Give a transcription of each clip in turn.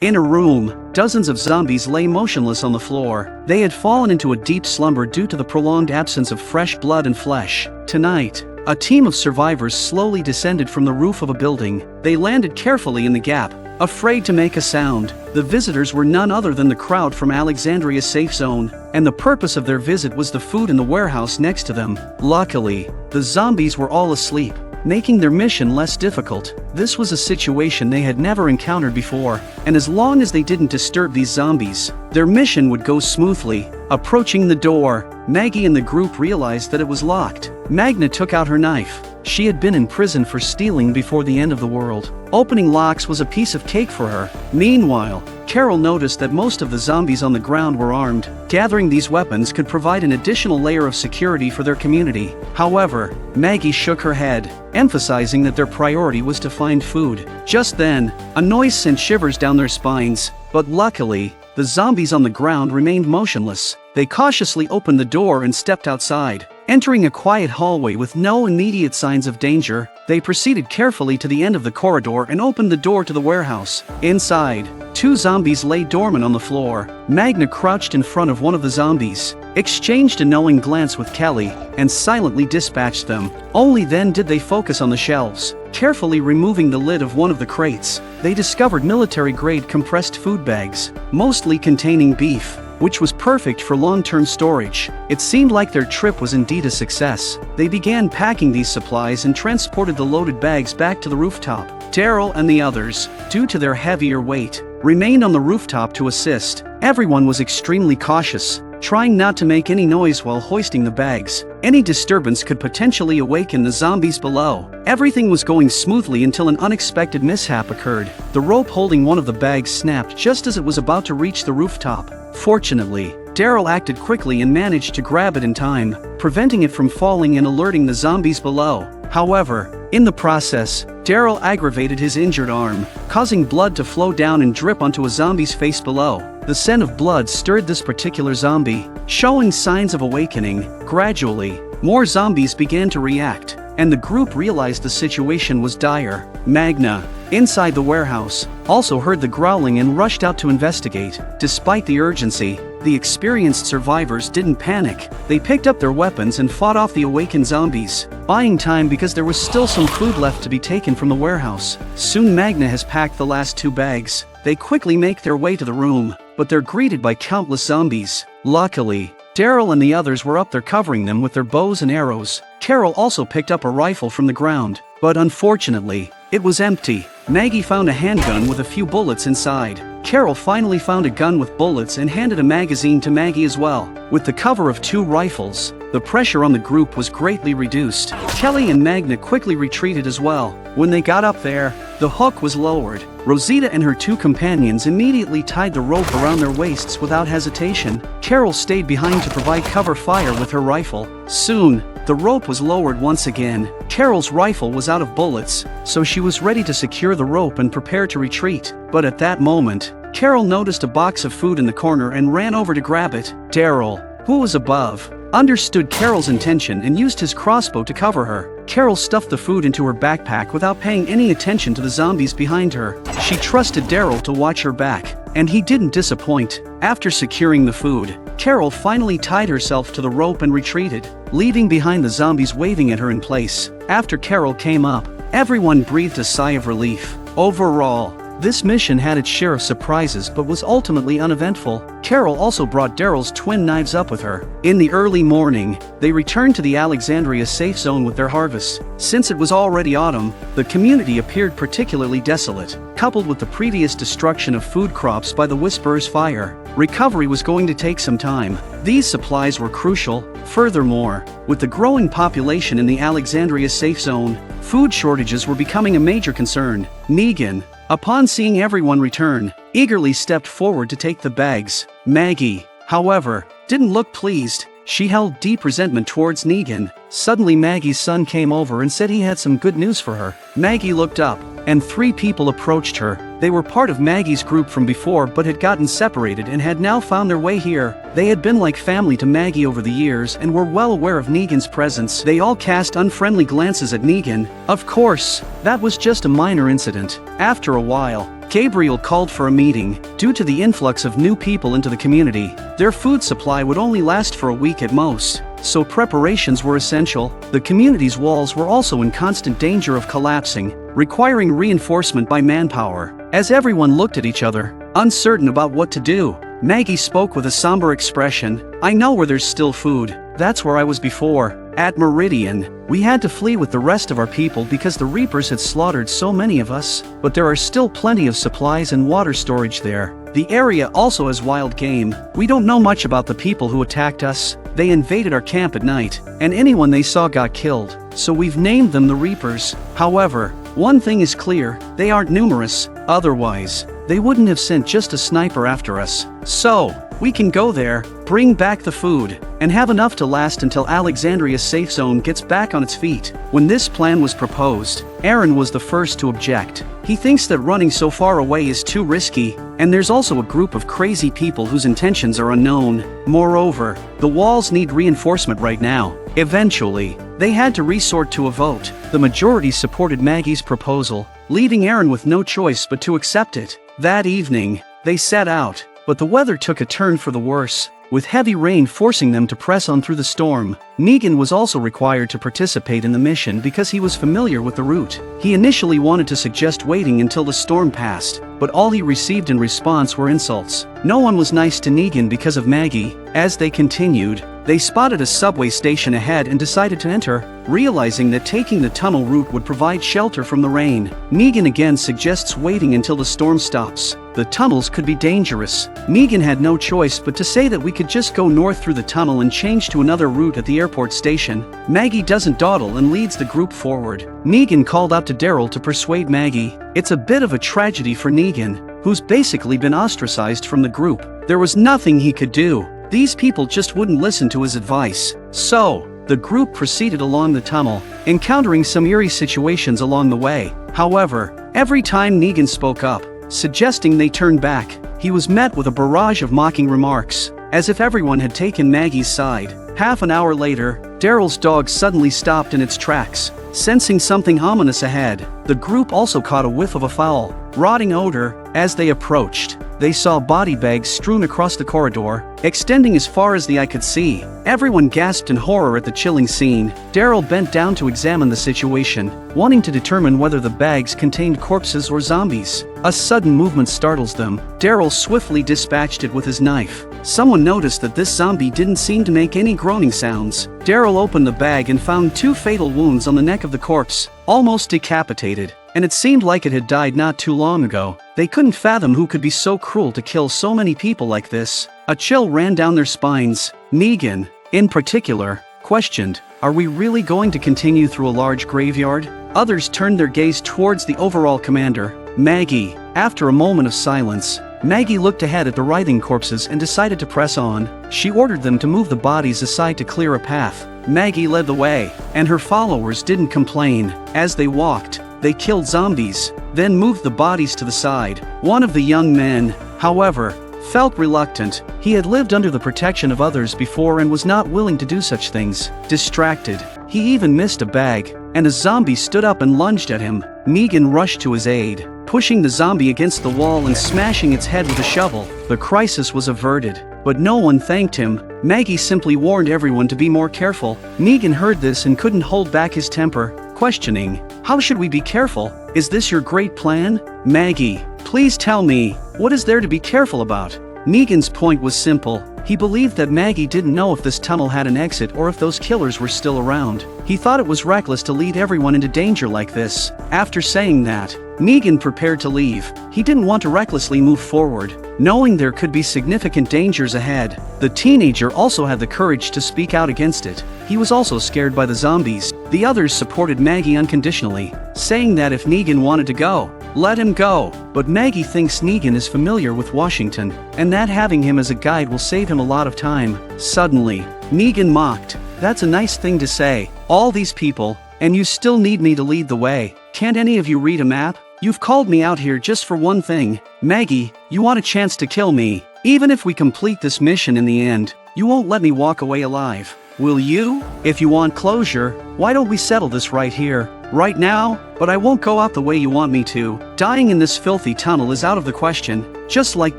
In a room, dozens of zombies lay motionless on the floor. They had fallen into a deep slumber due to the prolonged absence of fresh blood and flesh. Tonight, a team of survivors slowly descended from the roof of a building. They landed carefully in the gap, afraid to make a sound. The visitors were none other than the crowd from Alexandria's safe zone, and the purpose of their visit was the food in the warehouse next to them. Luckily, the zombies were all asleep, making their mission less difficult. This was a situation they had never encountered before, and as long as they didn't disturb these zombies, their mission would go smoothly. Approaching the door, Maggie and the group realized that it was locked. Magna took out her knife. She had been in prison for stealing before the end of the world. Opening locks was a piece of cake for her. Meanwhile, Carol noticed that most of the zombies on the ground were armed. Gathering these weapons could provide an additional layer of security for their community. However, Maggie shook her head, emphasizing that their priority was to find food. Just then, a noise sent shivers down their spines, but luckily, the zombies on the ground remained motionless. They cautiously opened the door and stepped outside. Entering a quiet hallway with no immediate signs of danger, they proceeded carefully to the end of the corridor and opened the door to the warehouse. Inside, two zombies lay dormant on the floor. Magna crouched in front of one of the zombies, exchanged a knowing glance with Kelly, and silently dispatched them. Only then did they focus on the shelves. Carefully removing the lid of one of the crates, they discovered military-grade compressed food bags, mostly containing beef, which was perfect for long-term storage. It seemed like their trip was indeed a success. They began packing these supplies and transported the loaded bags back to the rooftop. Daryl and the others, due to their heavier weight, remained on the rooftop to assist. Everyone was extremely cautious, trying not to make any noise while hoisting the bags. Any disturbance could potentially awaken the zombies below. Everything was going smoothly until an unexpected mishap occurred. The rope holding one of the bags snapped just as it was about to reach the rooftop. Fortunately, Daryl acted quickly and managed to grab it in time, preventing it from falling and alerting the zombies below. However, in the process, Daryl aggravated his injured arm, causing blood to flow down and drip onto a zombie's face below. The scent of blood stirred this particular zombie, showing signs of awakening. Gradually, more zombies began to react, and the group realized the situation was dire. Magna, inside the warehouse, also heard the growling and rushed out to investigate. Despite the urgency, the experienced survivors didn't panic. They picked up their weapons and fought off the awakened zombies, buying time because there was still some food left to be taken from the warehouse. Soon Magna has packed the last two bags. They quickly make their way to the room, but they're greeted by countless zombies. Luckily, Daryl and the others were up there covering them with their bows and arrows. Carol also picked up a rifle from the ground, but unfortunately, it was empty. Maggie found a handgun with a few bullets inside. Carol finally found a gun with bullets and handed a magazine to Maggie as well. With the cover of two rifles, the pressure on the group was greatly reduced. Kelly and Magna quickly retreated as well. When they got up there, the hook was lowered. Rosita and her two companions immediately tied the rope around their waists without hesitation. Carol stayed behind to provide cover fire with her rifle. Soon, the rope was lowered once again. Carol's rifle was out of bullets, so she was ready to secure the rope and prepare to retreat. But at that moment, Carol noticed a box of food in the corner and ran over to grab it. Daryl, who was above, understood Carol's intention and used his crossbow to cover her. Carol stuffed the food into her backpack without paying any attention to the zombies behind her. She trusted Daryl to watch her back, and he didn't disappoint. After securing the food, Carol finally tied herself to the rope and retreated, leaving behind the zombies waving at her in place. After Carol came up, everyone breathed a sigh of relief. Overall, this mission had its share of surprises but was ultimately uneventful. Carol also brought Daryl's twin knives up with her. In the early morning, they returned to the Alexandria safe zone with their harvests. Since it was already autumn, the community appeared particularly desolate. Coupled with the previous destruction of food crops by the Whisperer's fire, recovery was going to take some time. These supplies were crucial. Furthermore, with the growing population in the Alexandria safe zone, food shortages were becoming a major concern. Negan, upon seeing everyone return, eagerly stepped forward to take the bags. Maggie, however, didn't look pleased. She held deep resentment towards Negan. Suddenly Maggie's son came over and said he had some good news for her. Maggie looked up, and three people approached her. They were part of Maggie's group from before but had gotten separated and had now found their way here. They had been like family to Maggie over the years and were well aware of Negan's presence. They all cast unfriendly glances at Negan. Of course, that was just a minor incident. After a while, Gabriel called for a meeting. Due to the influx of new people into the community, their food supply would only last for a week at most, so preparations were essential. The community's walls were also in constant danger of collapsing, requiring reinforcement by manpower. As everyone looked at each other, uncertain about what to do, Maggie spoke with a somber expression. "I know where there's still food. That's where I was before. At Meridian, we had to flee with the rest of our people because the Reapers had slaughtered so many of us, but there are still plenty of supplies and water storage there. The area also has wild game. We don't know much about the people who attacked us. They invaded our camp at night, and anyone they saw got killed, so we've named them the Reapers. However, one thing is clear, they aren't numerous, otherwise, they wouldn't have sent just a sniper after us. So, we can go there, bring back the food, and have enough to last until Alexandria's safe zone gets back on its feet." When this plan was proposed, Aaron was the first to object. He thinks that running so far away is too risky, and there's also a group of crazy people whose intentions are unknown. Moreover, the walls need reinforcement right now. Eventually, they had to resort to a vote. The majority supported Maggie's proposal, leaving Aaron with no choice but to accept it. That evening, they set out, but the weather took a turn for the worse, with heavy rain forcing them to press on through the storm. Negan was also required to participate in the mission because he was familiar with the route. He initially wanted to suggest waiting until the storm passed, but all he received in response were insults. No one was nice to Negan because of Maggie. As they continued, they spotted a subway station ahead and decided to enter, realizing that taking the tunnel route would provide shelter from the rain. Negan again suggests waiting until the storm stops. The tunnels could be dangerous. Negan had no choice but to say that we could just go north through the tunnel and change to another route at the airport station. Maggie doesn't dawdle and leads the group forward. Negan called out to Daryl to persuade Maggie. It's a bit of a tragedy for Negan, who's basically been ostracized from the group. There was nothing he could do. These people just wouldn't listen to his advice. So, the group proceeded along the tunnel, encountering some eerie situations along the way. However, every time Negan spoke up, suggesting they turn back, he was met with a barrage of mocking remarks, as if everyone had taken Maggie's side. Half an hour later, Daryl's dog suddenly stopped in its tracks, sensing something ominous ahead. The group also caught a whiff of a foul, rotting odor. As they approached, they saw body bags strewn across the corridor, extending as far as the eye could see. Everyone gasped in horror at the chilling scene. Daryl bent down to examine the situation, wanting to determine whether the bags contained corpses or zombies. A sudden movement startles them. Daryl swiftly dispatched it with his knife. Someone noticed that this zombie didn't seem to make any groaning sounds. Daryl opened the bag and found 2 fatal wounds on the neck of the corpse, almost decapitated, and it seemed like it had died not too long ago. They couldn't fathom who could be so cruel to kill so many people like this. A chill ran down their spines. Negan, in particular, questioned, "Are we really going to continue through a large graveyard?" Others turned their gaze towards the overall commander, Maggie. After a moment of silence, Maggie looked ahead at the writhing corpses and decided to press on. She ordered them to move the bodies aside to clear a path. Maggie led the way, and her followers didn't complain. As they walked, they killed zombies, then moved the bodies to the side. One of the young men, however, felt reluctant. He had lived under the protection of others before and was not willing to do such things. Distracted, he even missed a bag, and a zombie stood up and lunged at him. Negan rushed to his aid, pushing the zombie against the wall and smashing its head with a shovel. The crisis was averted, but no one thanked him. Maggie simply warned everyone to be more careful. Negan heard this and couldn't hold back his temper, questioning, "How should we be careful? Is this your great plan? Maggie, please tell me, what is there to be careful about?" Negan's point was simple. He believed that Maggie didn't know if this tunnel had an exit or if those killers were still around. He thought it was reckless to lead everyone into danger like this. After saying that, Negan prepared to leave. He didn't want to recklessly move forward, knowing there could be significant dangers ahead. The teenager also had the courage to speak out against it. He was also scared by the zombies. The others supported Maggie unconditionally, saying that if Negan wanted to go, let him go. But Maggie thinks Negan is familiar with Washington, and that having him as a guide will save him a lot of time. Suddenly, Negan mocked, "That's a nice thing to say. All these people, and you still need me to lead the way. Can't any of you read a map? You've called me out here just for one thing. Maggie, you want a chance to kill me. Even if we complete this mission in the end, you won't let me walk away alive. Will you? If you want closure, why don't we settle this right here?" right now, but I won't go out the way you want me to. Dying in this filthy tunnel is out of the question, just like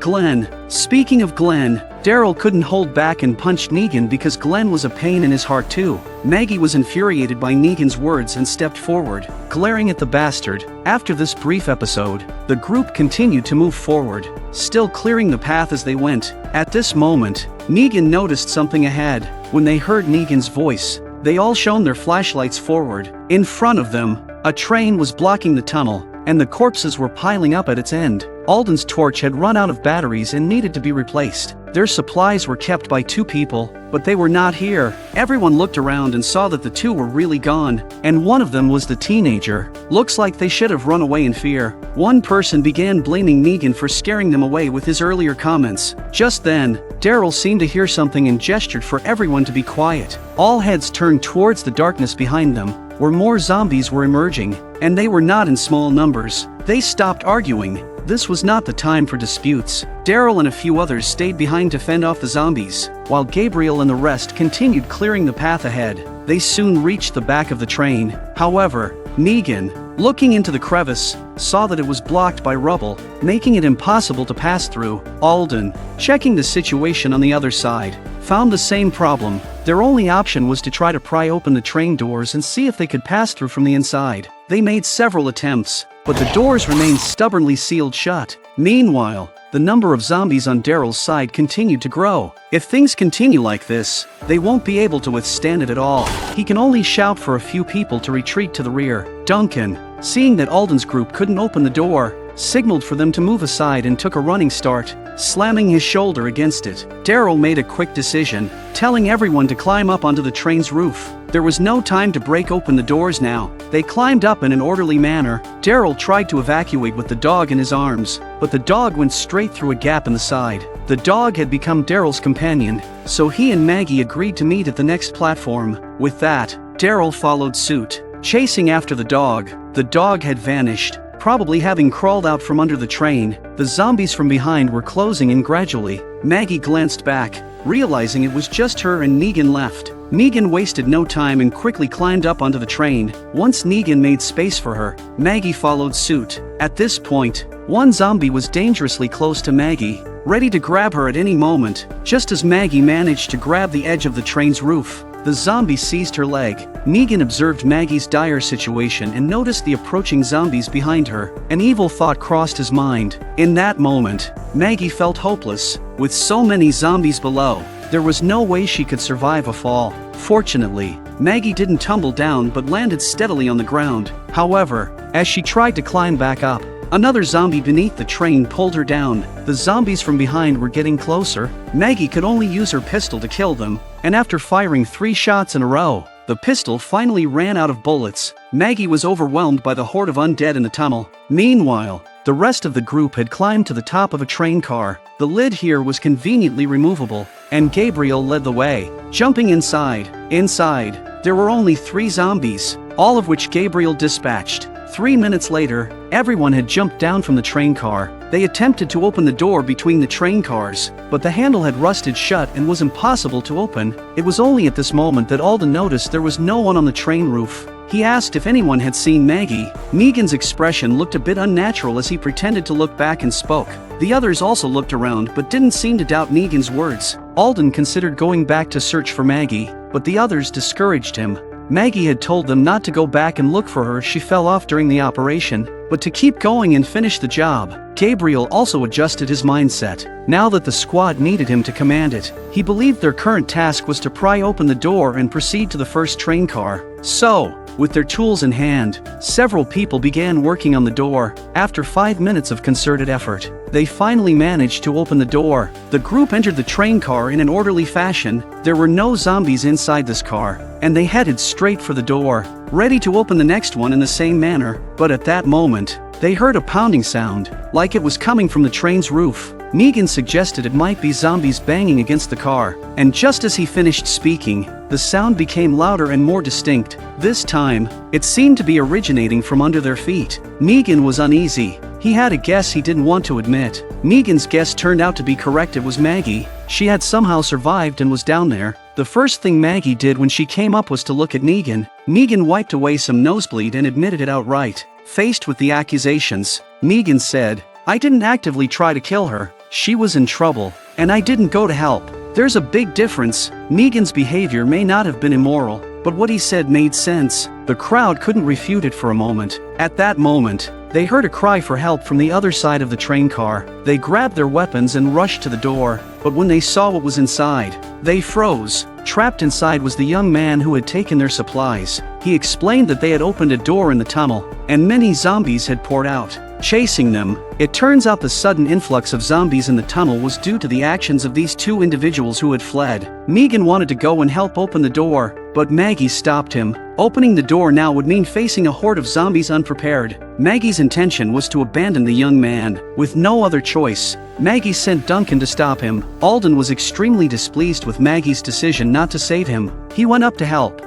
Glenn. Speaking of Glenn, Daryl couldn't hold back and punched Negan because Glenn was a pain in his heart too. Maggie was infuriated by Negan's words and stepped forward, glaring at the bastard. After this brief episode, the group continued to move forward, still clearing the path as they went. At this moment, Negan noticed something ahead. When they heard Negan's voice, they all shone their flashlights forward. In front of them, a train was blocking the tunnel, and the corpses were piling up at its end. Alden's torch had run out of batteries and needed to be replaced. Their supplies were kept by 2 people, but they were not here. Everyone looked around and saw that the 2 were really gone, and one of them was the teenager. Looks like they should have run away in fear. One person began blaming Negan for scaring them away with his earlier comments. Just then, Daryl seemed to hear something and gestured for everyone to be quiet. All heads turned towards the darkness behind them, where more zombies were emerging, and they were not in small numbers. They stopped arguing. This was not the time for disputes. Daryl and a few others stayed behind to fend off the zombies, while Gabriel and the rest continued clearing the path ahead. They soon reached the back of the train. However, Negan, looking into the crevice, saw that it was blocked by rubble, making it impossible to pass through. Alden, checking the situation on the other side, found the same problem. Their only option was to try to pry open the train doors and see if they could pass through from the inside. They made several attempts, but the doors remained stubbornly sealed shut. Meanwhile, the number of zombies on Daryl's side continued to grow. If things continue like this, they won't be able to withstand it at all. He can only shout for a few people to retreat to the rear. Duncan, seeing that Alden's group couldn't open the door, signaled for them to move aside and took a running start, slamming his shoulder against it. Daryl made a quick decision, telling everyone to climb up onto the train's roof. There was no time to break open the doors now. They climbed up in an orderly manner. Daryl tried to evacuate with the dog in his arms, but the dog went straight through a gap in the side. The dog had become Daryl's companion, so he and Maggie agreed to meet at the next platform. With that, Daryl followed suit, chasing after the dog. The dog had vanished, probably having crawled out from under the train. The zombies from behind were closing in gradually. Maggie glanced back, realizing it was just her and Negan left. Negan wasted no time and quickly climbed up onto the train. Once Negan made space for her, Maggie followed suit. At this point, one zombie was dangerously close to Maggie, ready to grab her at any moment. Just as Maggie managed to grab the edge of the train's roof, the zombie seized her leg. Negan observed Maggie's dire situation and noticed the approaching zombies behind her. An evil thought crossed his mind. In that moment, Maggie felt hopeless. With so many zombies below, there was no way she could survive a fall. Fortunately, Maggie didn't tumble down but landed steadily on the ground. However, as she tried to climb back up, another zombie beneath the train pulled her down. The zombies from behind were getting closer. Maggie could only use her pistol to kill them, and after firing 3 shots in a row, the pistol finally ran out of bullets. Maggie was overwhelmed by the horde of undead in the tunnel. Meanwhile, the rest of the group had climbed to the top of a train car. The lid here was conveniently removable, and Gabriel led the way. Jumping inside, there were only 3 zombies, all of which Gabriel dispatched. 3 minutes later, everyone had jumped down from the train car. They attempted to open the door between the train cars, but the handle had rusted shut and was impossible to open. It was only at this moment that Alden noticed there was no one on the train roof. He asked if anyone had seen Maggie. Negan's expression looked a bit unnatural as he pretended to look back and spoke. The others also looked around but didn't seem to doubt Negan's words. Alden considered going back to search for Maggie, but the others discouraged him. Maggie had told them not to go back and look for her if she fell off during the operation, but to keep going and finish the job. Gabriel also adjusted his mindset. Now that the squad needed him to command it, he believed their current task was to pry open the door and proceed to the first train car. So, with their tools in hand, several people began working on the door. After 5 minutes of concerted effort, they finally managed to open the door. The group entered the train car in an orderly fashion. There were no zombies inside this car, and they headed straight for the door, ready to open the next one in the same manner. But at that moment, they heard a pounding sound, like it was coming from the train's roof. Negan suggested it might be zombies banging against the car, and just as he finished speaking, the sound became louder and more distinct. This time, it seemed to be originating from under their feet. Negan was uneasy. He had a guess he didn't want to admit. Negan's guess turned out to be correct. It was Maggie. She had somehow survived and was down there. The The first thing Maggie did when she came up was to look at Negan. Negan wiped away some nosebleed and admitted it outright. Faced with the accusations, Negan said, "I didn't actively try to kill her. She was in trouble, and I didn't go to help." There's a big difference. Negan's behavior may not have been immoral, but what he said made sense. The crowd couldn't refute it for a moment. At that moment, they heard a cry for help from the other side of the train car. They grabbed their weapons and rushed to the door, but when they saw what was inside, they froze. Trapped inside was the young man who had taken their supplies. He explained that they had opened a door in the tunnel, and many zombies had poured out, chasing them. It turns out the sudden influx of zombies in the tunnel was due to the actions of these two individuals who had fled. Negan wanted to go and help open the door, but Maggie stopped him. Opening the door now would mean facing a horde of zombies unprepared. Maggie's intention was to abandon the young man. With no other choice, Maggie sent Duncan to stop him. Alden was extremely displeased with Maggie's decision not to save him. He went up to help.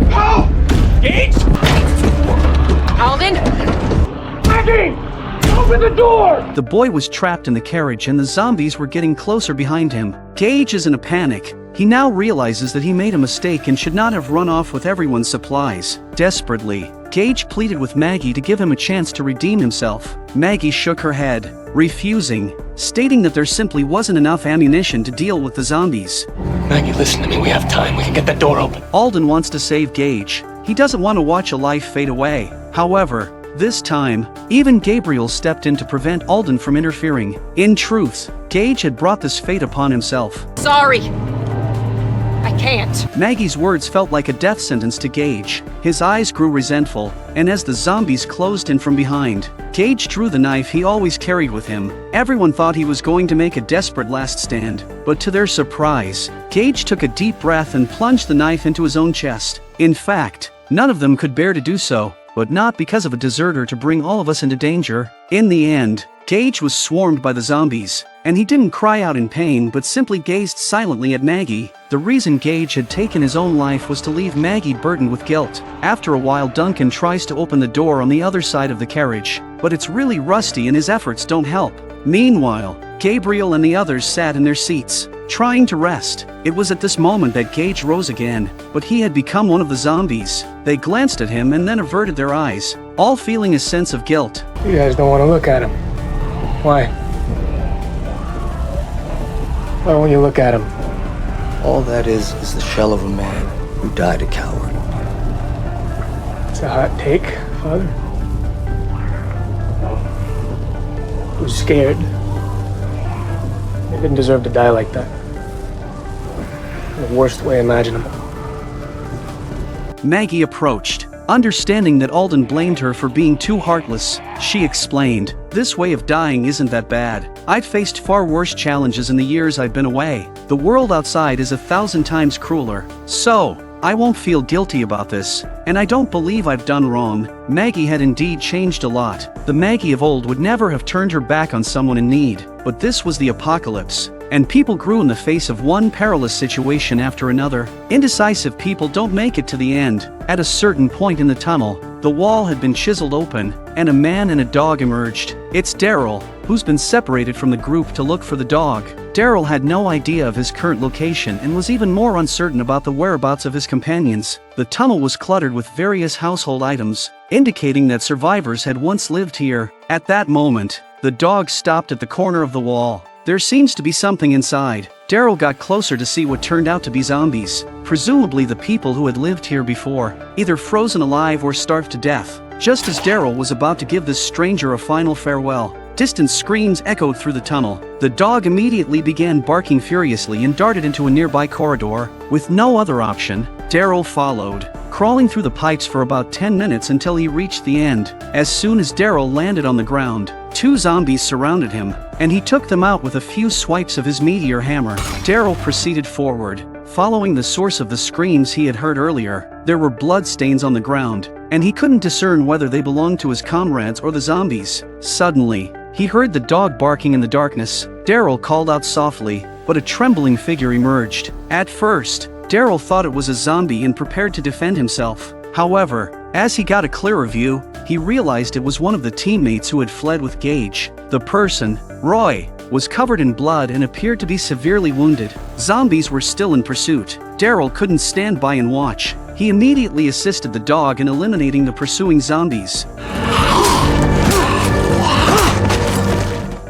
Help! Gage? Alden? Maggie! Open the door! The boy was trapped in the carriage and the zombies were getting closer behind him. Gage is in a panic. He now realizes that he made a mistake and should not have run off with everyone's supplies. Desperately, Gage pleaded with Maggie to give him a chance to redeem himself. Maggie shook her head, refusing, stating that there simply wasn't enough ammunition to deal with the zombies. Maggie, listen to me. We have time. We can get that door open. Alden wants to save Gage. He doesn't want to watch a life fade away. However, this time, even Gabriel stepped in to prevent Alden from interfering. In truth, Gage had brought this fate upon himself. Sorry. I can't. Maggie's words felt like a death sentence to Gage. His eyes grew resentful, and as the zombies closed in from behind, Gage drew the knife he always carried with him. Everyone thought he was going to make a desperate last stand, but to their surprise, Gage took a deep breath and plunged the knife into his own chest. In fact, none of them could bear to do so, but not because of a deserter to bring all of us into danger. In the end, Gage was swarmed by the zombies, and he didn't cry out in pain but simply gazed silently at Maggie. The reason Gage had taken his own life was to leave Maggie burdened with guilt. After a while, Duncan tries to open the door on the other side of the carriage, but it's really rusty and his efforts don't help. Meanwhile, Gabriel and the others sat in their seats, trying to rest. It was at this moment that Gage rose again, but he had become one of the zombies. They glanced at him and then averted their eyes, all feeling a sense of guilt. You guys don't want to look at him. Why? Why won't you look at him? All that is the shell of a man who died a coward. It's a hot take, Father. Who's scared? They didn't deserve to die like that. In the worst way imaginable. Maggie approached. Understanding that Alden blamed her for being too heartless, she explained, "This way of dying isn't that bad. I've faced far worse challenges in the years I've been away. The world outside is 1,000 times crueler. So, I won't feel guilty about this, and I don't believe I've done wrong." Maggie had indeed changed a lot. The Maggie of old would never have turned her back on someone in need, but this was the apocalypse, and people grew in the face of one perilous situation after another. Indecisive people don't make it to the end. At a certain point in the tunnel, the wall had been chiseled open, and a man and a dog emerged. It's Daryl, who's been separated from the group to look for the dog. Daryl had no idea of his current location and was even more uncertain about the whereabouts of his companions. The tunnel was cluttered with various household items, indicating that survivors had once lived here. At that moment, the dog stopped at the corner of the wall. There seems to be something inside. Daryl got closer to see what turned out to be zombies, presumably the people who had lived here before, either frozen alive or starved to death. Just as Daryl was about to give this stranger a final farewell, distant screams echoed through the tunnel. The dog immediately began barking furiously and darted into a nearby corridor. With no other option, Daryl followed, crawling through the pipes for about 10 minutes until he reached the end. As soon as Daryl landed on the ground, 2 zombies surrounded him, and he took them out with a few swipes of his meteor hammer. Daryl proceeded forward, following the source of the screams he had heard earlier. There were blood stains on the ground, and he couldn't discern whether they belonged to his comrades or the zombies. Suddenly, he heard the dog barking in the darkness. Daryl called out softly, but a trembling figure emerged. At first, Daryl thought it was a zombie and prepared to defend himself. However, As he got a clearer view, he realized it was one of the teammates who had fled with Gage. The person, Roy, was covered in blood and appeared to be severely wounded. Zombies were still in pursuit. Daryl couldn't stand by and watch. He immediately assisted the dog in eliminating the pursuing zombies.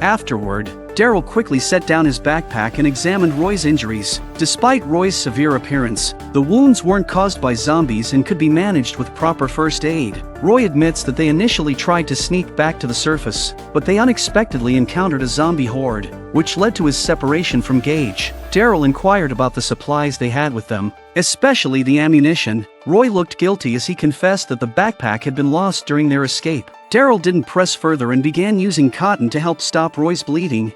Afterward, Daryl quickly set down his backpack and examined Roy's injuries. Despite Roy's severe appearance, the wounds weren't caused by zombies and could be managed with proper first aid. Roy admits that they initially tried to sneak back to the surface, but they unexpectedly encountered a zombie horde, which led to his separation from Gage. Daryl inquired about the supplies they had with them, especially the ammunition. Roy looked guilty as he confessed that the backpack had been lost during their escape. Daryl didn't press further and began using cotton to help stop Roy's bleeding.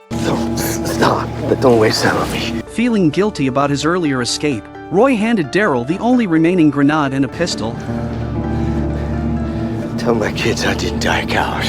Stop, but don't waste that on me. Feeling guilty about his earlier escape, Roy handed Daryl the only remaining grenade and a pistol. Tell my kids I didn't die a coward.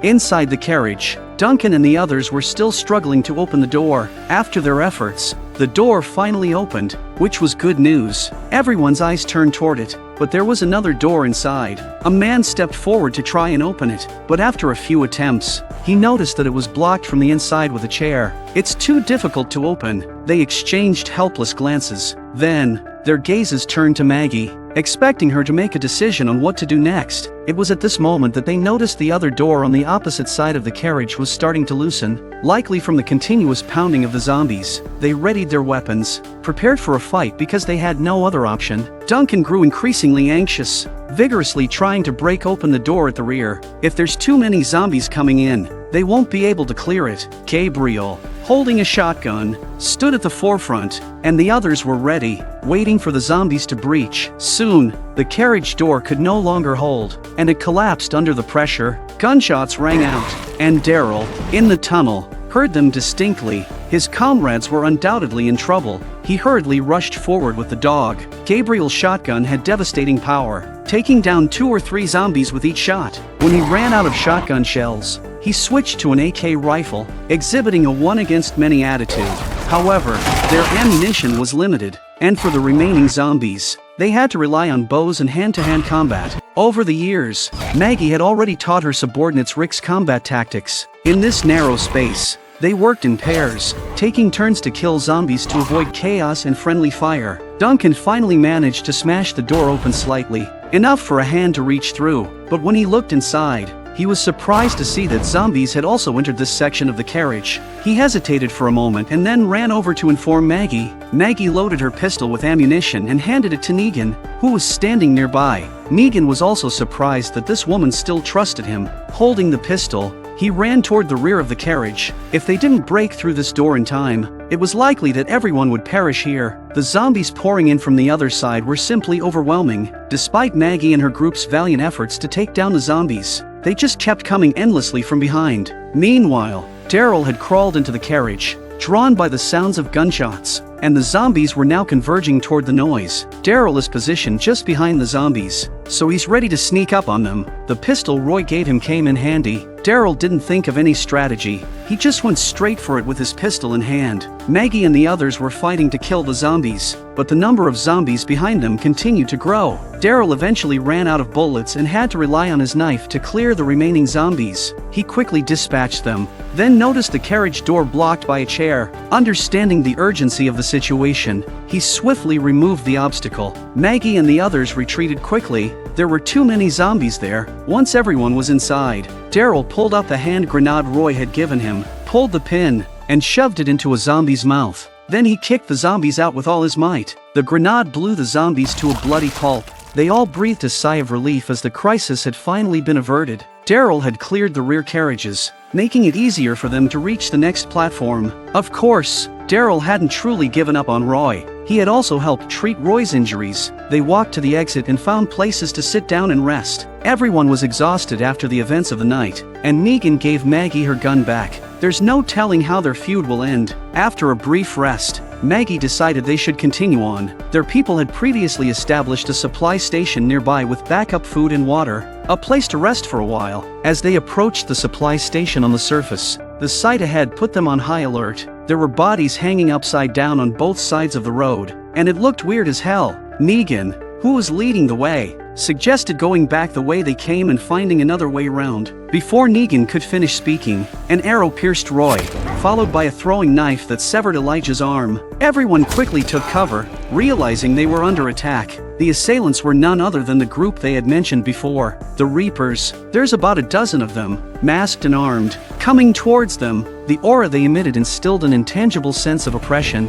Inside the carriage, Duncan and the others were still struggling to open the door. After their efforts, the door finally opened, which was good news. Everyone's eyes turned toward it, but there was another door inside. A man stepped forward to try and open it, but after a few attempts, he noticed that it was blocked from the inside with a chair. It's too difficult to open. They exchanged helpless glances. Then, their gazes turned to Maggie, expecting her to make a decision on what to do next. It was at this moment that they noticed the other door on the opposite side of the carriage was starting to loosen, likely from the continuous pounding of the zombies. They readied their weapons, prepared for a fight because they had no other option. Duncan grew increasingly anxious, vigorously trying to break open the door at the rear. If there's too many zombies coming in, they won't be able to clear it. Gabriel, holding a shotgun, stood at the forefront, and the others were ready, waiting for the zombies to breach. Soon, the carriage door could no longer hold, and it collapsed under the pressure. Gunshots rang out, and Daryl, in the tunnel, heard them distinctly. His comrades were undoubtedly in trouble. He hurriedly rushed forward with the dog. Gabriel's shotgun had devastating power, taking down 2 or 3 zombies with each shot. When he ran out of shotgun shells, he switched to an AK rifle, exhibiting a one-against-many attitude. However, their ammunition was limited, and for the remaining zombies, they had to rely on bows and hand-to-hand combat. Over the years, Maggie had already taught her subordinates Rick's combat tactics. In this narrow space, they worked in pairs, taking turns to kill zombies to avoid chaos and friendly fire. Duncan finally managed to smash the door open slightly, enough for a hand to reach through, but when he looked inside, he was surprised to see that zombies had also entered this section of the carriage. He hesitated for a moment and then ran over to inform Maggie. Maggie loaded her pistol with ammunition and handed it to Negan, who was standing nearby. Negan was also surprised that this woman still trusted him. Holding the pistol, he ran toward the rear of the carriage. If they didn't break through this door in time, it was likely that everyone would perish here. The zombies pouring in from the other side were simply overwhelming. Despite Maggie and her group's valiant efforts to take down the zombies, they just kept coming endlessly from behind. Meanwhile, Daryl had crawled into the carriage, drawn by the sounds of gunshots, and the zombies were now converging toward the noise. Daryl is positioned just behind the zombies, so he's ready to sneak up on them. The pistol Roy gave him came in handy. Daryl didn't think of any strategy. He just went straight for it with his pistol in hand. Maggie and the others were fighting to kill the zombies, but the number of zombies behind them continued to grow. Daryl eventually ran out of bullets and had to rely on his knife to clear the remaining zombies. He quickly dispatched them, then noticed the carriage door blocked by a chair. Understanding the urgency of the situation, he swiftly removed the obstacle. Maggie and the others retreated quickly. There were too many zombies there. Once everyone was inside, Daryl pulled out the hand grenade Roy had given him, pulled the pin, and shoved it into a zombie's mouth. Then he kicked the zombies out with all his might. The grenade blew the zombies to a bloody pulp. They all breathed a sigh of relief as the crisis had finally been averted. Daryl had cleared the rear carriages, making it easier for them to reach the next platform. Of course, Daryl hadn't truly given up on Roy. He had also helped treat Roy's injuries. They walked to the exit and found places to sit down and rest. Everyone was exhausted after the events of the night, and Negan gave Maggie her gun back. There's no telling how their feud will end. After a brief rest, Maggie decided they should continue on. Their people had previously established a supply station nearby with backup food and water, a place to rest for a while. As they approached the supply station on the surface, the sight ahead put them on high alert. There were bodies hanging upside down on both sides of the road, and it looked weird as hell. Negan, who was leading the way, suggested going back the way they came and finding another way round. Before Negan could finish speaking, an arrow pierced Roy, followed by a throwing knife that severed Elijah's arm. Everyone quickly took cover, realizing they were under attack. The assailants were none other than the group they had mentioned before, the Reapers. There's about a dozen of them, masked and armed, coming towards them. The aura they emitted instilled an intangible sense of oppression.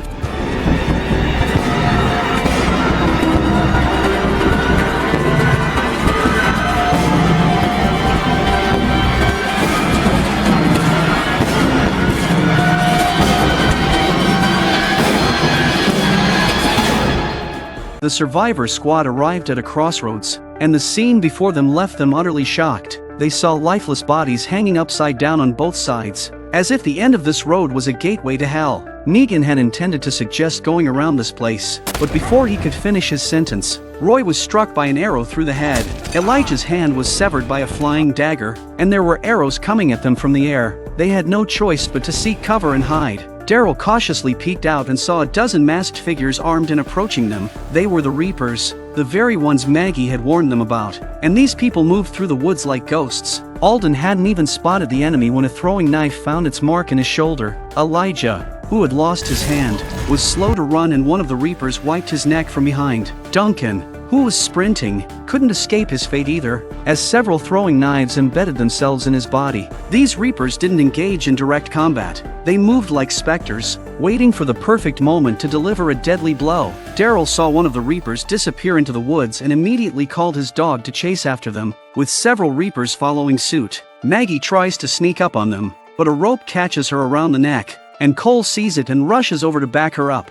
The survivor squad arrived at a crossroads, and the scene before them left them utterly shocked. They saw lifeless bodies hanging upside down on both sides, as if the end of this road was a gateway to hell. Negan had intended to suggest going around this place, but before he could finish his sentence, Roy was struck by an arrow through the head. Elijah's hand was severed by a flying dagger, and there were arrows coming at them from the air. They had no choice but to seek cover and hide. Daryl cautiously peeked out and saw a dozen masked figures armed and approaching them. They were the Reapers, the very ones Maggie had warned them about. And these people moved through the woods like ghosts. Alden hadn't even spotted the enemy when a throwing knife found its mark in his shoulder. Elijah, who had lost his hand, was slow to run, and one of the Reapers wiped his neck from behind. Duncan, who was sprinting, couldn't escape his fate either, as several throwing knives embedded themselves in his body. These Reapers didn't engage in direct combat. They moved like specters, waiting for the perfect moment to deliver a deadly blow. Daryl saw one of the Reapers disappear into the woods and immediately called his dog to chase after them, with several Reapers following suit. Maggie tries to sneak up on them, but a rope catches her around the neck, and Cole sees it and rushes over to back her up.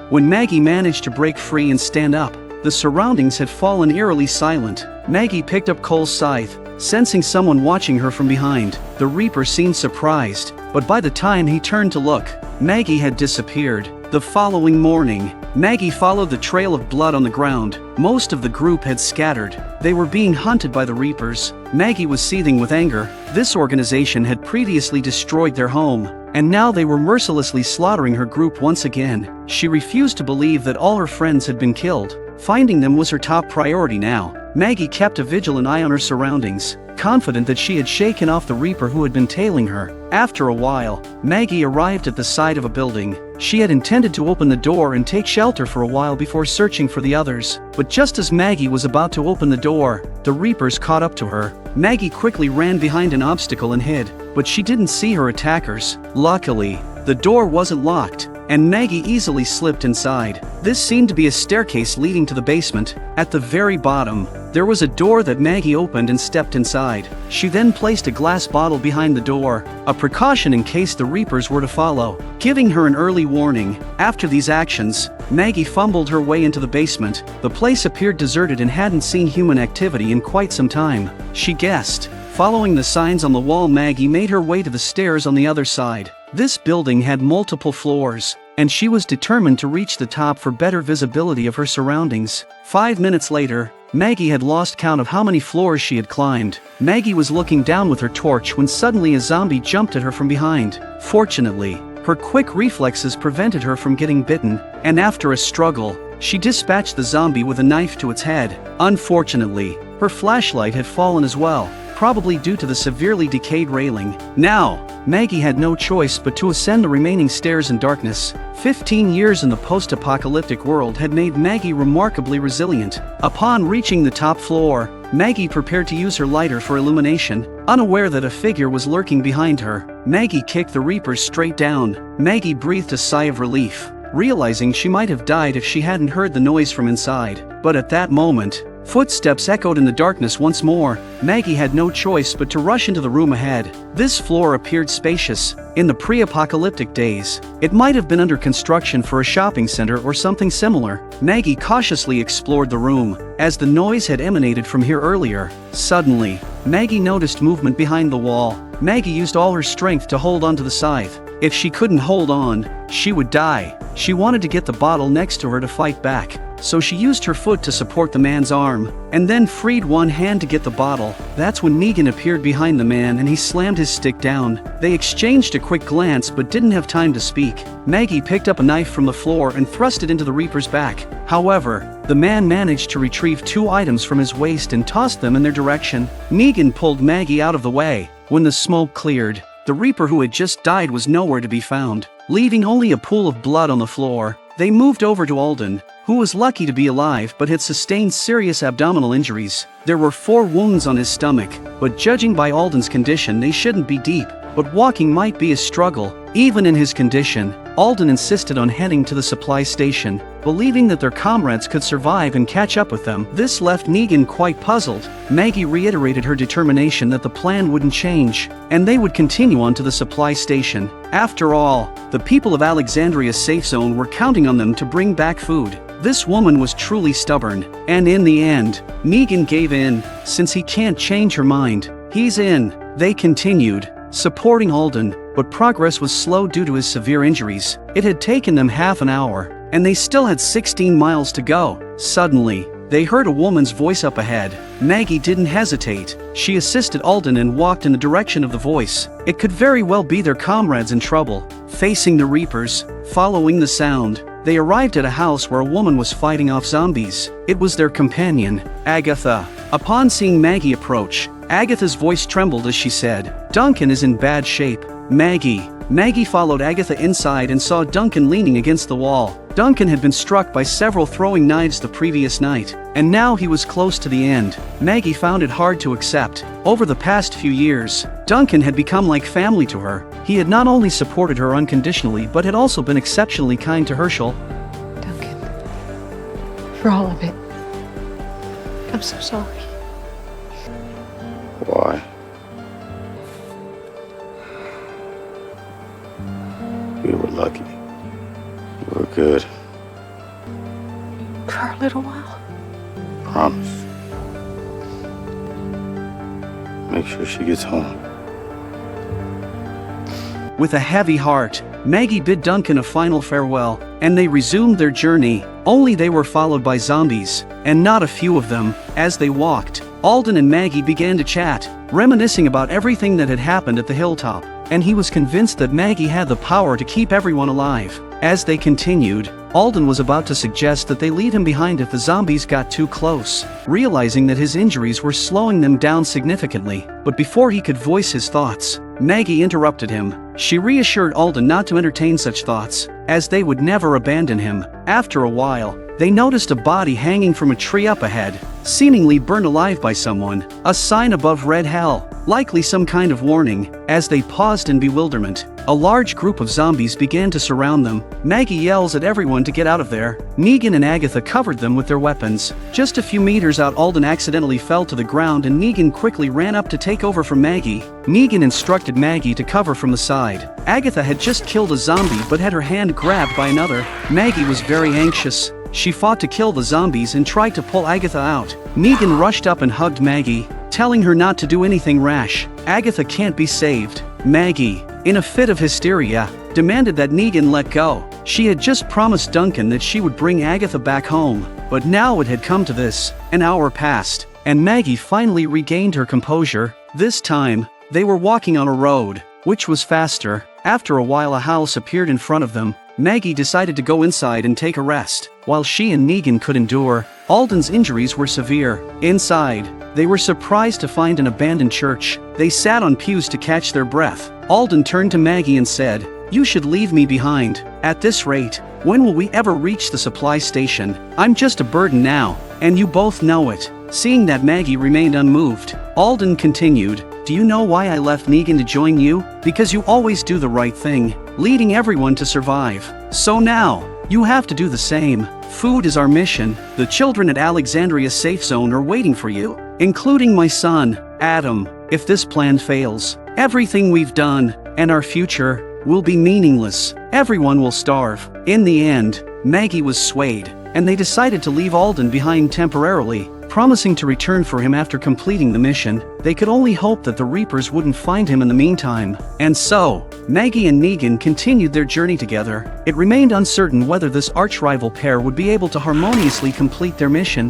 When Maggie managed to break free and stand up, the surroundings had fallen eerily silent. Maggie picked up Cole's scythe, sensing someone watching her from behind. The Reaper seemed surprised, but by the time he turned to look, Maggie had disappeared. The following morning, Maggie followed the trail of blood on the ground. Most of the group had scattered. They were being hunted by the Reapers. Maggie was seething with anger. This organization had previously destroyed their home, and now they were mercilessly slaughtering her group once again. She refused to believe that all her friends had been killed. Finding them was her top priority now. Maggie kept a vigilant eye on her surroundings, confident that she had shaken off the Reaper who had been tailing her. After a while, Maggie arrived at the side of a building. She had intended to open the door and take shelter for a while before searching for the others. But just as Maggie was about to open the door, the Reapers caught up to her. Maggie quickly ran behind an obstacle and hid, but she didn't see her attackers. Luckily, the door wasn't locked, and Maggie easily slipped inside. This seemed to be a staircase leading to the basement. At the very bottom, there was a door that Maggie opened and stepped inside. She then placed a glass bottle behind the door, a precaution in case the Reapers were to follow, giving her an early warning. After these actions, Maggie fumbled her way into the basement. The place appeared deserted and hadn't seen human activity in quite some time, she guessed. Following the signs on the wall, Maggie made her way to the stairs on the other side. This building had multiple floors, and she was determined to reach the top for better visibility of her surroundings. 5 minutes later, Maggie had lost count of how many floors she had climbed. Maggie was looking down with her torch when suddenly a zombie jumped at her from behind. Fortunately, her quick reflexes prevented her from getting bitten, and after a struggle, she dispatched the zombie with a knife to its head. Unfortunately, her flashlight had fallen as well, probably due to the severely decayed railing. Now, Maggie had no choice but to ascend the remaining stairs in darkness. 15 years in the post-apocalyptic world had made Maggie remarkably resilient. Upon reaching the top floor, Maggie prepared to use her lighter for illumination. Unaware that a figure was lurking behind her, Maggie kicked the Reapers straight down. Maggie breathed a sigh of relief, realizing she might have died if she hadn't heard the noise from inside. But at that moment, footsteps echoed in the darkness once more. Maggie had no choice but to rush into the room ahead. This floor appeared spacious. In the pre-apocalyptic days, it might have been under construction for a shopping center or something similar. Maggie cautiously explored the room, as the noise had emanated from here earlier. Suddenly, Maggie noticed movement behind the wall. Maggie used all her strength to hold onto the scythe. If she couldn't hold on, she would die. She wanted to get the bottle next to her to fight back. so she used her foot to support the man's arm, and then freed one hand to get the bottle. That's when Negan appeared behind the man and he slammed his stick down. They exchanged a quick glance but didn't have time to speak. Maggie picked up a knife from the floor and thrust it into the Reaper's back. However, the man managed to retrieve 2 items from his waist and tossed them in their direction. Negan pulled Maggie out of the way. When the smoke cleared, the Reaper who had just died was nowhere to be found, leaving only a pool of blood on the floor. They moved over to Alden, who was lucky to be alive but had sustained serious abdominal injuries. There were 4 wounds on his stomach, but judging by Alden's condition they shouldn't be deep, but walking might be a struggle. Even in his condition, Alden insisted on heading to the supply station, believing that their comrades could survive and catch up with them. This left Negan quite puzzled. Maggie reiterated her determination that the plan wouldn't change, and they would continue on to the supply station. After all, the people of Alexandria's safe zone were counting on them to bring back food. This woman was truly stubborn, and in the end, Negan gave in. Since he can't change her mind, he's in. They continued, supporting Alden, but progress was slow due to his severe injuries. It had taken them half an hour, and they still had 16 miles to go. Suddenly, they heard a woman's voice up ahead. Maggie didn't hesitate. She assisted Alden and walked in the direction of the voice. It could very well be their comrades in trouble. Facing the Reapers, following the sound, they arrived at a house where a woman was fighting off zombies. It was their companion, Agatha. Upon seeing Maggie approach, Agatha's voice trembled as she said, "Duncan is in bad shape." Maggie followed Agatha inside and saw Duncan leaning against the wall. Duncan had been struck by several throwing knives the previous night, and now he was close to the end. Maggie found it hard to accept. Over the past few years, Duncan had become like family to her. He had not only supported her unconditionally but had also been exceptionally kind to Herschel. Duncan, for all of it, I'm so sorry. Why? We were lucky. We were good. For a little while. Promise. Make sure she gets home. With a heavy heart, Maggie bid Duncan a final farewell, and they resumed their journey. Only they were followed by zombies, and not a few of them. As they walked, Alden and Maggie began to chat, reminiscing about everything that had happened at the hilltop, and he was convinced that Maggie had the power to keep everyone alive. As they continued, Alden was about to suggest that they leave him behind if the zombies got too close, realizing that his injuries were slowing them down significantly. But before he could voice his thoughts, Maggie interrupted him. She reassured Alden not to entertain such thoughts, as they would never abandon him. After a while, they noticed a body hanging from a tree up ahead, seemingly burned alive by someone. A sign above read "Hell," likely some kind of warning. As they paused in bewilderment, a large group of zombies began to surround them. Maggie yells at everyone to get out of there. Negan and Agatha covered them with their weapons. Just a few meters out, Alden accidentally fell to the ground and Negan quickly ran up to take over from Maggie. Negan instructed Maggie to cover from the side. Agatha had just killed a zombie but had her hand grabbed by another. Maggie was very anxious. She fought to kill the zombies and tried to pull Agatha out. Negan rushed up and hugged Maggie, telling her not to do anything rash. Agatha can't be saved. Maggie, in a fit of hysteria, demanded that Negan let go. She had just promised Duncan that she would bring Agatha back home, but now it had come to this. An hour passed, and Maggie finally regained her composure. This time, they were walking on a road, which was faster. After a while, a house appeared in front of them. Maggie decided to go inside and take a rest. While she and Negan could endure, Alden's injuries were severe. Inside, they were surprised to find an abandoned church. They sat on pews to catch their breath. Alden turned to Maggie and said, "You should leave me behind. At this rate, when will we ever reach the supply station? I'm just a burden now, and you both know it." Seeing that Maggie remained unmoved, Alden continued, "Do you know why I left Negan to join you? Because you always do the right thing, leading everyone to survive. So now, you have to do the same. Food is our mission. The children at Alexandria's safe zone are waiting for you, including my son, Adam. If this plan fails, everything we've done, and our future, will be meaningless. Everyone will starve." In the end, Maggie was swayed, and they decided to leave Alden behind temporarily, promising to return for him after completing the mission. They could only hope that the Reapers wouldn't find him in the meantime. And so, Maggie and Negan continued their journey together. It remained uncertain whether this arch-rival pair would be able to harmoniously complete their mission.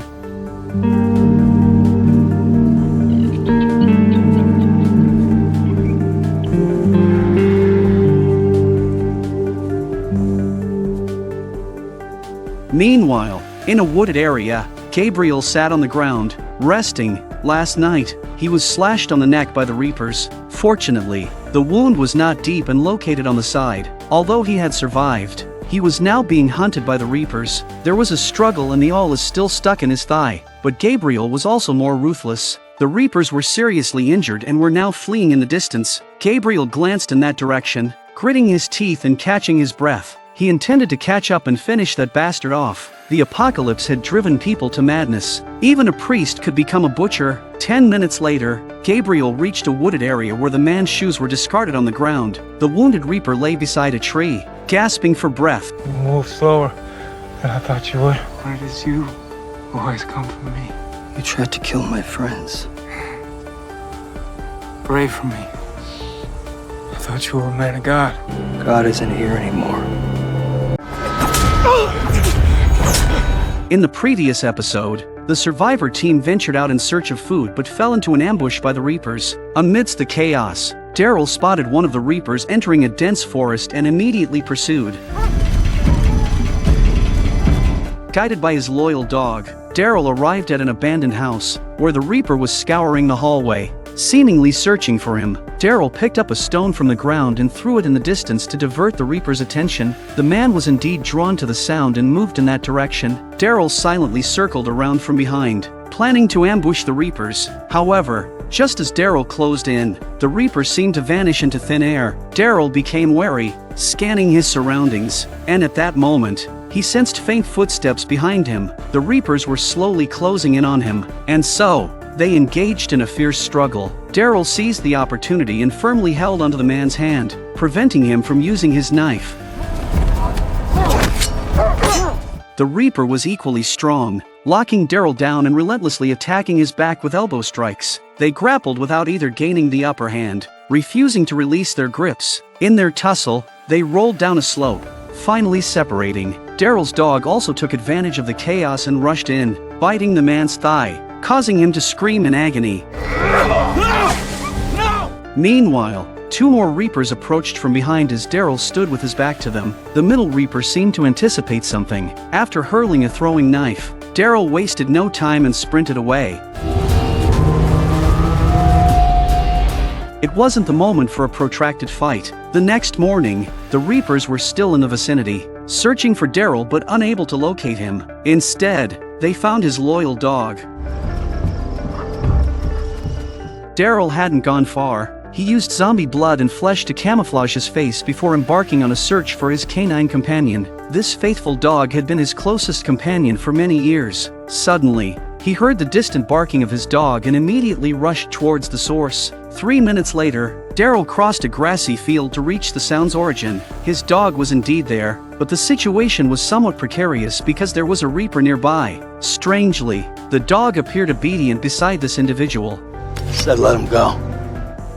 Meanwhile, in a wooded area, Gabriel sat on the ground, resting. Last night, he was slashed on the neck by the Reapers. Fortunately, the wound was not deep and located on the side. Although he had survived, he was now being hunted by the Reapers. There was a struggle and the awl is still stuck in his thigh, but Gabriel was also more ruthless. The Reapers were seriously injured and were now fleeing in the distance. Gabriel glanced in that direction, gritting his teeth and catching his breath. He intended to catch up and finish that bastard off. The apocalypse had driven people to madness. Even a priest could become a butcher. 10 minutes later, Gabriel reached a wooded area where the man's shoes were discarded on the ground. The wounded Reaper lay beside a tree, gasping for breath. You moved slower than I thought you would. Why does you always come for me? You tried to kill my friends. Pray for me. I thought you were a man of God. God isn't here anymore. In the previous episode, the survivor team ventured out in search of food but fell into an ambush by the Reapers. Amidst the chaos, Daryl spotted one of the Reapers entering a dense forest and immediately pursued. Guided by his loyal dog, Daryl arrived at an abandoned house, where the Reaper was scouring the hallway. Seemingly searching for him, Daryl picked up a stone from the ground and threw it in the distance to divert the Reaper's attention. The man was indeed drawn to the sound and moved in that direction. Daryl silently circled around from behind, planning to ambush the Reapers. However, just as Daryl closed in, the Reaper seemed to vanish into thin air. Daryl became wary, scanning his surroundings, and at that moment, he sensed faint footsteps behind him. The Reapers were slowly closing in on him, and so, they engaged in a fierce struggle. Daryl seized the opportunity and firmly held onto the man's hand, preventing him from using his knife. The Reaper was equally strong, locking Daryl down and relentlessly attacking his back with elbow strikes. They grappled without either gaining the upper hand, refusing to release their grips. In their tussle, they rolled down a slope, finally separating. Daryl's dog also took advantage of the chaos and rushed in, biting the man's thigh, causing him to scream in agony. Meanwhile, two more Reapers approached from behind as Daryl stood with his back to them. The middle Reaper seemed to anticipate something. After hurling a throwing knife, Daryl wasted no time and sprinted away. It wasn't the moment for a protracted fight. The next morning, the Reapers were still in the vicinity, searching for Daryl but unable to locate him. Instead, they found his loyal dog. Daryl hadn't gone far. He used zombie blood and flesh to camouflage his face before embarking on a search for his canine companion. This faithful dog had been his closest companion for many years. Suddenly, he heard the distant barking of his dog and immediately rushed towards the source. 3 minutes later, Daryl crossed a grassy field to reach the sound's origin. His dog was indeed there, but the situation was somewhat precarious because there was a Reaper nearby. Strangely, the dog appeared obedient beside this individual. Said let him go.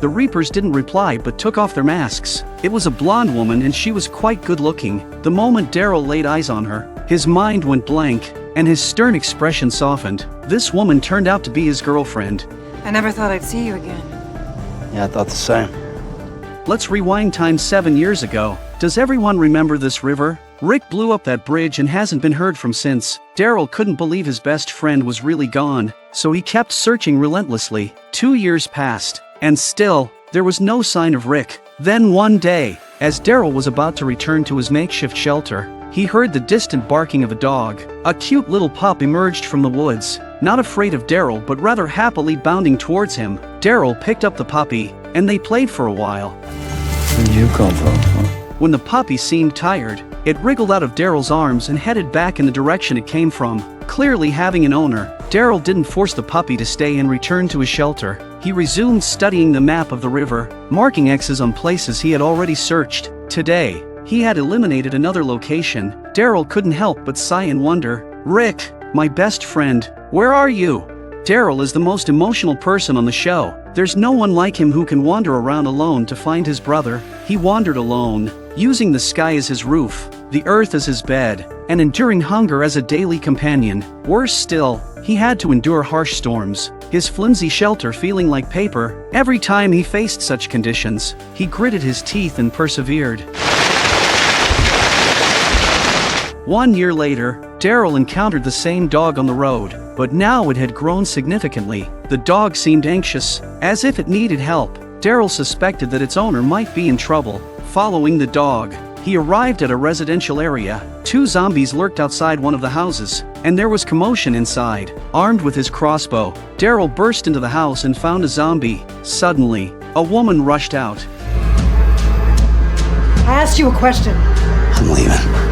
The Reapers didn't reply but took off their masks. It was a blonde woman and she was quite good looking. The moment Daryl laid eyes on her, his mind went blank, and his stern expression softened. This woman turned out to be his girlfriend. I never thought I'd see you again. Yeah, I thought the same. Let's rewind time 7 years ago. Does everyone remember this river? Rick blew up that bridge and hasn't been heard from since. Daryl couldn't believe his best friend was really gone, so he kept searching relentlessly. 2 years passed, and still, there was no sign of Rick. Then one day, as Daryl was about to return to his makeshift shelter, he heard the distant barking of a dog. A cute little pup emerged from the woods, not afraid of Daryl but rather happily bounding towards him. Daryl picked up the puppy, and they played for a while. Where'd you come from, huh? When the puppy seemed tired, it wriggled out of Daryl's arms and headed back in the direction it came from. Clearly having an owner, Daryl didn't force the puppy to stay and return to his shelter. He resumed studying the map of the river, marking X's on places he had already searched. Today, he had eliminated another location. Daryl couldn't help but sigh and wonder. Rick, my best friend, where are you? Daryl is the most emotional person on the show. There's no one like him who can wander around alone to find his brother. He wandered alone, using the sky as his roof, the earth as his bed, and enduring hunger as a daily companion. Worse still, he had to endure harsh storms, his flimsy shelter feeling like paper. Every time he faced such conditions, he gritted his teeth and persevered. 1 year later, Daryl encountered the same dog on the road, but now it had grown significantly. The dog seemed anxious, as if it needed help. Daryl suspected that its owner might be in trouble. Following the dog, he arrived at a residential area. 2 zombies lurked outside one of the houses, and there was commotion inside. Armed with his crossbow, Daryl burst into the house and found a zombie. Suddenly, a woman rushed out. I asked you a question. I'm leaving.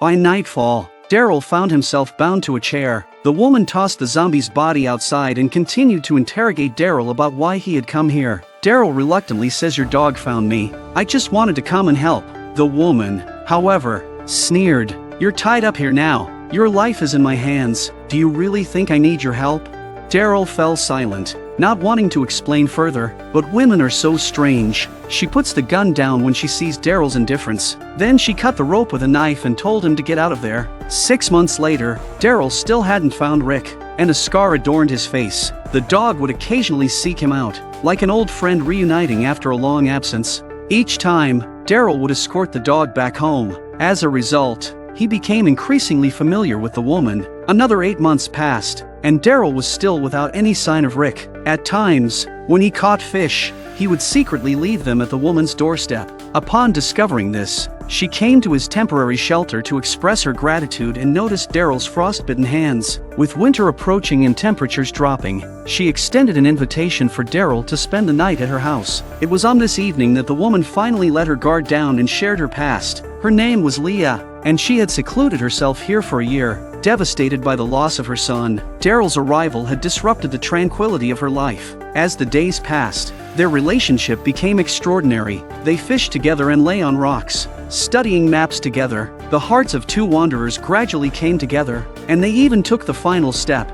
By nightfall, Daryl found himself bound to a chair. The woman tossed the zombie's body outside and continued to interrogate Daryl about why he had come here. Daryl reluctantly says, "Your dog found me. I just wanted to come and help." The woman, however, sneered, "You're tied up here now. Your life is in my hands. Do you really think I need your help?" Daryl fell silent, not wanting to explain further, but women are so strange. She puts the gun down when she sees Daryl's indifference. Then she cut the rope with a knife and told him to get out of there. 6 months later, Daryl still hadn't found Rick, and a scar adorned his face. The dog would occasionally seek him out, like an old friend reuniting after a long absence. Each time, Daryl would escort the dog back home. As a result, he became increasingly familiar with the woman. Another 8 months passed, and Daryl was still without any sign of Rick. At times, when he caught fish, he would secretly leave them at the woman's doorstep. Upon discovering this, she came to his temporary shelter to express her gratitude and noticed Daryl's frostbitten hands. With winter approaching and temperatures dropping, she extended an invitation for Daryl to spend the night at her house. It was on this evening that the woman finally let her guard down and shared her past. Her name was Leah, and she had secluded herself here for a year, devastated by the loss of her son. Daryl's arrival had disrupted the tranquility of her life. As the days passed, their relationship became extraordinary. They fished together and lay on rocks, studying maps together. The hearts of 2 wanderers gradually came together, and they even took the final step.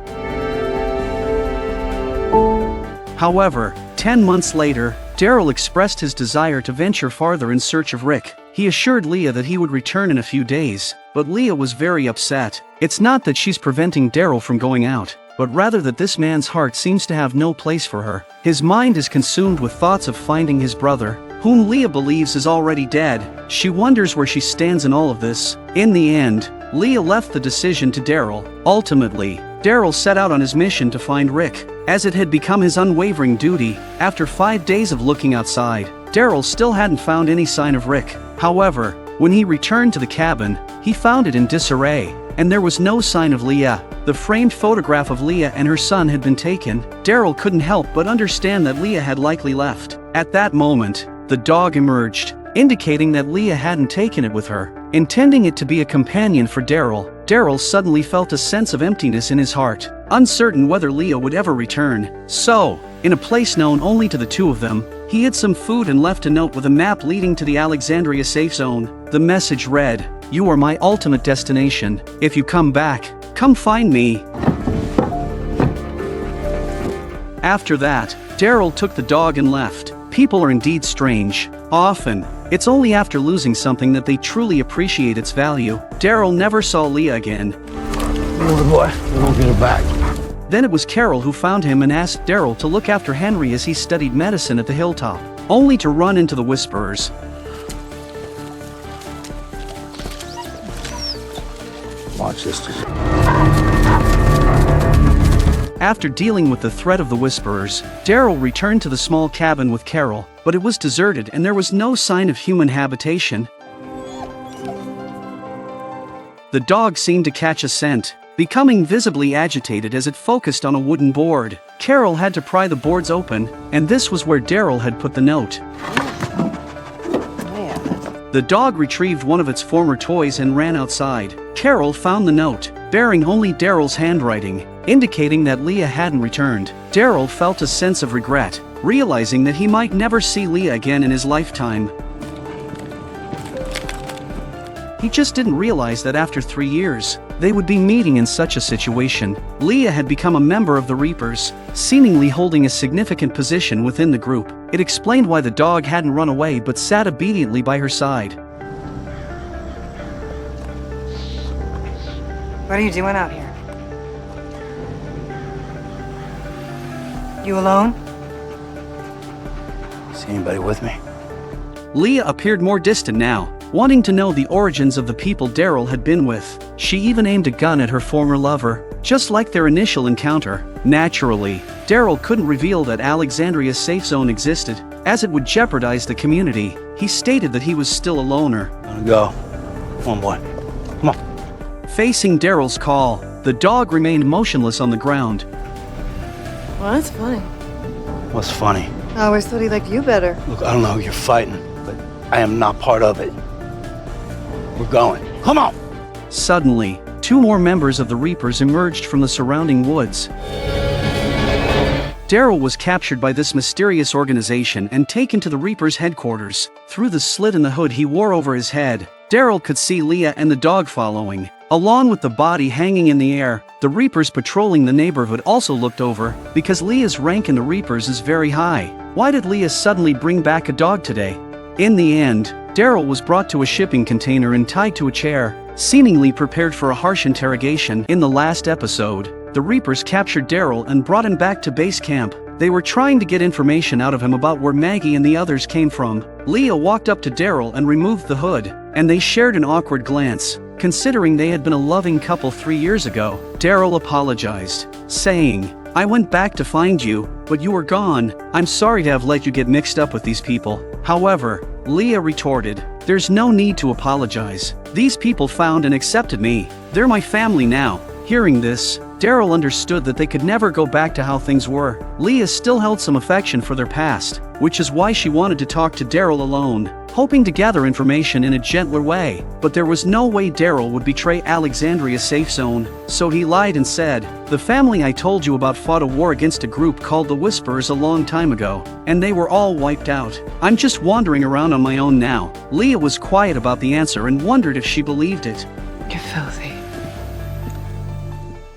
However, 10 months later, Daryl expressed his desire to venture farther in search of Rick. He assured Leah that he would return in a few days, but Leah was very upset. It's not that she's preventing Daryl from going out, but rather that this man's heart seems to have no place for her. His mind is consumed with thoughts of finding his brother, whom Leah believes is already dead. She wonders where she stands in all of this. In the end, Leah left the decision to Daryl. Ultimately, Daryl set out on his mission to find Rick, as it had become his unwavering duty. After 5 days of looking outside, Daryl still hadn't found any sign of Rick. However, when he returned to the cabin, he found it in disarray, and there was no sign of Leah. The framed photograph of Leah and her son had been taken. Daryl couldn't help but understand that Leah had likely left. At that moment, the dog emerged, indicating that Leah hadn't taken it with her. Intending it to be a companion for Daryl, Daryl suddenly felt a sense of emptiness in his heart, uncertain whether Leah would ever return. So, in a place known only to the 2 of them, he hid some food and left a note with a map leading to the Alexandria safe zone. The message read, "You are my ultimate destination. If you come back, come find me." After that, Daryl took the dog and left. People are indeed strange. Often, it's only after losing something that they truly appreciate its value. Daryl never saw Leah again. Little boy, we won't get her back. Then it was Carol who found him and asked Daryl to look after Henry as he studied medicine at the hilltop, only to run into the Whisperers. Watch this. After dealing with the threat of the Whisperers, Daryl returned to the small cabin with Carol, but it was deserted and there was no sign of human habitation. The dog seemed to catch a scent, becoming visibly agitated as it focused on a wooden board. Carol had to pry the boards open, and this was where Daryl had put the note. The dog retrieved one of its former toys and ran outside. Carol found the note, bearing only Daryl's handwriting, indicating that Leah hadn't returned. Daryl felt a sense of regret, realizing that he might never see Leah again in his lifetime. He just didn't realize that after 3 years, they would be meeting in such a situation. Leah had become a member of the Reapers, seemingly holding a significant position within the group. It explained why the dog hadn't run away but sat obediently by her side. What are you doing out here? You alone? See anybody with me? Leah appeared more distant now, wanting to know the origins of the people Daryl had been with. She even aimed a gun at her former lover, just like their initial encounter. Naturally, Daryl couldn't reveal that Alexandria's safe zone existed, as it would jeopardize the community. He stated that he was still a loner. Gonna go. Come on, boy. Come on. Facing Daryl's call, the dog remained motionless on the ground. Well, that's funny. What's funny? I always thought he liked you better. Look, I don't know who you're fighting, but I am not part of it. We're going. Come on! Suddenly, two more members of the Reapers emerged from the surrounding woods. Daryl was captured by this mysterious organization and taken to the Reapers' headquarters. Through the slit in the hood he wore over his head, Daryl could see Leah and the dog following. Along with the body hanging in the air, the Reapers patrolling the neighborhood also looked over, because Leah's rank in the Reapers is very high. Why did Leah suddenly bring back a dog today? In the end, Daryl was brought to a shipping container and tied to a chair, seemingly prepared for a harsh interrogation. In the last episode, the Reapers captured Daryl and brought him back to base camp. They were trying to get information out of him about where Maggie and the others came from. Leah walked up to Daryl and removed the hood, and they shared an awkward glance. Considering they had been a loving couple 3 years ago, Daryl apologized, saying, "I went back to find you, but you were gone. I'm sorry to have let you get mixed up with these people." However, Leah retorted, "There's no need to apologize. These people found and accepted me. They're my family now." Hearing this, Daryl understood that they could never go back to how things were. Leah still held some affection for their past, which is why she wanted to talk to Daryl alone, hoping to gather information in a gentler way. But there was no way Daryl would betray Alexandria's safe zone, so he lied and said, "The family I told you about fought a war against a group called the Whisperers a long time ago, and they were all wiped out. I'm just wandering around on my own now." Leah was quiet about the answer and wondered if she believed it. You're filthy.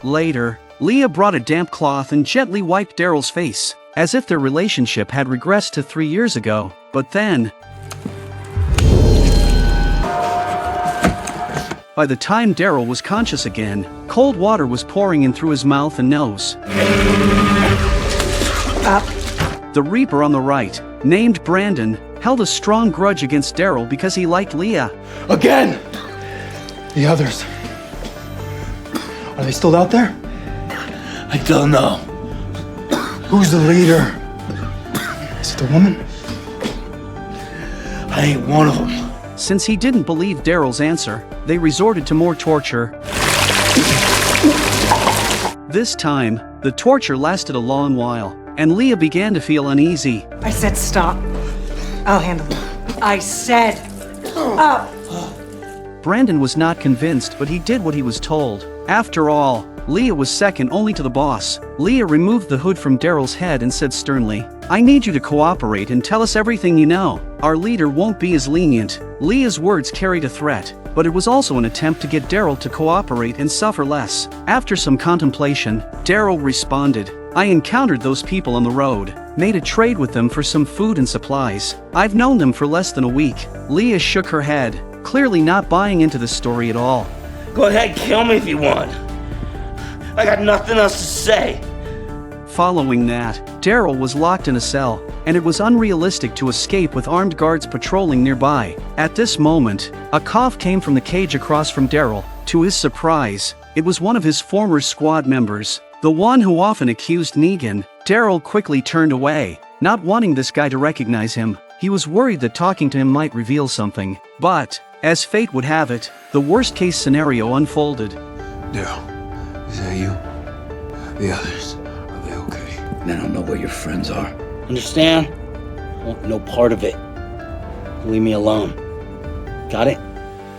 Later, Leah brought a damp cloth and gently wiped Daryl's face, as if their relationship had regressed to 3 years ago. But then, by the time Daryl was conscious again, cold water was pouring in through his mouth and nose. The Reaper on the right, named Brandon, held a strong grudge against Daryl because he liked Leah. Again! The others. Are they still out there? I don't know. Who's the leader? Is it the woman? I ain't one of them. Since he didn't believe Daryl's answer, they resorted to more torture. This time, the torture lasted a long while, and Leah began to feel uneasy. I said stop. I'll handle it. I said up. Brandon was not convinced, but he did what he was told. After all, Leah was second only to the boss. Leah removed the hood from Daryl's head and said sternly, "I need you to cooperate and tell us everything you know. Our leader won't be as lenient." Leah's words carried a threat, but it was also an attempt to get Daryl to cooperate and suffer less. After some contemplation, Daryl responded, "I encountered those people on the road, made a trade with them for some food and supplies. I've known them for less than a week." Leah shook her head, clearly not buying into the story at all. Go ahead, kill me if you want. I got nothing else to say. Following that, Daryl was locked in a cell, and it was unrealistic to escape with armed guards patrolling nearby. At this moment, a cough came from the cage across from Daryl. To his surprise, it was one of his former squad members, the one who often accused Negan. Daryl quickly turned away, not wanting this guy to recognize him. He was worried that talking to him might reveal something. But, as fate would have it, the worst-case scenario unfolded. Daryl, is that you? The others, are they okay? I don't know where your friends are. Understand? I want no part of it. Leave me alone. Got it?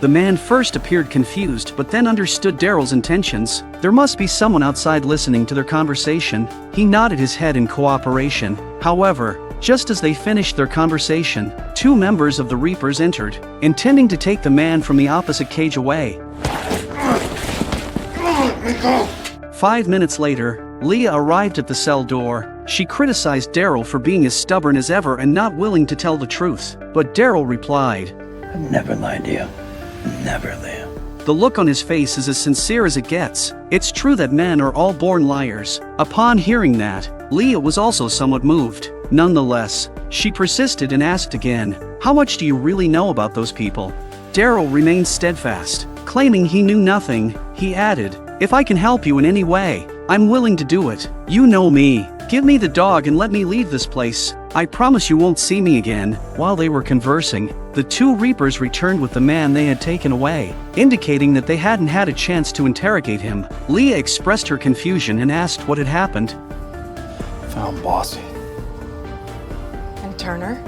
The man first appeared confused but then understood Daryl's intentions. There must be someone outside listening to their conversation. He nodded his head in cooperation. However, just as they finished their conversation, two members of the Reapers entered, intending to take the man from the opposite cage away. 5 minutes later, Leah arrived at the cell door. She criticized Daryl for being as stubborn as ever and not willing to tell the truth. But Daryl replied, I've never lied to you. Never, Leah. The look on his face is as sincere as it gets. It's true that men are all born liars. Upon hearing that, Leah was also somewhat moved. Nonetheless, she persisted and asked again, how much do you really know about those people? Daryl remained steadfast, claiming he knew nothing. He added, if I can help you in any way, I'm willing to do it. You know me. Give me the dog and let me leave this place. I promise you won't see me again. While they were conversing, the two Reapers returned with the man they had taken away, indicating that they hadn't had a chance to interrogate him. Leah expressed her confusion and asked what had happened. Found Bossy. And Turner?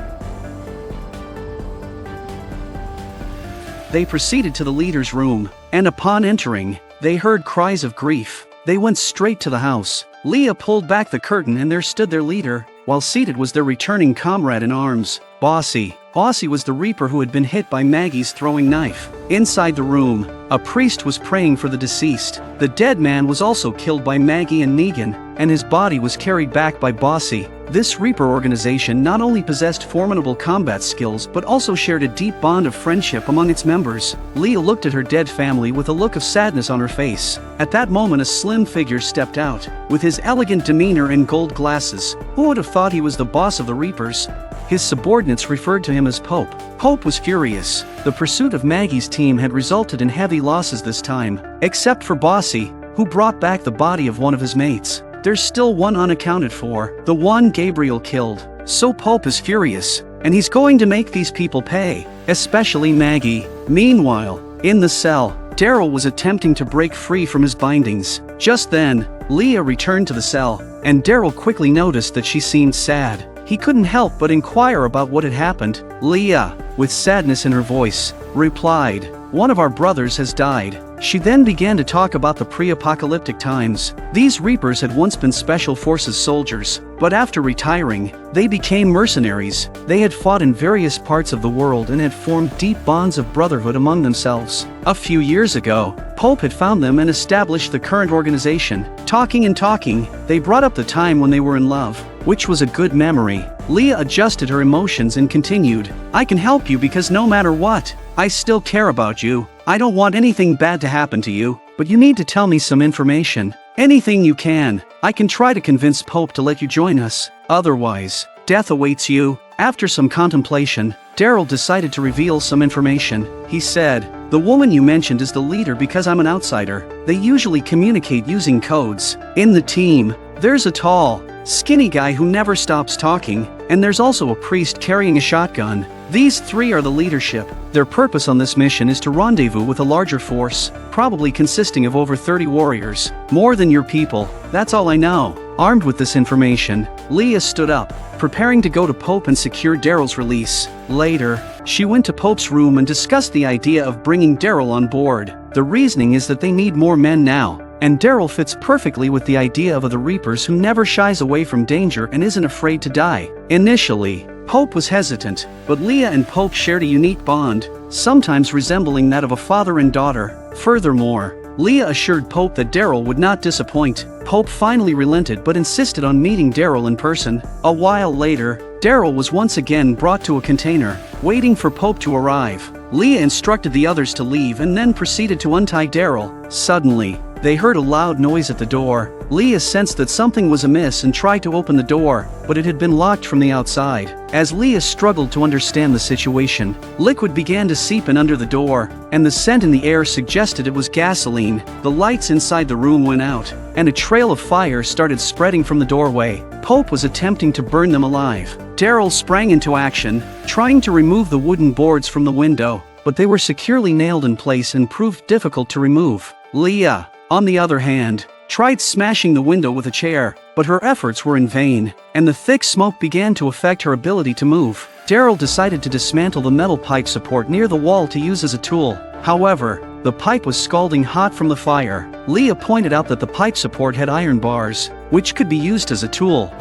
They proceeded to the leader's room, and upon entering, they heard cries of grief. They went straight to the house. Leah pulled back the curtain and there stood their leader, while seated was their returning comrade in arms, Bossy. Bossy was the Reaper who had been hit by Maggie's throwing knife. Inside the room, a priest was praying for the deceased. The dead man was also killed by Maggie and Negan, and his body was carried back by Bossy. This Reaper organization not only possessed formidable combat skills but also shared a deep bond of friendship among its members. Leah looked at her dead family with a look of sadness on her face. At that moment a slim figure stepped out, with his elegant demeanor and gold glasses. Who would have thought he was the boss of the Reapers? His subordinates referred to him as Pope. Pope was furious. The pursuit of Maggie's team had resulted in heavy losses this time, except for Bossy, who brought back the body of one of his mates. There's still one unaccounted for, the one Gabriel killed. So Pope is furious, and he's going to make these people pay, especially Maggie. Meanwhile, in the cell, Daryl was attempting to break free from his bindings. Just then, Leah returned to the cell, and Daryl quickly noticed that she seemed sad. He couldn't help but inquire about what had happened. Leah, with sadness in her voice, replied, one of our brothers has died. She then began to talk about the pre-apocalyptic times. These Reapers had once been Special Forces soldiers, but after retiring, they became mercenaries. They had fought in various parts of the world and had formed deep bonds of brotherhood among themselves. A few years ago, Pope had found them and established the current organization. Talking and talking, they brought up the time when they were in love, which was a good memory. Leah adjusted her emotions and continued, I can help you because no matter what, I still care about you. I don't want anything bad to happen to you, but you need to tell me some information. Anything you can. I can try to convince Pope to let you join us. Otherwise, death awaits you. After some contemplation, Daryl decided to reveal some information. He said, the woman you mentioned is the leader because I'm an outsider. They usually communicate using codes. In the team, there's a tall, skinny guy who never stops talking, and there's also a priest carrying a shotgun. These three are the leadership. Their purpose on this mission is to rendezvous with a larger force, probably consisting of over 30 warriors. More than your people, that's all I know. Armed with this information, Leah stood up, preparing to go to Pope and secure Daryl's release. Later, she went to Pope's room and discussed the idea of bringing Daryl on board. The reasoning is that they need more men now, and Daryl fits perfectly with the idea of the Reapers who never shies away from danger and isn't afraid to die. Initially, Pope was hesitant, but Leah and Pope shared a unique bond, sometimes resembling that of a father and daughter. Furthermore, Leah assured Pope that Daryl would not disappoint. Pope finally relented but insisted on meeting Daryl in person. A while later, Daryl was once again brought to a container, waiting for Pope to arrive. Leah instructed the others to leave and then proceeded to untie Daryl. Suddenly, they heard a loud noise at the door. Leah sensed that something was amiss and tried to open the door, but it had been locked from the outside. As Leah struggled to understand the situation, liquid began to seep in under the door, and the scent in the air suggested it was gasoline. The lights inside the room went out, and a trail of fire started spreading from the doorway. Pope was attempting to burn them alive. Daryl sprang into action, trying to remove the wooden boards from the window, but they were securely nailed in place and proved difficult to remove. Leah, on the other hand, tried smashing the window with a chair, but her efforts were in vain, and the thick smoke began to affect her ability to move. Daryl decided to dismantle the metal pipe support near the wall to use as a tool. However, the pipe was scalding hot from the fire. Leah pointed out that the pipe support had iron bars, which could be used as a tool.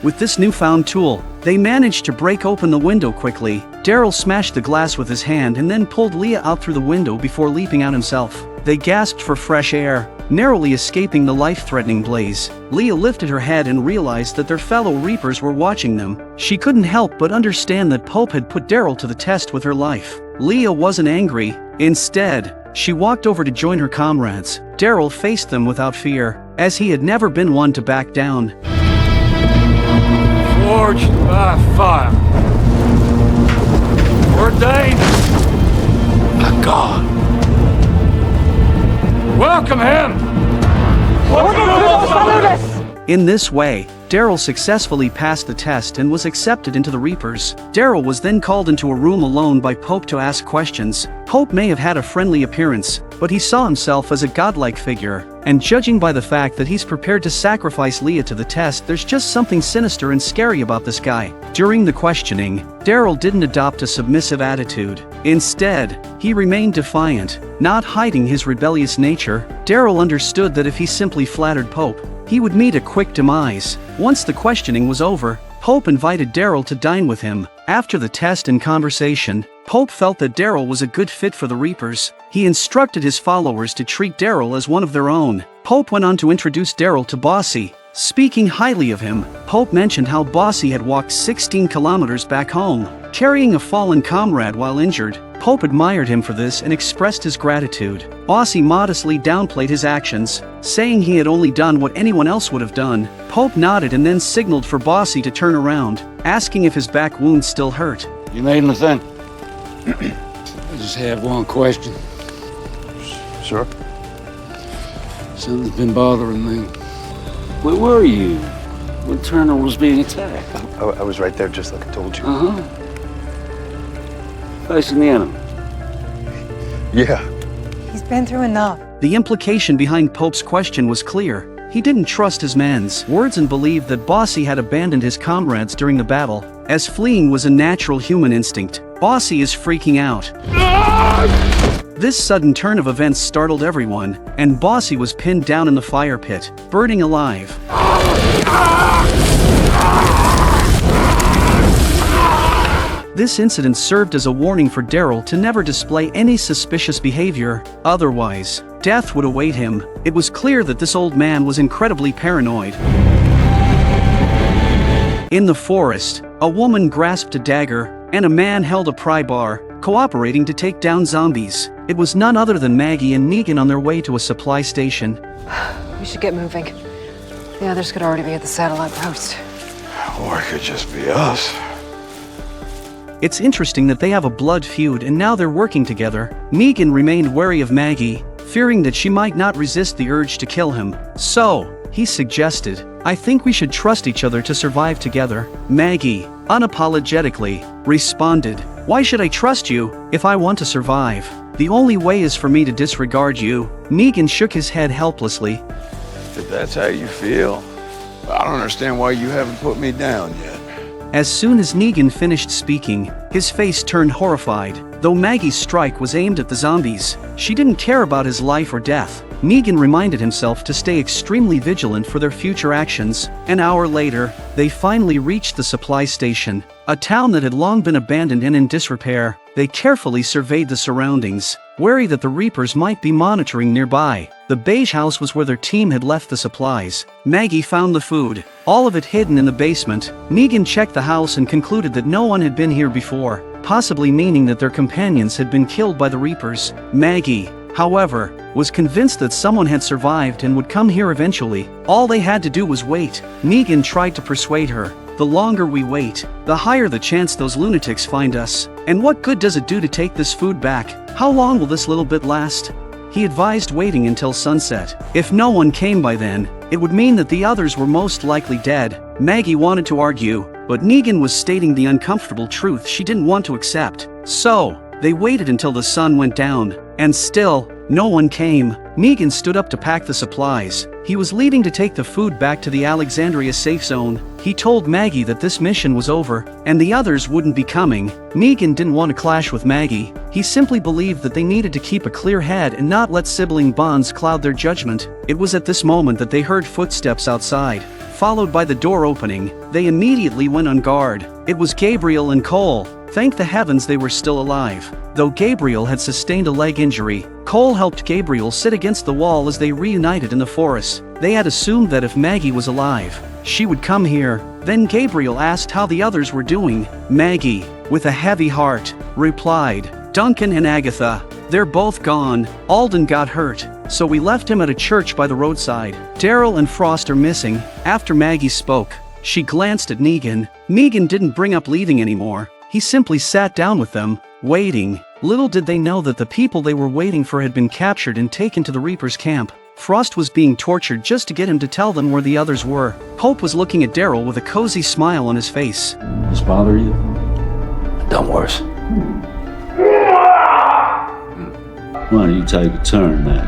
With this newfound tool, they managed to break open the window quickly. Daryl smashed the glass with his hand and then pulled Leah out through the window before leaping out himself. They gasped for fresh air, narrowly escaping the life-threatening blaze. Leah lifted her head and realized that their fellow Reapers were watching them. She couldn't help but understand that Pope had put Daryl to the test with her life. Leah wasn't angry. Instead, she walked over to join her comrades. Daryl faced them without fear, as he had never been one to back down. Forged by fire. Ordained by God. Welcome him! In this way, Daryl successfully passed the test and was accepted into the Reapers. Daryl was then called into a room alone by Pope to ask questions. Pope may have had a friendly appearance, but he saw himself as a godlike figure, and judging by the fact that he's prepared to sacrifice Leah to the test, there's just something sinister and scary about this guy. During the questioning, Daryl didn't adopt a submissive attitude. Instead, he remained defiant, not hiding his rebellious nature. Daryl understood that if he simply flattered Pope, he would meet a quick demise. Once the questioning was over, Pope invited Daryl to dine with him. After the test and conversation, Pope felt that Daryl was a good fit for the Reapers. He instructed his followers to treat Daryl as one of their own. Pope went on to introduce Daryl to Bossy. Speaking highly of him, Pope mentioned how Bossy had walked 16 kilometers back home, carrying a fallen comrade while injured. Pope admired him for this and expressed his gratitude. Bossy modestly downplayed his actions, saying he had only done what anyone else would have done. Pope nodded and then signaled for Bossy to turn around, asking if his back wound still hurt. You made anything? I just have one question. Sure. Something's been bothering me. Where were you when Turner was being attacked? I was right there, just like I told you. Uh-huh. Facing the enemy. Yeah. He's been through enough. The implication behind Pope's question was clear. He didn't trust his men's words and believed that Bossy had abandoned his comrades during the battle, as fleeing was a natural human instinct. Bossy is freaking out. This sudden turn of events startled everyone, and Bossy was pinned down in the fire pit, burning alive. This incident served as a warning for Daryl to never display any suspicious behavior, otherwise, death would await him. It was clear that this old man was incredibly paranoid. In the forest, a woman grasped a dagger, and a man held a pry bar, cooperating to take down zombies. It was none other than Maggie and Negan on their way to a supply station. We should get moving. The others could already be at the satellite post. Or it could just be us. It's interesting that they have a blood feud and now they're working together. Negan remained wary of Maggie, fearing that she might not resist the urge to kill him. So, he suggested, "I think we should trust each other to survive together." Maggie, unapologetically, responded, "Why should I trust you if I want to survive? The only way is for me to disregard you." Negan shook his head helplessly. If that's how you feel, I don't understand why you haven't put me down yet. As soon as Negan finished speaking, his face turned horrified. Though Maggie's strike was aimed at the zombies, she didn't care about his life or death. Negan reminded himself to stay extremely vigilant for their future actions. An hour later, they finally reached the supply station, a town that had long been abandoned and in disrepair. They carefully surveyed the surroundings, wary that the Reapers might be monitoring nearby. The beige house was where their team had left the supplies. Maggie found the food, all of it hidden in the basement. Negan checked the house and concluded that no one had been here before, possibly meaning that their companions had been killed by the Reapers. Maggie, however, was convinced that someone had survived and would come here eventually. All they had to do was wait. Negan tried to persuade her. The longer we wait, the higher the chance those lunatics find us. And what good does it do to take this food back? How long will this little bit last? He advised waiting until sunset. If no one came by then, it would mean that the others were most likely dead. Maggie wanted to argue, but Negan was stating the uncomfortable truth she didn't want to accept. So, they waited until the sun went down, and still, no one came. Negan stood up to pack the supplies. He was leaving to take the food back to the Alexandria safe zone. He told Maggie that this mission was over, and the others wouldn't be coming. Negan didn't want to clash with Maggie. He simply believed that they needed to keep a clear head and not let sibling bonds cloud their judgment. It was at this moment that they heard footsteps outside, followed by the door opening. They immediately went on guard. It was Gabriel and Cole. Thank the heavens they were still alive. Though Gabriel had sustained a leg injury, Cole helped Gabriel sit against the wall as they reunited in the forest. They had assumed that if Maggie was alive, she would come here. Then Gabriel asked how the others were doing. Maggie, with a heavy heart, replied, "Duncan and Agatha, they're both gone. Alden got hurt, so we left him at a church by the roadside. Daryl and Frost are missing." After Maggie spoke, she glanced at Negan. Negan didn't bring up leaving anymore. He simply sat down with them, waiting. Little did they know that the people they were waiting for had been captured and taken to the Reaper's camp. Frost was being tortured just to get him to tell them where the others were. Pope was looking at Daryl with a cozy smile on his face. This bother you? Done worse. Why don't you take a turn then?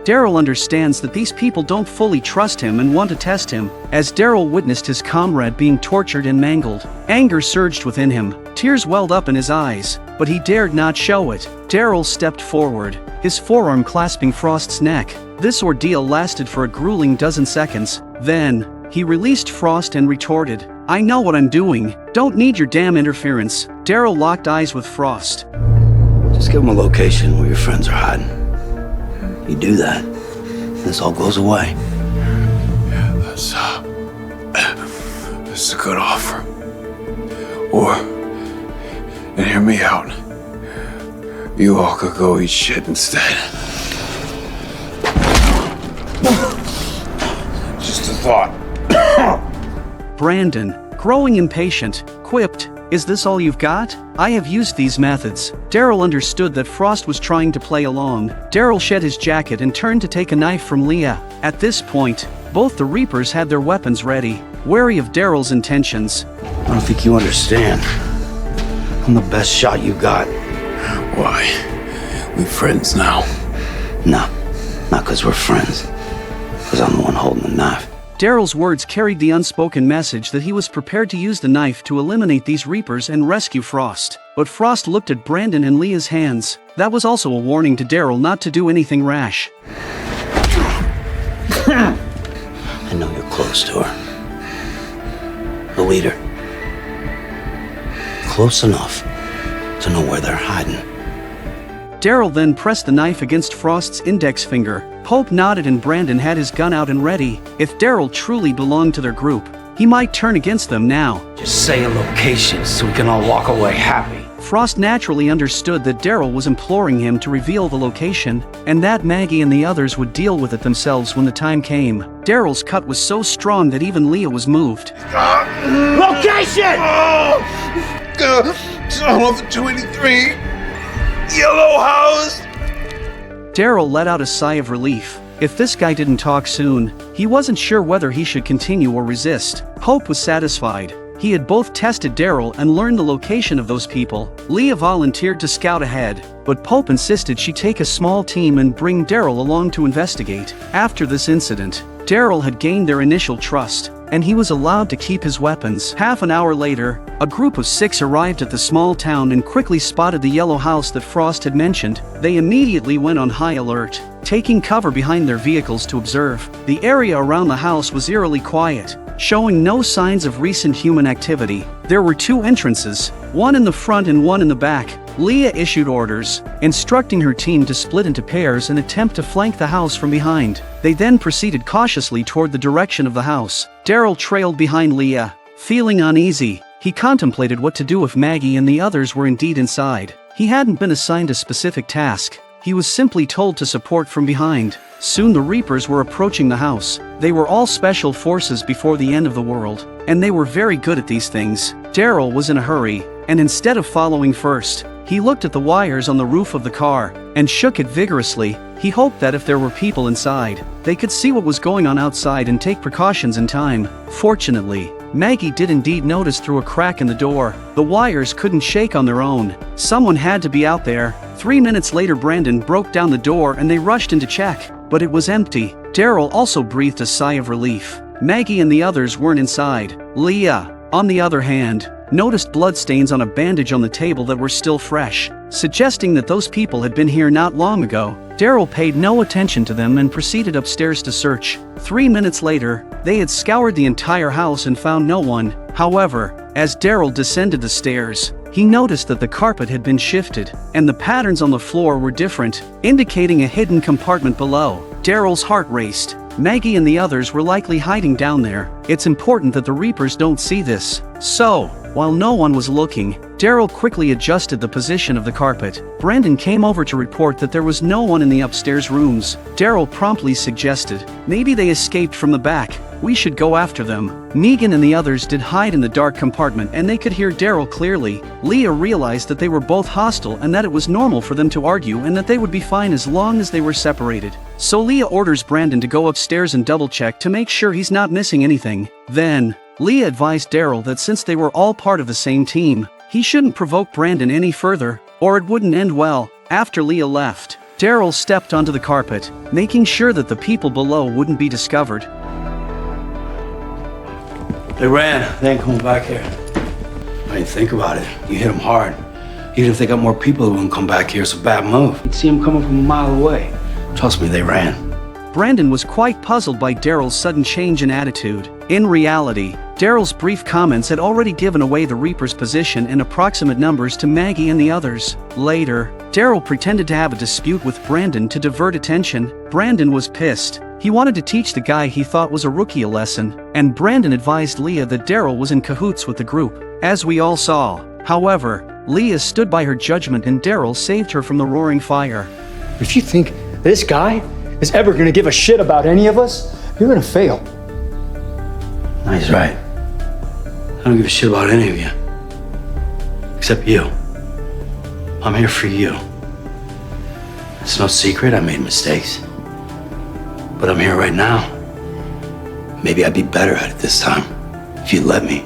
Daryl understands that these people don't fully trust him and want to test him. As Daryl witnessed his comrade being tortured and mangled, anger surged within him. Tears welled up in his eyes, but he dared not show it. Daryl stepped forward, his forearm clasping Frost's neck. This ordeal lasted for a grueling dozen seconds. Then, he released Frost and retorted, "I know what I'm doing. Don't need your damn interference." Daryl locked eyes with Frost. Just give them a location where your friends are hiding. You do that, this all goes away. Yeah, that's a good offer. Or, and hear me out, you all could go eat shit instead. Just a thought. Brandon, growing impatient, quipped, "Is this all you've got? I have used these methods." Daryl understood that Frost was trying to play along. Daryl shed his jacket and turned to take a knife from Leah. At this point, both the Reapers had their weapons ready, wary of Daryl's intentions. I don't think you understand. I'm the best shot you got. Why? We friends now. No, not because we're friends. Because I'm the one holding the knife. Daryl's words carried the unspoken message that he was prepared to use the knife to eliminate these Reapers and rescue Frost. But Frost looked at Brandon and Leah's hands. That was also a warning to Daryl not to do anything rash. I know you're close to her. The leader. Close enough to know where they're hiding. Daryl then pressed the knife against Frost's index finger. Pope nodded and Brandon had his gun out and ready. If Daryl truly belonged to their group, he might turn against them now. Just say a location so we can all walk away happy. Frost naturally understood that Daryl was imploring him to reveal the location, and that Maggie and the others would deal with it themselves when the time came. Daryl's cut was so strong that even Leah was moved. Location! Tunnel of the 23. Yellow house! Daryl let out a sigh of relief. If this guy didn't talk soon, he wasn't sure whether he should continue or resist. Pope was satisfied. He had both tested Daryl and learned the location of those people. Leah volunteered to scout ahead, but Pope insisted she take a small team and bring Daryl along to investigate. After this incident, Daryl had gained their initial trust, and he was allowed to keep his weapons. Half an hour later, a group of 6 arrived at the small town and quickly spotted the yellow house that Frost had mentioned. They immediately went on high alert, taking cover behind their vehicles to observe. The area around the house was eerily quiet, showing no signs of recent human activity. There were 2 entrances, one in the front and one in the back. Leah issued orders, instructing her team to split into pairs and attempt to flank the house from behind. They then proceeded cautiously toward the direction of the house. Daryl trailed behind Leah. Feeling uneasy, he contemplated what to do if Maggie and the others were indeed inside. He hadn't been assigned a specific task. He was simply told to support from behind. Soon the Reapers were approaching the house. They were all special forces before the end of the world, and they were very good at these things. Daryl was in a hurry, and instead of following first, he looked at the wires on the roof of the car and shook it vigorously. He hoped that if there were people inside, they could see what was going on outside and take precautions in time. Fortunately, Maggie did indeed notice through a crack in the door. The wires couldn't shake on their own. Someone had to be out there. 3 minutes later, Brandon broke down the door and they rushed in to check, but it was empty. Daryl also breathed a sigh of relief. Maggie and the others weren't inside. Leah, on the other hand, noticed bloodstains on a bandage on the table that were still fresh, suggesting that those people had been here not long ago. Daryl paid no attention to them and proceeded upstairs to search. 3 minutes later, they had scoured the entire house and found no one. However, as Daryl descended the stairs, he noticed that the carpet had been shifted, and the patterns on the floor were different, indicating a hidden compartment below. Daryl's heart raced. Maggie and the others were likely hiding down there. It's important that the Reapers don't see this. So, while no one was looking, Daryl quickly adjusted the position of the carpet. Brandon came over to report that there was no one in the upstairs rooms. Daryl promptly suggested, "Maybe they escaped from the back. We should go after them." Negan and the others did hide in the dark compartment and they could hear Daryl clearly. Leah realized that they were both hostile and that it was normal for them to argue and that they would be fine as long as they were separated. So Leah orders Brandon to go upstairs and double-check to make sure he's not missing anything. Then, Leah advised Daryl that since they were all part of the same team, he shouldn't provoke Brandon any further, or it wouldn't end well. After Leah left, Daryl stepped onto the carpet, making sure that the people below wouldn't be discovered. They ran. They ain't coming back here. I didn't think about it. You hit them hard. Even if they got more people, they wouldn't come back here. It's a bad move. You'd see them coming from a mile away. Trust me, they ran. Brandon was quite puzzled by Daryl's sudden change in attitude. In reality, Daryl's brief comments had already given away the Reaper's position and approximate numbers to Maggie and the others. Later, Daryl pretended to have a dispute with Brandon to divert attention. Brandon was pissed. He wanted to teach the guy he thought was a rookie a lesson, and Brandon advised Leah that Daryl was in cahoots with the group. As we all saw, however, Leah stood by her judgment and Daryl saved her from the roaring fire. If you think this guy is ever gonna give a shit about any of us, you're gonna fail. No, he's right. I don't give a shit about any of you. Except you. I'm here for you. It's no secret I made mistakes. But I'm here right now. Maybe I'd be better at it this time, if you'd let me.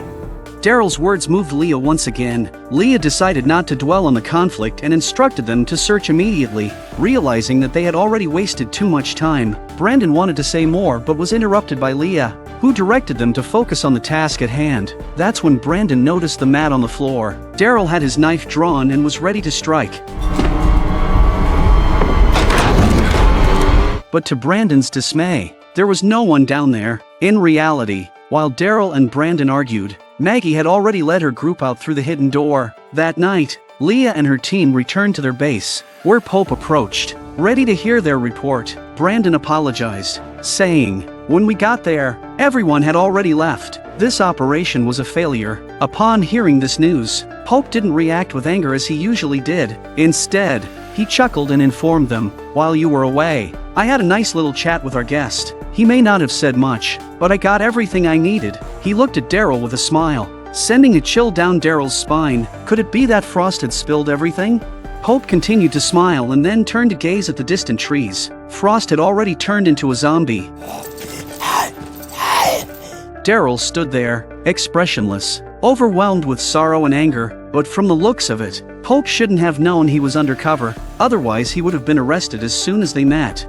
Daryl's words moved Leah once again. Leah decided not to dwell on the conflict and instructed them to search immediately, realizing that they had already wasted too much time. Brandon wanted to say more but was interrupted by Leah, who directed them to focus on the task at hand. That's when Brandon noticed the mat on the floor. Daryl had his knife drawn and was ready to strike. But to Brandon's dismay, there was no one down there. In reality, while Daryl and Brandon argued, Maggie had already led her group out through the hidden door. That night, Leah and her team returned to their base, where Pope approached. Ready to hear their report, Brandon apologized, saying, "When we got there, everyone had already left. This operation was a failure." Upon hearing this news, Pope didn't react with anger as he usually did. Instead, he chuckled and informed them, "While you were away, I had a nice little chat with our guest. He may not have said much, but I got everything I needed." He looked at Daryl with a smile, sending a chill down Daryl's spine. Could it be that Frost had spilled everything? Pope continued to smile and then turned to gaze at the distant trees. Frost had already turned into a zombie. Daryl stood there, expressionless, overwhelmed with sorrow and anger, but from the looks of it, Pope shouldn't have known he was undercover, otherwise he would have been arrested as soon as they met.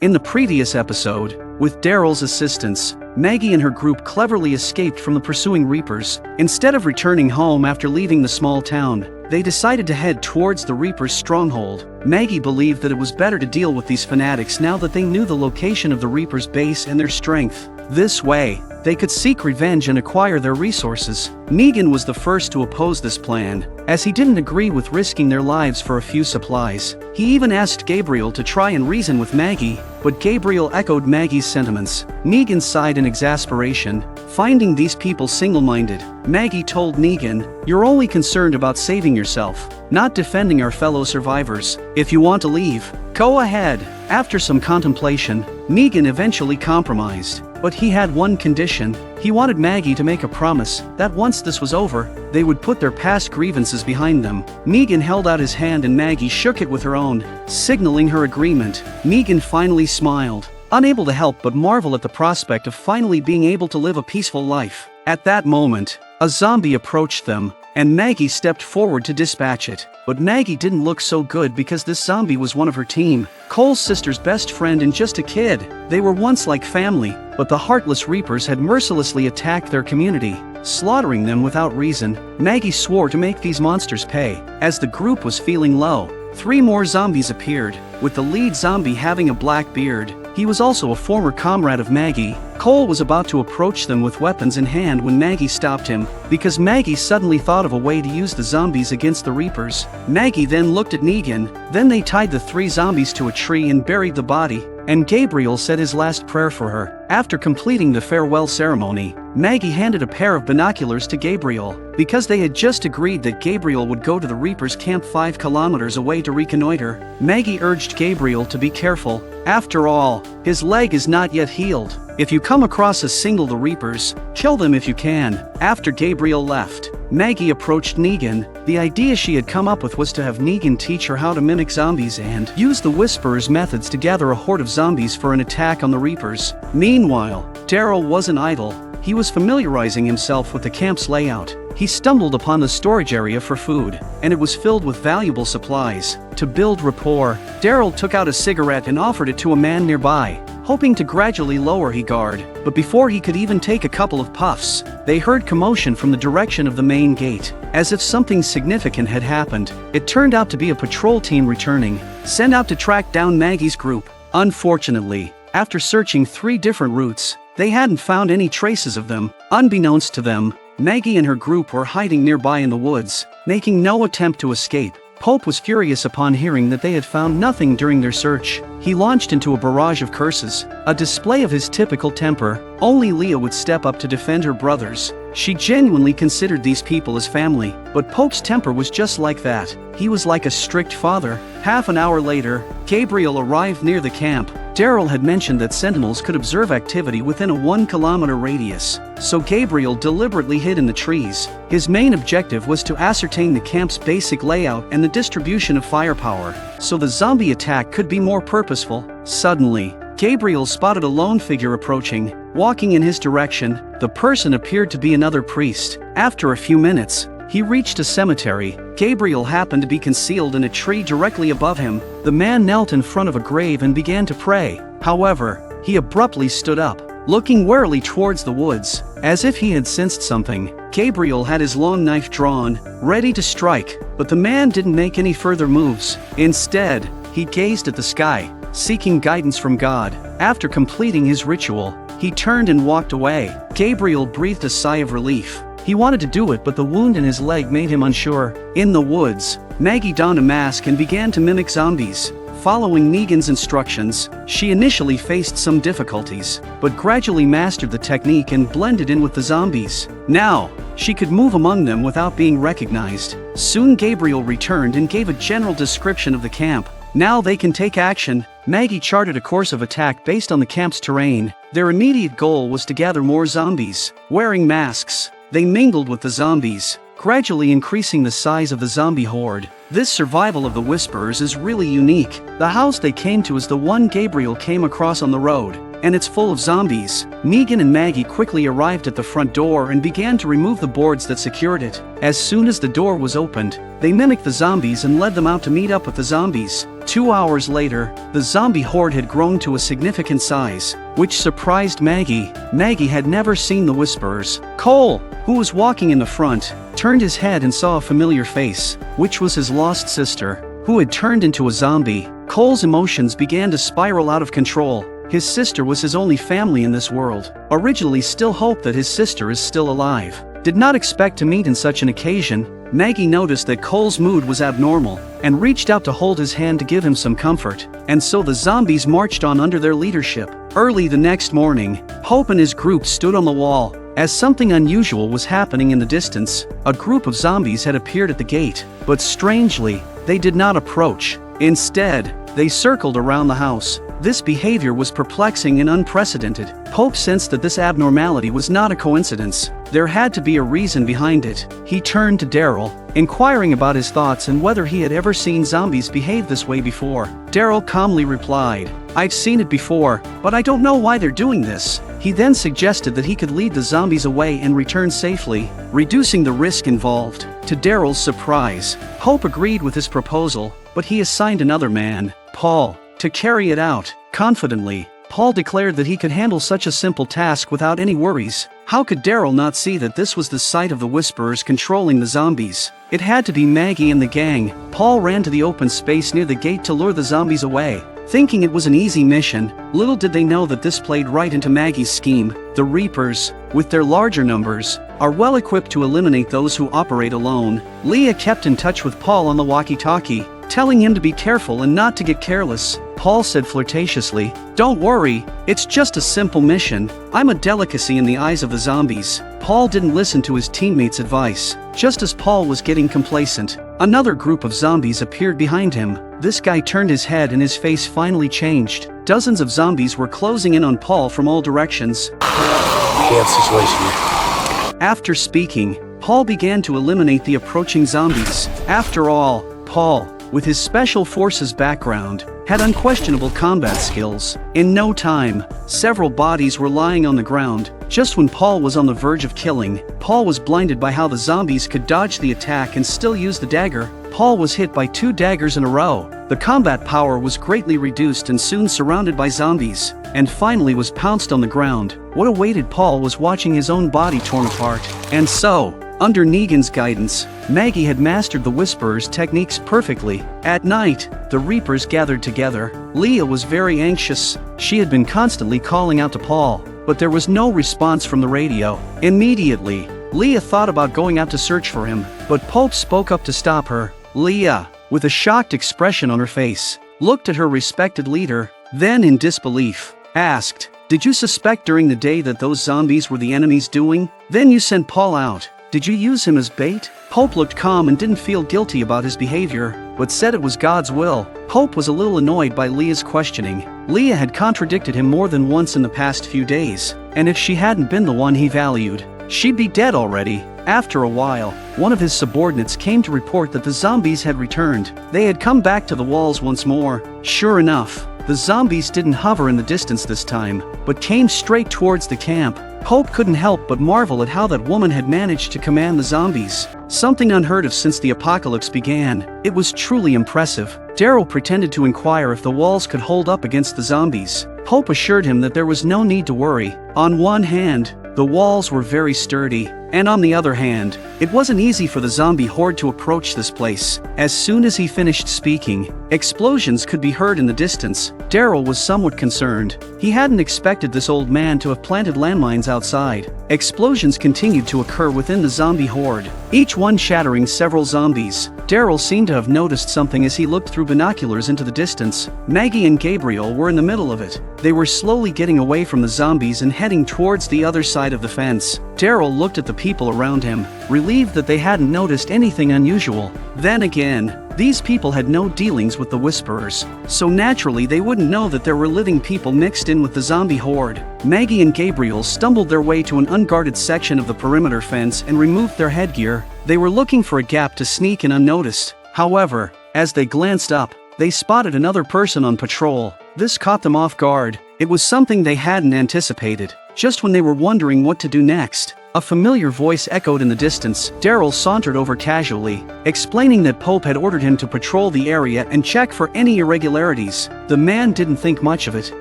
In the previous episode, with Daryl's assistance, Maggie and her group cleverly escaped from the pursuing Reapers. Instead of returning home after leaving the small town, they decided to head towards the Reapers' stronghold. Maggie believed that it was better to deal with these fanatics now that they knew the location of the Reapers' base and their strength. This way, they could seek revenge and acquire their resources. Negan was the first to oppose this plan, as he didn't agree with risking their lives for a few supplies. He even asked Gabriel to try and reason with Maggie, but Gabriel echoed Maggie's sentiments. Negan sighed in exasperation, finding these people single-minded. Maggie told Negan, "You're only concerned about saving yourself, not defending our fellow survivors. If you want to leave, go ahead." After some contemplation, Negan eventually compromised, but he had one condition. He wanted Maggie to make a promise that once this was over, they would put their past grievances behind them. Negan held out his hand and Maggie shook it with her own, signaling her agreement. Negan finally smiled, unable to help but marvel at the prospect of finally being able to live a peaceful life. At that moment, a zombie approached them, and Maggie stepped forward to dispatch it. But Maggie didn't look so good because this zombie was one of her team, Cole's sister's best friend and just a kid. They were once like family, but the heartless Reapers had mercilessly attacked their community, slaughtering them without reason. Maggie swore to make these monsters pay. As the group was feeling low, 3 more zombies appeared, with the lead zombie having a black beard. He was also a former comrade of Maggie. Cole was about to approach them with weapons in hand when Maggie stopped him, because Maggie suddenly thought of a way to use the zombies against the Reapers. Maggie then looked at Negan, then they tied the 3 zombies to a tree and buried the body, and Gabriel said his last prayer for her. After completing the farewell ceremony, Maggie handed a pair of binoculars to Gabriel, because they had just agreed that Gabriel would go to the Reapers' camp 5 kilometers away to reconnoiter. Maggie urged Gabriel to be careful. After all, his leg is not yet healed. If you come across a single the Reapers, kill them if you can. After Gabriel left, Maggie approached Negan. The idea she had come up with was to have Negan teach her how to mimic zombies and use the Whisperer's methods to gather a horde of zombies for an attack on the Reapers. Meanwhile, Daryl wasn't idle. He was familiarizing himself with the camp's layout. He stumbled upon the storage area for food, and it was filled with valuable supplies. To build rapport, Daryl took out a cigarette and offered it to a man nearby, hoping to gradually lower his guard. But before he could even take a couple of puffs, they heard commotion from the direction of the main gate. As if something significant had happened, it turned out to be a patrol team returning, sent out to track down Maggie's group. Unfortunately, after searching 3 different routes, they hadn't found any traces of them. Unbeknownst to them, Maggie and her group were hiding nearby in the woods, making no attempt to escape. Pope was furious upon hearing that they had found nothing during their search. He launched into a barrage of curses, a display of his typical temper. Only Leah would step up to defend her brothers. She genuinely considered these people as family, but Pope's temper was just like that. He was like a strict father. Half an hour later, Gabriel arrived near the camp. Daryl had mentioned that sentinels could observe activity within a 1-kilometer radius, so Gabriel deliberately hid in the trees. His main objective was to ascertain the camp's basic layout and the distribution of firepower, so the zombie attack could be more purposeful. Suddenly, Gabriel spotted a lone figure approaching. Walking in his direction, the person appeared to be another priest. After a few minutes, he reached a cemetery. Gabriel happened to be concealed in a tree directly above him. The man knelt in front of a grave and began to pray. However, he abruptly stood up, looking warily towards the woods, as if he had sensed something. Gabriel had his long knife drawn, ready to strike, but the man didn't make any further moves. Instead, he gazed at the sky, seeking guidance from God. After completing his ritual, he turned and walked away. Gabriel breathed a sigh of relief. He wanted to do it, but the wound in his leg made him unsure. In the woods, Maggie donned a mask and began to mimic zombies. Following Negan's instructions, she initially faced some difficulties, but gradually mastered the technique and blended in with the zombies. Now, she could move among them without being recognized. Soon Gabriel returned and gave a general description of the camp. Now they can take action. Maggie charted a course of attack based on the camp's terrain. Their immediate goal was to gather more zombies. Wearing masks, they mingled with the zombies, gradually increasing the size of the zombie horde. This survival of the Whisperers is really unique. The house they came to is the one Gabriel came across on the road, and it's full of zombies. Negan and Maggie quickly arrived at the front door and began to remove the boards that secured it. As soon as the door was opened, they mimicked the zombies and led them out to meet up with the zombies. 2 hours later, the zombie horde had grown to a significant size, which surprised Maggie. Maggie had never seen the Whisperers. Cole, who was walking in the front, turned his head and saw a familiar face, which was his lost sister, who had turned into a zombie. Cole's emotions began to spiral out of control. His sister was his only family in this world. Originally still hoped that his sister is still alive. Did not expect to meet in such an occasion. Maggie noticed that Cole's mood was abnormal, and reached out to hold his hand to give him some comfort. And so the zombies marched on under their leadership. Early the next morning, Hope and his group stood on the wall. As something unusual was happening in the distance, a group of zombies had appeared at the gate, but strangely, they did not approach. Instead, they circled around the house. This behavior was perplexing and unprecedented. Pope sensed that this abnormality was not a coincidence. There had to be a reason behind it. He turned to Daryl, inquiring about his thoughts and whether he had ever seen zombies behave this way before. Daryl calmly replied, "I've seen it before, but I don't know why they're doing this." He then suggested that he could lead the zombies away and return safely, reducing the risk involved. To Daryl's surprise, Pope agreed with his proposal, but he assigned another man, Paul, to carry it out. Confidently, Paul declared that he could handle such a simple task without any worries. How could Daryl not see that this was the site of the Whisperers controlling the zombies? It had to be Maggie and the gang. Paul ran to the open space near the gate to lure the zombies away. thinking it was an easy mission. Little did they know that this played right into Maggie's scheme. The Reapers, with their larger numbers, are well equipped to eliminate those who operate alone. Leah kept in touch with Paul on the walkie-talkie, telling him to be careful and not to get careless. Paul said flirtatiously, "Don't worry, it's just a simple mission. I'm a delicacy in the eyes of the zombies." Paul didn't listen to his teammates' advice. Just as Paul was getting complacent, another group of zombies appeared behind him. This guy turned his head and his face finally changed. Dozens of zombies were closing in on Paul from all directions. We have a situation here. After speaking, Paul began to eliminate the approaching zombies. After all, Paul, with his special forces background, had unquestionable combat skills. In no time, several bodies were lying on the ground. Just when Paul was on the verge of killing, Paul was blinded by how the zombies could dodge the attack and still use the dagger. Paul was hit by 2 daggers in a row. The combat power was greatly reduced and soon surrounded by zombies, and finally was pounced on the ground. What awaited Paul was watching his own body torn apart. And so, under Negan's guidance, Maggie had mastered the Whisperer's techniques perfectly. At night, the Reapers gathered together. Leah was very anxious. She had been constantly calling out to Paul, but there was no response from the radio. Immediately, Leah thought about going out to search for him, but Pope spoke up to stop her. Leah, with a shocked expression on her face, looked at her respected leader, then in disbelief, asked, "Did you suspect during the day that those zombies were the enemy's doing? Then you sent Paul out. Did you use him as bait?" Pope looked calm and didn't feel guilty about his behavior, but said it was God's will. Pope was a little annoyed by Leah's questioning. Leah had contradicted him more than once in the past few days, and if she hadn't been the one he valued, she'd be dead already. After a while, one of his subordinates came to report that the zombies had returned. They had come back to the walls once more. Sure enough, the zombies didn't hover in the distance this time, but came straight towards the camp. Pope couldn't help but marvel at how that woman had managed to command the zombies. Something unheard of since the apocalypse began. It was truly impressive. Daryl pretended to inquire if the walls could hold up against the zombies. Pope assured him that there was no need to worry. On one hand, the walls were very sturdy, and on the other hand, it wasn't easy for the zombie horde to approach this place. As soon as he finished speaking, explosions could be heard in the distance. Daryl was somewhat concerned. He hadn't expected this old man to have planted landmines outside. Explosions continued to occur within the zombie horde, each one shattering several zombies. Daryl seemed to have noticed something as he looked through binoculars into the distance. Maggie and Gabriel were in the middle of it. They were slowly getting away from the zombies and heading towards the other side of the fence. Daryl looked at the people around him, relieved that they hadn't noticed anything unusual. Then again, these people had no dealings with the Whisperers, so naturally they wouldn't know that there were living people mixed in with the zombie horde. Maggie and Gabriel stumbled their way to an unguarded section of the perimeter fence and removed their headgear. They were looking for a gap to sneak in unnoticed. However, as they glanced up, they spotted another person on patrol. This caught them off guard. It was something they hadn't anticipated. Just when they were wondering what to do next, a familiar voice echoed in the distance. Daryl sauntered over casually, explaining that Pope had ordered him to patrol the area and check for any irregularities. The man didn't think much of it,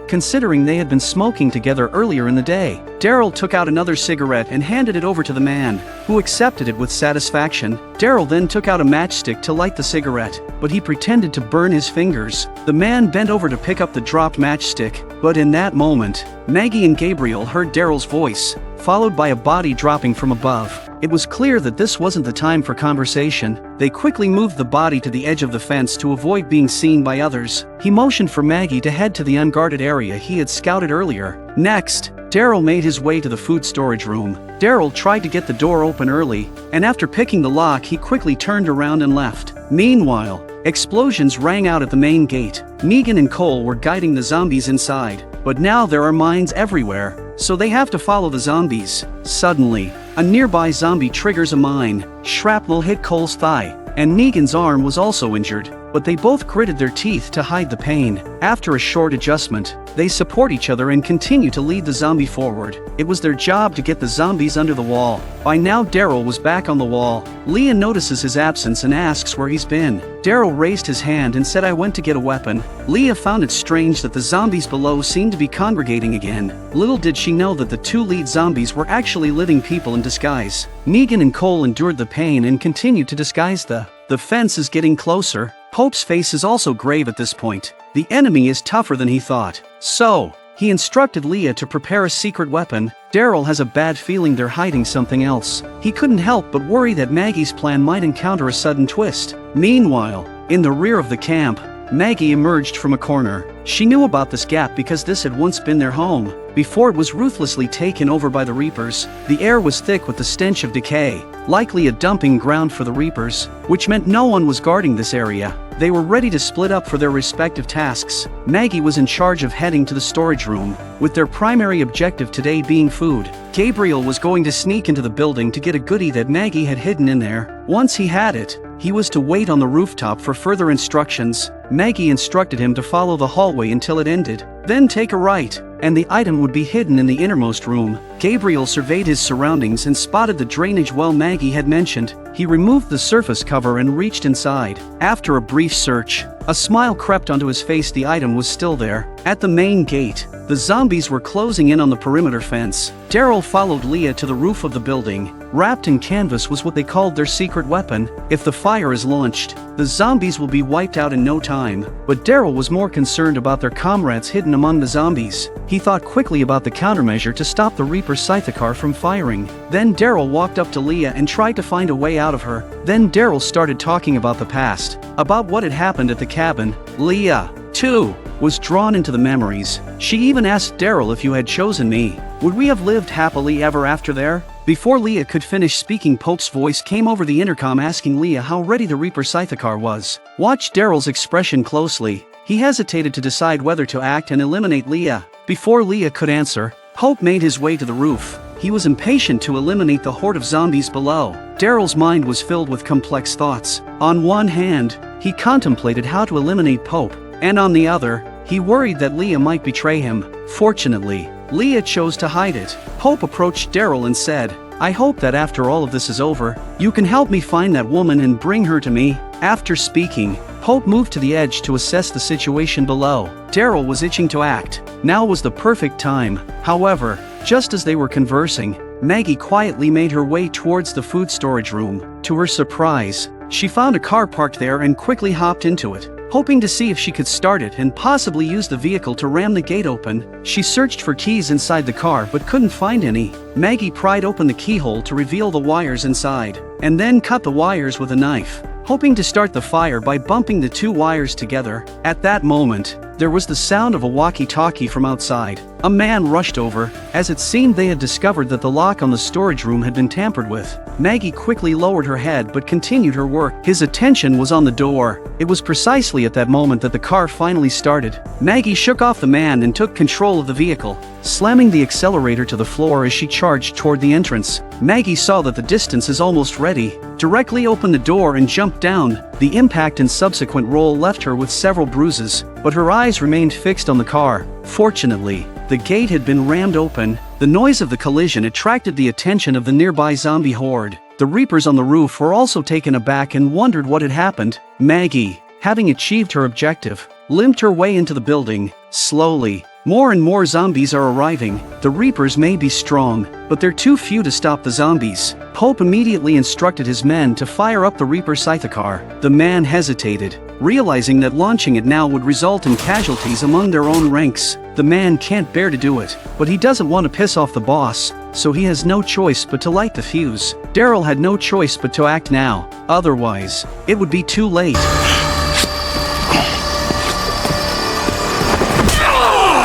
considering they had been smoking together earlier in the day. Daryl took out another cigarette and handed it over to the man, who accepted it with satisfaction. Daryl then took out a matchstick to light the cigarette, but he pretended to burn his fingers. The man bent over to pick up the dropped matchstick, but in that moment, Maggie and Gabriel heard Daryl's voice, followed by a body dropping from above. It was clear that this wasn't the time for conversation. They quickly moved the body to the edge of the fence to avoid being seen by others. He motioned for Maggie to head to the unguarded area he had scouted earlier. Next, Daryl made his way to the food storage room. Daryl tried to get the door open early, and after picking the lock he quickly turned around and left. Meanwhile, explosions rang out at the main gate. Negan and Cole were guiding the zombies inside, but now there are mines everywhere, so they have to follow the zombies. Suddenly, a nearby zombie triggers a mine. Shrapnel hit Cole's thigh, and Negan's arm was also injured, but they both gritted their teeth to hide the pain. After a short adjustment, they support each other and continue to lead the zombie forward. It was their job to get the zombies under the wall. By now Daryl was back on the wall. Leah notices his absence and asks where he's been. Daryl raised his hand and said, "I went to get a weapon." Leah found it strange that the zombies below seemed to be congregating again. Little did she know that the 2 lead zombies were actually living people in disguise. Negan and Cole endured the pain and continued to disguise the fence is getting closer. Pope's face is also grave at this point. The enemy is tougher than he thought. So, he instructed Leah to prepare a secret weapon. Daryl has a bad feeling they're hiding something else. He couldn't help but worry that Maggie's plan might encounter a sudden twist. Meanwhile, in the rear of the camp, Maggie emerged from a corner. She knew about this gap because this had once been their home. Before it was ruthlessly taken over by the Reapers, the air was thick with the stench of decay, likely a dumping ground for the Reapers, which meant no one was guarding this area. They were ready to split up for their respective tasks. Maggie was in charge of heading to the storage room, with their primary objective today being food. Gabriel was going to sneak into the building to get a goodie that Maggie had hidden in there. Once he had it, he was to wait on the rooftop for further instructions. Maggie instructed him to follow the hallway until it ended, then take a right, and the item would be hidden in the innermost room. Gabriel surveyed his surroundings and spotted the drainage well Maggie had mentioned. He removed the surface cover and reached inside. After a brief search, a smile crept onto his face. The item was still there. At the main gate, the zombies were closing in on the perimeter fence. Daryl followed Leah to the roof of the building. Wrapped in canvas was what they called their secret weapon. If the fire is launched, the zombies will be wiped out in no time. But Daryl was more concerned about their comrades hidden among the zombies. He thought quickly about the countermeasure to stop the Reaper Scythicar from firing. Then Daryl walked up to Leah and tried to find a way out of her. Then Daryl started talking about the past, about what had happened at the cabin. Leah, too, was drawn into the memories. She even asked Daryl, if you had chosen me, would we have lived happily ever after there? Before Leah could finish speaking, Pope's voice came over the intercom asking Leah how ready the Reaper Scythicar was. Watch Daryl's expression closely. He hesitated to decide whether to act and eliminate Leah. Before Leah could answer, Pope made his way to the roof. He was impatient to eliminate the horde of zombies below. Daryl's mind was filled with complex thoughts. On one hand, he contemplated how to eliminate Pope, and on the other, he worried that Leah might betray him. Fortunately, Leah chose to hide it. Pope approached Daryl and said, I hope that after all of this is over, you can help me find that woman and bring her to me. After speaking, Pope moved to the edge to assess the situation below. Daryl was itching to act. Now was the perfect time. However, just as they were conversing, Maggie quietly made her way towards the food storage room. To her surprise, she found a car parked there and quickly hopped into it. Hoping to see if she could start it and possibly use the vehicle to ram the gate open, she searched for keys inside the car but couldn't find any. Maggie pried open the keyhole to reveal the wires inside, and then cut the wires with a knife, hoping to start the fire by bumping the two wires together. At that moment, there was the sound of a walkie-talkie from outside. A man rushed over, as it seemed they had discovered that the lock on the storage room had been tampered with. Maggie quickly lowered her head but continued her work. His attention was on the door. It was precisely at that moment that the car finally started. Maggie shook off the man and took control of the vehicle, slamming the accelerator to the floor as she charged toward the entrance. Maggie saw that the distance is almost ready, directly opened the door and jumped down. The impact and subsequent roll left her with several bruises, but her eyes remained fixed on the car. Fortunately, the gate had been rammed open. The noise of the collision attracted the attention of the nearby zombie horde. The Reapers on the roof were also taken aback and wondered what had happened. Maggie, having achieved her objective, limped her way into the building. Slowly, more and more zombies are arriving. The Reapers may be strong, but they're too few to stop the zombies. Pope immediately instructed his men to fire up the Reaper Scythicar. The man hesitated, realizing that launching it now would result in casualties among their own ranks. The man can't bear to do it, but he doesn't want to piss off the boss, so he has no choice but to light the fuse. Daryl had no choice but to act now, otherwise, it would be too late.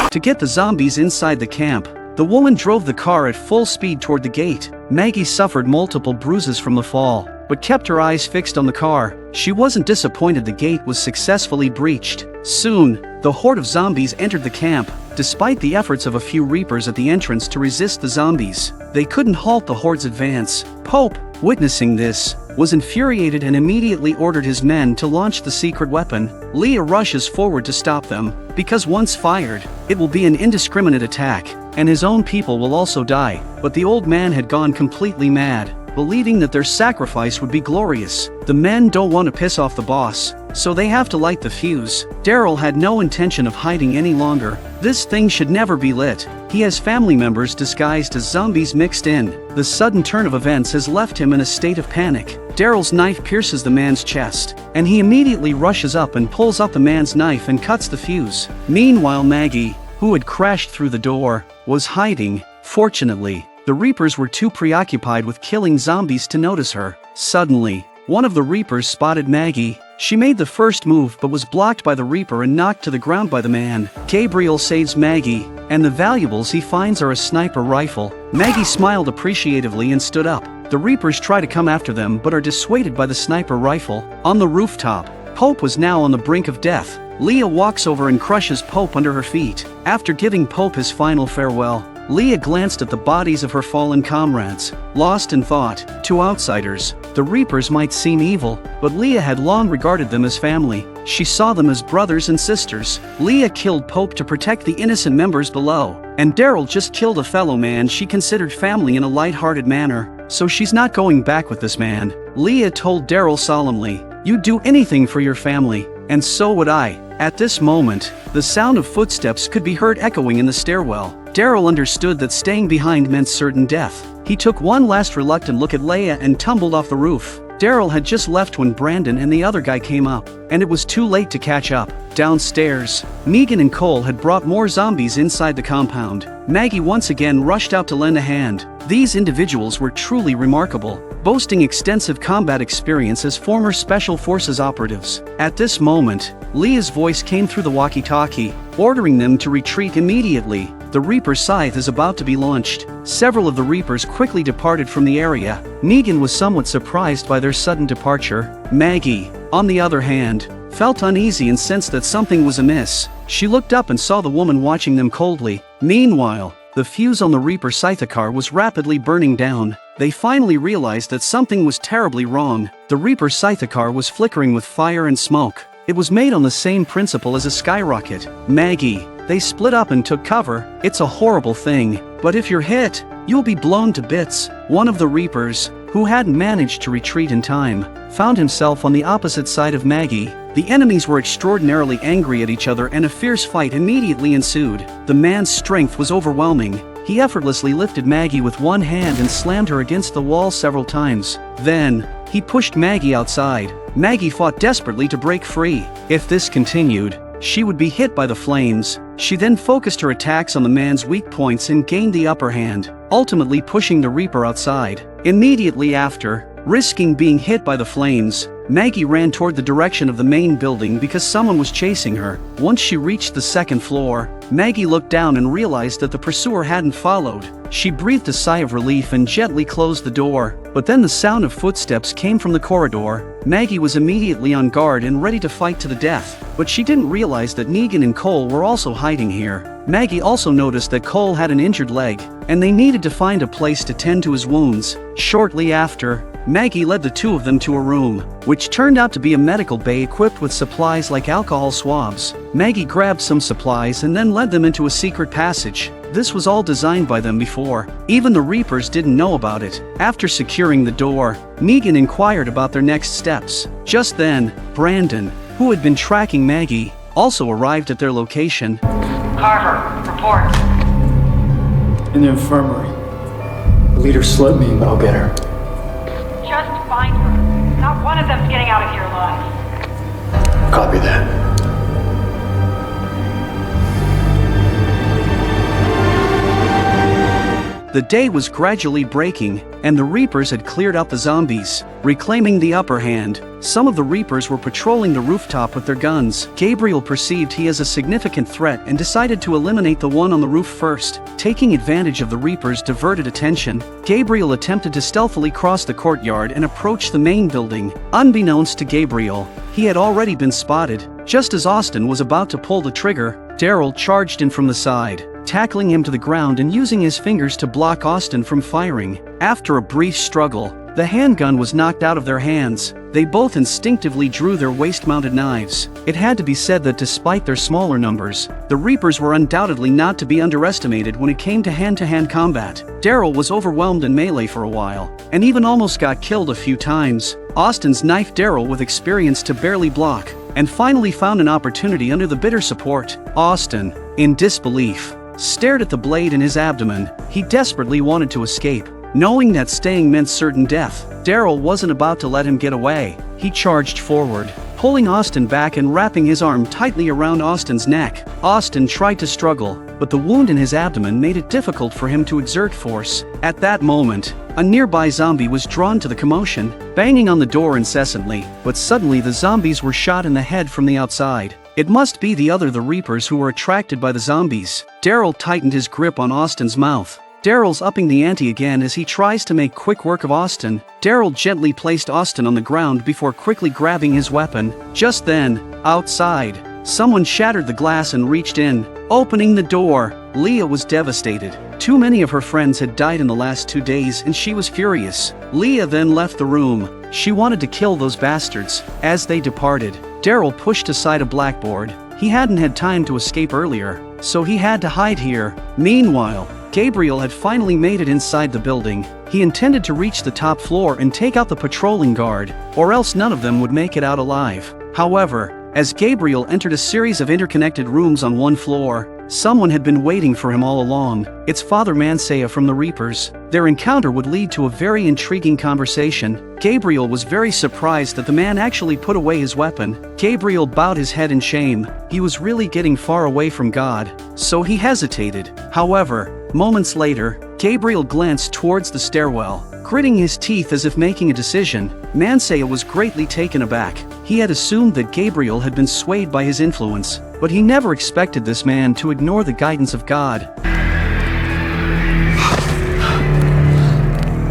To get the zombies inside the camp, the woman drove the car at full speed toward the gate. Maggie suffered multiple bruises from the fall, but kept her eyes fixed on the car. She wasn't disappointed the gate was successfully breached. Soon, the horde of zombies entered the camp. Despite the efforts of a few Reapers at the entrance to resist the zombies, they couldn't halt the horde's advance. Pope, witnessing this, was infuriated and immediately ordered his men to launch the secret weapon. Leah rushes forward to stop them, because once fired, it will be an indiscriminate attack, and his own people will also die. But the old man had gone completely mad. believing that their sacrifice would be glorious. The men don't want to piss off the boss, so they have to light the fuse. Daryl had no intention of hiding any longer. This thing should never be lit. He has family members disguised as zombies mixed in. The sudden turn of events has left him in a state of panic. Daryl's knife pierces the man's chest, and he immediately rushes up and pulls up the man's knife and cuts the fuse. Meanwhile, Maggie, who had crashed through the door, was hiding. Fortunately, the Reapers were too preoccupied with killing zombies to notice her. Suddenly, one of the Reapers spotted Maggie. She made the first move but was blocked by the Reaper and knocked to the ground by the man. Gabriel saves Maggie, and the valuables he finds are a sniper rifle. Maggie smiled appreciatively and stood up. The Reapers try to come after them but are dissuaded by the sniper rifle. On the rooftop, Pope was now on the brink of death. Leah walks over and crushes Pope under her feet. After giving Pope his final farewell, Leah glanced at the bodies of her fallen comrades. Lost in thought, to outsiders, the Reapers might seem evil, but Leah had long regarded them as family. She saw them as brothers and sisters. Leah killed Pope to protect the innocent members below, and Daryl just killed a fellow man she considered family in a light-hearted manner, so she's not going back with this man. Leah told Daryl solemnly, "You'd do anything for your family, and so would I." At this moment, the sound of footsteps could be heard echoing in the stairwell. Daryl understood that staying behind meant certain death. He took one last reluctant look at Leia and tumbled off the roof. Daryl had just left when Brandon and the other guy came up, and it was too late to catch up. Downstairs, Negan and Cole had brought more zombies inside the compound. Maggie once again rushed out to lend a hand. These individuals were truly remarkable, boasting extensive combat experience as former Special Forces operatives. At this moment, Leah's voice came through the walkie-talkie, ordering them to retreat immediately. The Reaper scythe is about to be launched. Several of the Reapers quickly departed from the area. Negan was somewhat surprised by their sudden departure. Maggie, on the other hand, felt uneasy and sensed that something was amiss. She looked up and saw the woman watching them coldly. Meanwhile, the fuse on the Reaper Scythicar was rapidly burning down. They finally realized that something was terribly wrong. The Reaper Scythicar was flickering with fire and smoke. It was made on the same principle as a skyrocket. Maggie, they split up and took cover. It's a horrible thing, but if you're hit, you'll be blown to bits. One of the Reapers, who hadn't managed to retreat in time, found himself on the opposite side of Maggie. The enemies were extraordinarily angry at each other and a fierce fight immediately ensued. The man's strength was overwhelming. He effortlessly lifted Maggie with one hand and slammed her against the wall several times. Then, he pushed Maggie outside. Maggie fought desperately to break free. If this continued, she would be hit by the flames. She then focused her attacks on the man's weak points and gained the upper hand, ultimately pushing the Reaper outside. Immediately after, risking being hit by the flames, Maggie ran toward the direction of the main building because someone was chasing her. Once she reached the second floor, Maggie looked down and realized that the pursuer hadn't followed. She breathed a sigh of relief and gently closed the door, but then the sound of footsteps came from the corridor. Maggie was immediately on guard and ready to fight to the death, but she didn't realize that Negan and Cole were also hiding here. Maggie also noticed that Cole had an injured leg, and they needed to find a place to tend to his wounds. Shortly after, Maggie led the two of them to a room, which turned out to be a medical bay equipped with supplies like alcohol swabs. Maggie grabbed some supplies and then led them into a secret passage. This was all designed by them before. Even the Reapers didn't know about it. After securing the door, Negan inquired about their next steps. Just then, Brandon, who had been tracking Maggie, also arrived at their location. Carver, report. In the infirmary. The leader slipped me, but I'll get her. Just find her. Not one of them's getting out of here alive. Copy that. The day was gradually breaking, and the Reapers had cleared out the zombies, reclaiming the upper hand. Some of the Reapers were patrolling the rooftop with their guns. Gabriel perceived he as a significant threat and decided to eliminate the one on the roof first. Taking advantage of the Reapers' diverted attention, Gabriel attempted to stealthily cross the courtyard and approach the main building. Unbeknownst to Gabriel, he had already been spotted. Just as Austin was about to pull the trigger, Daryl charged in from the side, tackling him to the ground and using his fingers to block Austin from firing. After a brief struggle, the handgun was knocked out of their hands. they both instinctively drew their waist-mounted knives. It had to be said that despite their smaller numbers, the Reapers were undoubtedly not to be underestimated when it came to hand-to-hand combat. Daryl was overwhelmed in melee for a while, and even almost got killed a few times. Austin's knifed Daryl with experience to barely block, and finally found an opportunity under the bitter support. Austin, in disbelief, stared at the blade in his abdomen. He desperately wanted to escape, knowing that staying meant certain death. Daryl wasn't about to let him get away. He charged forward, pulling Austin back and wrapping his arm tightly around Austin's neck. Austin tried to struggle, but the wound in his abdomen made it difficult for him to exert force. At that moment, a nearby zombie was drawn to the commotion, banging on the door incessantly, but suddenly the zombies were shot in the head from the outside. It must be the Reapers who were attracted by the zombies. Daryl tightened his grip on Austin's mouth. Daryl's upping the ante again as he tries to make quick work of Austin. Daryl gently placed Austin on the ground before quickly grabbing his weapon. Just then, outside, someone shattered the glass and reached in, opening the door. Leah was devastated. Too many of her friends had died in the last 2 days and she was furious. Leah then left the room. She wanted to kill those bastards. As they departed, Daryl pushed aside a blackboard. He hadn't had time to escape earlier, so he had to hide here. Meanwhile, Gabriel had finally made it inside the building. He intended to reach the top floor and take out the patrolling guard, or else none of them would make it out alive. However, as Gabriel entered a series of interconnected rooms on one floor, someone had been waiting for him all along. It's Father Mansaya from the Reapers. Their encounter would lead to a very intriguing conversation. Gabriel was very surprised that the man actually put away his weapon. Gabriel bowed his head in shame. He was really getting far away from God, so he hesitated. However, moments later, Gabriel glanced towards the stairwell, gritting his teeth as if making a decision. Mansaya was greatly taken aback. He had assumed that Gabriel had been swayed by his influence, but he never expected this man to ignore the guidance of God.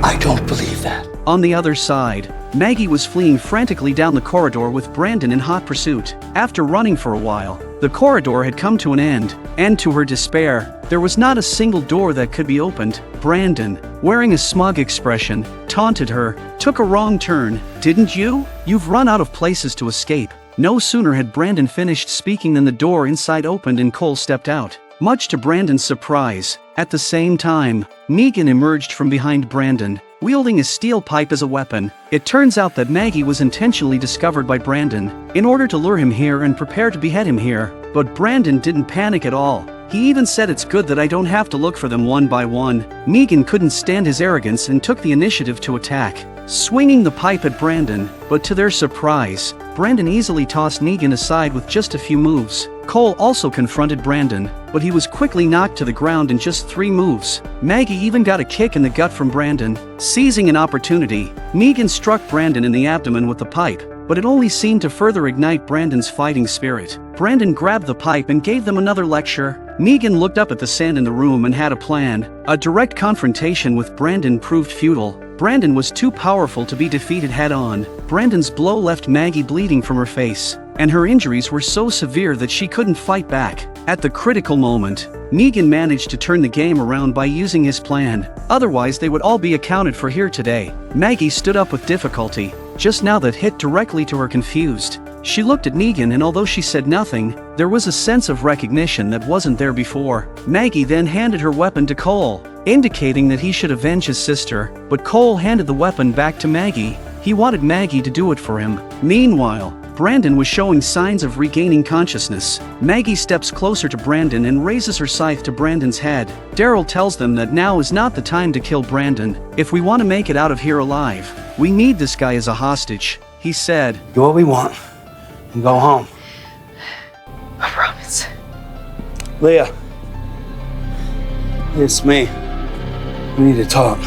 I don't believe that. On the other side, Maggie was fleeing frantically down the corridor with Brandon in hot pursuit. After running for a while, the corridor had come to an end, and to her despair, there was not a single door that could be opened. Brandon, wearing a smug expression, taunted her. "Took a wrong turn, didn't you? You've run out of places to escape." No sooner had Brandon finished speaking than the door inside opened and Cole stepped out. Much to Brandon's surprise, at the same time, Negan emerged from behind Brandon, wielding a steel pipe as a weapon. It turns out that Maggie was intentionally discovered by Brandon, in order to lure him here and prepare to behead him here. But Brandon didn't panic at all. He even said, "It's good that I don't have to look for them one by one." Negan couldn't stand his arrogance and took the initiative to attack, swinging the pipe at Brandon, but to their surprise, Brandon easily tossed Negan aside with just a few moves. Cole also confronted Brandon, but he was quickly knocked to the ground in just 3 moves. Maggie even got a kick in the gut from Brandon. Seizing an opportunity, Negan struck Brandon in the abdomen with the pipe, but it only seemed to further ignite Brandon's fighting spirit. Brandon grabbed the pipe and gave them another lecture. Negan looked up at the sand in the room and had a plan. A direct confrontation with Brandon proved futile. Brandon was too powerful to be defeated head-on. Brandon's blow left Maggie bleeding from her face, and her injuries were so severe that she couldn't fight back. At the critical moment, Negan managed to turn the game around by using his plan. Otherwise they would all be accounted for here today. Maggie stood up with difficulty. Just now that hit directly to her confused. She looked at Negan and although she said nothing, there was a sense of recognition that wasn't there before. Maggie then handed her weapon to Cole, indicating that he should avenge his sister, but Cole handed the weapon back to Maggie. He wanted Maggie to do it for him. Meanwhile, Brandon was showing signs of regaining consciousness. Maggie steps closer to Brandon and raises her scythe to Brandon's head. Daryl tells them that now is not the time to kill Brandon. If we want to make it out of here alive, we need this guy as a hostage. He said, "Do what we want and go home." I promise. Leah. It's me. We need to talk.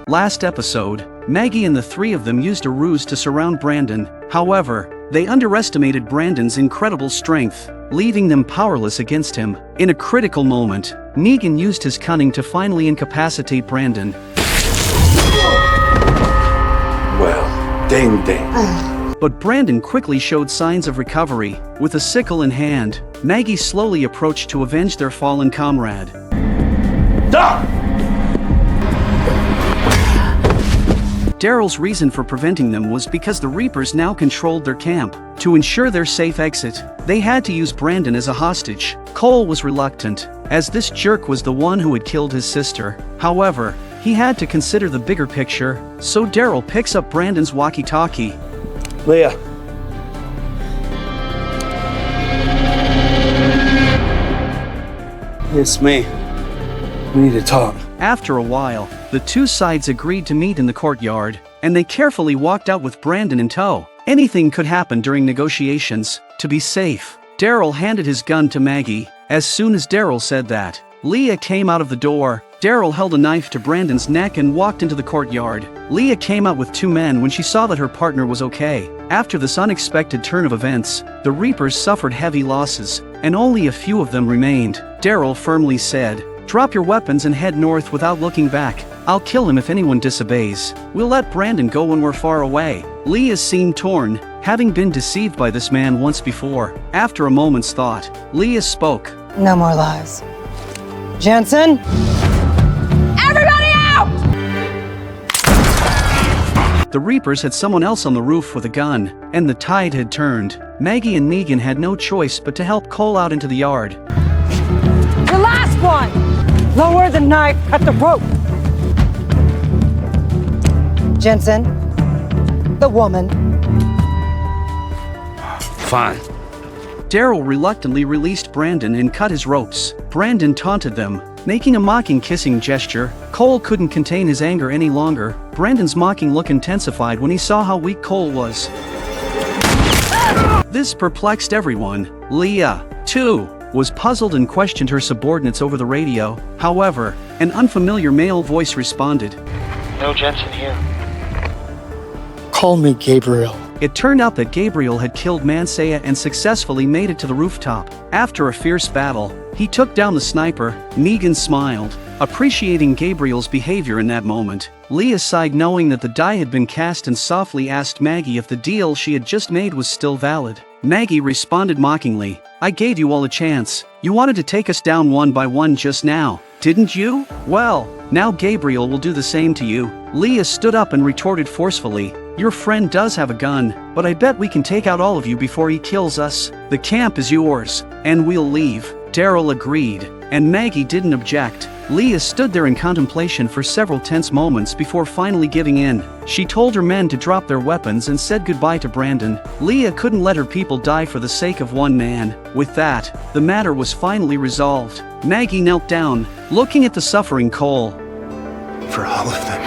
Last episode, Maggie and the 3 of them used a ruse to surround Brandon. However, they underestimated Brandon's incredible strength, leaving them powerless against him. In a critical moment, Negan used his cunning to finally incapacitate Brandon. Well, ding ding. But Brandon quickly showed signs of recovery. With a sickle in hand, Maggie slowly approached to avenge their fallen comrade. Stop! Daryl's reason for preventing them was because the Reapers now controlled their camp. To ensure their safe exit, they had to use Brandon as a hostage. Cole was reluctant, as this jerk was the one who had killed his sister. However, he had to consider the bigger picture, so Daryl picks up Brandon's walkie-talkie. Leah. It's me. We need to talk. After a while, the two sides agreed to meet in the courtyard, and they carefully walked out with Brandon in tow. Anything could happen during negotiations. To be safe, Daryl handed his gun to Maggie. As soon as Daryl said that, Leah came out of the door. Daryl held a knife to Brandon's neck and walked into the courtyard. Leah came out with two men when she saw that her partner was okay. After this unexpected turn of events, the Reapers suffered heavy losses, and only a few of them remained. Daryl firmly said, "Drop your weapons and head north without looking back. I'll kill him if anyone disobeys. We'll let Brandon go when we're far away." Leah seemed torn, having been deceived by this man once before. After a moment's thought, Leah spoke. No more lies. Jensen? Everybody out! The Reapers had someone else on the roof with a gun, and the tide had turned. Maggie and Negan had no choice but to help Cole out into the yard. The last one! Lower the knife, cut the rope. Jensen, the woman. Fine. Daryl reluctantly released Brandon and cut his ropes. Brandon taunted them, making a mocking kissing gesture. Cole couldn't contain his anger any longer. Brandon's mocking look intensified when he saw how weak Cole was. This perplexed everyone. Leah, too, was puzzled and questioned her subordinates over the radio. However, an unfamiliar male voice responded. No Jensen here. Call me Gabriel. It turned out that Gabriel had killed Mansaya and successfully made it to the rooftop. After a fierce battle, he took down the sniper. Negan smiled, appreciating Gabriel's behavior in that moment. Leah sighed knowing that the die had been cast and softly asked Maggie if the deal she had just made was still valid. Maggie responded mockingly, "I gave you all a chance. You wanted to take us down one by one just now, didn't you? Well, now Gabriel will do the same to you." Leah stood up and retorted forcefully, "Your friend does have a gun, but I bet we can take out all of you before he kills us. The camp is yours, and we'll leave." Daryl agreed, and Maggie didn't object. Leah stood there in contemplation for several tense moments before finally giving in. She told her men to drop their weapons and said goodbye to Brandon. Leah couldn't let her people die for the sake of one man. With that, the matter was finally resolved. Maggie knelt down, looking at the suffering Cole. For all of them.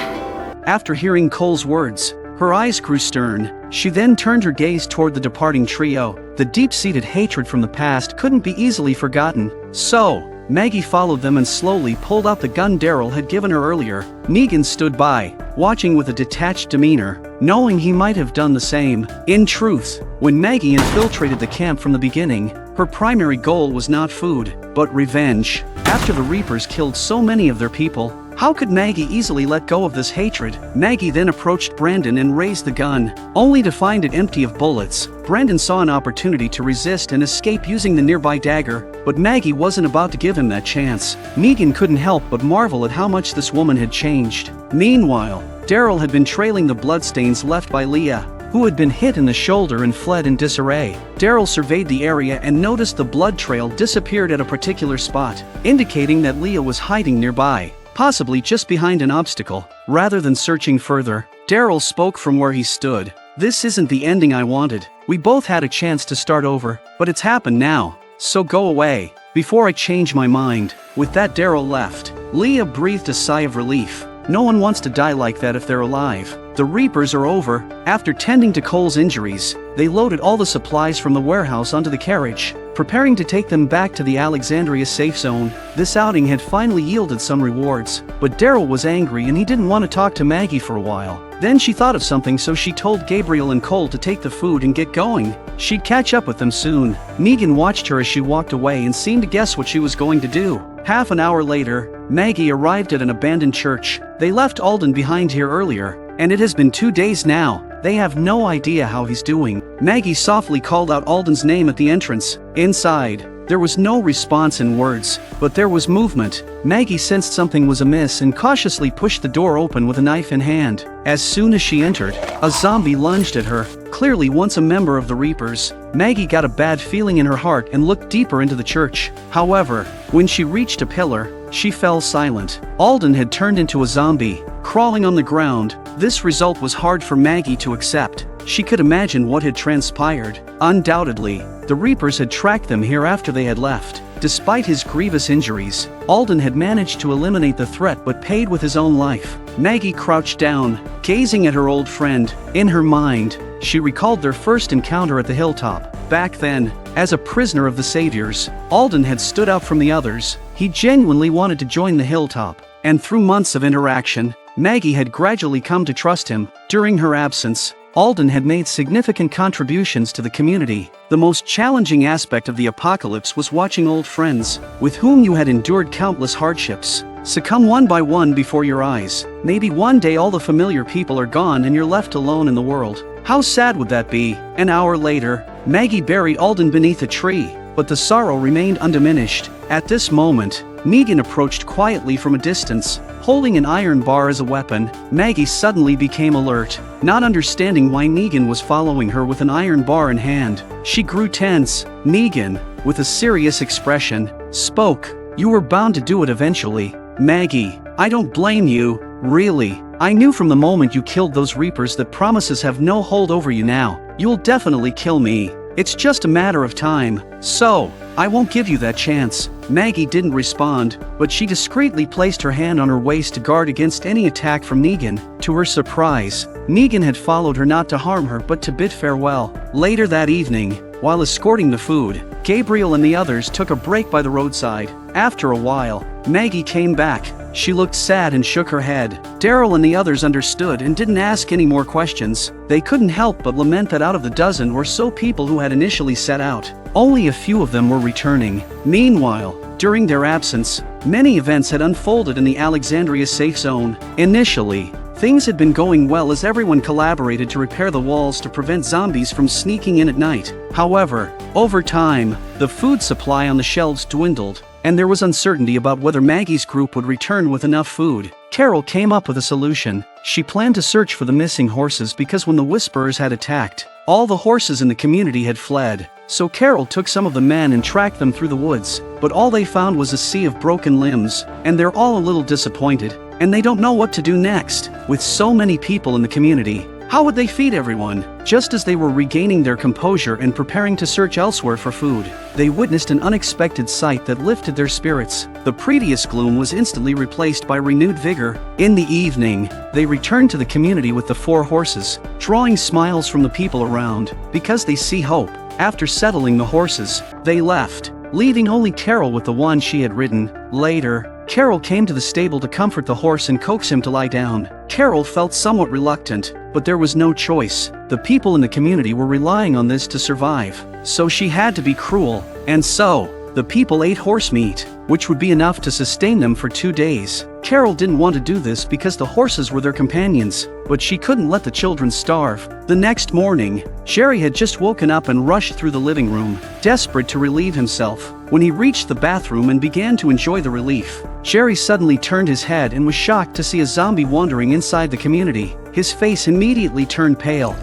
After hearing Cole's words, her eyes grew stern. She then turned her gaze toward the departing trio. The deep-seated hatred from the past couldn't be easily forgotten. So, Maggie followed them and slowly pulled out the gun Daryl had given her earlier. Negan stood by, watching with a detached demeanor, knowing he might have done the same. In truth, when Maggie infiltrated the camp from the beginning, her primary goal was not food, but revenge. After the Reapers killed so many of their people, how could Maggie easily let go of this hatred? Maggie then approached Brandon and raised the gun, only to find it empty of bullets. Brandon saw an opportunity to resist and escape using the nearby dagger, but Maggie wasn't about to give him that chance. Negan couldn't help but marvel at how much this woman had changed. Meanwhile, Daryl had been trailing the bloodstains left by Leah, who had been hit in the shoulder and fled in disarray. Daryl surveyed the area and noticed the blood trail disappeared at a particular spot, indicating that Leah was hiding nearby, possibly just behind an obstacle. Rather than searching further, Daryl spoke from where he stood. "This isn't the ending I wanted. We both had a chance to start over, but it's happened now. So go away, before I change my mind." With that, Daryl left. Leah breathed a sigh of relief. No one wants to die like that if they're alive. The Reapers are over. After tending to Cole's injuries, they loaded all the supplies from the warehouse onto the carriage, preparing to take them back to the Alexandria safe zone. This outing had finally yielded some rewards, but Daryl was angry and he didn't want to talk to Maggie for a while. Then she thought of something, so she told Gabriel and Cole to take the food and get going. She'd catch up with them soon. Negan watched her as she walked away and seemed to guess what she was going to do. Half an hour later, Maggie arrived at an abandoned church. They left Alden behind here earlier, and it has been 2 days now. They have no idea how he's doing. Maggie softly called out Alden's name at the entrance. Inside, There was no response in words, but there was movement. Maggie sensed something was amiss and cautiously pushed the door open with a knife in hand. As soon as she entered, a zombie lunged at her. Clearly once a member of the Reapers, Maggie got a bad feeling in her heart and looked deeper into the church. However, when she reached a pillar, she fell silent. Alden had turned into a zombie, crawling on the ground. This result was hard for Maggie to accept. She could imagine what had transpired. Undoubtedly, the Reapers had tracked them here after they had left. Despite his grievous injuries, Alden had managed to eliminate the threat but paid with his own life. Maggie crouched down, gazing at her old friend. In her mind, she recalled their first encounter at the hilltop. Back then, as a prisoner of the Saviors, Alden had stood out from the others. He genuinely wanted to join the hilltop, and through months of interaction, Maggie had gradually come to trust him. During her absence, Alden had made significant contributions to the community. The most challenging aspect of the apocalypse was watching old friends, with whom you had endured countless hardships, succumb one by one before your eyes. Maybe one day all the familiar people are gone and you're left alone in the world. How sad would that be? An hour later, Maggie buried Alden beneath a tree, but the sorrow remained undiminished. At this moment, Negan approached quietly from a distance, holding an iron bar as a weapon. Maggie suddenly became alert, not understanding why Negan was following her with an iron bar in hand. She grew tense. Negan, with a serious expression, spoke. "You were bound to do it eventually, Maggie. I don't blame you, really. I knew from the moment you killed those Reapers that promises have no hold over you now. You'll definitely kill me. It's just a matter of time. So, I won't give you that chance." Maggie didn't respond, but she discreetly placed her hand on her waist to guard against any attack from Negan. To her surprise, Negan had followed her not to harm her but to bid farewell. Later that evening, while escorting the food, Gabriel and the others took a break by the roadside. After a while, Maggie came back. She looked sad and shook her head. Daryl and the others understood and didn't ask any more questions. They couldn't help but lament that out of the dozen or so people who had initially set out, only a few of them were returning. Meanwhile, during their absence, many events had unfolded in the Alexandria safe zone. Initially, things had been going well as everyone collaborated to repair the walls to prevent zombies from sneaking in at night. However, over time, the food supply on the shelves dwindled, and there was uncertainty about whether Maggie's group would return with enough food. Carol came up with a solution. She planned to search for the missing horses because when the Whisperers had attacked, all the horses in the community had fled. So Carol took some of the men and tracked them through the woods, but all they found was a sea of broken limbs, and they're all a little disappointed, and they don't know what to do next. With so many people in the community, how would they feed everyone? Just as they were regaining their composure and preparing to search elsewhere for food, they witnessed an unexpected sight that lifted their spirits. The previous gloom was instantly replaced by renewed vigor. In the evening, they returned to the community with the 4 horses, drawing smiles from the people around, because they see hope. After settling the horses, they left, leaving only Carol with the one she had ridden. Later, Carol came to the stable to comfort the horse and coax him to lie down. Carol felt somewhat reluctant, but there was no choice. The people in the community were relying on this to survive, so she had to be cruel. And so, the people ate horse meat, which would be enough to sustain them for 2 days. Carol didn't want to do this because the horses were their companions, but she couldn't let the children starve. The next morning, Jerry had just woken up and rushed through the living room, desperate to relieve himself. When he reached the bathroom and began to enjoy the relief, Jerry suddenly turned his head and was shocked to see a zombie wandering inside the community. His face immediately turned pale.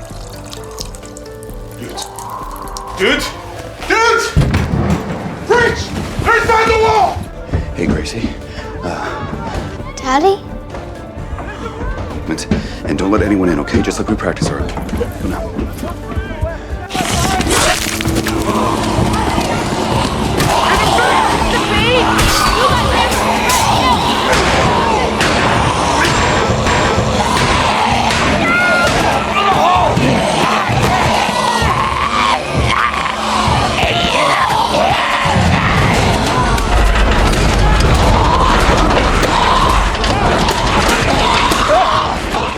Dude! Preach! They're inside the wall! Hey, Gracie. Daddy? And don't let anyone in, okay? Just like we practiced earlier. Go now.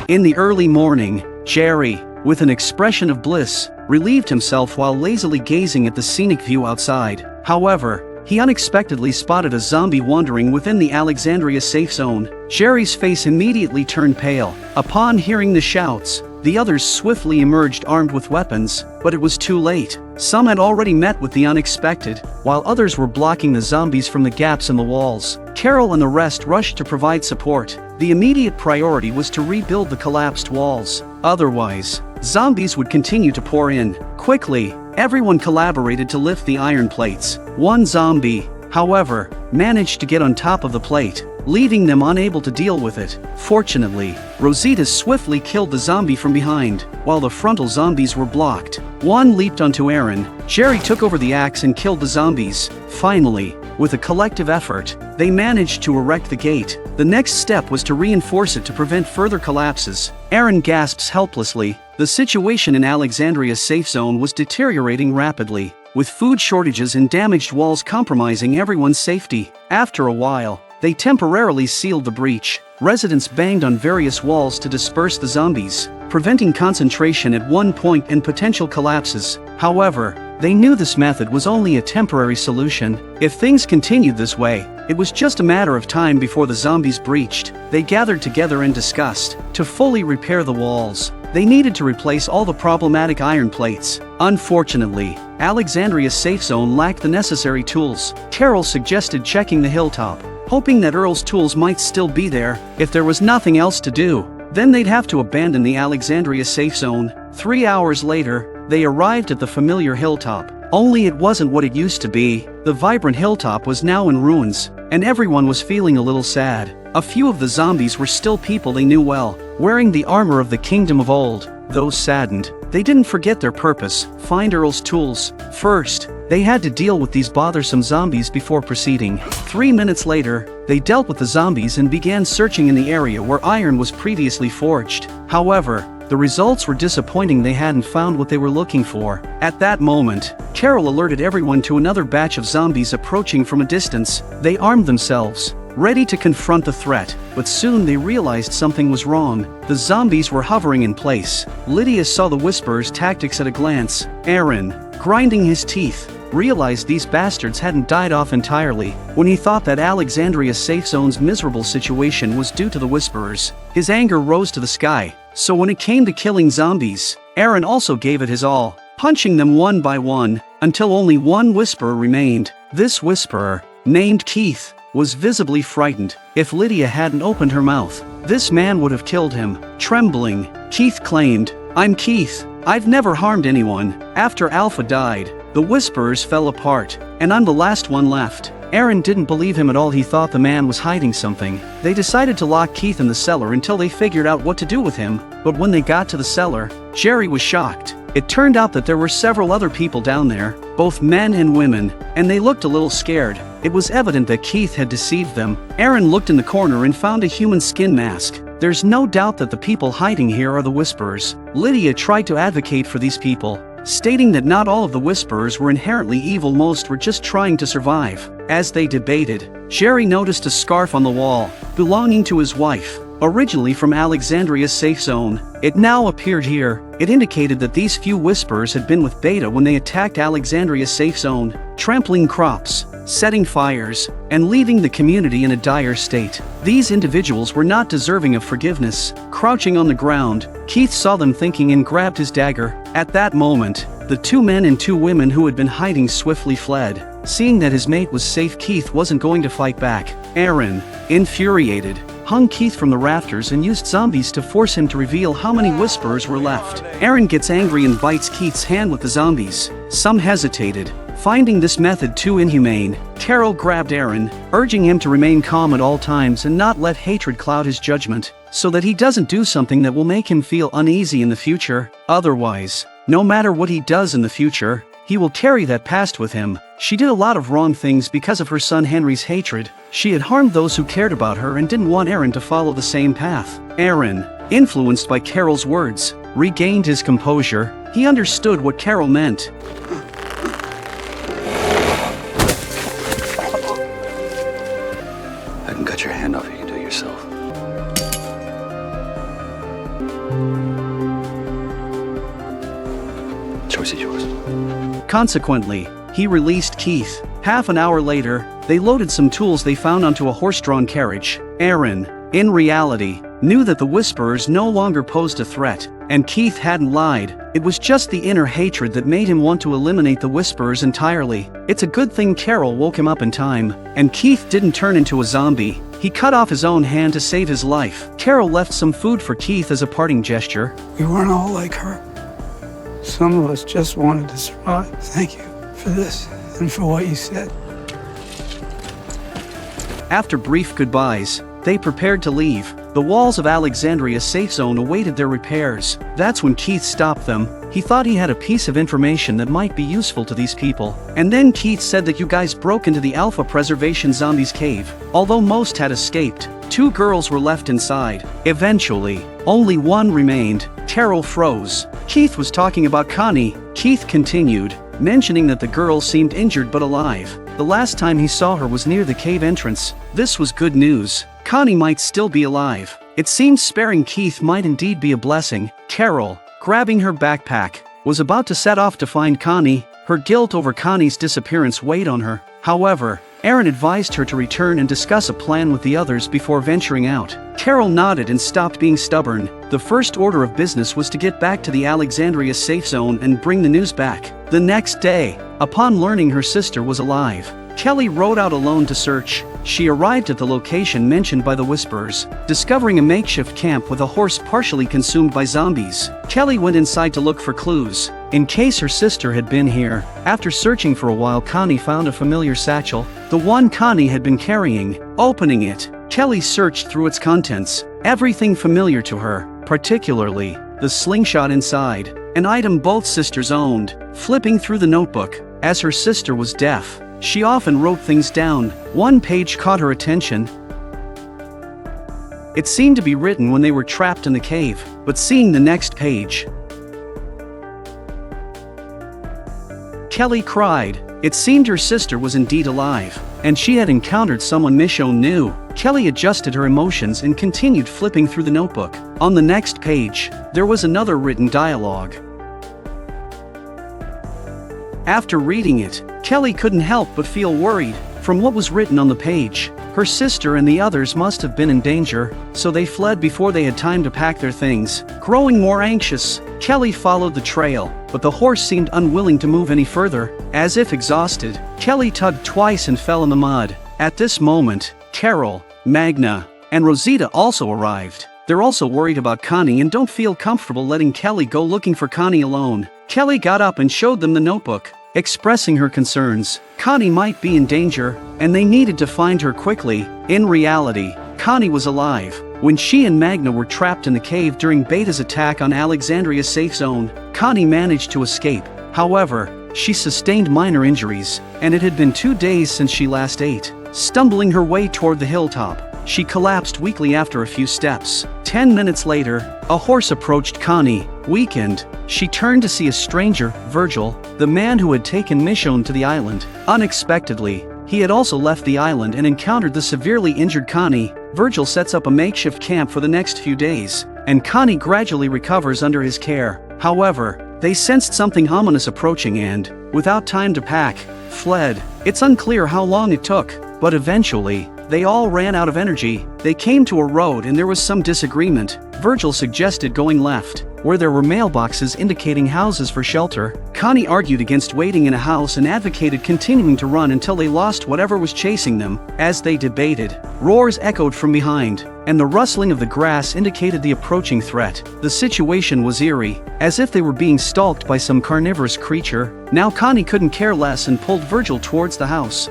In the early morning, Jerry, with an expression of bliss, relieved himself while lazily gazing at the scenic view outside. However, he unexpectedly spotted a zombie wandering within the Alexandria safe zone. Jerry's face immediately turned pale. Upon hearing the shouts, the others swiftly emerged armed with weapons, but it was too late. Some had already met with the unexpected, while others were blocking the zombies from the gaps in the walls. Carol and the rest rushed to provide support. The immediate priority was to rebuild the collapsed walls. Otherwise, zombies would continue to pour in. Quickly, everyone collaborated to lift the iron plates. One zombie, however, managed to get on top of the plate, leaving them unable to deal with it. Fortunately, Rosita swiftly killed the zombie from behind, while the frontal zombies were blocked. One leaped onto Aaron. Jerry took over the axe and killed the zombies. Finally, with a collective effort, they managed to erect the gate. The next step was to reinforce it to prevent further collapses. Aaron gasps helplessly. The situation in Alexandria's safe zone was deteriorating rapidly, with food shortages and damaged walls compromising everyone's safety. After a while, they temporarily sealed the breach. Residents banged on various walls to disperse the zombies, preventing concentration at one point and potential collapses. However, they knew this method was only a temporary solution. If things continued this way, it was just a matter of time before the zombies breached. They gathered together and discussed. To fully repair the walls, they needed to replace all the problematic iron plates. Unfortunately, Alexandria's safe zone lacked the necessary tools. Carol suggested checking the hilltop, hoping that Earl's tools might still be there. If there was nothing else to do, then they'd have to abandon the Alexandria safe zone. 3 hours later, they arrived at the familiar hilltop. Only it wasn't what it used to be. The vibrant hilltop was now in ruins, and everyone was feeling a little sad. A few of the zombies were still people they knew well, wearing the armor of the kingdom of old. Though saddened, they didn't forget their purpose: find Earl's tools. First, they had to deal with these bothersome zombies before proceeding. 3 minutes later, they dealt with the zombies and began searching in the area where iron was previously forged. However, the results were disappointing. They hadn't found what they were looking for. At that moment, Carol alerted everyone to another batch of zombies approaching from a distance. They armed themselves, ready to confront the threat, but soon they realized something was wrong. The zombies were hovering in place. Lydia saw the Whisperer's tactics at a glance. Aaron, grinding his teeth, realized these bastards hadn't died off entirely. When he thought that Alexandria's safe zone's miserable situation was due to the Whisperers, his anger rose to the sky. So when it came to killing zombies, Aaron also gave it his all, punching them one by one, until only one Whisperer remained. This Whisperer, named Keith, was visibly frightened. If Lydia hadn't opened her mouth, this man would have killed him. Trembling, Keith claimed, "I'm Keith. I've never harmed anyone." After Alpha died, the Whisperers fell apart, and I'm the last one left. Aaron didn't believe him at all. He thought the man was hiding something. They decided to lock Keith in the cellar until they figured out what to do with him. But when they got to the cellar, Jerry was shocked. It turned out that there were several other people down there, both men and women, and they looked a little scared. It was evident that Keith had deceived them. Aaron looked in the corner and found a human skin mask. There's no doubt that the people hiding here are the Whisperers. Lydia tried to advocate for these people, stating that not all of the Whisperers were inherently evil. Most were just trying to survive. As they debated, Jerry noticed a scarf on the wall, belonging to his wife, originally from Alexandria's safe zone. It now appeared here. It indicated that these few Whisperers had been with Beta when they attacked Alexandria's safe zone, trampling crops, setting fires, and leaving the community in a dire state. These individuals were not deserving of forgiveness. Crouching on the ground, Keith saw them thinking and grabbed his dagger. At that moment, the 2 men and 2 women who had been hiding swiftly fled. Seeing that his mate was safe, Keith wasn't going to fight back. Aaron, infuriated, hung Keith from the rafters and used zombies to force him to reveal how many Whisperers were left. Aaron gets angry and bites Keith's hand with the zombies. Some hesitated, finding this method too inhumane. Carol grabbed Aaron, urging him to remain calm at all times and not let hatred cloud his judgment, so that he doesn't do something that will make him feel uneasy in the future. Otherwise, no matter what he does in the future, he will carry that past with him. She did a lot of wrong things because of her son Henry's hatred. She had harmed those who cared about her and didn't want Aaron to follow the same path. Aaron, influenced by Carol's words, regained his composure. He understood what Carol meant. I can cut your hand off, you can do it yourself. Choice is yours. Consequently, he released Keith. Half an hour later, they loaded some tools they found onto a horse-drawn carriage. Aaron, in reality, knew that the Whisperers no longer posed a threat, and Keith hadn't lied. It was just the inner hatred that made him want to eliminate the Whisperers entirely. It's a good thing Carol woke him up in time, and Keith didn't turn into a zombie. He cut off his own hand to save his life. Carol left some food for Keith as a parting gesture. We weren't all like her. Some of us just wanted to survive. Thank you for this and for what you said. After brief goodbyes, they prepared to leave. The walls of Alexandria's safe zone awaited their repairs. That's when Keith stopped them. He thought he had a piece of information that might be useful to these people. And then Keith said that you guys broke into the Alpha Preservation Zombies cave. Although most had escaped, 2 girls were left inside. Eventually, only one remained. Carol froze. Keith was talking about Connie. Keith continued, mentioning that the girl seemed injured but alive. The last time he saw her was near the cave entrance. This was good news. Connie might still be alive. It seemed sparing Keith might indeed be a blessing. Carol, grabbing her backpack, was about to set off to find Connie. Her guilt over Connie's disappearance weighed on her. However, Aaron advised her to return and discuss a plan with the others before venturing out. Carol nodded and stopped being stubborn. The first order of business was to get back to the Alexandria safe zone and bring the news back. The next day, upon learning her sister was alive, Kelly rode out alone to search. She arrived at the location mentioned by the Whisperers, discovering a makeshift camp with a horse partially consumed by zombies. Kelly went inside to look for clues, in case her sister had been here. After searching for a while, Connie found a familiar satchel, the one Connie had been carrying. Opening it, Kelly searched through its contents. Everything familiar to her, particularly the slingshot inside, an item both sisters owned. Flipping through the notebook, as her sister was deaf, she often wrote things down. One page caught her attention. It seemed to be written when they were trapped in the cave, but seeing the next page, Kelly cried. It seemed her sister was indeed alive, and she had encountered someone Michonne knew. Kelly adjusted her emotions and continued flipping through the notebook. On the next page, there was another written dialogue. After reading it, Kelly couldn't help but feel worried. From what was written on the page, her sister and the others must have been in danger, so they fled before they had time to pack their things. Growing more anxious, Kelly followed the trail, but the horse seemed unwilling to move any further. As if exhausted, Kelly tugged twice and fell in the mud. At this moment, Carol, Magna, and Rosita also arrived. They're also worried about Connie and don't feel comfortable letting Kelly go looking for Connie alone. Kelly got up and showed them the notebook, expressing her concerns. Connie might be in danger, and they needed to find her quickly. In reality, Connie was alive. When she and Magna were trapped in the cave during Beta's attack on Alexandria's safe zone, Connie managed to escape. However, she sustained minor injuries, and it had been 2 days since she last ate. Stumbling her way toward the hilltop, she collapsed weakly after a few steps. 10 minutes later, a horse approached Connie. Weakened, she turned to see a stranger, Virgil, the man who had taken Michonne to the island. Unexpectedly, he had also left the island and encountered the severely injured Connie. Virgil sets up a makeshift camp for the next few days, and Connie gradually recovers under his care. However, they sensed something ominous approaching and, without time to pack, fled. It's unclear how long it took, but eventually, they all ran out of energy. They came to a road and there was some disagreement. Virgil suggested going left, where there were mailboxes indicating houses for shelter. Connie argued against waiting in a house and advocated continuing to run until they lost whatever was chasing them. As they debated, roars echoed from behind, and the rustling of the grass indicated the approaching threat. The situation was eerie, as if they were being stalked by some carnivorous creature. Now Connie couldn't care less and pulled Virgil towards the house.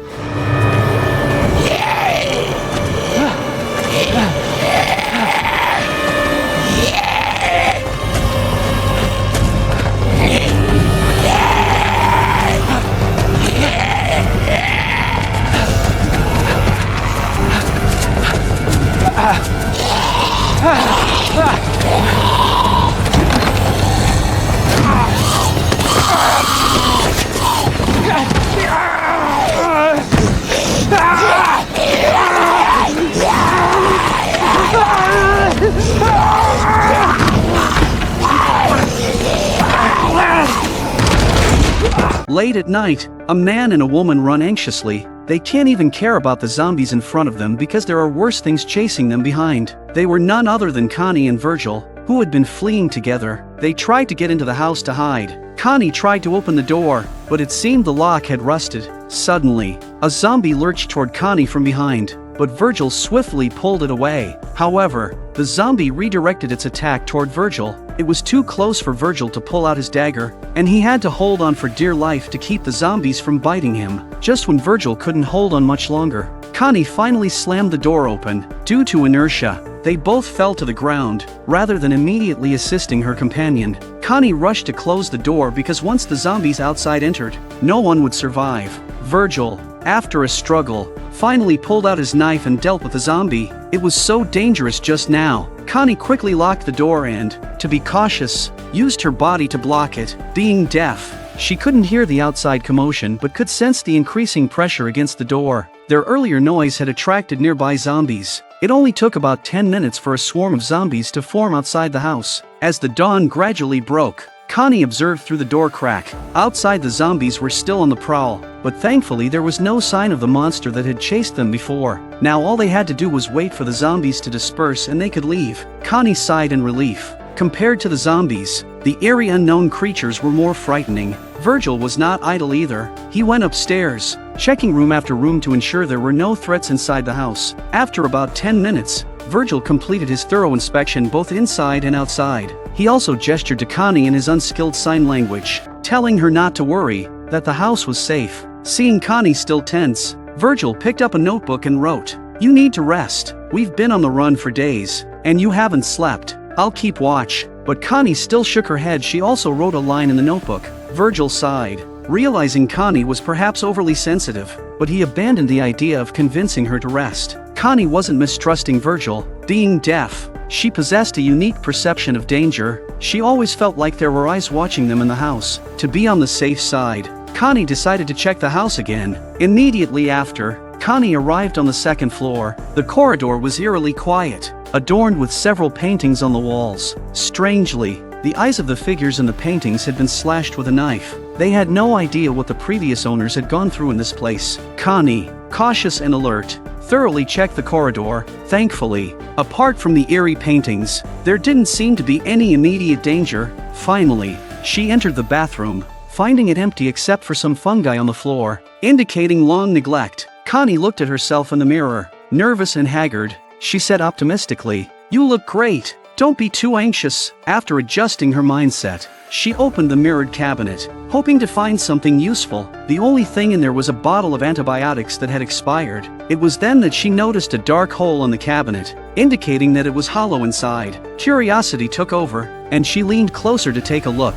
Late at night, a man and a woman run anxiously. They can't even care about the zombies in front of them because there are worse things chasing them behind. They were none other than Connie and Virgil, who had been fleeing together. They tried to get into the house to hide. Connie tried to open the door, but it seemed the lock had rusted. Suddenly, a zombie lurched toward Connie from behind, but Virgil swiftly pulled it away. However, the zombie redirected its attack toward Virgil. It was too close for Virgil to pull out his dagger, and he had to hold on for dear life to keep the zombies from biting him. Just when Virgil couldn't hold on much longer, Connie finally slammed the door open. Due to inertia, they both fell to the ground, rather than immediately assisting her companion. Connie rushed to close the door because once the zombies outside entered, no one would survive. Virgil, after a struggle, finally pulled out his knife and dealt with the zombie. It was so dangerous just now. Connie quickly locked the door and, to be cautious, used her body to block it. Being deaf, she couldn't hear the outside commotion but could sense the increasing pressure against the door. Their earlier noise had attracted nearby zombies. It only took about 10 minutes for a swarm of zombies to form outside the house. As the dawn gradually broke, Connie observed through the door crack. Outside, the zombies were still on the prowl, but thankfully there was no sign of the monster that had chased them before. Now all they had to do was wait for the zombies to disperse and they could leave. Connie sighed in relief. Compared to the zombies, the eerie unknown creatures were more frightening. Virgil was not idle either. He went upstairs, checking room after room to ensure there were no threats inside the house. After about 10 minutes, Virgil completed his thorough inspection both inside and outside. He also gestured to Connie in his unskilled sign language, telling her not to worry, that the house was safe. Seeing Connie still tense, Virgil picked up a notebook and wrote, "You need to rest. We've been on the run for days, and you haven't slept. I'll keep watch." But Connie still shook her head. She also wrote a line in the notebook. Virgil sighed, realizing Connie was perhaps overly sensitive, but he abandoned the idea of convincing her to rest. Connie wasn't mistrusting Virgil. Being deaf, she possessed a unique perception of danger. She always felt like there were eyes watching them in the house. To be on the safe side, Connie decided to check the house again. Immediately after, Connie arrived on the second floor. The corridor was eerily quiet, adorned with several paintings on the walls. Strangely, the eyes of the figures in the paintings had been slashed with a knife. They had no idea what the previous owners had gone through in this place. Connie, cautious and alert, thoroughly checked the corridor. Thankfully, apart from the eerie paintings, there didn't seem to be any immediate danger. Finally, she entered the bathroom, finding it empty except for some fungi on the floor, indicating long neglect. Connie looked at herself in the mirror. Nervous and haggard, she said optimistically, "You look great. Don't be too anxious." After adjusting her mindset, she opened the mirrored cabinet, hoping to find something useful. The only thing in there was a bottle of antibiotics that had expired. It was then that she noticed a dark hole in the cabinet, indicating that it was hollow inside. Curiosity took over, and she leaned closer to take a look.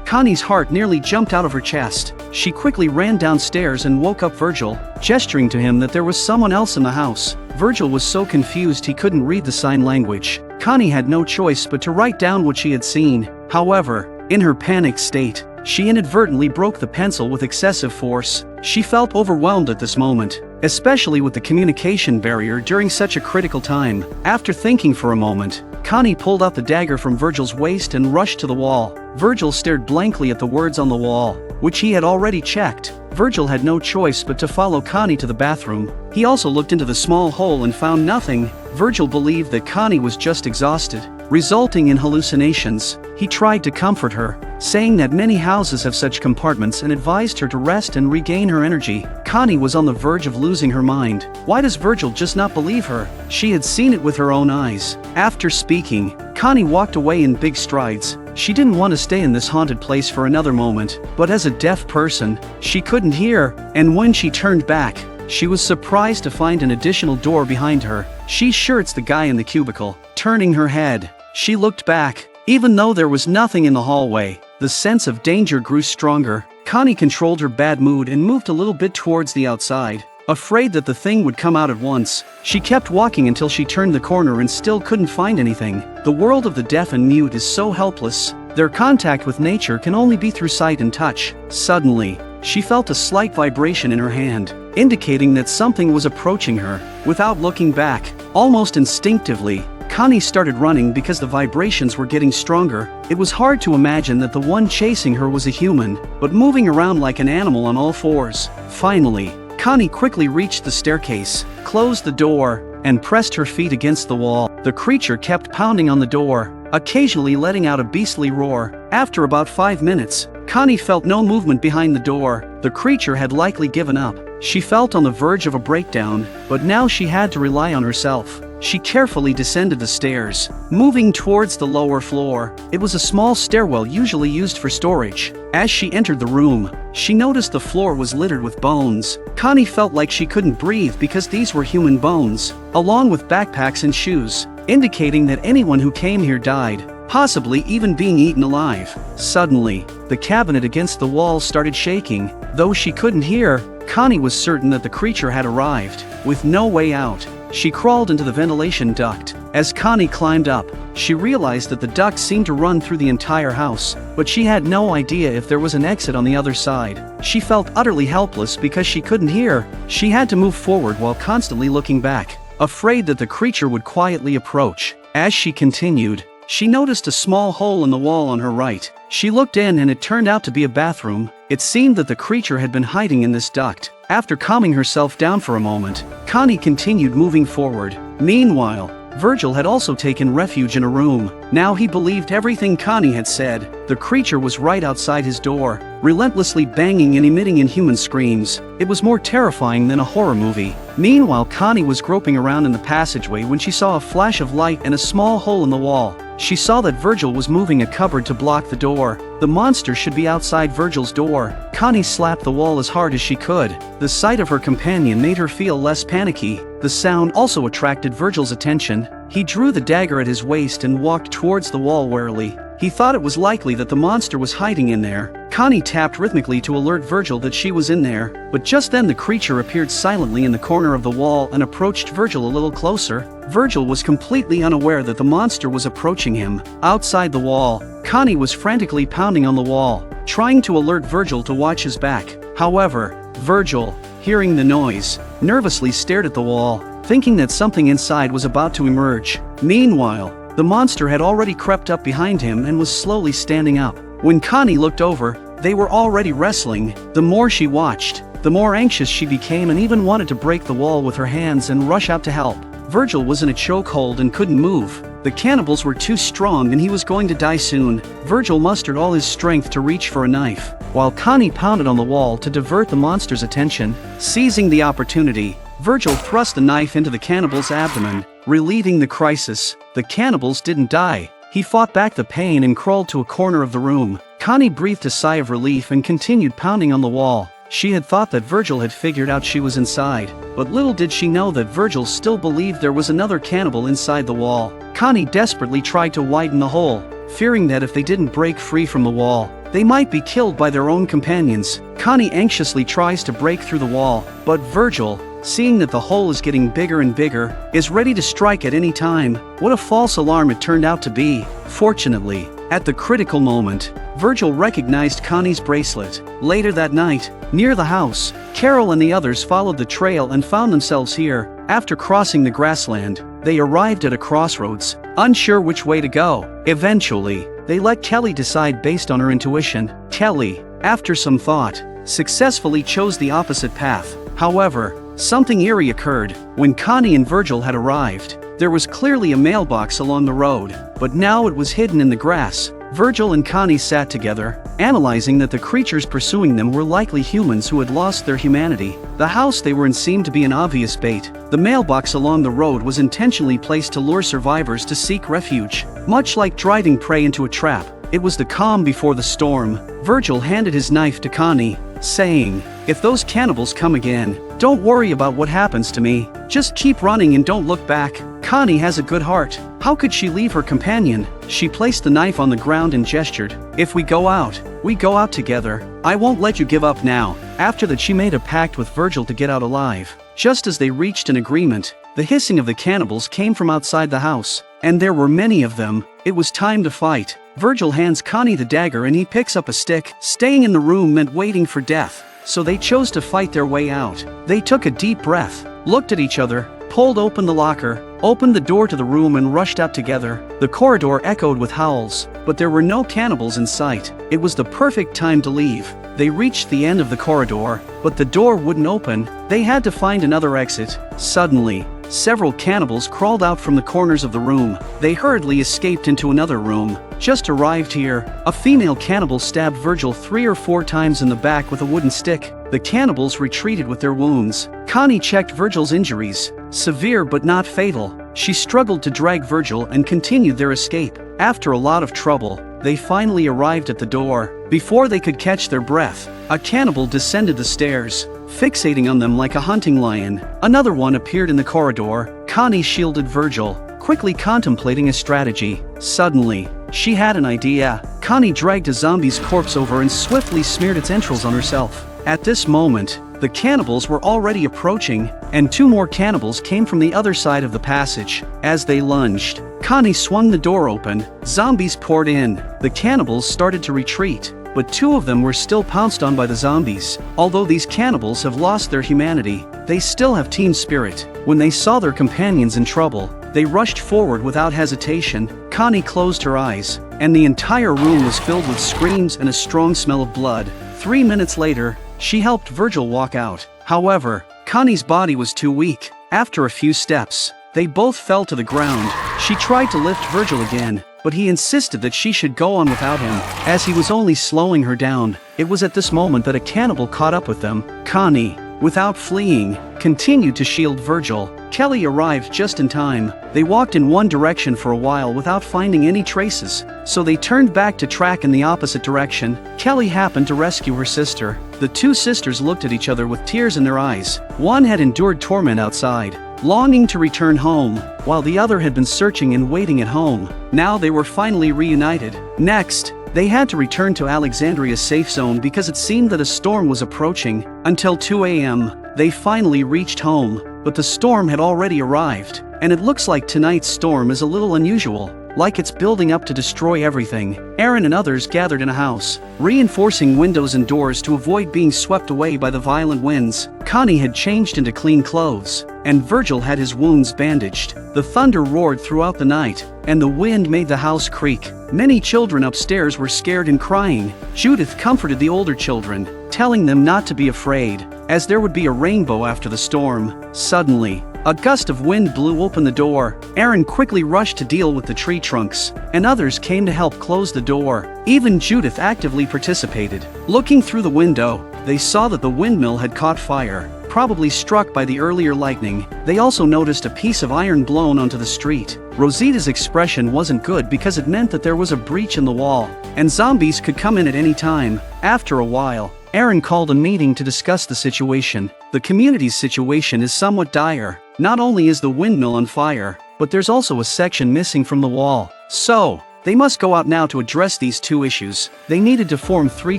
Connie's heart nearly jumped out of her chest. She quickly ran downstairs and woke up Virgil, gesturing to him that there was someone else in the house. Virgil was so confused he couldn't read the sign language. Connie had no choice but to write down what she had seen. However, in her panicked state, she inadvertently broke the pencil with excessive force. She felt overwhelmed at this moment, especially with the communication barrier during such a critical time. After thinking for a moment, Connie pulled out the dagger from Virgil's waist and rushed to the wall. Virgil stared blankly at the words on the wall, which he had already checked. Virgil had no choice but to follow Connie to the bathroom. He also looked into the small hole and found nothing. Virgil believed that Connie was just exhausted, resulting in hallucinations. He tried to comfort her, saying that many houses have such compartments and advised her to rest and regain her energy. Connie was on the verge of losing her mind. Why does Virgil just not believe her? She had seen it with her own eyes. After speaking, Connie walked away in big strides. She didn't want to stay in this haunted place for another moment, but as a deaf person, she couldn't hear, and when she turned back, she was surprised to find an additional door behind her. She's sure it's the guy in the cubicle. Turning her head, she looked back. Even though there was nothing in the hallway, the sense of danger grew stronger. Connie controlled her bad mood and moved a little bit towards the outside. Afraid that the thing would come out at once, she kept walking until she turned the corner and still couldn't find anything. The world of the deaf and mute is so helpless. Their contact with nature can only be through sight and touch. Suddenly, she felt a slight vibration in her hand, indicating that something was approaching her. Without looking back, almost instinctively, Connie started running because the vibrations were getting stronger. It was hard to imagine that the one chasing her was a human, but moving around like an animal on all fours. Finally, Connie quickly reached the staircase, closed the door, and pressed her feet against the wall. The creature kept pounding on the door, occasionally letting out a beastly roar. After about 5 minutes, Connie felt no movement behind the door. The creature had likely given up. She felt on the verge of a breakdown, but now she had to rely on herself. She carefully descended the stairs, moving towards the lower floor. It was a small stairwell usually used for storage. As she entered the room, she noticed the floor was littered with bones. Connie felt like she couldn't breathe because these were human bones, along with backpacks and shoes, indicating that anyone who came here died, possibly even being eaten alive. Suddenly, the cabinet against the wall started shaking. Though she couldn't hear, Connie was certain that the creature had arrived. With no way out, she crawled into the ventilation duct. As Connie climbed up, she realized that the duct seemed to run through the entire house, but she had no idea if there was an exit on the other side. She felt utterly helpless because she couldn't hear. She had to move forward while constantly looking back, afraid that the creature would quietly approach. As she continued, she noticed a small hole in the wall on her right. She looked in and it turned out to be a bathroom. It seemed that the creature had been hiding in this duct. After calming herself down for a moment, Connie continued moving forward. Meanwhile, Virgil had also taken refuge in a room. Now he believed everything Connie had said. The creature was right outside his door, relentlessly banging and emitting inhuman screams. It was more terrifying than a horror movie. Meanwhile, Connie was groping around in the passageway when she saw a flash of light and a small hole in the wall. She saw that Virgil was moving a cupboard to block the door. The monster should be outside Virgil's door. Connie slapped the wall as hard as she could. The sight of her companion made her feel less panicky. The sound also attracted Virgil's attention. He drew the dagger at his waist and walked towards the wall warily. He thought it was likely that the monster was hiding in there. Connie tapped rhythmically to alert Virgil that she was in there, but just then the creature appeared silently in the corner of the wall and approached Virgil a little closer. Virgil was completely unaware that the monster was approaching him. Outside the wall, Connie was frantically pounding on the wall, trying to alert Virgil to watch his back. However, Virgil, hearing the noise, nervously stared at the wall, thinking that something inside was about to emerge. Meanwhile, the monster had already crept up behind him and was slowly standing up. When Connie looked over, they were already wrestling. The more she watched, the more anxious she became and even wanted to break the wall with her hands and rush out to help. Virgil was in a chokehold and couldn't move. The cannibals were too strong and he was going to die soon. Virgil mustered all his strength to reach for a knife, while Connie pounded on the wall to divert the monster's attention. Seizing the opportunity, Virgil thrust the knife into the cannibal's abdomen, relieving the crisis. The cannibals didn't die. He fought back the pain and crawled to a corner of the room. Connie breathed a sigh of relief and continued pounding on the wall. She had thought that Virgil had figured out she was inside, but little did she know that Virgil still believed there was another cannibal inside the wall. Connie desperately tried to widen the hole, fearing that if they didn't break free from the wall, they might be killed by their own companions. Connie anxiously tries to break through the wall, but Virgil, seeing that the hole is getting bigger and bigger, is ready to strike at any time. What a false alarm it turned out to be. Fortunately, at the critical moment, Virgil recognized Connie's bracelet. Later that night, near the house, Carol and the others followed the trail and found themselves here. After crossing the grassland, they arrived at a crossroads, unsure which way to go. Eventually, they let Kelly decide based on her intuition. Kelly, after some thought, successfully chose the opposite path. However, something eerie occurred. When Connie and Virgil had arrived, there was clearly a mailbox along the road, but now it was hidden in the grass. Virgil and Connie sat together, analyzing that the creatures pursuing them were likely humans who had lost their humanity. The house they were in seemed to be an obvious bait. The mailbox along the road was intentionally placed to lure survivors to seek refuge. Much like driving prey into a trap, it was the calm before the storm. Virgil handed his knife to Connie, saying, "If those cannibals come again, don't worry about what happens to me. Just keep running and don't look back." Connie has a good heart. How could she leave her companion? She placed the knife on the ground and gestured, "If we go out together. I won't let you give up now." After that, she made a pact with Virgil to get out alive. Just as they reached an agreement, the hissing of the cannibals came from outside the house, and there were many of them. It was time to fight. Virgil hands Connie the dagger and he picks up a stick. Staying in the room meant waiting for death, so they chose to fight their way out. They took a deep breath, looked at each other, pulled open the locker, opened the door to the room and rushed out together. The corridor echoed with howls, but there were no cannibals in sight. It was the perfect time to leave. They reached the end of the corridor, but the door wouldn't open. They had to find another exit. Suddenly, several cannibals crawled out from the corners of the room. They hurriedly escaped into another room. Just arrived here, a female cannibal stabbed Virgil 3 or 4 times in the back with a wooden stick. The cannibals retreated with their wounds. Connie checked Virgil's injuries. Severe but not fatal. She struggled to drag Virgil and continued their escape. After a lot of trouble, they finally arrived at the door. Before they could catch their breath, a cannibal descended the stairs, fixating on them like a hunting lion. Another one appeared in the corridor. Connie shielded Virgil, quickly contemplating a strategy. Suddenly, she had an idea. Connie dragged a zombie's corpse over and swiftly smeared its entrails on herself. At this moment, the cannibals were already approaching, and 2 more cannibals came from the other side of the passage. As they lunged, Connie swung the door open. Zombies poured in. The cannibals started to retreat, but 2 of them were still pounced on by the zombies. Although these cannibals have lost their humanity, they still have team spirit. When they saw their companions in trouble, they rushed forward without hesitation. Connie closed her eyes, and the entire room was filled with screams and a strong smell of blood. 3 minutes later, she helped Virgil walk out. However, Connie's body was too weak. After a few steps, they both fell to the ground. She tried to lift Virgil again, but he insisted that she should go on without him, as he was only slowing her down. It was at this moment that a cannibal caught up with them. Connie, without fleeing, continued to shield Virgil. Kelly arrived just in time. They walked in one direction for a while without finding any traces, so they turned back to track in the opposite direction. Kelly happened to rescue her sister. The 2 sisters looked at each other with tears in their eyes. One had endured torment outside, longing to return home, while the other had been searching and waiting at home. Now they were finally reunited. Next, they had to return to Alexandria's safe zone because it seemed that a storm was approaching. Until 2 a.m., they finally reached home, but the storm had already arrived, and it looks like tonight's storm is a little unusual, like it's building up to destroy everything. Aaron and others gathered in a house, reinforcing windows and doors to avoid being swept away by the violent winds. Connie had changed into clean clothes, and Virgil had his wounds bandaged. The thunder roared throughout the night, and the wind made the house creak. Many children upstairs were scared and crying. Judith comforted the older children, telling them not to be afraid, as there would be a rainbow after the storm. Suddenly, a gust of wind blew open the door. Aaron quickly rushed to deal with the tree trunks, and others came to help close the door. Even Judith actively participated. Looking through the window, they saw that the windmill had caught fire, probably struck by the earlier lightning. They also noticed a piece of iron blown onto the street. Rosita's expression wasn't good because it meant that there was a breach in the wall, and zombies could come in at any time. After a while, Aaron called a meeting to discuss the situation. The community's situation is somewhat dire. Not only is the windmill on fire, but there's also a section missing from the wall. So, they must go out now to address these 2 issues. They needed to form 3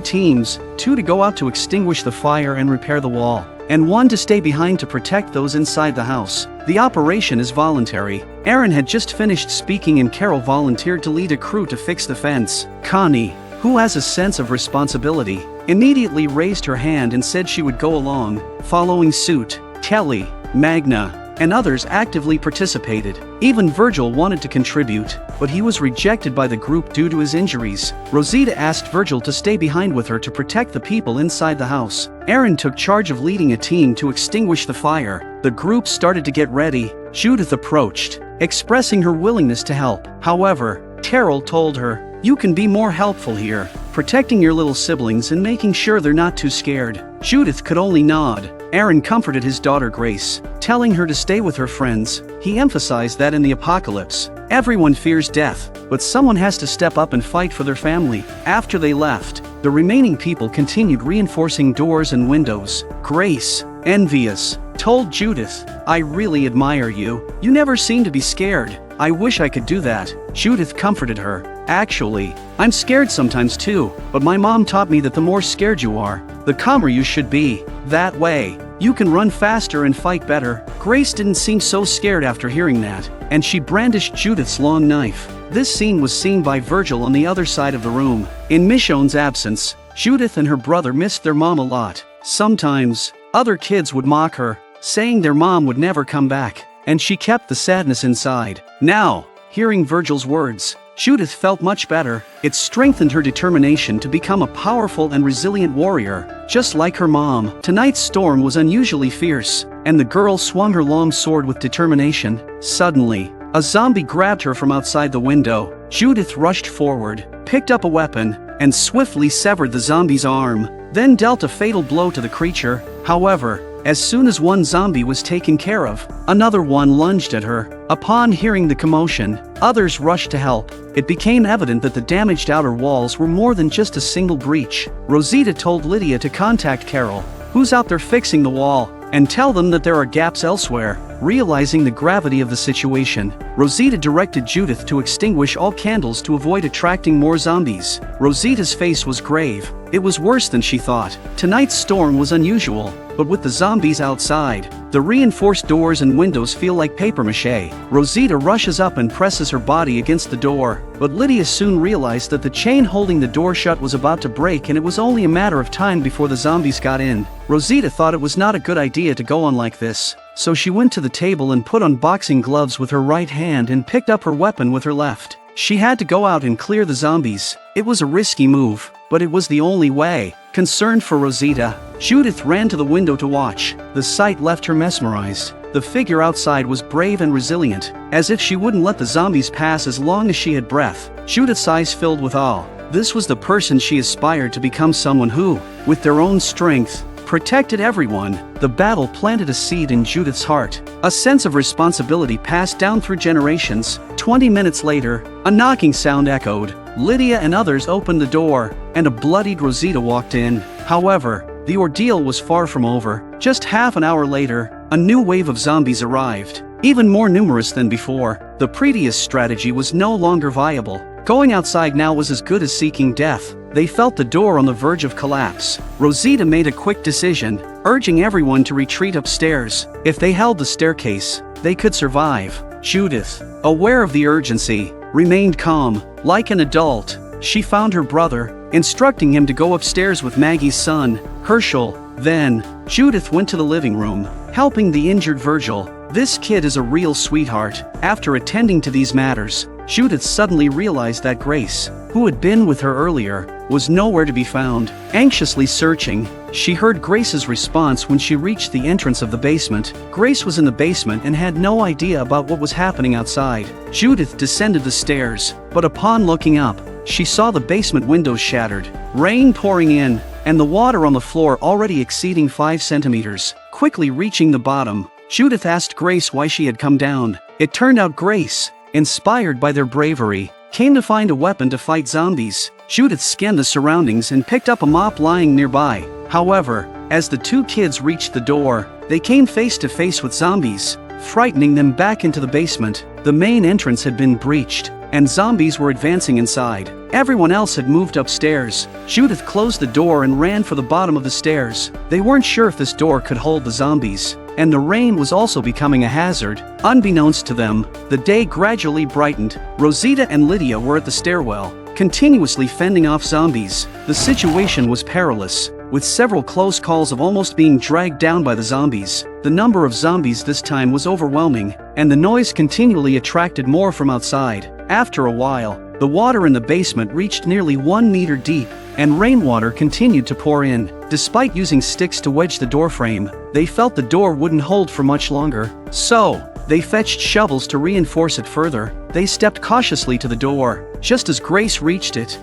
teams, 2 to go out to extinguish the fire and repair the wall, and 1 to stay behind to protect those inside the house. The operation is voluntary. Aaron had just finished speaking and Carol volunteered to lead a crew to fix the fence. Connie, who has a sense of responsibility, immediately raised her hand and said she would go along. Following suit, Kelly, Magna, and others actively participated. Even Virgil wanted to contribute, but he was rejected by the group due to his injuries. Rosita asked Virgil to stay behind with her to protect the people inside the house. Aaron took charge of leading a team to extinguish the fire. The group started to get ready. Judith approached, expressing her willingness to help. However, Carol told her, "You can be more helpful here, protecting your little siblings and making sure they're not too scared." Judith could only nod. Aaron comforted his daughter Grace, telling her to stay with her friends. He emphasized that in the apocalypse, everyone fears death, but someone has to step up and fight for their family. After they left, the remaining people continued reinforcing doors and windows. Grace, envious, told Judith, "I really admire you. You never seem to be scared. I wish I could do that." Judith comforted her. "Actually, I'm scared sometimes too, but my mom taught me that the more scared you are, the calmer you should be. That way, you can run faster and fight better." Grace didn't seem so scared after hearing that, and she brandished Judith's long knife. This scene was seen by Virgil on the other side of the room. In Michonne's absence, Judith and her brother missed their mom a lot. Sometimes, other kids would mock her, saying their mom would never come back. and she kept the sadness inside. Now, hearing Virgil's words, Judith felt much better. It strengthened her determination to become a powerful and resilient warrior, just like her mom. Tonight's storm was unusually fierce, and the girl swung her long sword with determination. Suddenly, a zombie grabbed her from outside the window. Judith rushed forward, picked up a weapon, and swiftly severed the zombie's arm, then dealt a fatal blow to the creature. However, as soon as one zombie was taken care of, another one lunged at her. Upon hearing the commotion, others rushed to help. It became evident that the damaged outer walls were more than just a single breach. Rosita told Lydia to contact Carol, who's out there fixing the wall, and tell them that there are gaps elsewhere. Realizing the gravity of the situation, Rosita directed Judith to extinguish all candles to avoid attracting more zombies. Rosita's face was grave. It was worse than she thought. Tonight's storm was unusual, but with the zombies outside, the reinforced doors and windows feel like papier-mâché. Rosita rushes up and presses her body against the door, but Lydia soon realized that the chain holding the door shut was about to break and it was only a matter of time before the zombies got in. Rosita thought it was not a good idea to go on like this, so she went to the table and put on boxing gloves with her right hand and picked up her weapon with her left. She had to go out and clear the zombies. It was a risky move, but it was the only way. Concerned for Rosita, Judith ran to the window to watch. The sight left her mesmerized. The figure outside was brave and resilient, as if she wouldn't let the zombies pass as long as she had breath. Judith's eyes filled with awe. This was the person she aspired to become, someone who, with their own strength, protected everyone. The battle planted a seed in Judith's heart. A sense of responsibility passed down through generations. 20 minutes later, a knocking sound echoed. Lydia and others opened the door, and a bloodied Rosita walked in. However, the ordeal was far from over. Just half an hour later, a new wave of zombies arrived, even more numerous than before. The previous strategy was no longer viable. Going outside now was as good as seeking death. They felt the door on the verge of collapse. Rosita made a quick decision, urging everyone to retreat upstairs. If they held the staircase, they could survive. Judith, aware of the urgency, remained calm. Like an adult, she found her brother, instructing him to go upstairs with Maggie's son, Herschel. Then, Judith went to the living room, helping the injured Virgil. This kid is a real sweetheart. After attending to these matters, Judith suddenly realized that Grace, who had been with her earlier, was nowhere to be found. Anxiously searching, she heard Grace's response when she reached the entrance of the basement. Grace was in the basement and had no idea about what was happening outside. Judith descended the stairs, but upon looking up, she saw the basement windows shattered, rain pouring in, and the water on the floor already exceeding 5 centimeters. Quickly reaching the bottom, Judith asked Grace why she had come down. It turned out Grace, inspired by their bravery, came to find a weapon to fight zombies. Judith scanned the surroundings and picked up a mop lying nearby. However, as the two kids reached the door, they came face to face with zombies, frightening them back into the basement. The main entrance had been breached, and zombies were advancing inside. Everyone else had moved upstairs. Judith closed the door and ran for the bottom of the stairs. They weren't sure if this door could hold the zombies, and the rain was also becoming a hazard. Unbeknownst to them, the day gradually brightened. Rosita and Lydia were at the stairwell, continuously fending off zombies. The situation was perilous, with several close calls of almost being dragged down by the zombies. The number of zombies this time was overwhelming, and the noise continually attracted more from outside. After a while, the water in the basement reached nearly 1 meter deep, and rainwater continued to pour in. Despite using sticks to wedge the doorframe, they felt the door wouldn't hold for much longer. So, they fetched shovels to reinforce it further. They stepped cautiously to the door, just as Grace reached it.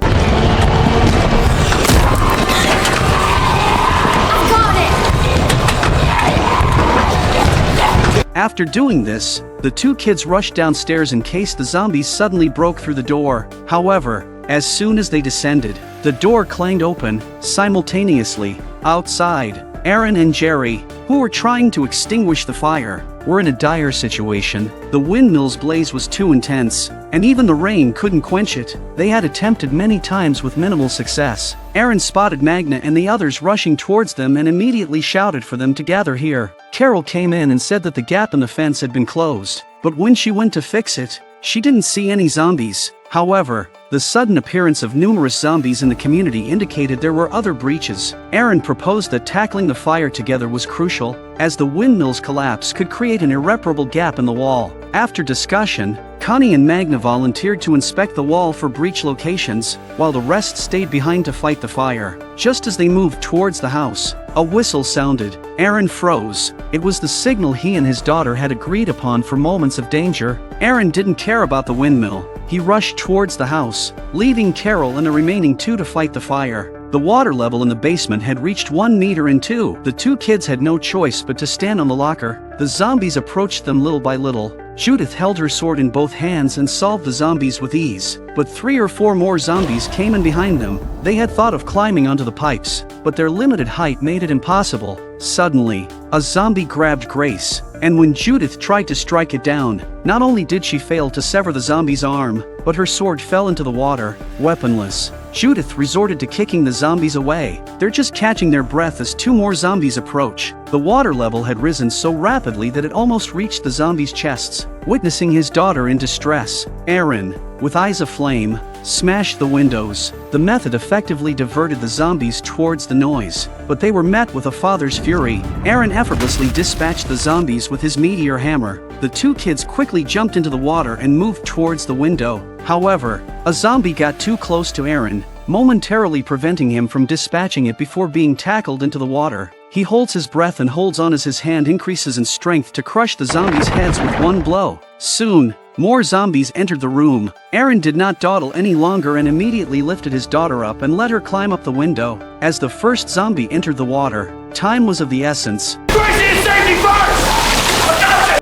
After doing this, the two kids rushed downstairs in case the zombies suddenly broke through the door. However, as soon as they descended, the door clanged open, simultaneously. Outside, Aaron and Jerry, who were trying to extinguish the fire, were in a dire situation. The windmill's blaze was too intense, and even the rain couldn't quench it. They had attempted many times with minimal success. Aaron spotted Magna and the others rushing towards them and immediately shouted for them to gather here. Carol came in and said that the gap in the fence had been closed, but when she went to fix it, she didn't see any zombies. However, the sudden appearance of numerous zombies in the community indicated there were other breaches. Aaron proposed that tackling the fire together was crucial, as the windmill's collapse could create an irreparable gap in the wall. After discussion, Connie and Magna volunteered to inspect the wall for breach locations, while the rest stayed behind to fight the fire. Just as they moved towards the house, a whistle sounded. Aaron froze. It was the signal he and his daughter had agreed upon for moments of danger. Aaron didn't care about the windmill. He rushed towards the house, leaving Carol and the remaining two to fight the fire. The water level in the basement had reached 1 meter in 2. The two kids had no choice but to stand on the locker. The zombies approached them little by little. Judith held her sword in both hands and solved the zombies with ease. But 3 or 4 more zombies came in behind them. They had thought of climbing onto the pipes, but their limited height made it impossible. Suddenly, a zombie grabbed Grace, and when Judith tried to strike it down, not only did she fail to sever the zombie's arm, but her sword fell into the water, weaponless. Judith resorted to kicking the zombies away. They're just catching their breath as 2 more zombies approach. The water level had risen so rapidly that it almost reached the zombies' chests. Witnessing his daughter in distress, Aaron, with eyes aflame, smashed the windows. The method effectively diverted the zombies towards the noise, but they were met with a father's fury. Aaron effortlessly dispatched the zombies with his meteor hammer. The 2 kids quickly jumped into the water and moved towards the window. However, a zombie got too close to Aaron, momentarily preventing him from dispatching it before being tackled into the water. He holds his breath and holds on as his hand increases in strength to crush the zombies' heads with one blow. Soon, more zombies entered the room. Aaron did not dawdle any longer and immediately lifted his daughter up and let her climb up the window. As the first zombie entered the water, time was of the essence.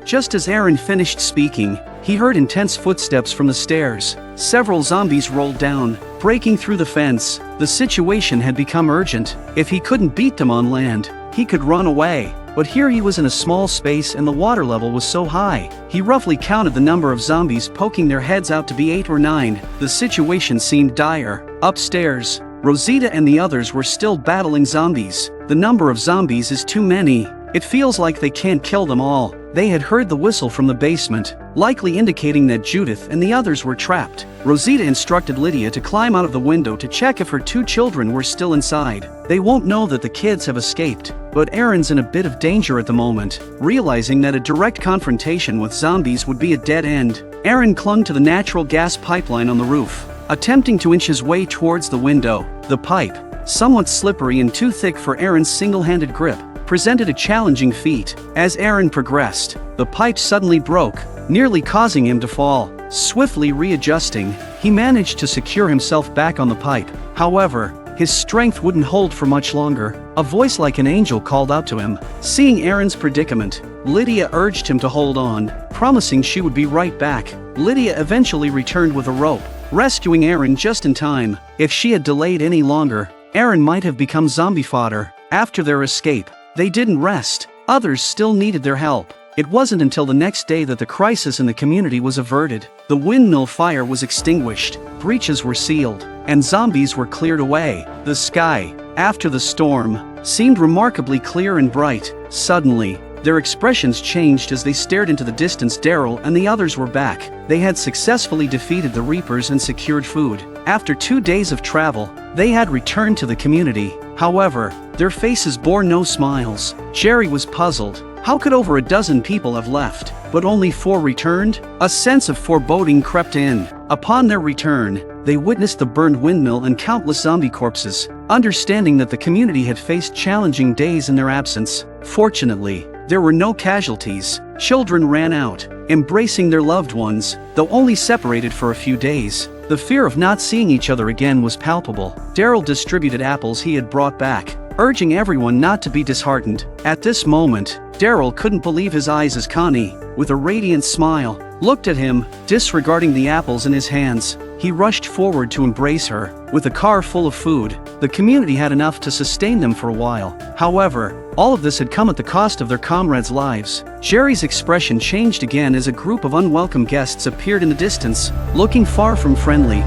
Just as Aaron finished speaking, he heard intense footsteps from the stairs. Several zombies rolled down, breaking through the fence. The situation had become urgent. If he couldn't beat them on land, he could run away. But here he was in a small space and the water level was so high. He roughly counted the number of zombies poking their heads out to be 8 or 9. The situation seemed dire. Upstairs, Rosita and the others were still battling zombies. The number of zombies is too many. It feels like they can't kill them all. They had heard the whistle from the basement, likely indicating that Judith and the others were trapped. Rosita instructed Lydia to climb out of the window to check if her 2 children were still inside. They won't know that the kids have escaped, but Aaron's in a bit of danger at the moment. Realizing that a direct confrontation with zombies would be a dead end, Aaron clung to the natural gas pipeline on the roof, attempting to inch his way towards the window. The pipe, somewhat slippery and too thick for Aaron's single-handed grip, presented a challenging feat. As Aaron progressed, the pipe suddenly broke, nearly causing him to fall. Swiftly readjusting, he managed to secure himself back on the pipe. However, his strength wouldn't hold for much longer. A voice like an angel called out to him. Seeing Aaron's predicament, Lydia urged him to hold on, promising she would be right back. Lydia eventually returned with a rope, rescuing Aaron just in time. If she had delayed any longer, Aaron might have become zombie fodder. After their escape, they didn't rest. Others still needed their help. It wasn't until the next day that the crisis in the community was averted. The windmill fire was extinguished, breaches were sealed, and zombies were cleared away. The sky, after the storm, seemed remarkably clear and bright. Suddenly, their expressions changed as they stared into the distance. Daryl and the others were back. They had successfully defeated the Reapers and secured food. After 2 days of travel, they had returned to the community. However, their faces bore no smiles. Jerry was puzzled. How could over a dozen people have left, but only 4 returned? A sense of foreboding crept in. Upon their return, they witnessed the burned windmill and countless zombie corpses, understanding that the community had faced challenging days in their absence. Fortunately, there were no casualties. Children ran out, embracing their loved ones, though only separated for a few days. The fear of not seeing each other again was palpable. Daryl distributed apples he had brought back, urging everyone not to be disheartened. At this moment, Daryl couldn't believe his eyes as Connie, with a radiant smile, looked at him, disregarding the apples in his hands. He rushed forward to embrace her. With a car full of food, the community had enough to sustain them for a while. However, all of this had come at the cost of their comrades' lives. Jerry's expression changed again as a group of unwelcome guests appeared in the distance, looking far from friendly.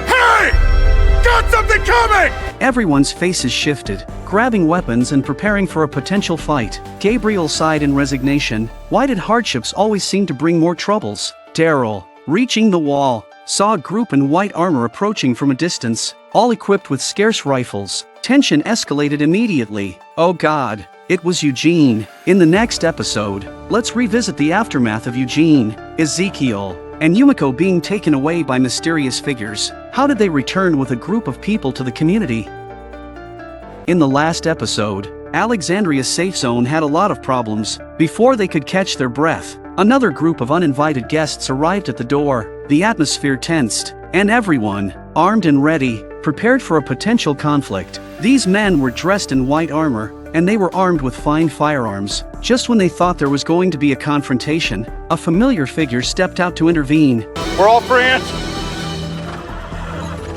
Hey! Got something coming! Everyone's faces shifted. grabbing weapons and preparing for a potential fight. Gabriel sighed in resignation. Why did hardships always seem to bring more troubles? Daryl, reaching the wall, saw a group in white armor approaching from a distance, all equipped with scarce rifles. Tension escalated immediately. Oh God, it was Eugene. In the next episode, let's revisit the aftermath of Eugene, Ezekiel, and Yumiko being taken away by mysterious figures. How did they return with a group of people to the community? In the last episode, Alexandria's safe zone had a lot of problems. Before they could catch their breath, another group of uninvited guests arrived at the door. The atmosphere tensed, and everyone, armed and ready, prepared for a potential conflict. These men were dressed in white armor, and they were armed with fine firearms. Just when they thought there was going to be a confrontation, a familiar figure stepped out to intervene. We're all friends.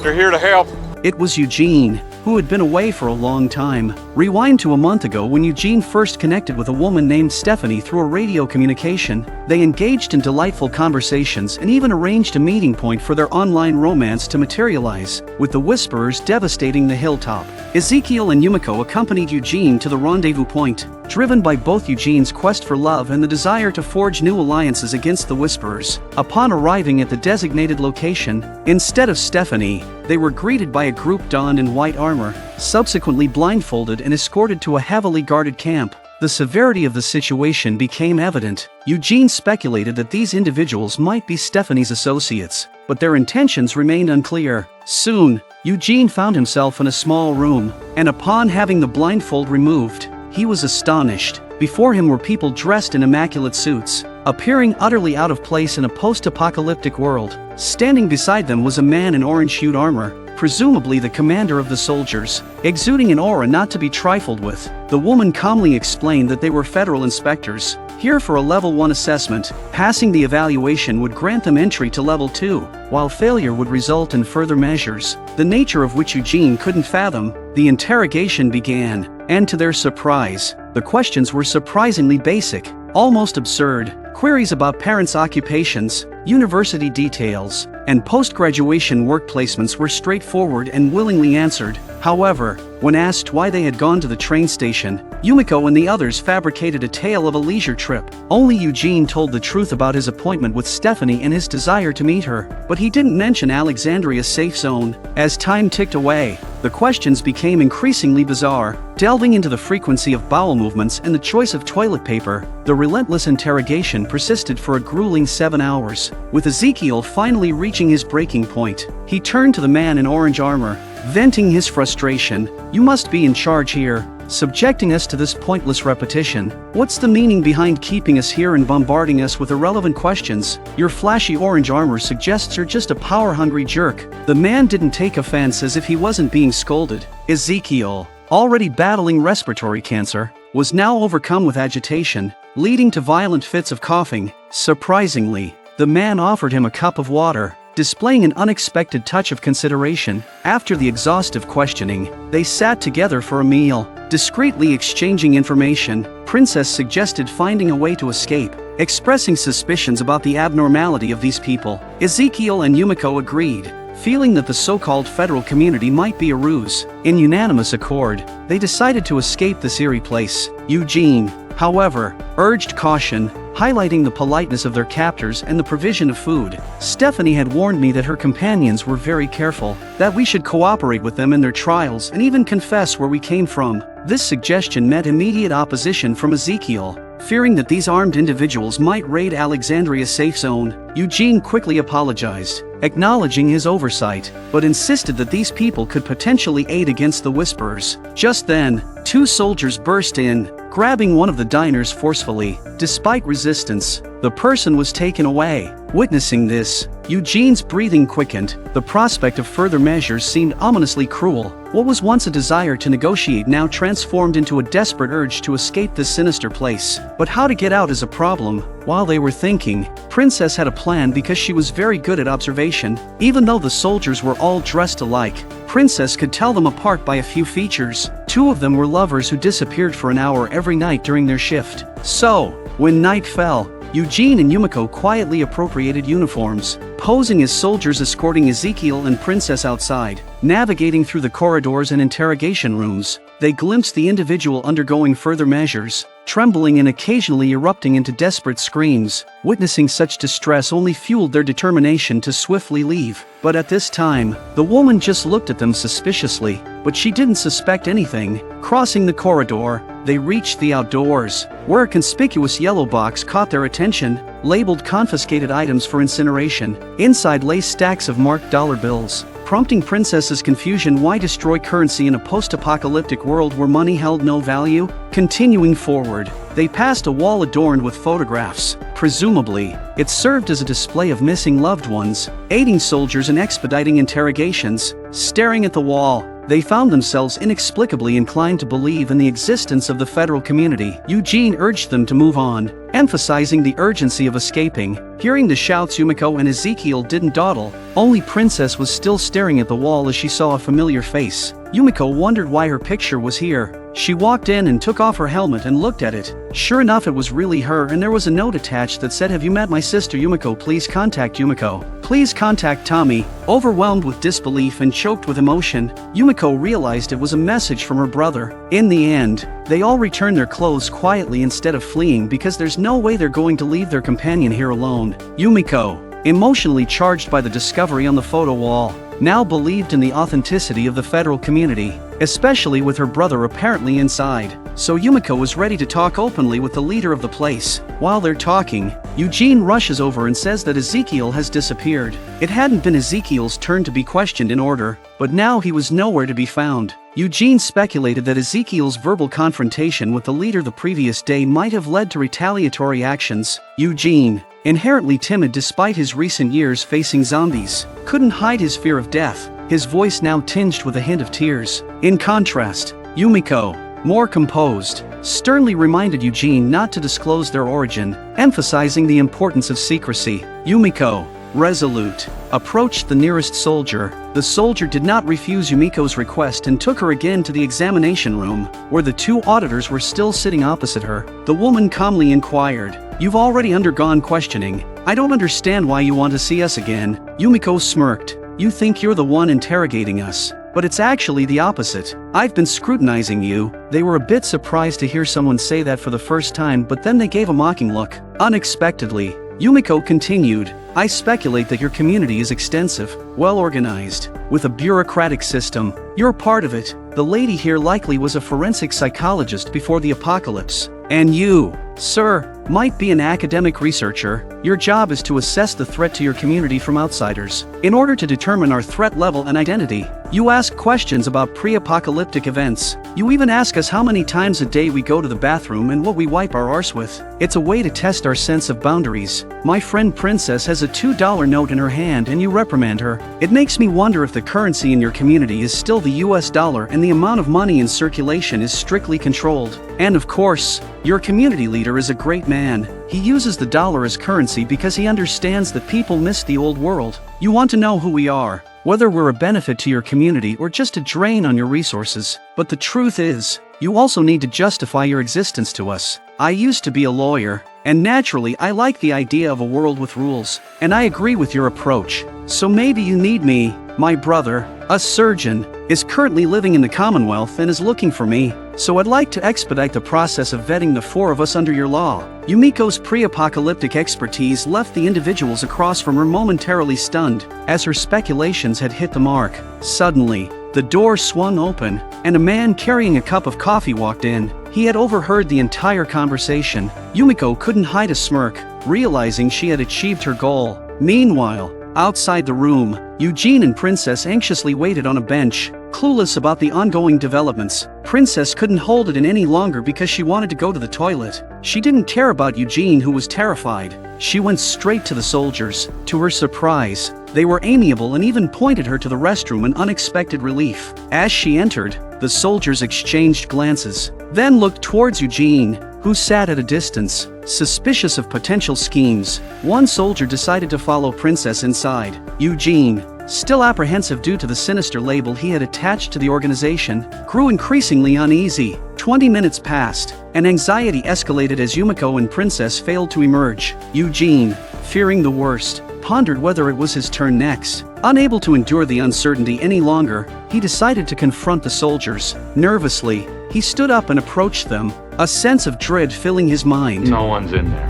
They're here to help. It was Eugene, who had been away for a long time. Rewind to a month ago when Eugene first connected with a woman named Stephanie through a radio communication. They engaged in delightful conversations and even arranged a meeting point for their online romance to materialize, with the Whisperers devastating the hilltop. Ezekiel and Yumiko accompanied Eugene to the rendezvous point, driven by both Eugene's quest for love and the desire to forge new alliances against the Whisperers. Upon arriving at the designated location, instead of Stephanie, they were greeted by a group donned in white armor, subsequently blindfolded and escorted to a heavily guarded camp. The severity of the situation became evident. Eugene speculated that these individuals might be Stephanie's associates, but their intentions remained unclear. Soon, Eugene found himself in a small room, and upon having the blindfold removed, he was astonished. Before him were people dressed in immaculate suits, appearing utterly out of place in a post-apocalyptic world. Standing beside them was a man in orange-hued armor, presumably the commander of the soldiers, exuding an aura not to be trifled with. The woman calmly explained that they were federal inspectors, here for a level 1 assessment. Passing the evaluation would grant them entry to level 2, while failure would result in further measures, the nature of which Eugene couldn't fathom. The interrogation began, and to their surprise, the questions were surprisingly basic, almost absurd. Queries about parents' occupations, university details, and post-graduation work placements were straightforward and willingly answered. However, when asked why they had gone to the train station, Yumiko and the others fabricated a tale of a leisure trip. Only Eugene told the truth about his appointment with Stephanie and his desire to meet her, but he didn't mention Alexandria's safe zone. As time ticked away, the questions became increasingly bizarre, delving into the frequency of bowel movements and the choice of toilet paper. The relentless interrogation persisted for a grueling 7 hours. With Ezekiel finally reaching his breaking point, he turned to the man in orange armor, venting his frustration. "You must be in charge here, subjecting us to this pointless repetition. What's the meaning behind keeping us here and bombarding us with irrelevant questions? Your flashy orange armor suggests you're just a power-hungry jerk." The man didn't take offense, as if he wasn't being scolded. Ezekiel, already battling respiratory cancer, was now overcome with agitation, leading to violent fits of coughing. Surprisingly, the man offered him a cup of water, displaying an unexpected touch of consideration. After the exhaustive questioning, they sat together for a meal, discreetly exchanging information. Princess suggested finding a way to escape, expressing suspicions about the abnormality of these people. Ezekiel and Yumiko agreed, feeling that the so-called federal community might be a ruse. In unanimous accord, they decided to escape this eerie place. Eugene, however, urged caution, highlighting the politeness of their captors and the provision of food. "Stephanie had warned me that her companions were very careful, that we should cooperate with them in their trials and even confess where we came from." This suggestion met immediate opposition from Ezekiel. Fearing that these armed individuals might raid Alexandria's safe zone, Eugene quickly apologized, acknowledging his oversight, but insisted that these people could potentially aid against the Whisperers. Just then, 2 soldiers burst in, grabbing one of the diners forcefully. Despite resistance, the person was taken away. Witnessing this, Eugene's breathing quickened. The prospect of further measures seemed ominously cruel. What was once a desire to negotiate now transformed into a desperate urge to escape this sinister place. But how to get out is a problem. While they were thinking, Princess had a plan because she was very good at observation. Even though the soldiers were all dressed alike, Princess could tell them apart by a few features. 2 of them were lovers who disappeared for an hour every night during their shift. So, when night fell, Eugene and Yumiko quietly appropriated uniforms, posing as soldiers escorting Ezekiel and Princess outside. Navigating through the corridors and interrogation rooms, they glimpsed the individual undergoing further measures, trembling and occasionally erupting into desperate screams. Witnessing such distress only fueled their determination to swiftly leave. But at this time, the woman just looked at them suspiciously, but she didn't suspect anything. Crossing the corridor, they reached the outdoors, where a conspicuous yellow box caught their attention, labeled confiscated items for incineration. Inside lay stacks of marked dollar bills, prompting Princess's confusion. Why destroy currency in a post-apocalyptic world where money held no value? Continuing forward, they passed a wall adorned with photographs. Presumably, it served as a display of missing loved ones, aiding soldiers in expediting interrogations. Staring at the wall, they found themselves inexplicably inclined to believe in the existence of the federal community. Eugene urged them to move on, emphasizing the urgency of escaping. Hearing the shouts, Yumiko and Ezekiel didn't dawdle. Only Princess was still staring at the wall as she saw a familiar face. Yumiko wondered why her picture was here. She walked in and took off her helmet and looked at it. Sure enough, it was really her, and there was a note attached that said, "Have you met my sister Yumiko? Please contact Yumiko. Please contact Tommy." Overwhelmed with disbelief and choked with emotion, Yumiko realized it was a message from her brother. In the end, they all returned their clothes quietly instead of fleeing, because there's no way they're going to leave their companion here alone. Yumiko, emotionally charged by the discovery on the photo wall, now believed in the authenticity of the federal community, especially with her brother apparently inside. So Yumiko was ready to talk openly with the leader of the place. While they're talking, Eugene rushes over and says that Ezekiel has disappeared. It hadn't been Ezekiel's turn to be questioned in order, but now he was nowhere to be found. Eugene speculated that Ezekiel's verbal confrontation with the leader the previous day might have led to retaliatory actions. Eugene, inherently timid despite his recent years facing zombies, couldn't hide his fear of death, his voice now tinged with a hint of tears. In contrast, Yumiko, more composed, sternly reminded Eugene not to disclose their origin, emphasizing the importance of secrecy. Yumiko, resolute, approached the nearest soldier. The soldier did not refuse Yumiko's request and took her again to the examination room, where the two auditors were still sitting opposite her. The woman calmly inquired, "You've already undergone questioning. I don't understand why you want to see us again." Yumiko smirked. "You think you're the one interrogating us, but it's actually the opposite. I've been scrutinizing you." They were a bit surprised to hear someone say that for the first time, but then they gave a mocking look. Unexpectedly, Yumiko continued, "I speculate that your community is extensive, well-organized, with a bureaucratic system. You're part of it. The lady here likely was a forensic psychologist before the apocalypse. And you, sir, might be an academic researcher. Your job is to assess the threat to your community from outsiders. In order to determine our threat level and identity, you ask questions about pre-apocalyptic events. You even ask us how many times a day we go to the bathroom and what we wipe our arse with. It's a way to test our sense of boundaries. My friend Princess has a $2 note in her hand and you reprimand her. It makes me wonder if the currency in your community is still the US dollar and the amount of money in circulation is strictly controlled. And of course, your community leader is a great man. He uses the dollar as currency because he understands that people miss the old world. You want to know who we are, whether we're a benefit to your community or just a drain on your resources. But the truth is, you also need to justify your existence to us. I used to be a lawyer, and naturally I like the idea of a world with rules, and I agree with your approach. So maybe you need me. My brother, a surgeon, is currently living in the Commonwealth and is looking for me, so I'd like to expedite the process of vetting the four of us under your law." Yumiko's pre-apocalyptic expertise left the individuals across from her momentarily stunned, as her speculations had hit the mark. Suddenly, the door swung open, and a man carrying a cup of coffee walked in. He had overheard the entire conversation. Yumiko couldn't hide a smirk, realizing she had achieved her goal. Meanwhile, outside the room, Eugene and Princess anxiously waited on a bench, clueless about the ongoing developments. Princess couldn't hold it in any longer because she wanted to go to the toilet. She didn't care about Eugene, who was terrified. She went straight to the soldiers. To her surprise, they were amiable and even pointed her to the restroom in unexpected relief. As she entered, the soldiers exchanged glances, then looked towards Eugene, who sat at a distance, suspicious of potential schemes. One soldier decided to follow Princess inside. Eugene, still apprehensive due to the sinister label he had attached to the organization, grew increasingly uneasy. 20 minutes passed, and anxiety escalated as Yumiko and Princess failed to emerge. Eugene, fearing the worst, pondered whether it was his turn next. Unable to endure the uncertainty any longer, he decided to confront the soldiers. Nervously, he stood up and approached them, a sense of dread filling his mind. No one's in there.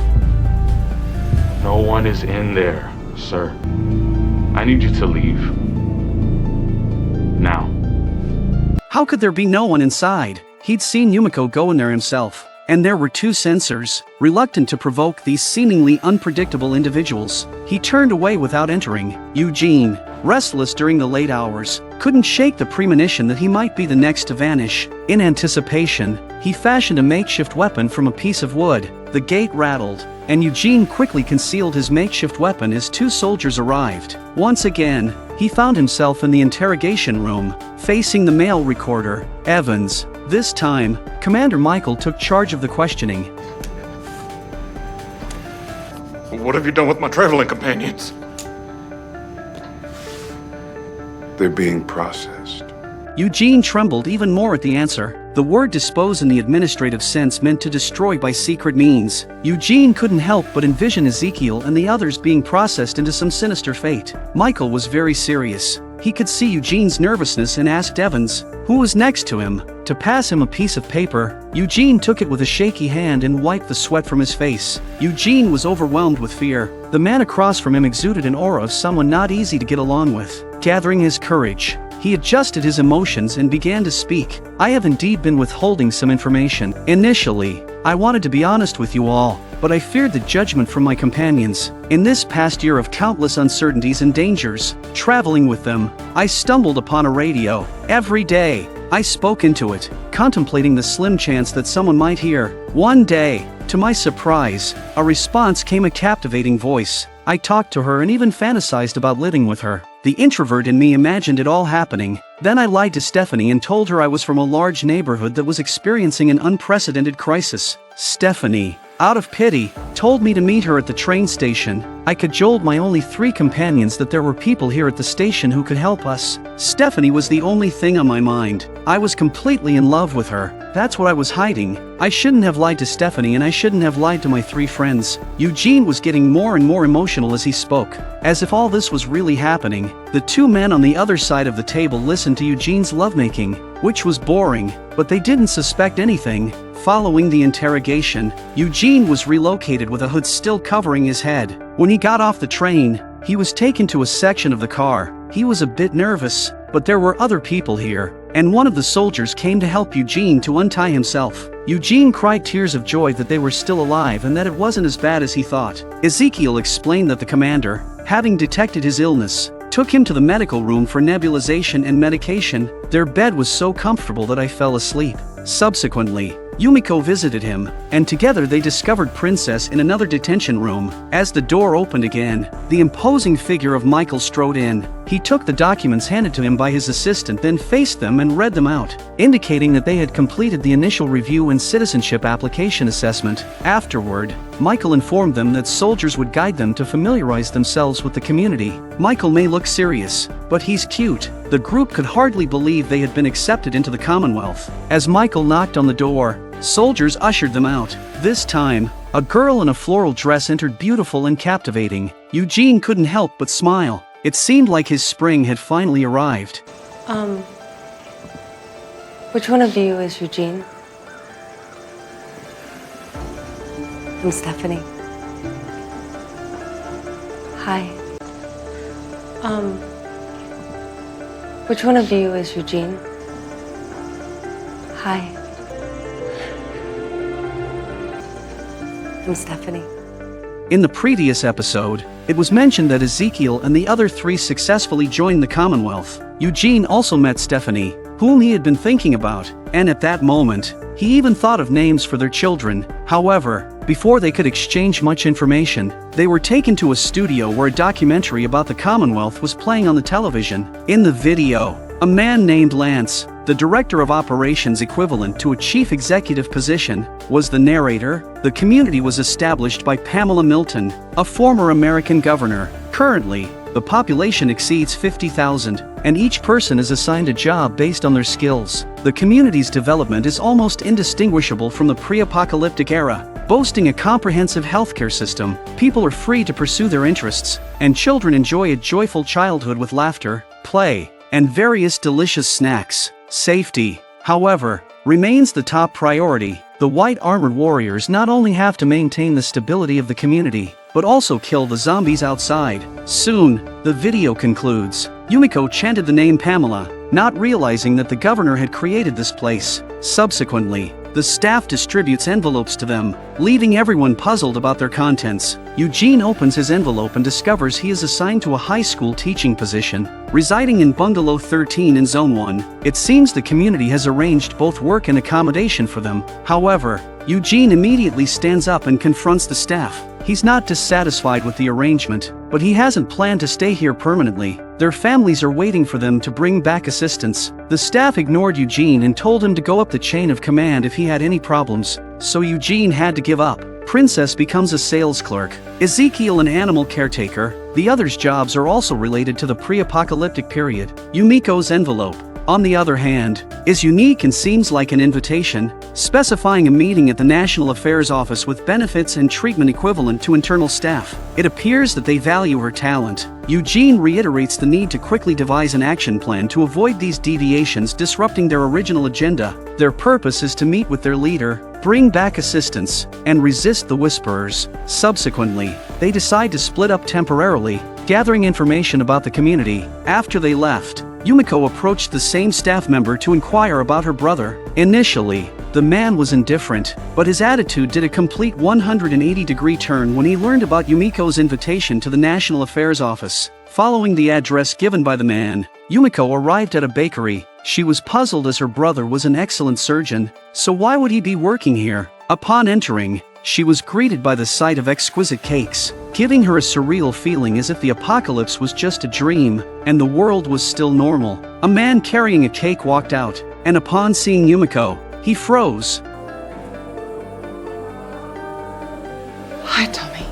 No one is in there, sir. I need you to leave. Now. How could there be no one inside? He'd seen Yumiko go in there himself, and there were two sensors. Reluctant to provoke these seemingly unpredictable individuals, he turned away without entering. Eugene, restless during the late hours, couldn't shake the premonition that he might be the next to vanish. In anticipation, he fashioned a makeshift weapon from a piece of wood. The gate rattled, and Eugene quickly concealed his makeshift weapon as two soldiers arrived. Once again, he found himself in the interrogation room, facing the mail recorder, Evans. This time, Commander Michael took charge of the questioning. What have you done with my traveling companions? They're being processed. Eugene trembled even more at the answer. The word dispose in the administrative sense meant to destroy by secret means. Eugene couldn't help but envision Ezekiel and the others being processed into some sinister fate. Michael was very serious. He could see Eugene's nervousness and asked Evans, who was next to him, to pass him a piece of paper. Eugene took it with a shaky hand and wiped the sweat from his face. Eugene was overwhelmed with fear. The man across from him exuded an aura of someone not easy to get along with. Gathering his courage, he adjusted his emotions and began to speak. I have indeed been withholding some information. Initially, I wanted to be honest with you all, but I feared the judgment from my companions. In this past year of countless uncertainties and dangers, traveling with them, I stumbled upon a radio. Every day, I spoke into it, contemplating the slim chance that someone might hear. One day, to my surprise, a response came, a captivating voice. I talked to her and even fantasized about living with her. The introvert in me imagined it all happening. Then I lied to Stephanie and told her I was from a large neighborhood that was experiencing an unprecedented crisis. Stephanie, out of pity, told me to meet her at the train station. I cajoled my only 3 companions that there were people here at the station who could help us. Stephanie was the only thing on my mind. I was completely in love with her. That's what I was hiding. I shouldn't have lied to Stephanie and I shouldn't have lied to my 3 friends. Eugene was getting more and more emotional as he spoke. As if all this was really happening, the 2 men on the other side of the table listened to Eugene's lovemaking, which was boring, but they didn't suspect anything. Following the interrogation, Eugene was relocated with a hood still covering his head. When he got off the train, he was taken to a section of the car. He was a bit nervous, but there were other people here, and one of the soldiers came to help Eugene to untie himself. Eugene cried tears of joy that they were still alive and that it wasn't as bad as he thought. Ezekiel explained that the commander, having detected his illness, took him to the medical room for nebulization and medication. Their bed was so comfortable that I fell asleep. Subsequently, Yumiko visited him, and together they discovered Princess in another detention room. As the door opened again, the imposing figure of Michael strode in. He took the documents handed to him by his assistant, then faced them and read them out, indicating that they had completed the initial review and citizenship application assessment. Afterward, Michael informed them that soldiers would guide them to familiarize themselves with the community. Michael may look serious, but he's cute. The group could hardly believe they had been accepted into the Commonwealth. As Michael knocked on the door, soldiers ushered them out. This time, a girl in a floral dress entered, beautiful and captivating. Eugene couldn't help but smile. It seemed like his spring had finally arrived. Which one of you is Eugene? I'm Stephanie. Hi. Which one of you is Eugene? Hi. I'm Stephanie. In the previous episode, it was mentioned that Ezekiel and the other 3 successfully joined the Commonwealth. Eugene also met Stephanie, whom he had been thinking about, and at that moment, he even thought of names for their children. However, before they could exchange much information, they were taken to a studio where a documentary about the Commonwealth was playing on the television. In the video, a man named Lance, the director of operations equivalent to a chief executive position, was the narrator. The community was established by Pamela Milton, a former American governor. Currently, the population exceeds 50,000, and each person is assigned a job based on their skills. The community's development is almost indistinguishable from the pre-apocalyptic era. Boasting a comprehensive healthcare system, people are free to pursue their interests, and children enjoy a joyful childhood with laughter, play, and various delicious snacks. Safety, however, remains the top priority. The white armored warriors not only have to maintain the stability of the community, but also kill the zombies outside. Soon, the video concludes. Yumiko chanted the name Pamela, not realizing that the governor had created this place. Subsequently, the staff distributes envelopes to them, leaving everyone puzzled about their contents. Eugene opens his envelope and discovers he is assigned to a high school teaching position, residing in Bungalow 13 in Zone 1. It seems the community has arranged both work and accommodation for them. However, Eugene immediately stands up and confronts the staff. He's not dissatisfied with the arrangement, but he hasn't planned to stay here permanently. Their families are waiting for them to bring back assistance. The staff ignored Eugene and told him to go up the chain of command if he had any problems, so Eugene had to give up. Princess becomes a sales clerk, Ezekiel an animal caretaker. The others' jobs are also related to the pre-apocalyptic period. Yumiko's envelope, on the other hand, is unique and seems like an invitation, specifying a meeting at the National Affairs Office with benefits and treatment equivalent to internal staff. It appears that they value her talent. Eugene reiterates the need to quickly devise an action plan to avoid these deviations disrupting their original agenda. Their purpose is to meet with their leader, bring back assistance, and resist the Whisperers. Subsequently, they decide to split up temporarily, gathering information about the community. After they left, Yumiko approached the same staff member to inquire about her brother. Initially, the man was indifferent, but his attitude did a complete 180-degree turn when he learned about Yumiko's invitation to the National Affairs Office. Following the address given by the man, Yumiko arrived at a bakery. She was puzzled as her brother was an excellent surgeon, so why would he be working here? Upon entering, she was greeted by the sight of exquisite cakes, giving her a surreal feeling as if the apocalypse was just a dream, and the world was still normal. A man carrying a cake walked out, and upon seeing Yumiko, he froze. Hi, Tommy.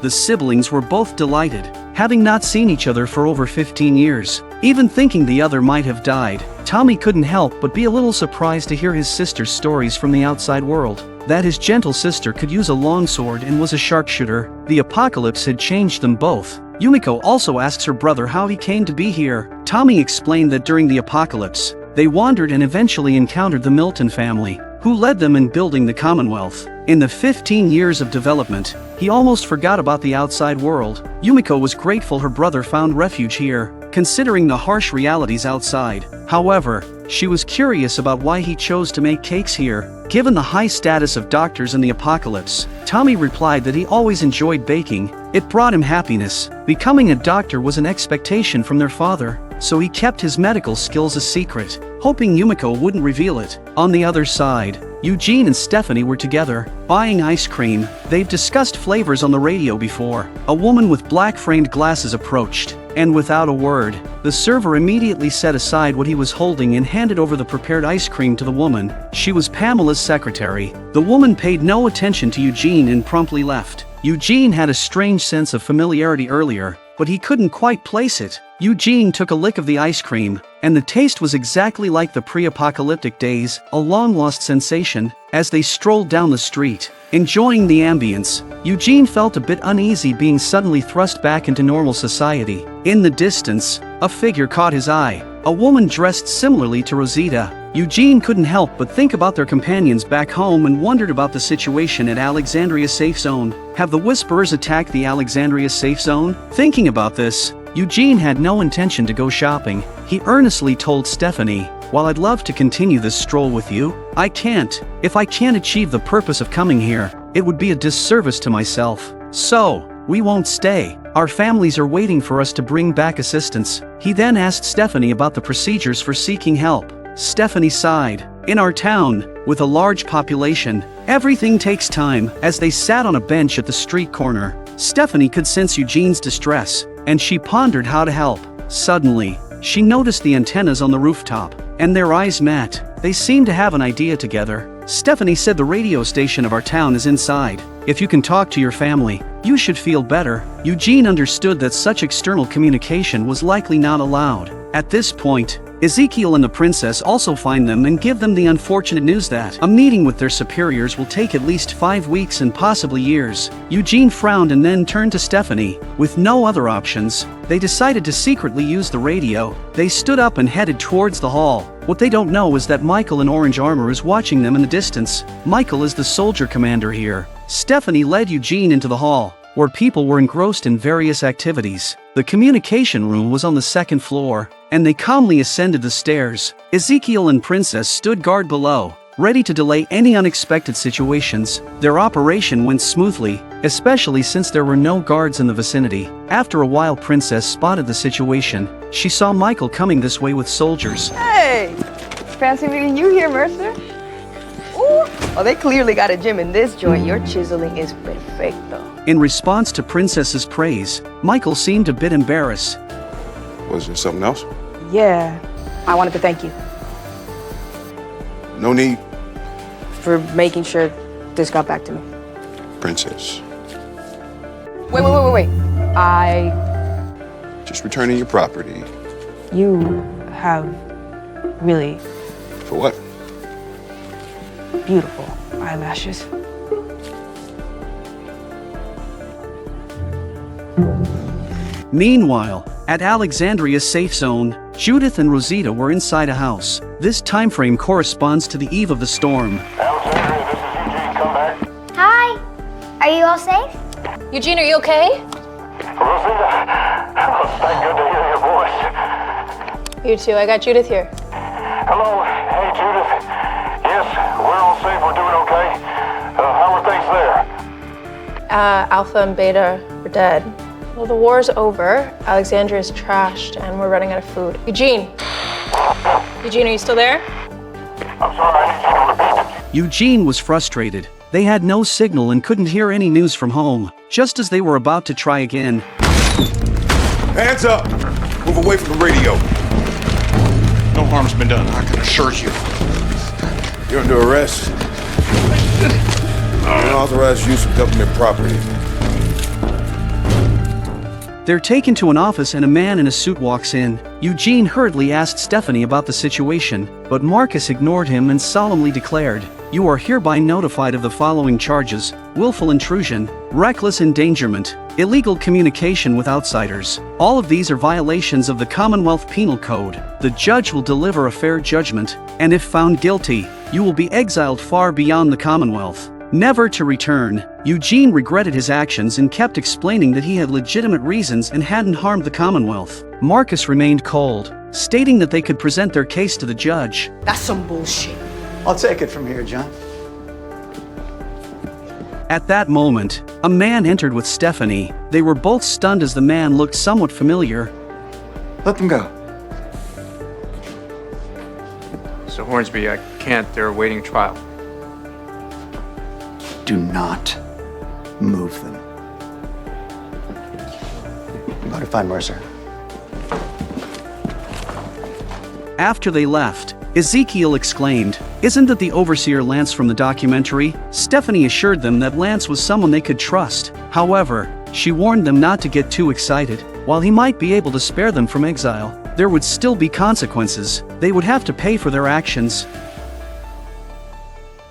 The siblings were both delighted, having not seen each other for over 15 years. Even thinking the other might have died, Tommy couldn't help but be a little surprised to hear his sister's stories from the outside world. That his gentle sister could use a longsword and was a sharpshooter. The apocalypse had changed them both. Yumiko also asks her brother how he came to be here. Tommy explained that during the apocalypse, they wandered and eventually encountered the Milton family, who led them in building the Commonwealth. In the 15 years of development, he almost forgot about the outside world. Yumiko was grateful her brother found refuge here, considering the harsh realities outside. However, she was curious about why he chose to make cakes here. Given the high status of doctors in the apocalypse, Tommy replied that he always enjoyed baking. It brought him happiness. Becoming a doctor was an expectation from their father, so he kept his medical skills a secret, hoping Yumiko wouldn't reveal it. On the other side, Eugene and Stephanie were together, buying ice cream. They've discussed flavors on the radio before. A woman with black framed glasses approached, and without a word, the server immediately set aside what he was holding and handed over the prepared ice cream to the woman. She was Pamela's secretary. The woman paid no attention to Eugene and promptly left. Eugene had a strange sense of familiarity earlier, but he couldn't quite place it. Eugene took a lick of the ice cream, and the taste was exactly like the pre-apocalyptic days, a long-lost sensation. As they strolled down the street, enjoying the ambience, Eugene felt a bit uneasy being suddenly thrust back into normal society. In the distance, a figure caught his eye, a woman dressed similarly to Rosita. Eugene couldn't help but think about their companions back home and wondered about the situation at Alexandria Safe Zone. Have the Whisperers attacked the Alexandria Safe Zone? Thinking about this, Eugene had no intention to go shopping. He earnestly told Stephanie, "While I'd love to continue this stroll with you, I can't. If I can't achieve the purpose of coming here, it would be a disservice to myself. So, we won't stay. Our families are waiting for us to bring back assistance." He then asked Stephanie about the procedures for seeking help. Stephanie sighed. In our town, with a large population, everything takes time. As they sat on a bench at the street corner, Stephanie could sense Eugene's distress, and she pondered how to help. Suddenly, she noticed the antennas on the rooftop, and their eyes met. They seemed to have an idea together. Stephanie said the radio station of our town is inside. If you can talk to your family, You should feel better." Eugene understood that such external communication was likely not allowed. At this point, Ezekiel and the princess also find them and give them the unfortunate news that a meeting with their superiors will take at least 5 weeks and possibly years. Eugene frowned and then turned to Stephanie. With no other options, they decided to secretly use the radio. They stood up and headed towards the hall. What they don't know is that Michael in orange armor is watching them in the distance. Michael is the soldier commander here. Stephanie led Eugene into the hall, where people were engrossed in various activities. The communication room was on the second floor, and they calmly ascended the stairs. Ezekiel and Princess stood guard below, ready to delay any unexpected situations. Their operation went smoothly, especially since there were no guards in the vicinity. After a while, Princess spotted the situation. She saw Michael coming this way with soldiers. Hey! Fancy meeting you here, Mercer. Ooh! Oh, they clearly got a gym in this joint. Your chiseling is perfecto. In response to Princess's praise, Michael seemed a bit embarrassed. Was there something else? Yeah, I wanted to thank you No need, for making sure this got back to me. princess. Wait. Just returning your property. You have really For what? beautiful eyelashes. Meanwhile, at Alexandria's safe zone, Judith and Rosita were inside a house. This timeframe corresponds to the eve of the storm. Alexandria, this is Eugene. Come back. Hi. Are you all safe? Eugene, are you okay? Rosita, oh, thank good to hear your voice. You too. I got Judith here. Hello. Hey, Judith. Yes, we're all safe. We're doing okay. How are things there? Alpha and Beta are dead. Well, the war's over. Alexandria's trashed, and we're running out of food. Eugene, are you still there? I'm sorry, I need you to repeat it. Eugene was frustrated. They had no signal and couldn't hear any news from home. Just as they were about to try again. Hands up! Move away from the radio. No harm's been done, I can assure you. You're under arrest. Unauthorized use of government property. They're taken to an office and a man in a suit walks in. Eugene hurriedly asked Stephanie about the situation, but Marcus ignored him and solemnly declared, "You are hereby notified of the following charges: willful intrusion, reckless endangerment, illegal communication with outsiders. All of these are violations of the Commonwealth Penal Code. The judge will deliver a fair judgment, and if found guilty, you will be exiled far beyond the Commonwealth, never to return." Eugene regretted his actions and kept explaining that he had legitimate reasons and hadn't harmed the Commonwealth. Marcus remained cold, stating that they could present their case to the judge. That's some bullshit. I'll take it from here, John. At that moment, a man entered with Stephanie. They were both stunned as the man looked somewhat familiar. Let them go. So Hornsby, I can't. They're awaiting trial. Do not move them. Notify Mercer. After they left, Ezekiel exclaimed, "Isn't that the overseer Lance from the documentary?" Stephanie assured them that Lance was someone they could trust. However, she warned them not to get too excited. While he might be able to spare them from exile, there would still be consequences. They would have to pay for their actions.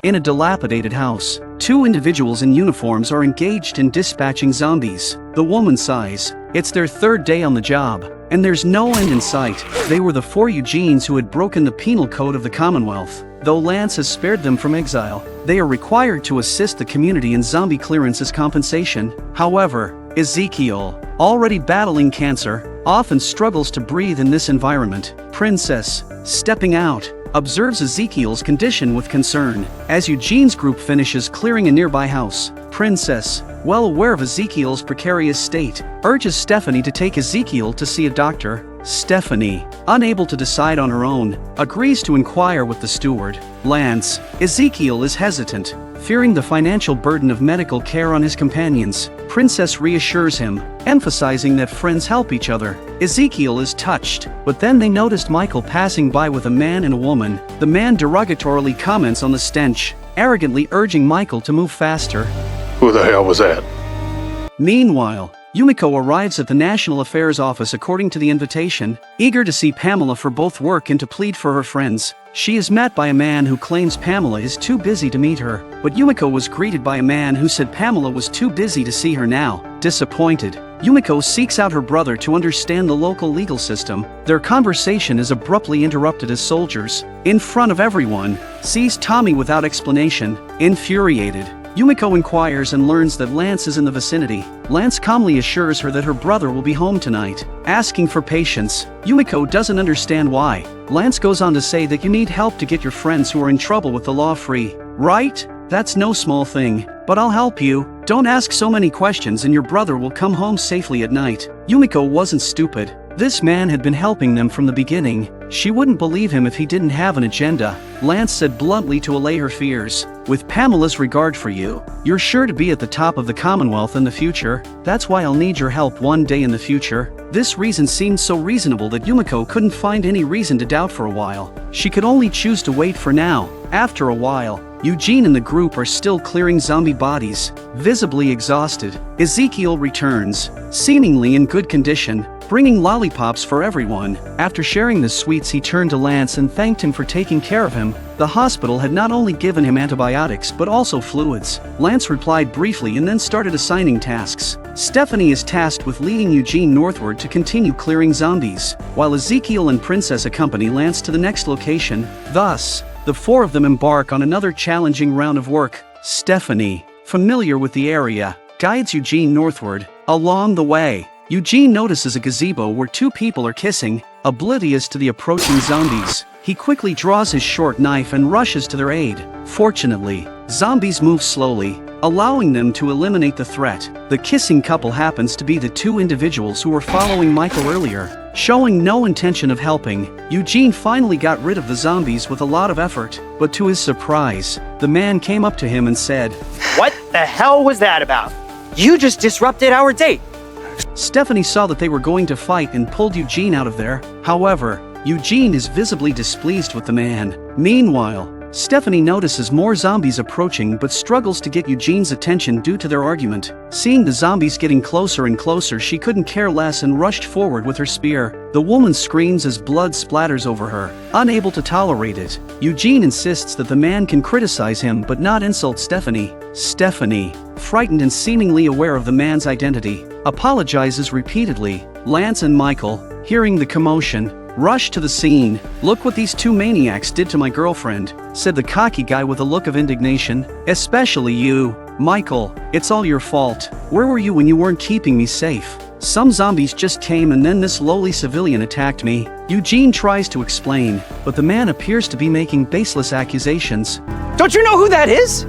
In a dilapidated house, two individuals in uniforms are engaged in dispatching zombies. The woman sighs. It's their third day on the job, and there's no end in sight. They were the four Eugenes who had broken the penal code of the Commonwealth. Though Lance has spared them from exile, they are required to assist the community in zombie clearance as compensation. However, Ezekiel, already battling cancer, often struggles to breathe in this environment. Princess, stepping out, observes Ezekiel's condition with concern. As Eugene's group finishes clearing a nearby house, Princess, well aware of Ezekiel's precarious state, urges Stephanie to take Ezekiel to see a doctor. Stephanie, unable to decide on her own, agrees to inquire with the steward. Lance, Ezekiel is hesitant, fearing the financial burden of medical care on his companions. Princess reassures him, emphasizing that friends help each other. Ezekiel is touched, but then they noticed Michael passing by with a man and a woman. The man derogatorily comments on the stench, arrogantly urging Michael to move faster. Who the hell was that? Meanwhile, Yumiko arrives at the National Affairs Office according to the invitation, eager to see Pamela for both work and to plead for her friends. She is met by a man who claims Pamela is too busy to meet her, but Yumiko was greeted by a man who said Pamela was too busy to see her now. Disappointed, Yumiko seeks out her brother to understand the local legal system. Their conversation is abruptly interrupted as soldiers, in front of everyone, seize Tommy without explanation. Infuriated, Yumiko inquires and learns that Lance is in the vicinity. Lance calmly assures her that her brother will be home tonight. Asking for patience, Yumiko doesn't understand why. Lance goes on to say that you need help to get your friends who are in trouble with the law free. Right? That's no small thing, but I'll help you. Don't ask so many questions and your brother will come home safely at night. Yumiko wasn't stupid. This man had been helping them from the beginning. She wouldn't believe him if he didn't have an agenda. Lance said bluntly to allay her fears. With Pamela's regard for you, you're sure to be at the top of the Commonwealth in the future. That's why I'll need your help one day in the future. This reason seemed so reasonable that Yumiko couldn't find any reason to doubt for a while. She could only choose to wait for now. After a while, Eugene and the group are still clearing zombie bodies. Visibly exhausted, Ezekiel returns, seemingly in good condition, bringing lollipops for everyone. After sharing the sweets, he turned to Lance and thanked him for taking care of him. The hospital had not only given him antibiotics but also fluids. Lance replied briefly and then started assigning tasks. Stephanie is tasked with leading Eugene northward to continue clearing zombies, while Ezekiel and Princess accompany Lance to the next location. Thus, the four of them embark on another challenging round of work. Stephanie, familiar with the area, guides Eugene northward. Along the way, Eugene notices a gazebo where two people are kissing, oblivious to the approaching zombies. He quickly draws his short knife and rushes to their aid. Fortunately, zombies move slowly, allowing them to eliminate the threat. The kissing couple happens to be the two individuals who were following Michael earlier. Showing no intention of helping, Eugene finally got rid of the zombies with a lot of effort, but to his surprise, the man came up to him and said, "What the hell was that about? You just disrupted our date." Stephanie saw that they were going to fight and pulled Eugene out of there. However, Eugene is visibly displeased with the man. Meanwhile, Stephanie notices more zombies approaching but struggles to get Eugene's attention due to their argument. Seeing the zombies getting closer and closer, she couldn't care less and rushed forward with her spear. The woman screams as blood splatters over her. Unable to tolerate it, Eugene insists that the man can criticize him but not insult Stephanie. Stephanie, frightened and seemingly aware of the man's identity, apologizes repeatedly. Lance and Michael, hearing the commotion, rush to the scene. "Look what these two maniacs did to my girlfriend," said the cocky guy with a look of indignation. "Especially you, Michael. It's all your fault. Where were you when you weren't keeping me safe? Some zombies just came and then this lowly civilian attacked me." Eugene tries to explain, but the man appears to be making baseless accusations. "Don't you know who that is?"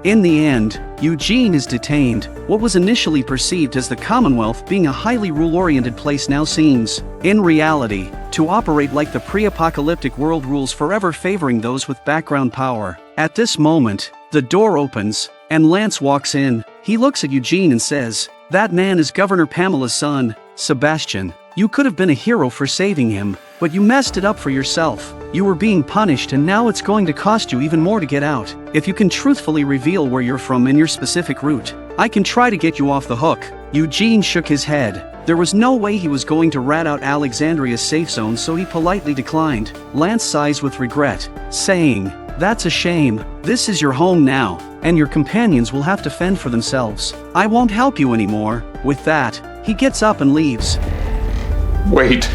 In the end, Eugene is detained. What was initially perceived as the Commonwealth being a highly rule-oriented place now seems, in reality, to operate like the pre-apocalyptic world rules, forever favoring those with background power. At this moment, the door opens, and Lance walks in. He looks at Eugene and says, "That man is Governor Pamela's son, Sebastian. You could have been a hero for saving him, but you messed it up for yourself. You were being punished and now it's going to cost you even more to get out. If you can truthfully reveal where you're from and your specific route, I can try to get you off the hook." Eugene shook his head. There was no way he was going to rat out Alexandria's safe zone, so he politely declined. Lance sighs with regret, saying, "That's a shame. This is your home now, and your companions will have to fend for themselves. I won't help you anymore." With that, he gets up and leaves. Wait.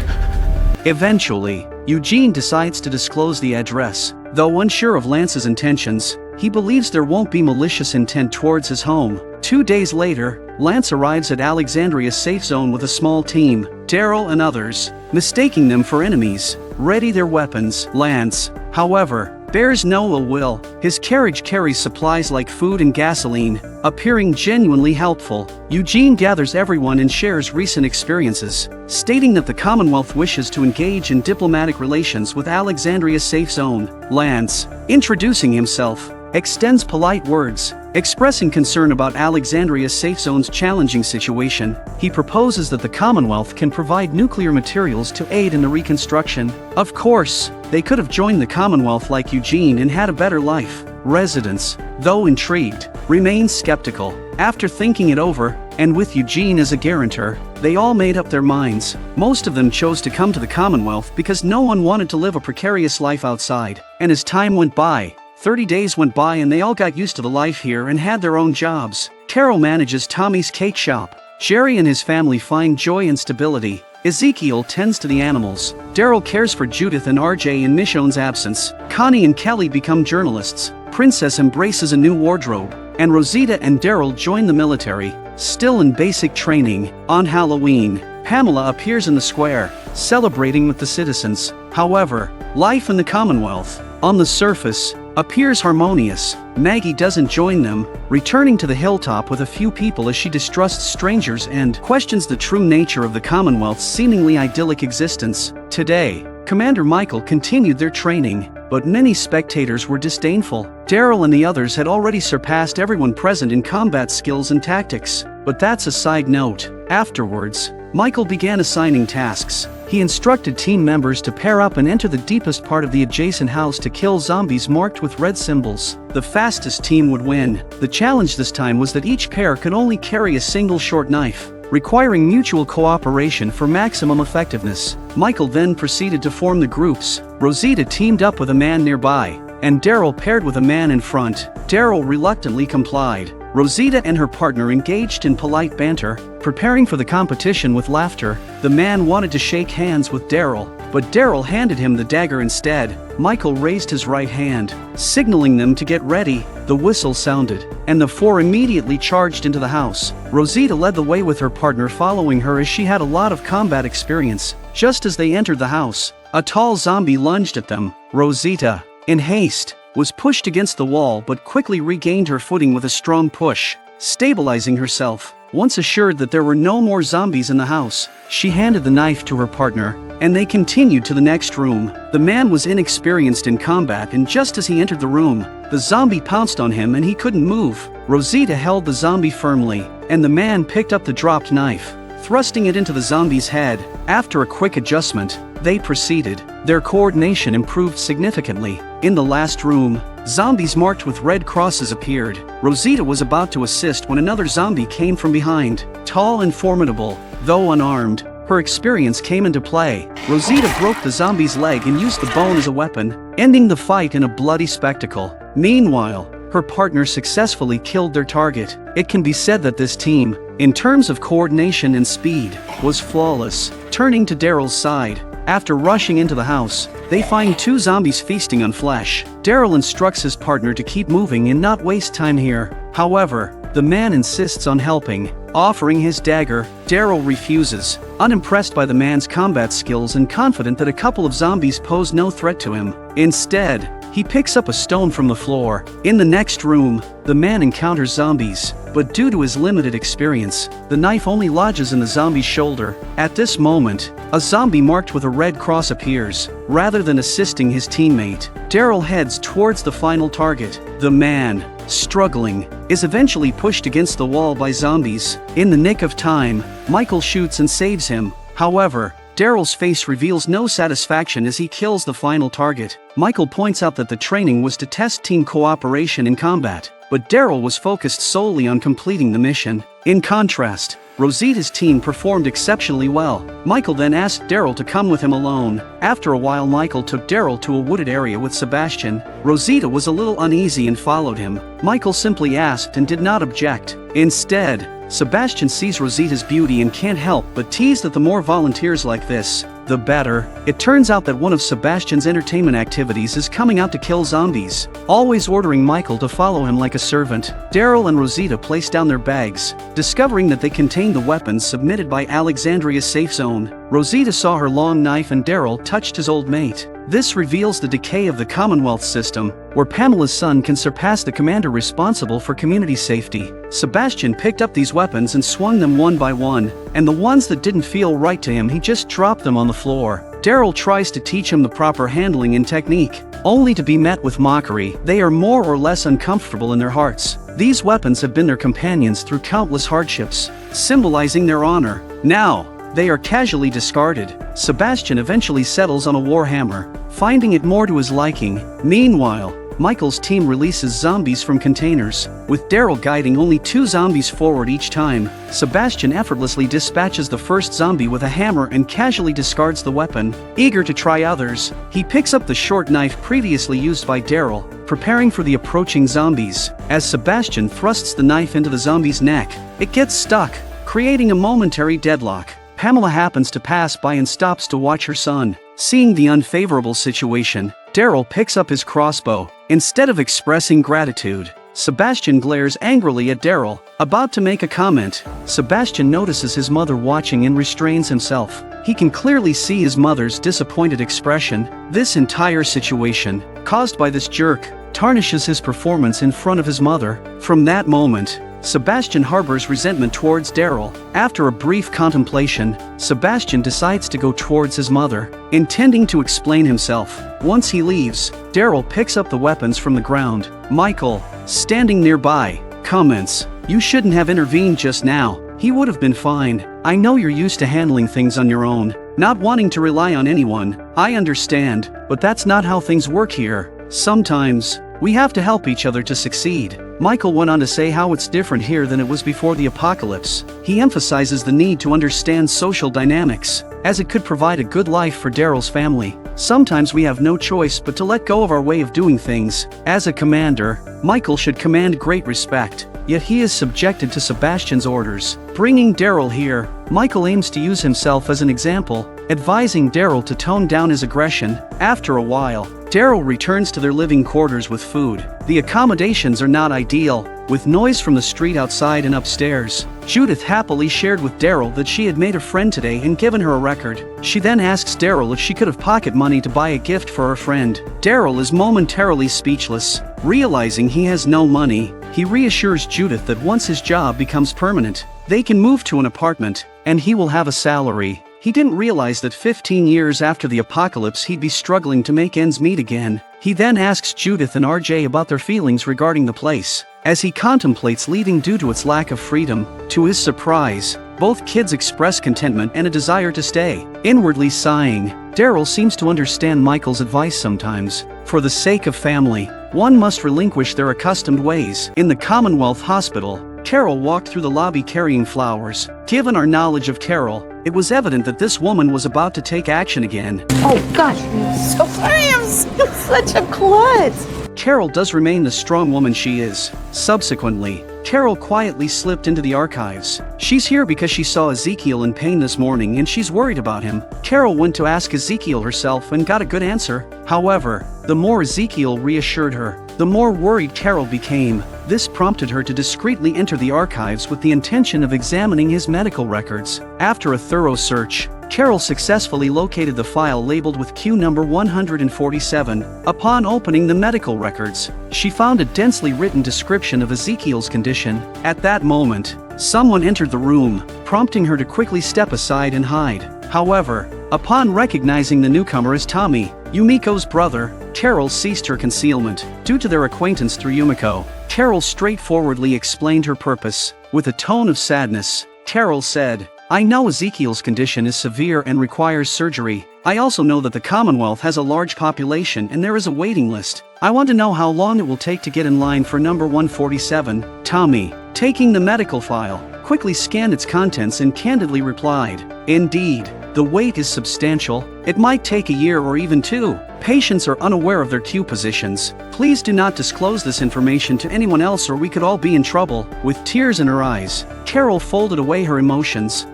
Eventually, Eugene decides to disclose the address. Though unsure of Lance's intentions, he believes there won't be malicious intent towards his home. 2 days later, Lance arrives at Alexandria's safe zone with a small team, Daryl and others, mistaking them for enemies, ready their weapons. Lance, however, bears no ill will. His carriage carries supplies like food and gasoline, appearing genuinely helpful. Eugene gathers everyone and shares recent experiences, stating that the Commonwealth wishes to engage in diplomatic relations with Alexandria's safe zone. Lance, introducing himself, extends polite words, expressing concern about Alexandria's safe zone's challenging situation. He proposes that the Commonwealth can provide nuclear materials to aid in the reconstruction. Of course, they could have joined the Commonwealth like Eugene and had a better life. Residents, though intrigued, remained skeptical. After thinking it over, and with Eugene as a guarantor, they all made up their minds. Most of them chose to come to the Commonwealth because no one wanted to live a precarious life outside. And as time went by, 30 days went by and they all got used to the life here and had their own jobs. Carol manages Tommy's cake shop. Jerry and his family find joy and stability. Ezekiel tends to the animals. Daryl cares for Judith and RJ in Michonne's absence. Connie and Kelly become journalists. Princess embraces a new wardrobe. And Rosita and Daryl join the military. Still in basic training, on Halloween, Pamela appears in the square, celebrating with the citizens. However, life in the Commonwealth, on the surface, appears harmonious. Maggie doesn't join them, returning to the hilltop with a few people as she distrusts strangers and questions the true nature of the Commonwealth's seemingly idyllic existence. Today, Commander Michael continued their training, but many spectators were disdainful. Daryl and the others had already surpassed everyone present in combat skills and tactics. But that's a side note. Afterwards, Michael began assigning tasks. He instructed team members to pair up and enter the deepest part of the adjacent house to kill zombies marked with red symbols. The fastest team would win. The challenge this time was that each pair could only carry a single short knife, requiring mutual cooperation for maximum effectiveness. Michael then proceeded to form the groups. Rosita teamed up with a man nearby, and Daryl paired with a man in front. Daryl reluctantly complied. Rosita and her partner engaged in polite banter, preparing for the competition with laughter. The man wanted to shake hands with Daryl, but Daryl handed him the dagger instead. Michael raised his right hand, signaling them to get ready. The whistle sounded, and the four immediately charged into the house. Rosita led the way with her partner following her as she had a lot of combat experience. Just as they entered the house, a tall zombie lunged at them. Rosita, in haste, was pushed against the wall but quickly regained her footing with a strong push, stabilizing herself. Once assured that there were no more zombies in the house, she handed the knife to her partner, and they continued to the next room. The man was inexperienced in combat, and just as he entered the room, the zombie pounced on him and he couldn't move. Rosita held the zombie firmly, and the man picked up the dropped knife, thrusting it into the zombie's head. After a quick adjustment, they proceeded. Their coordination improved significantly. In the last room, zombies marked with red crosses appeared. Rosita was about to assist when another zombie came from behind. Tall and formidable, though unarmed, her experience came into play. Rosita broke the zombie's leg and used the bone as a weapon, ending the fight in a bloody spectacle. Meanwhile, her partner successfully killed their target. It can be said that this team, in terms of coordination and speed, was flawless. Turning to Daryl's side, after rushing into the house, they find two zombies feasting on flesh. Daryl instructs his partner to keep moving and not waste time here. However, the man insists on helping, offering his dagger. Daryl refuses, unimpressed by the man's combat skills and confident that a couple of zombies pose no threat to him. Instead, he picks up a stone from the floor. In the next room, the man encounters zombies, but due to his limited experience, the knife only lodges in the zombie's shoulder. At this moment, a zombie marked with a red cross appears. Rather than assisting his teammate, Daryl heads towards the final target. The man, struggling, is eventually pushed against the wall by zombies. In the nick of time, Michael shoots and saves him. However, Daryl's face reveals no satisfaction as he kills the final target. Michael points out that the training was to test team cooperation in combat, but Daryl was focused solely on completing the mission. In contrast, Rosita's team performed exceptionally well. Michael then asked Daryl to come with him alone. After a while, Michael took Daryl to a wooded area with Sebastian. Rosita was a little uneasy and followed him. Michael simply asked and did not object. Instead, Sebastian sees Rosita's beauty and can't help but tease that the more volunteers like this, the better. It turns out that one of Sebastian's entertainment activities is coming out to kill zombies, always ordering Michael to follow him like a servant. Daryl and Rosita place down their bags, discovering that they contain the weapons submitted by Alexandria's safe zone. Rosita saw her long knife and Daryl touched his old mate. This reveals the decay of the Commonwealth system, where Pamela's son can surpass the commander responsible for community safety. Sebastian picked up these weapons and swung them one by one, and the ones that didn't feel right to him he just dropped them on the floor. Daryl tries to teach him the proper handling and technique, only to be met with mockery. They are more or less uncomfortable in their hearts. These weapons have been their companions through countless hardships, symbolizing their honor. Now, they are casually discarded. Sebastian eventually settles on a warhammer, finding it more to his liking. Meanwhile, Michael's team releases zombies from containers. With Daryl guiding only 2 zombies forward each time, Sebastian effortlessly dispatches the first zombie with a hammer and casually discards the weapon. Eager to try others, he picks up the short knife previously used by Daryl, preparing for the approaching zombies. As Sebastian thrusts the knife into the zombie's neck, it gets stuck, creating a momentary deadlock. Pamela happens to pass by and stops to watch her son. Seeing the unfavorable situation, Daryl picks up his crossbow. Instead of expressing gratitude, Sebastian glares angrily at Daryl, about to make a comment. Sebastian notices his mother watching and restrains himself. He can clearly see his mother's disappointed expression. This entire situation, caused by this jerk, tarnishes his performance in front of his mother. From that moment, Sebastian harbors resentment towards Daryl. After a brief contemplation, Sebastian decides to go towards his mother, intending to explain himself. Once he leaves, Daryl picks up the weapons from the ground. Michael, standing nearby, comments, "You shouldn't have intervened just now. He would have been fine. I know you're used to handling things on your own, not wanting to rely on anyone. I understand, but that's not how things work here. Sometimes, we have to help each other to succeed." Michael went on to say how it's different here than it was before the apocalypse. He emphasizes the need to understand social dynamics, as it could provide a good life for Daryl's family. Sometimes we have no choice but to let go of our way of doing things. As a commander, Michael should command great respect, yet he is subjected to Sebastian's orders. Bringing Daryl here, Michael aims to use himself as an example, advising Daryl to tone down his aggression. After a while, Daryl returns to their living quarters with food. The accommodations are not ideal, with noise from the street outside and upstairs. Judith happily shared with Daryl that she had made a friend today and given her a record. She then asks Daryl if she could have pocket money to buy a gift for her friend. Daryl is momentarily speechless. Realizing he has no money, he reassures Judith that once his job becomes permanent, they can move to an apartment, and he will have a salary. He didn't realize that 15 years after the apocalypse he'd be struggling to make ends meet again. He then asks Judith and RJ about their feelings regarding the place, as he contemplates leaving due to its lack of freedom. To his surprise, both kids express contentment and a desire to stay. Inwardly sighing, Daryl seems to understand Michael's advice sometimes. For the sake of family, one must relinquish their accustomed ways. In the Commonwealth Hospital, Carol walked through the lobby carrying flowers. Given our knowledge of Carol, it was evident that this woman was about to take action again. Oh gosh, I'm so sorry, I'm such a klutz. Carol does remain the strong woman she is. Subsequently, Carol quietly slipped into the archives. She's here because she saw Ezekiel in pain this morning and she's worried about him. Carol went to ask Ezekiel herself and got a good answer. However, the more Ezekiel reassured her, the more worried Carol became. This prompted her to discreetly enter the archives with the intention of examining his medical records. After a thorough search, Carol successfully located the file labeled with Q number 147. Upon opening the medical records, she found a densely written description of Ezekiel's condition. At that moment, someone entered the room, prompting her to quickly step aside and hide. However, upon recognizing the newcomer as Tommy, Yumiko's brother, Carol ceased her concealment. Due to their acquaintance through Yumiko, Carol straightforwardly explained her purpose. With a tone of sadness, Carol said, "I know Ezekiel's condition is severe and requires surgery. I also know that the Commonwealth has a large population and there is a waiting list. I want to know how long it will take to get in line for number 147. Tommy, taking the medical file, quickly scanned its contents and candidly replied, "Indeed, the wait is substantial. It might take a year or even 2. Patients are unaware of their queue positions. Please do not disclose this information to anyone else or we could all be in trouble." With tears in her eyes, Carol folded away her emotions.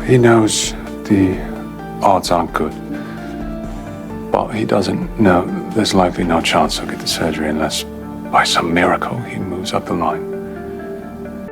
He knows the odds aren't good. But he doesn't know there's likely no chance he'll get the surgery unless, by some miracle, he moves up the line.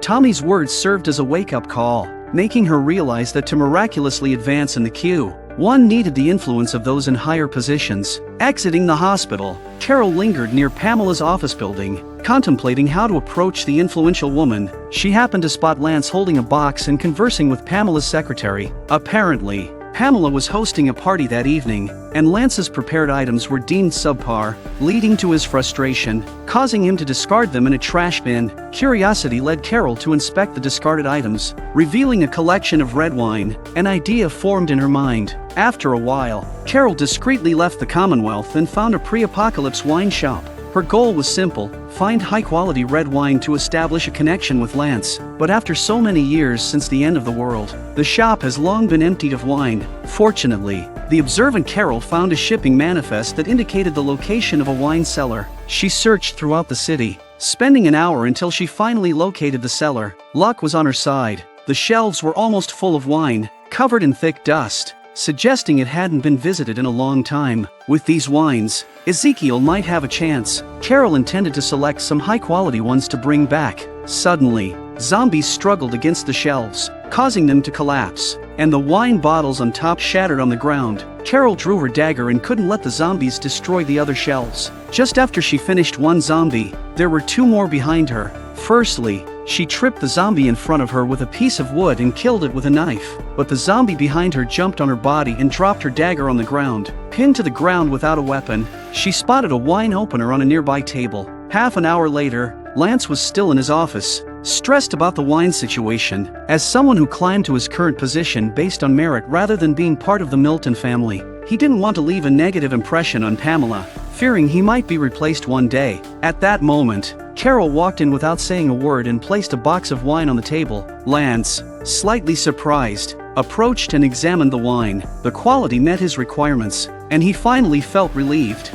Tommy's words served as a wake-up call, making her realize that to miraculously advance in the queue, one needed the influence of those in higher positions. Exiting the hospital, Carol lingered near Pamela's office building, contemplating how to approach the influential woman. She happened to spot Lance holding a box and conversing with Pamela's secretary. Apparently, Pamela was hosting a party that evening, and Lance's prepared items were deemed subpar, leading to his frustration, causing him to discard them in a trash bin. Curiosity led Carol to inspect the discarded items, revealing a collection of red wine. An idea formed in her mind. After a while, Carol discreetly left the Commonwealth and found a pre-apocalypse wine shop. Her goal was simple: find high-quality red wine to establish a connection with Lance. But after so many years since the end of the world, the shop has long been emptied of wine. Fortunately, the observant Carol found a shipping manifest that indicated the location of a wine cellar. She searched throughout the city, spending an hour until she finally located the cellar. Luck was on her side. The shelves were almost full of wine, covered in thick dust, suggesting it hadn't been visited in a long time. With these wines, Ezekiel might have a chance. Carol intended to select some high-quality ones to bring back. Suddenly, zombies struggled against the shelves, causing them to collapse, and the wine bottles on top shattered on the ground. Carol drew her dagger and couldn't let the zombies destroy the other shelves. Just after she finished one zombie, there were two more behind her. Firstly, she tripped the zombie in front of her with a piece of wood and killed it with a knife. But the zombie behind her jumped on her body and dropped her dagger on the ground. Pinned to the ground without a weapon, she spotted a wine opener on a nearby table. Half an hour later, Lance was still in his office, stressed about the wine situation. As someone who climbed to his current position based on merit rather than being part of the Milton family, he didn't want to leave a negative impression on Pamela, fearing he might be replaced one day. At that moment, Carol walked in without saying a word and placed a box of wine on the table. Lance, slightly surprised, approached and examined the wine. The quality met his requirements, and he finally felt relieved.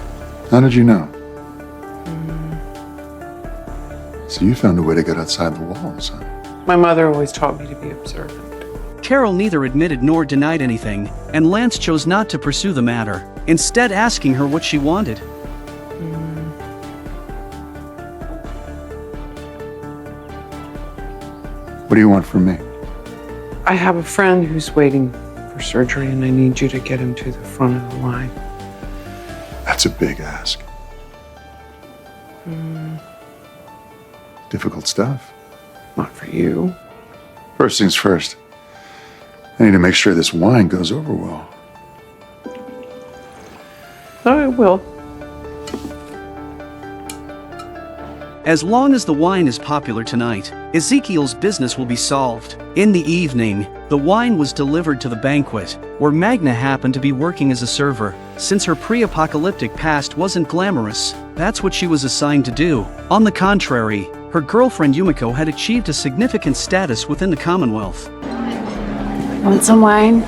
How did you know? So you found a way to get outside the walls, huh? My mother always taught me to be observant. Carol neither admitted nor denied anything, and Lance chose not to pursue the matter, instead asking her what she wanted. What do you want from me? I have a friend who's waiting for surgery, and I need you to get him to the front of the line. That's a big ask. Difficult stuff. Not for you. First things first. I need to make sure this wine goes over well. Oh, it will. As long as the wine is popular tonight, Ezekiel's business will be solved. In the evening, the wine was delivered to the banquet, where Magna happened to be working as a server. Since her pre-apocalyptic past wasn't glamorous, that's what she was assigned to do. On the contrary, her girlfriend Yumiko had achieved a significant status within the Commonwealth. Want some wine?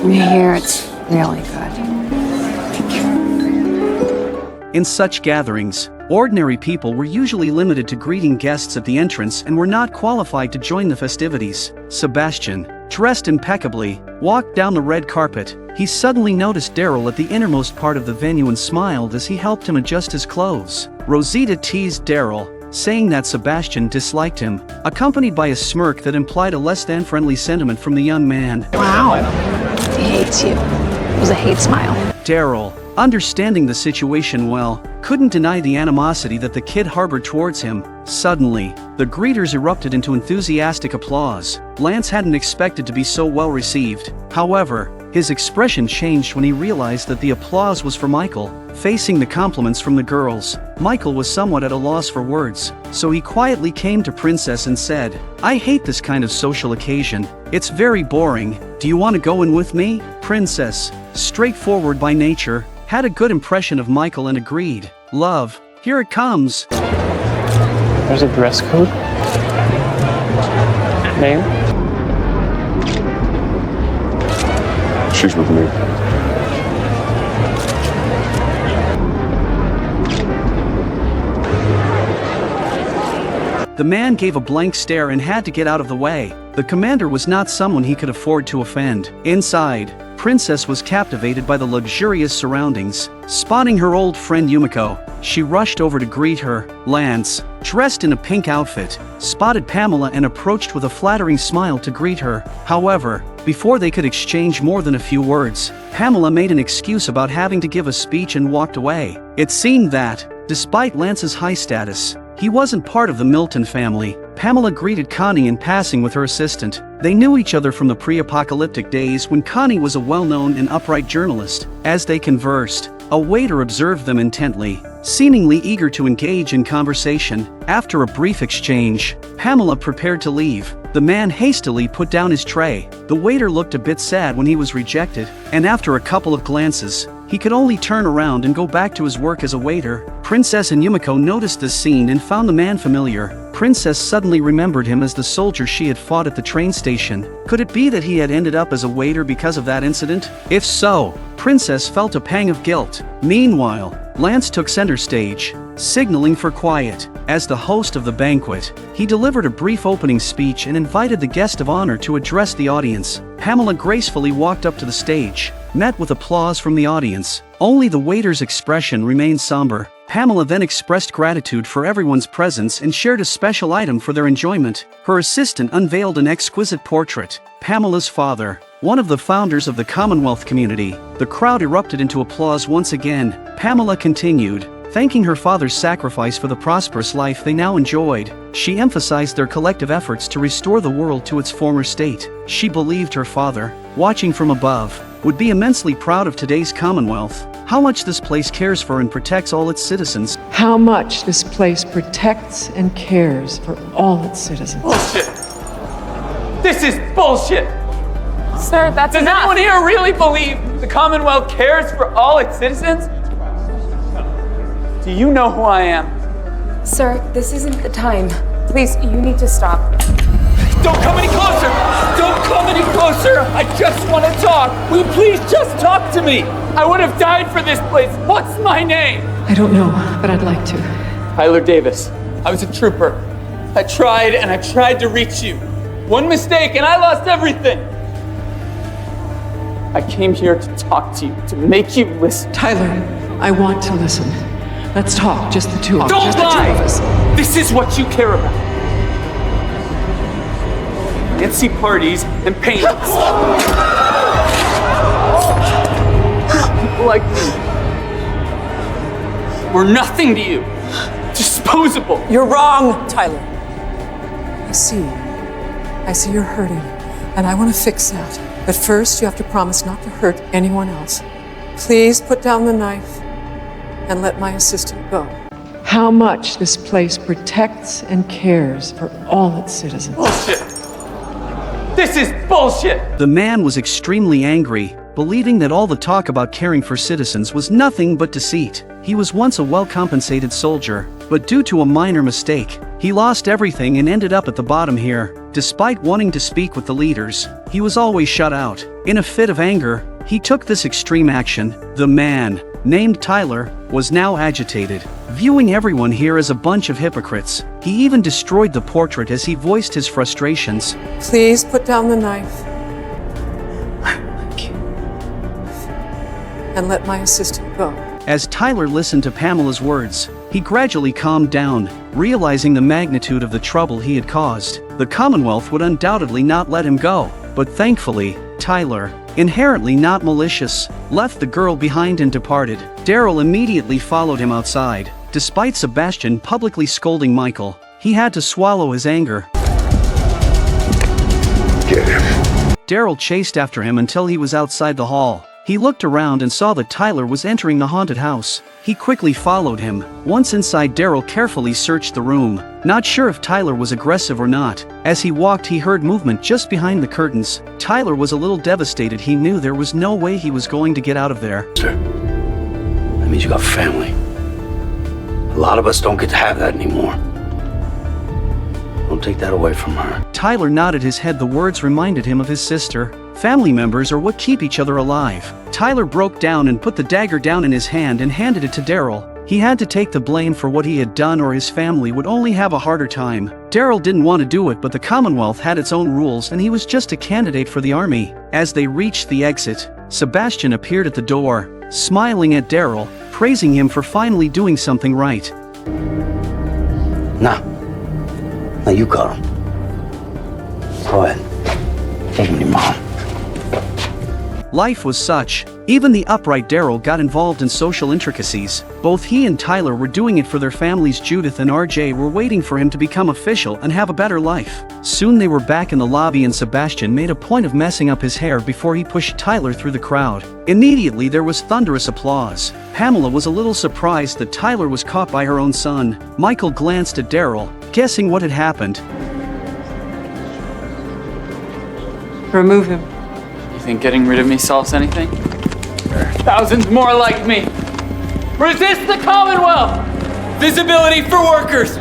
We hear it's really good. In such gatherings, ordinary people were usually limited to greeting guests at the entrance and were not qualified to join the festivities. Sebastian, dressed impeccably, walked down the red carpet. He suddenly noticed Daryl at the innermost part of the venue and smiled as he helped him adjust his clothes. Rosita teased Daryl, saying that Sebastian disliked him, accompanied by a smirk that implied a less-than-friendly sentiment from the young man. Wow. He hates you. It was a hate smile. Daryl, understanding the situation well, couldn't deny the animosity that the kid harbored towards him. Suddenly, the greeters erupted into enthusiastic applause. Lance hadn't expected to be so well received. However, his expression changed when he realized that the applause was for Michael. Facing the compliments from the girls, Michael was somewhat at a loss for words, so he quietly came to Princess and said, "I hate this kind of social occasion. It's very boring. Do you want to go in with me?" Princess, straightforward by nature, had a good impression of Michael and agreed. "Love, here it comes." There's a dress code. Name? She's with me. The man gave a blank stare and had to get out of the way. The commander was not someone he could afford to offend. Inside, Princess was captivated by the luxurious surroundings. Spotting her old friend Yumiko, she rushed over to greet her. Lance, dressed in a pink outfit, spotted Pamela and approached with a flattering smile to greet her. However, before they could exchange more than a few words, Pamela made an excuse about having to give a speech and walked away. It seemed that, despite Lance's high status, He wasn't part of the Milton family. Pamela greeted Connie in passing with her assistant. They knew each other from the pre-apocalyptic days when Connie was a well-known and upright journalist. As they conversed, a waiter observed them intently, seemingly eager to engage in conversation. After a brief exchange, Pamela prepared to leave. The man hastily put down his tray. The waiter looked a bit sad when he was rejected, and after a couple of glances, he could only turn around and go back to his work as a waiter. Princess and Yumiko noticed this scene and found the man familiar. Princess suddenly remembered him as the soldier she had fought at the train station. Could it be that he had ended up as a waiter because of that incident? If so, Princess felt a pang of guilt. Meanwhile, Lance took center stage, signaling for quiet. As the host of the banquet, he delivered a brief opening speech and invited the guest of honor to address the audience. Pamela gracefully walked up to the stage, met with applause from the audience. Only the waiter's expression remained somber. Pamela then expressed gratitude for everyone's presence and shared a special item for their enjoyment. Her assistant unveiled an exquisite portrait. Pamela's father, one of the founders of the Commonwealth community. The crowd erupted into applause once again. Pamela continued, thanking her father's sacrifice for the prosperous life they now enjoyed. She emphasized their collective efforts to restore the world to its former state. She believed her father, watching from above, would be immensely proud of today's Commonwealth. How much this place cares for and protects all its citizens. How much this place protects and cares for all its citizens. Bullshit! This is bullshit! Sir, that's Does enough. anyone here really believe the Commonwealth cares for all its citizens? Do you know who I am? Sir, this isn't the time. Please, you need to stop. Don't come any closer! Don't come any closer! I just want to talk! Will you please just talk to me? I would have died for this place. What's my name? I don't know, but I'd like to. Tyler Davis. I was a trooper. I tried to reach you. One mistake and I lost everything. I came here to talk to you, to make you listen. Tyler, I want to listen. Let's talk, just the two of us. Don't Just the two lie! of us. This is what you care about. Fancy parties and paintings. People like me were nothing to you. Disposable. You're wrong, Tyler. I see you're hurting, and I want to fix that. But first, you have to promise not to hurt anyone else. Please put down the knife and let my assistant go. How much this place protects and cares for all its citizens. Bullshit! This is bullshit! The man was extremely angry, believing that all the talk about caring for citizens was nothing but deceit. He was once a well-compensated soldier, but due to a minor mistake, he lost everything and ended up at the bottom here. Despite wanting to speak with the leaders, he was always shut out. In a fit of anger, he took this extreme action. The man, named Tyler, was now agitated, viewing everyone here as a bunch of hypocrites. He even destroyed the portrait as he voiced his frustrations. Please put down the knife and let my assistant go. As Tyler listened to Pamela's words, he gradually calmed down, realizing the magnitude of the trouble he had caused. The Commonwealth would undoubtedly not let him go, but thankfully, Tyler, inherently not malicious, left the girl behind and departed. Daryl immediately followed him outside. Despite Sebastian publicly scolding Michael, he had to swallow his anger. Get him. Daryl chased after him until he was outside the hall. He looked around and saw that Tyler was entering the haunted house. He quickly followed him. Once inside, Daryl carefully searched the room, not sure if Tyler was aggressive or not. As he walked, he heard movement just behind the curtains. Tyler was a little devastated. He knew there was no way he was going to get out of there. Sir, that means you got family. A lot of us don't get to have that anymore. Don't take that away from her. Tyler nodded his head. The words reminded him of his sister. Family members are what keep each other alive. Tyler broke down and put the dagger down in his hand and handed it to Daryl. He had to take the blame for what he had done or his family would only have a harder time. Daryl didn't want to do it, but the Commonwealth had its own rules and he was just a candidate for the army. As they reached the exit, Sebastian appeared at the door, smiling at Daryl, praising him for finally doing something right. Now you got him. Go ahead. Take him to your mom. Life was such, Even the upright Daryl got involved in social intricacies. Both he and Tyler were doing it for their families. Judith and RJ were waiting for him to become official and have a better life. Soon they were back in the lobby and Sebastian made a point of messing up his hair before he pushed Tyler through the crowd. Immediately there was thunderous applause. Pamela was a little surprised that Tyler was caught by her own son. Michael glanced at Daryl, guessing what had happened. Remove him. You think getting rid of me solves anything? There are thousands more like me. Resist the Commonwealth! Visibility for workers!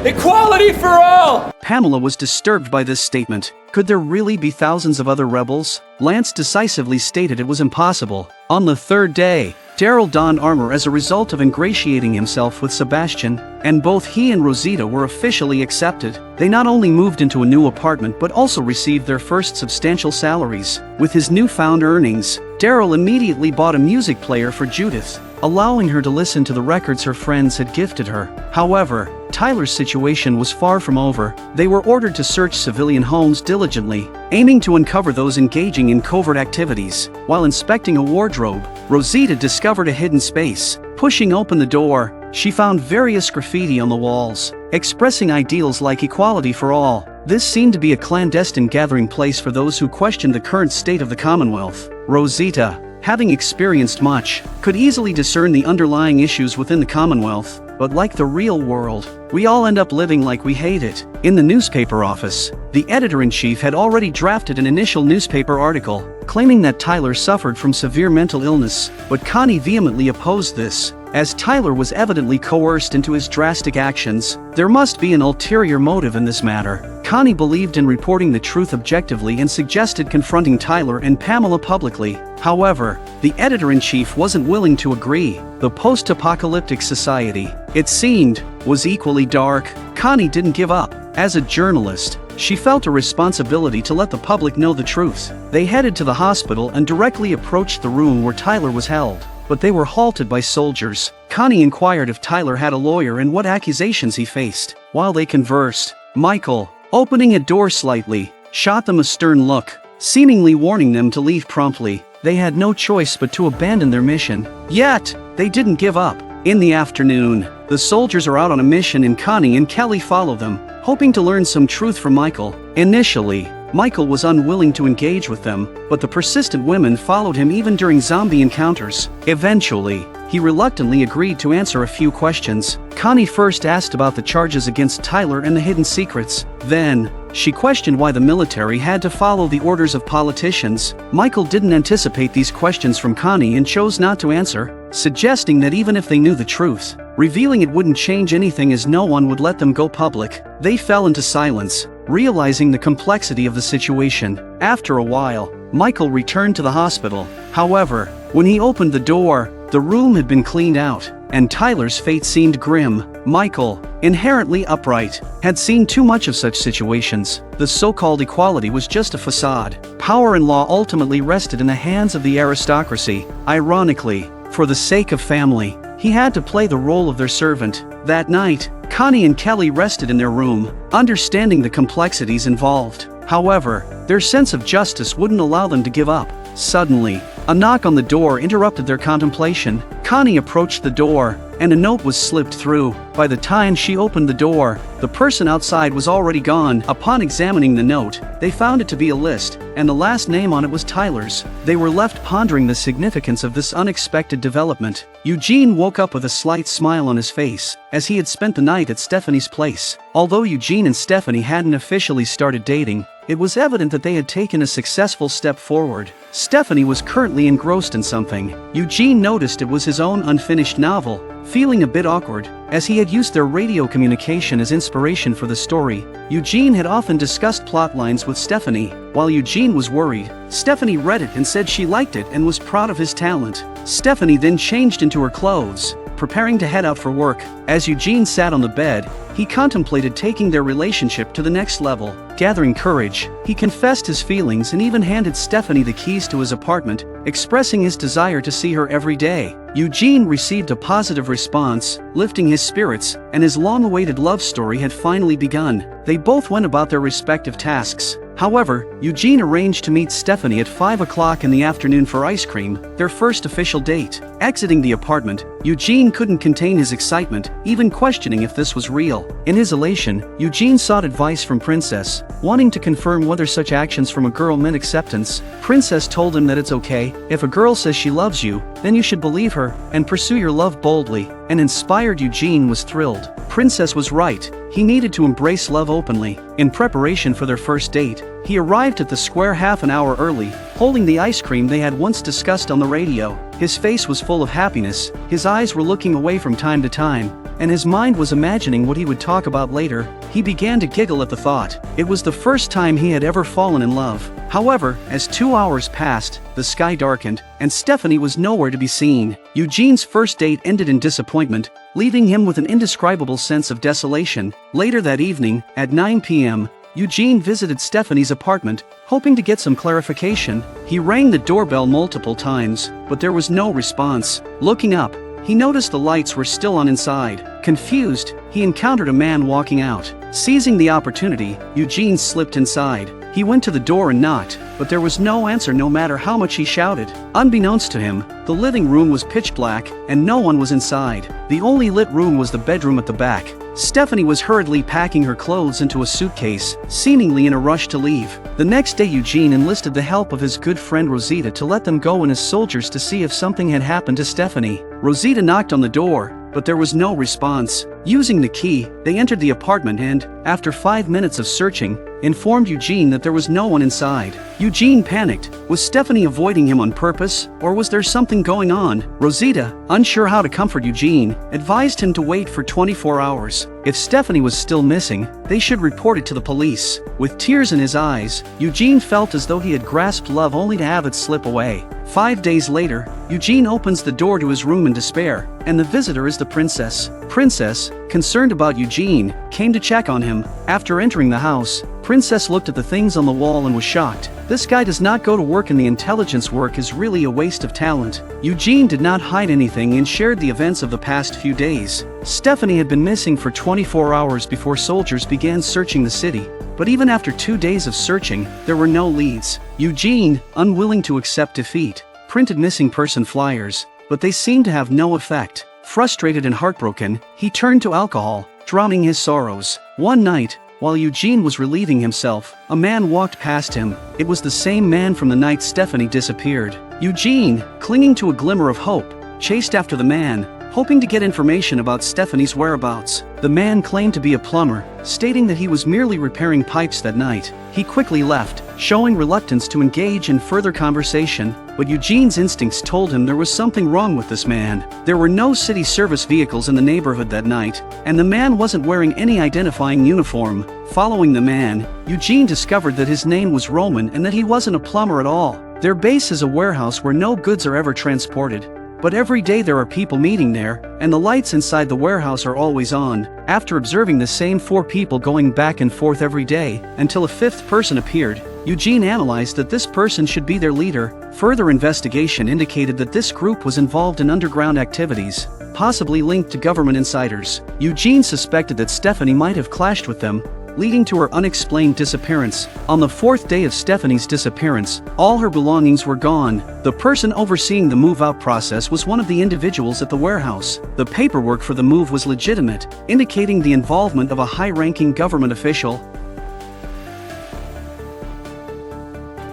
Equality for all! Pamela was disturbed by this statement. Could there really be thousands of other rebels? Lance decisively stated it was impossible. On the third day, Daryl donned armor as a result of ingratiating himself with Sebastian, and both he and Rosita were officially accepted. They not only moved into a new apartment but also received their first substantial salaries. With his newfound earnings, Daryl immediately bought a music player for Judith, allowing her to listen to the records her friends had gifted her. However, Tyler's situation was far from over. They were ordered to search civilian homes diligently, aiming to uncover those engaging in covert activities. While inspecting a wardrobe, Rosita discovered a hidden space. Pushing open the door, she found various graffiti on the walls, expressing ideals like equality for all. This seemed to be a clandestine gathering place for those who questioned the current state of the Commonwealth. Rosita, having experienced much, could easily discern the underlying issues within the Commonwealth. But like the real world, we all end up living like we hate it. In the newspaper office, the editor-in-chief had already drafted an initial newspaper article, claiming that Tyler suffered from severe mental illness, but Connie vehemently opposed this. As Tyler was evidently coerced into his drastic actions, there must be an ulterior motive in this matter. Connie believed in reporting the truth objectively and suggested confronting Tyler and Pamela publicly. However, the editor-in-chief wasn't willing to agree. The post-apocalyptic society, it seemed, was equally dark. Connie didn't give up. As a journalist, she felt a responsibility to let the public know the truth. They headed to the hospital and directly approached the room where Tyler was held. But they were halted by soldiers. Connie inquired if Tyler had a lawyer and what accusations he faced. While they conversed, Michael, opening a door slightly, shot them a stern look, seemingly warning them to leave promptly. They had no choice but to abandon their mission. Yet, they didn't give up. In the afternoon, the soldiers are out on a mission and Connie and Kelly follow them, hoping to learn some truth from Michael. Initially, Michael was unwilling to engage with them, but the persistent women followed him even during zombie encounters. Eventually, he reluctantly agreed to answer a few questions. Connie first asked about the charges against Tyler and the hidden secrets. Then, she questioned why the military had to follow the orders of politicians. Michael didn't anticipate these questions from Connie and chose not to answer, suggesting that even if they knew the truth, revealing it wouldn't change anything as no one would let them go public. They fell into silence, realizing the complexity of the situation. After a while, Michael returned to the hospital. However, when he opened the door, the room had been cleaned out, and Tyler's fate seemed grim. Michael, inherently upright, had seen too much of such situations. The so-called equality was just a facade. Power and law ultimately rested in the hands of the aristocracy. Ironically, for the sake of family, he had to play the role of their servant. That night, Connie and Kelly rested in their room, understanding the complexities involved. However, their sense of justice wouldn't allow them to give up. Suddenly, a knock on the door interrupted their contemplation. Connie approached the door, and a note was slipped through. By the time she opened the door, the person outside was already gone. Upon examining the note, they found it to be a list, and the last name on it was Tyler's. They were left pondering the significance of this unexpected development. Eugene woke up with a slight smile on his face, as he had spent the night at Stephanie's place. Although Eugene and Stephanie hadn't officially started dating, it was evident that they had taken a successful step forward. Stephanie was currently engrossed in something. Eugene noticed it was his own unfinished novel. Feeling a bit awkward, as he had used their radio communication as inspiration for the story, Eugene had often discussed plot lines with Stephanie. While Eugene was worried, Stephanie read it and said she liked it and was proud of his talent. Stephanie then changed into her clothes, preparing to head out for work. As Eugene sat on the bed, he contemplated taking their relationship to the next level. Gathering courage, he confessed his feelings and even handed Stephanie the keys to his apartment, expressing his desire to see her every day. Eugene received a positive response, lifting his spirits, and his long-awaited love story had finally begun. They both went about their respective tasks. However, Eugene arranged to meet Stephanie at 5 o'clock in the afternoon for ice cream, their first official date. Exiting the apartment, Eugene couldn't contain his excitement, even questioning if this was real. In his elation, Eugene sought advice from Princess, wanting to confirm whether such actions from a girl meant acceptance. Princess told him that it's okay, if a girl says she loves you, then you should believe her, and pursue your love boldly. An inspired Eugene was thrilled. Princess was right, he needed to embrace love openly. In preparation for their first date, he arrived at the square half an hour early, holding the ice cream they had once discussed on the radio. His face was full of happiness, his eyes were looking away from time to time, and his mind was imagining what he would talk about later. He began to giggle at the thought. It was the first time he had ever fallen in love. However, as 2 hours passed, the sky darkened, and Stephanie was nowhere to be seen. Eugene's first date ended in disappointment, leaving him with an indescribable sense of desolation. Later that evening, at 9 p.m., Eugene visited Stephanie's apartment, hoping to get some clarification. He rang the doorbell multiple times, but there was no response. Looking up, he noticed the lights were still on inside. Confused, he encountered a man walking out. Seizing the opportunity, Eugene slipped inside. He went to the door and knocked, but there was no answer no matter how much he shouted. Unbeknownst to him, the living room was pitch black, and no one was inside. The only lit room was the bedroom at the back. Stephanie was hurriedly packing her clothes into a suitcase, seemingly in a rush to leave. The next day Eugene enlisted the help of his good friend Rosita to let them go in as soldiers to see if something had happened to Stephanie. Rosita knocked on the door, but there was no response. Using the key, they entered the apartment and, after 5 minutes of searching, informed Eugene that there was no one inside. Eugene panicked. Was Stephanie avoiding him on purpose, or was there something going on? Rosita, unsure how to comfort Eugene, advised him to wait for 24 hours. If Stephanie was still missing, they should report it to the police. With tears in his eyes, Eugene felt as though he had grasped love only to have it slip away. 5 days later, Eugene opens the door to his room in despair, and the visitor is the princess. Princess, concerned about Eugene, came to check on him. After entering the house, Princess looked at the things on the wall and was shocked. This guy does not go to work and the intelligence work is really a waste of talent. Eugene did not hide anything and shared the events of the past few days. Stephanie had been missing for 24 hours before soldiers began searching the city. But even after 2 days of searching, there were no leads. Eugene, unwilling to accept defeat, printed missing person flyers, but they seemed to have no effect. Frustrated and heartbroken, he turned to alcohol, drowning his sorrows. One night, while Eugene was relieving himself, a man walked past him. It was the same man from the night Stephanie disappeared. Eugene, clinging to a glimmer of hope, chased after the man, hoping to get information about Stephanie's whereabouts. The man claimed to be a plumber, stating that he was merely repairing pipes that night. He quickly left, showing reluctance to engage in further conversation, but Eugene's instincts told him there was something wrong with this man. There were no city service vehicles in the neighborhood that night, and the man wasn't wearing any identifying uniform. Following the man, Eugene discovered that his name was Roman and that he wasn't a plumber at all. Their base is a warehouse where no goods are ever transported. But every day there are people meeting there, and the lights inside the warehouse are always on. After observing the same 4 people going back and forth every day, until a 5th person appeared, Eugene analyzed that this person should be their leader. Further investigation indicated that this group was involved in underground activities, possibly linked to government insiders. Eugene suspected that Stephanie might have clashed with them, leading to her unexplained disappearance. On the 4th day of Stephanie's disappearance, all her belongings were gone. The person overseeing the move-out process was one of the individuals at the warehouse. The paperwork for the move was legitimate, indicating the involvement of a high-ranking government official.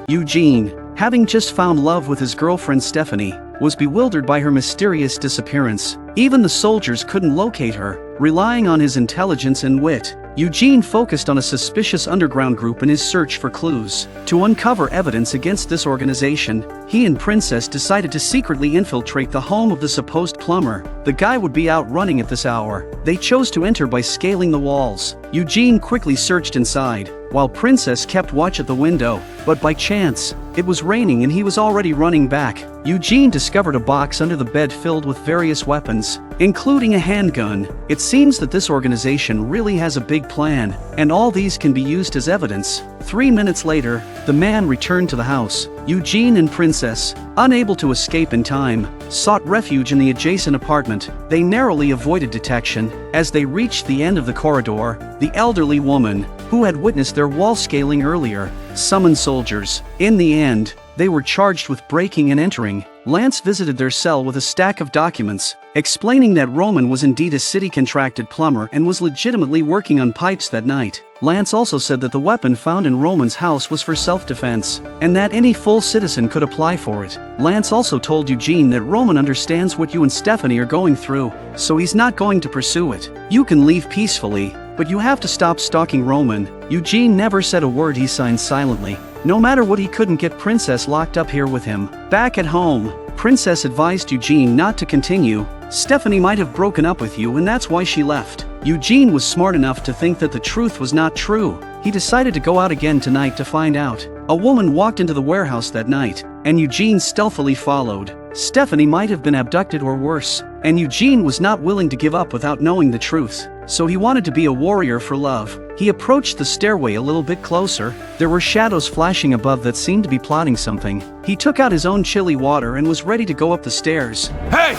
Eugene, having just found love with his girlfriend Stephanie, was bewildered by her mysterious disappearance. Even the soldiers couldn't locate her. Relying on his intelligence and wit, Eugene focused on a suspicious underground group in his search for clues. To uncover evidence against this organization, he and Princess decided to secretly infiltrate the home of the supposed plumber. The guy would be out running at this hour. They chose to enter by scaling the walls. Eugene quickly searched inside, while Princess kept watch at the window. But by chance, it was raining and he was already running back. Eugene discovered a box under the bed filled with various weapons, including a handgun. It seems that this organization really has a big plan, and all these can be used as evidence. 3 minutes later, the man returned to the house. Eugene and Princess, unable to escape in time, sought refuge in the adjacent apartment. They narrowly avoided detection. As they reached the end of the corridor, the elderly woman, who had witnessed their wall scaling earlier, summoned soldiers. In the end, they were charged with breaking and entering. Lance visited their cell with a stack of documents, explaining that Roman was indeed a city-contracted plumber and was legitimately working on pipes that night. Lance also said that the weapon found in Roman's house was for self-defense, and that any full citizen could apply for it. Lance also told Eugene that Roman understands what you and Stephanie are going through, so he's not going to pursue it. You can leave peacefully, but you have to stop stalking Roman. Eugene never said a word. He signed silently. No matter what, he couldn't get Princess locked up here with him. Back at home, Princess advised Eugene not to continue. Stephanie might have broken up with you and that's why she left. Eugene was smart enough to think that the truth was not true. He decided to go out again tonight to find out. A woman walked into the warehouse that night, and Eugene stealthily followed. Stephanie might have been abducted or worse, and Eugene was not willing to give up without knowing the truth. So he wanted to be a warrior for love. He approached the stairway a little bit closer. There were shadows flashing above that seemed to be plotting something. He took out his own chilly water and was ready to go up the stairs. Hey!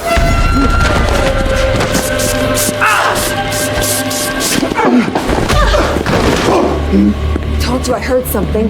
Told you I heard something.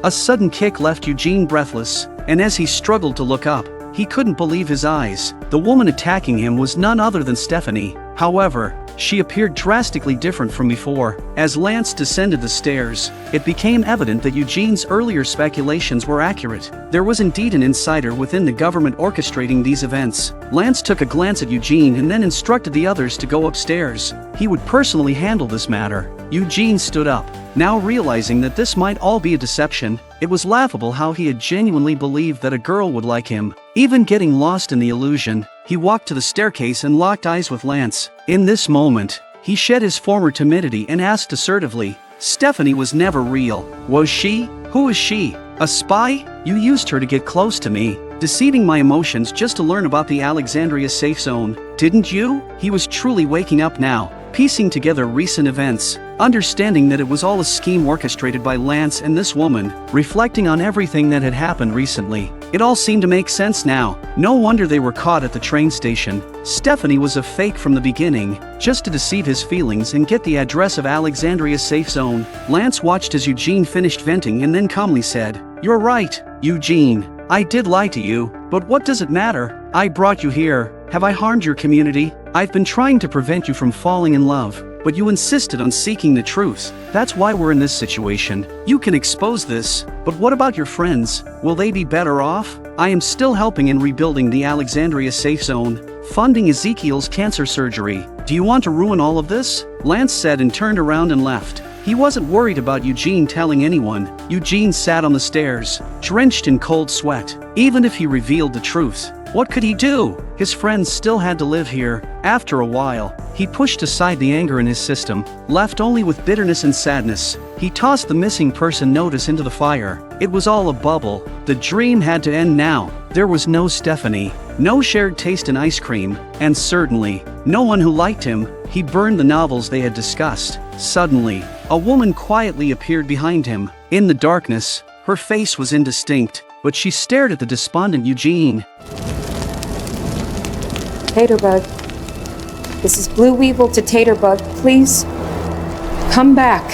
A sudden kick left Eugene breathless, and as he struggled to look up, he couldn't believe his eyes. The woman attacking him was none other than Stephanie. However, she appeared drastically different from before. As Lance descended the stairs, it became evident that Eugene's earlier speculations were accurate. There was indeed an insider within the government orchestrating these events. Lance took a glance at Eugene and then instructed the others to go upstairs. He would personally handle this matter. Eugene stood up, now realizing that this might all be a deception. It was laughable how he had genuinely believed that a girl would like him. Even getting lost in the illusion, he walked to the staircase and locked eyes with Lance. In this moment, he shed his former timidity and asked assertively, "Stephanie was never real, was she? Who is she? A spy? You used her to get close to me, deceiving my emotions just to learn about the Alexandria safe zone, didn't you?" He was truly waking up now, piecing together recent events, understanding that it was all a scheme orchestrated by Lance and this woman. Reflecting on everything that had happened recently, it all seemed to make sense now. No wonder they were caught at the train station. Stephanie was a fake from the beginning, just to deceive his feelings and get the address of Alexandria's safe zone. Lance watched as Eugene finished venting and then calmly said, "You're right, Eugene. I did lie to you, but what does it matter? I brought you here. Have I harmed your community? I've been trying to prevent you from falling in love, but you insisted on seeking the truth. That's why we're in this situation. You can expose this, but what about your friends? Will they be better off? I am still helping in rebuilding the Alexandria safe zone, funding Ezekiel's cancer surgery. Do you want to ruin all of this?" Lance said and turned around and left. He wasn't worried about Eugene telling anyone. Eugene sat on the stairs, drenched in cold sweat. Even if he revealed the truth, what could he do? His friends still had to live here. After a while, he pushed aside the anger in his system, left only with bitterness and sadness. He tossed the missing person notice into the fire. It was all a bubble. The dream had to end now. There was no Stephanie, no shared taste in ice cream, and certainly no one who liked him. He burned the novels they had discussed. Suddenly, a woman quietly appeared behind him. In the darkness, her face was indistinct, but she stared at the despondent Eugene. Taterbug. This is Blue Weevil to Taterbug. Please, come back.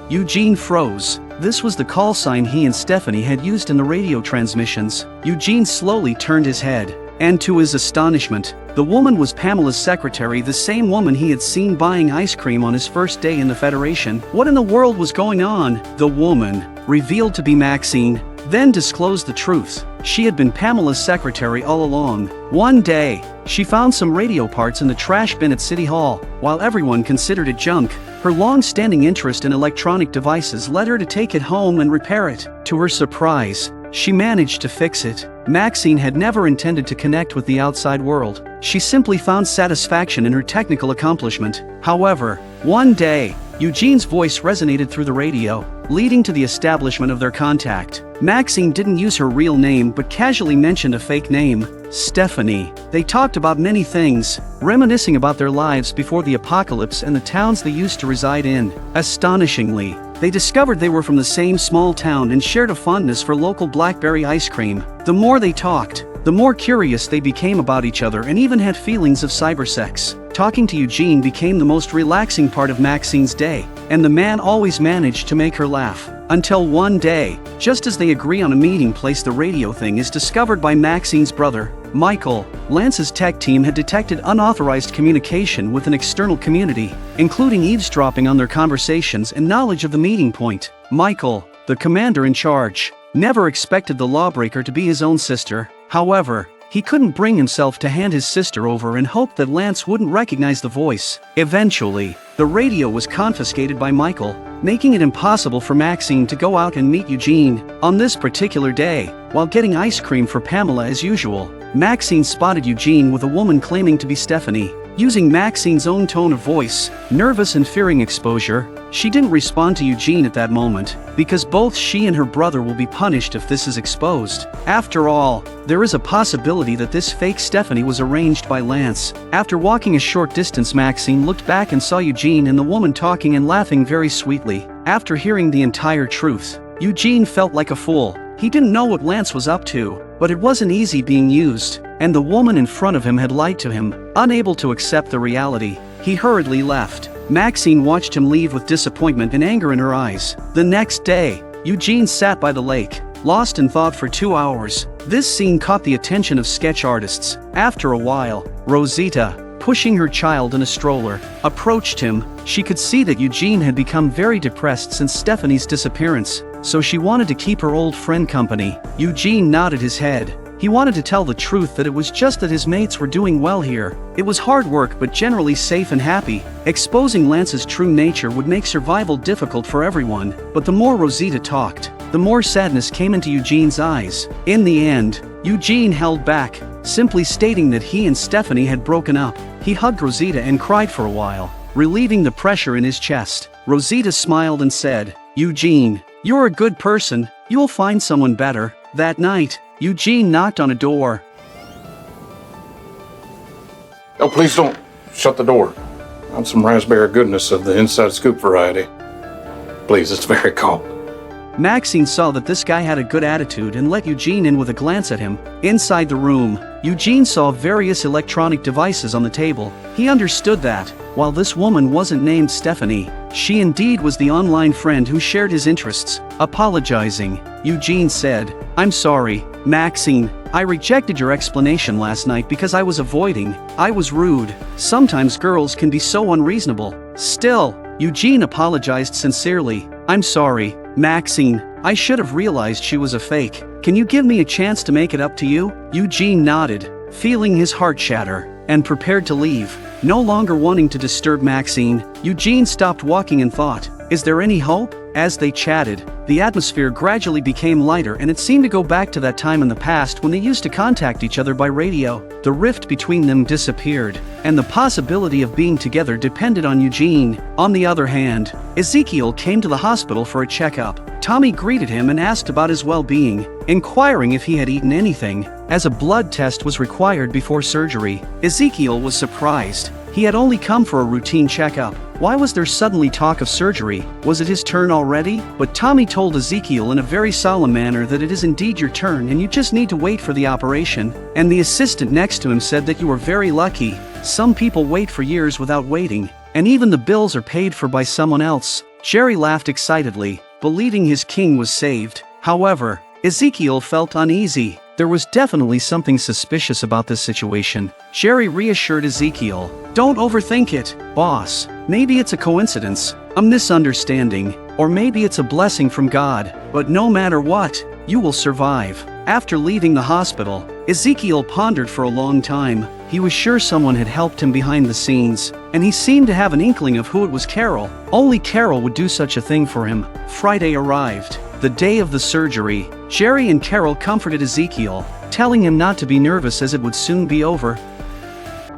Eugene froze. This was the call sign he and Stephanie had used in the radio transmissions. Eugene slowly turned his head, and to his astonishment, the woman was Pamela's secretary, the same woman he had seen buying ice cream on his first day in the Federation. What in the world was going on? The woman, revealed to be Maxine, then disclosed the truth. She had been Pamela's secretary all along. One day, she found some radio parts in the trash bin at City Hall. While everyone considered it junk, her long-standing interest in electronic devices led her to take it home and repair it. To her surprise, she managed to fix it. Maxine had never intended to connect with the outside world. She simply found satisfaction in her technical accomplishment. However, one day, Eugene's voice resonated through the radio, leading to the establishment of their contact. Maxine didn't use her real name but casually mentioned a fake name, Stephanie. They talked about many things, reminiscing about their lives before the apocalypse and the towns they used to reside in. Astonishingly, they discovered they were from the same small town and shared a fondness for local blackberry ice cream. The more they talked, the more curious they became about each other and even had feelings of cybersex. Talking to Eugene became the most relaxing part of Maxine's day, and the man always managed to make her laugh. Until one day, just as they agree on a meeting place, the radio thing is discovered by Maxine's brother, Michael. Lance's tech team had detected unauthorized communication with an external community, including eavesdropping on their conversations and knowledge of the meeting point. Michael, the commander in charge, never expected the lawbreaker to be his own sister. However, he couldn't bring himself to hand his sister over and hoped that Lance wouldn't recognize the voice. Eventually, the radio was confiscated by Michael, making it impossible for Maxine to go out and meet Eugene. On this particular day, while getting ice cream for Pamela as usual, Maxine spotted Eugene with a woman claiming to be Stephanie. Using Maxine's own tone of voice, nervous and fearing exposure, she didn't respond to Eugene at that moment, because both she and her brother will be punished if this is exposed. After all, there is a possibility that this fake Stephanie was arranged by Lance. After walking a short distance, Maxine looked back and saw Eugene and the woman talking and laughing very sweetly. After hearing the entire truth, Eugene felt like a fool. He didn't know what Lance was up to, but it wasn't easy being used, and the woman in front of him had lied to him. Unable to accept the reality, he hurriedly left. Maxine watched him leave with disappointment and anger in her eyes. The next day, Eugene sat by the lake, lost in thought for 2 hours. This scene caught the attention of sketch artists. After a while, Rosita, pushing her child in a stroller, approached him. She could see that Eugene had become very depressed since Stephanie's disappearance, so she wanted to keep her old friend company. Eugene nodded his head. He wanted to tell the truth, that it was just that his mates were doing well here. It was hard work but generally safe and happy. Exposing Lance's true nature would make survival difficult for everyone, but the more Rosita talked, the more sadness came into Eugene's eyes. In the end, Eugene held back, simply stating that he and Stephanie had broken up. He hugged Rosita and cried for a while, relieving the pressure in his chest. Rosita smiled and said, "Eugene, you're a good person. You'll find someone better." That night, Eugene knocked on a door. Oh, please don't shut the door. I'm some raspberry goodness of the inside scoop variety. Please, it's very cold. Maxine saw that this guy had a good attitude and let Eugene in with a glance at him. Inside the room, Eugene saw various electronic devices on the table. He understood that, while this woman wasn't named Stephanie, she indeed was the online friend who shared his interests. Apologizing, Eugene said, "I'm sorry, Maxine. I rejected your explanation last night because I was avoiding. I was rude. Sometimes girls can be so unreasonable." Still, Eugene apologized sincerely. "I'm sorry, Maxine. I should have realized she was a fake. Can you give me a chance to make it up to you?" Eugene nodded, feeling his heart shatter, and prepared to leave. No longer wanting to disturb Maxine, Eugene stopped walking and thought, "Is there any hope?" As they chatted, the atmosphere gradually became lighter, and it seemed to go back to that time in the past when they used to contact each other by radio. The rift between them disappeared, and the possibility of being together depended on Eugene. On the other hand, Ezekiel came to the hospital for a checkup. Tommy greeted him and asked about his well-being, inquiring if he had eaten anything, as a blood test was required before surgery. Ezekiel was surprised. He had only come for a routine checkup. Why was there suddenly talk of surgery? Was it his turn already? But Tommy told Ezekiel in a very solemn manner that it is indeed your turn and you just need to wait for the operation. And the assistant next to him said that you were very lucky. Some people wait for years without waiting, and even the bills are paid for by someone else. Jerry laughed excitedly, believing his king was saved. However, Ezekiel felt uneasy. There was definitely something suspicious about this situation. Jerry reassured Ezekiel, "Don't overthink it, boss. Maybe it's a coincidence, a misunderstanding, or maybe it's a blessing from God. But no matter what, you will survive." After leaving the hospital, Ezekiel pondered for a long time. He was sure someone had helped him behind the scenes, and he seemed to have an inkling of who it was. Carol. Only Carol would do such a thing for him. Friday arrived, the day of the surgery. Jerry and Carol comforted Ezekiel, telling him not to be nervous as it would soon be over.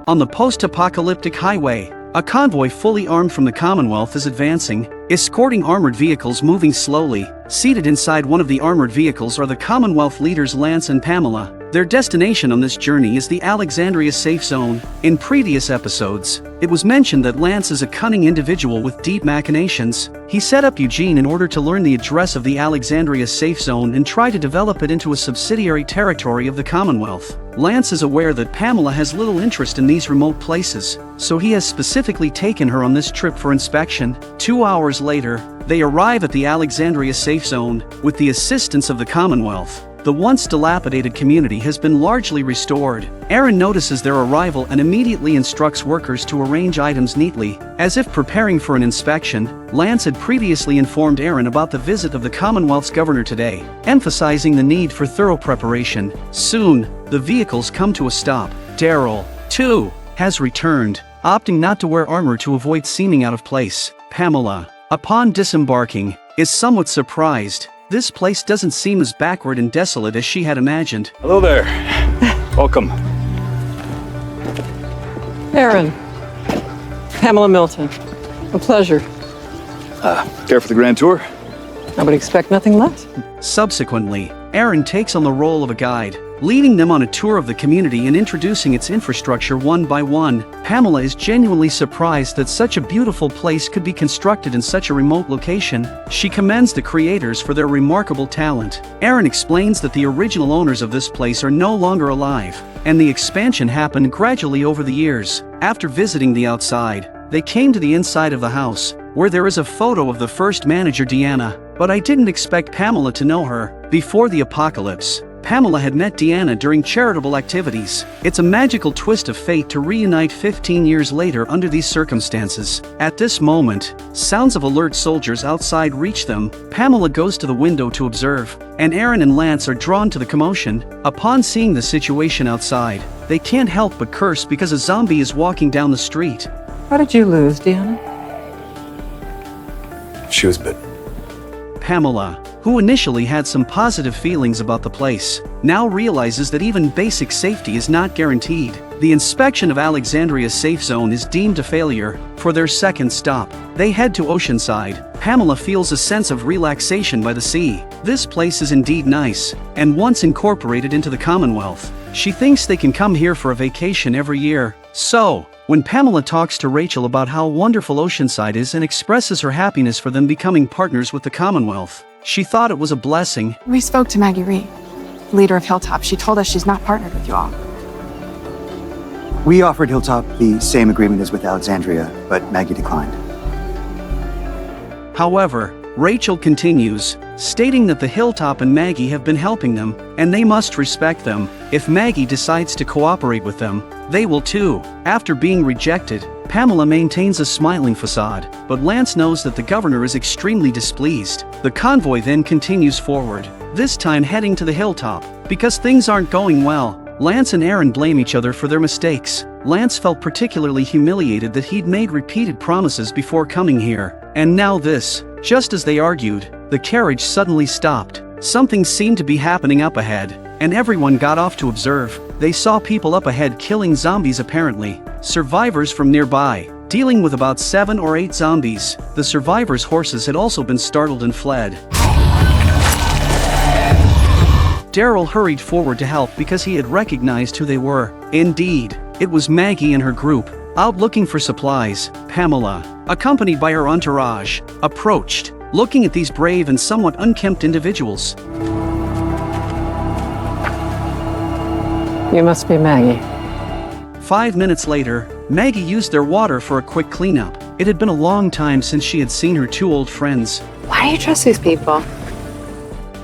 On the post-apocalyptic highway, a convoy fully armed from the Commonwealth is advancing, escorting armored vehicles moving slowly. Seated inside one of the armored vehicles are the Commonwealth leaders Lance and Pamela. Their destination on this journey is the Alexandria safe zone. In previous episodes, it was mentioned that Lance is a cunning individual with deep machinations. He set up Eugene in order to learn the address of the Alexandria safe zone and try to develop it into a subsidiary territory of the Commonwealth. Lance is aware that Pamela has little interest in these remote places, so he has specifically taken her on this trip for inspection. 2 hours later, they arrive at the Alexandria safe zone, with the assistance of the Commonwealth. The once dilapidated community has been largely restored. Aaron notices their arrival and immediately instructs workers to arrange items neatly, as if preparing for an inspection. Lance had previously informed Aaron about the visit of the Commonwealth's governor today, emphasizing the need for thorough preparation. Soon, the vehicles come to a stop. Daryl, too, has returned, opting not to wear armor to avoid seeming out of place. Pamela, upon disembarking, is somewhat surprised. This place doesn't seem as backward and desolate as she had imagined. Hello there. Welcome. Aaron. Pamela Milton. A pleasure. Care for the grand tour? I would expect nothing less. Subsequently, Aaron takes on the role of a guide, leading them on a tour of the community and introducing its infrastructure one by one. Pamela is genuinely surprised that such a beautiful place could be constructed in such a remote location. She commends the creators for their remarkable talent. Aaron explains that the original owners of this place are no longer alive, and the expansion happened gradually over the years. After visiting the outside, they came to the inside of the house, where there is a photo of the first manager, Deanna. But I didn't expect Pamela to know her. Before the apocalypse, Pamela had met Deanna during charitable activities. It's a magical twist of fate to reunite 15 years later under these circumstances. At this moment, sounds of alert soldiers outside reach them. Pamela goes to the window to observe, and Aaron and Lance are drawn to the commotion. Upon seeing the situation outside, they can't help but curse because a zombie is walking down the street. How did you lose, Deanna? She was bit. Pamela, who initially had some positive feelings about the place, now realizes that even basic safety is not guaranteed. The inspection of Alexandria's safe zone is deemed a failure. For their second stop, they head to Oceanside. Pamela feels a sense of relaxation by the sea. This place is indeed nice, and once incorporated into the Commonwealth, she thinks they can come here for a vacation every year. So, when Pamela talks to Rachel about how wonderful Oceanside is and expresses her happiness for them becoming partners with the Commonwealth, she thought it was a blessing. We spoke to Maggie Reed, leader of Hilltop. She told us she's not partnered with you all. We offered Hilltop the same agreement as with Alexandria, but Maggie declined. However, Rachel continues, stating that the Hilltop and Maggie have been helping them, and they must respect them. If Maggie decides to cooperate with them, they will too. After being rejected, Pamela maintains a smiling facade, but Lance knows that the governor is extremely displeased. The convoy then continues forward, this time heading to the Hilltop. Because things aren't going well, Lance and Aaron blame each other for their mistakes. Lance felt particularly humiliated that he'd made repeated promises before coming here, and now this. Just as they argued, the carriage suddenly stopped. Something seemed to be happening up ahead, and everyone got off to observe. They saw people up ahead killing zombies, apparently survivors from nearby, dealing with about 7 or 8 zombies. The survivors' horses had also been startled and fled. Daryl hurried forward to help because he had recognized who they were. Indeed, it was Maggie and her group, out looking for supplies. Pamela, accompanied by her entourage, approached, looking at these brave and somewhat unkempt individuals. You must be Maggie. 5 minutes later, Maggie used their water for a quick cleanup. It had been a long time since she had seen her 2 old friends. Why do you trust these people?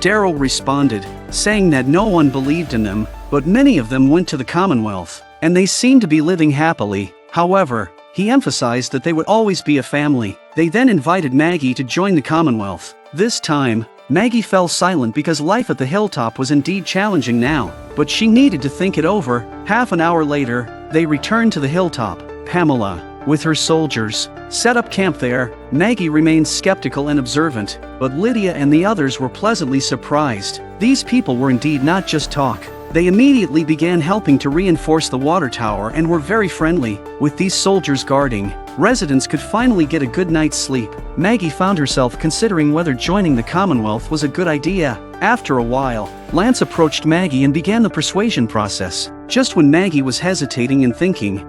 Daryl responded, saying that no one believed in them, but many of them went to the Commonwealth, and they seemed to be living happily. However, he emphasized that they would always be a family. They then invited Maggie to join the Commonwealth. This time, Maggie fell silent because life at the Hilltop was indeed challenging now, but she needed to think it over. Half an hour later, they returned to the Hilltop. Pamela, with her soldiers, set up camp there. Maggie remained skeptical and observant, but Lydia and the others were pleasantly surprised. These people were indeed not just talk. They immediately began helping to reinforce the water tower and were very friendly. With these soldiers guarding, residents could finally get a good night's sleep. Maggie found herself considering whether joining the Commonwealth was a good idea. After a while, Lance approached Maggie and began the persuasion process. Just when Maggie was hesitating and thinking,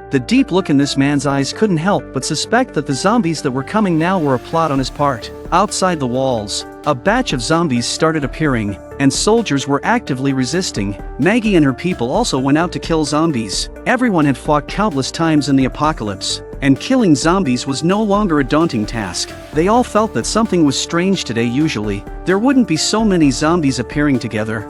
the deep look in this man's eyes couldn't help but suspect that the zombies that were coming now were a plot on his part. Outside the walls, a batch of zombies started appearing, and soldiers were actively resisting. Maggie and her people also went out to kill zombies. Everyone had fought countless times in the apocalypse, and killing zombies was no longer a daunting task. They all felt that something was strange today. Usually, there wouldn't be so many zombies appearing together.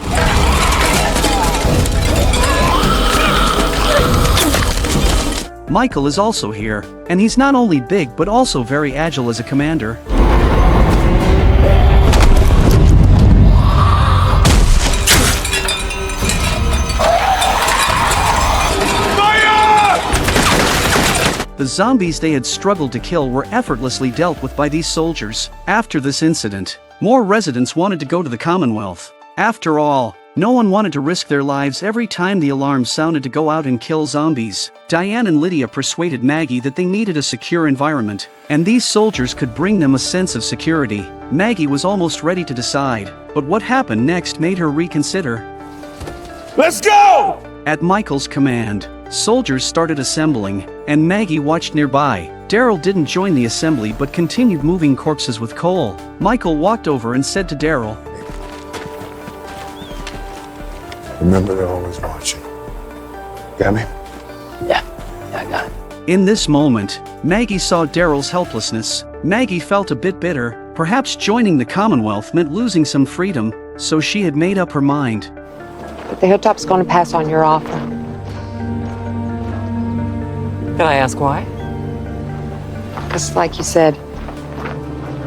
Michael is also here, and he's not only big but also very agile as a commander. The zombies they had struggled to kill were effortlessly dealt with by these soldiers. After this incident, more residents wanted to go to the Commonwealth. After all, no one wanted to risk their lives every time the alarm sounded to go out and kill zombies. Diane and Lydia persuaded Maggie that they needed a secure environment, and these soldiers could bring them a sense of security. Maggie was almost ready to decide, but what happened next made her reconsider. Let's go! At Michael's command, soldiers started assembling, and Maggie watched nearby. Daryl didn't join the assembly but continued moving corpses with Cole. Michael walked over and said to Daryl, Remember, they're always watching. Got me? Yeah, I got it. In this moment, Maggie saw Daryl's helplessness. Maggie felt a bit bitter. Perhaps joining the Commonwealth meant losing some freedom, so she had made up her mind. But the Hilltop's going to pass on your offer. Can I ask why? Because, like you said,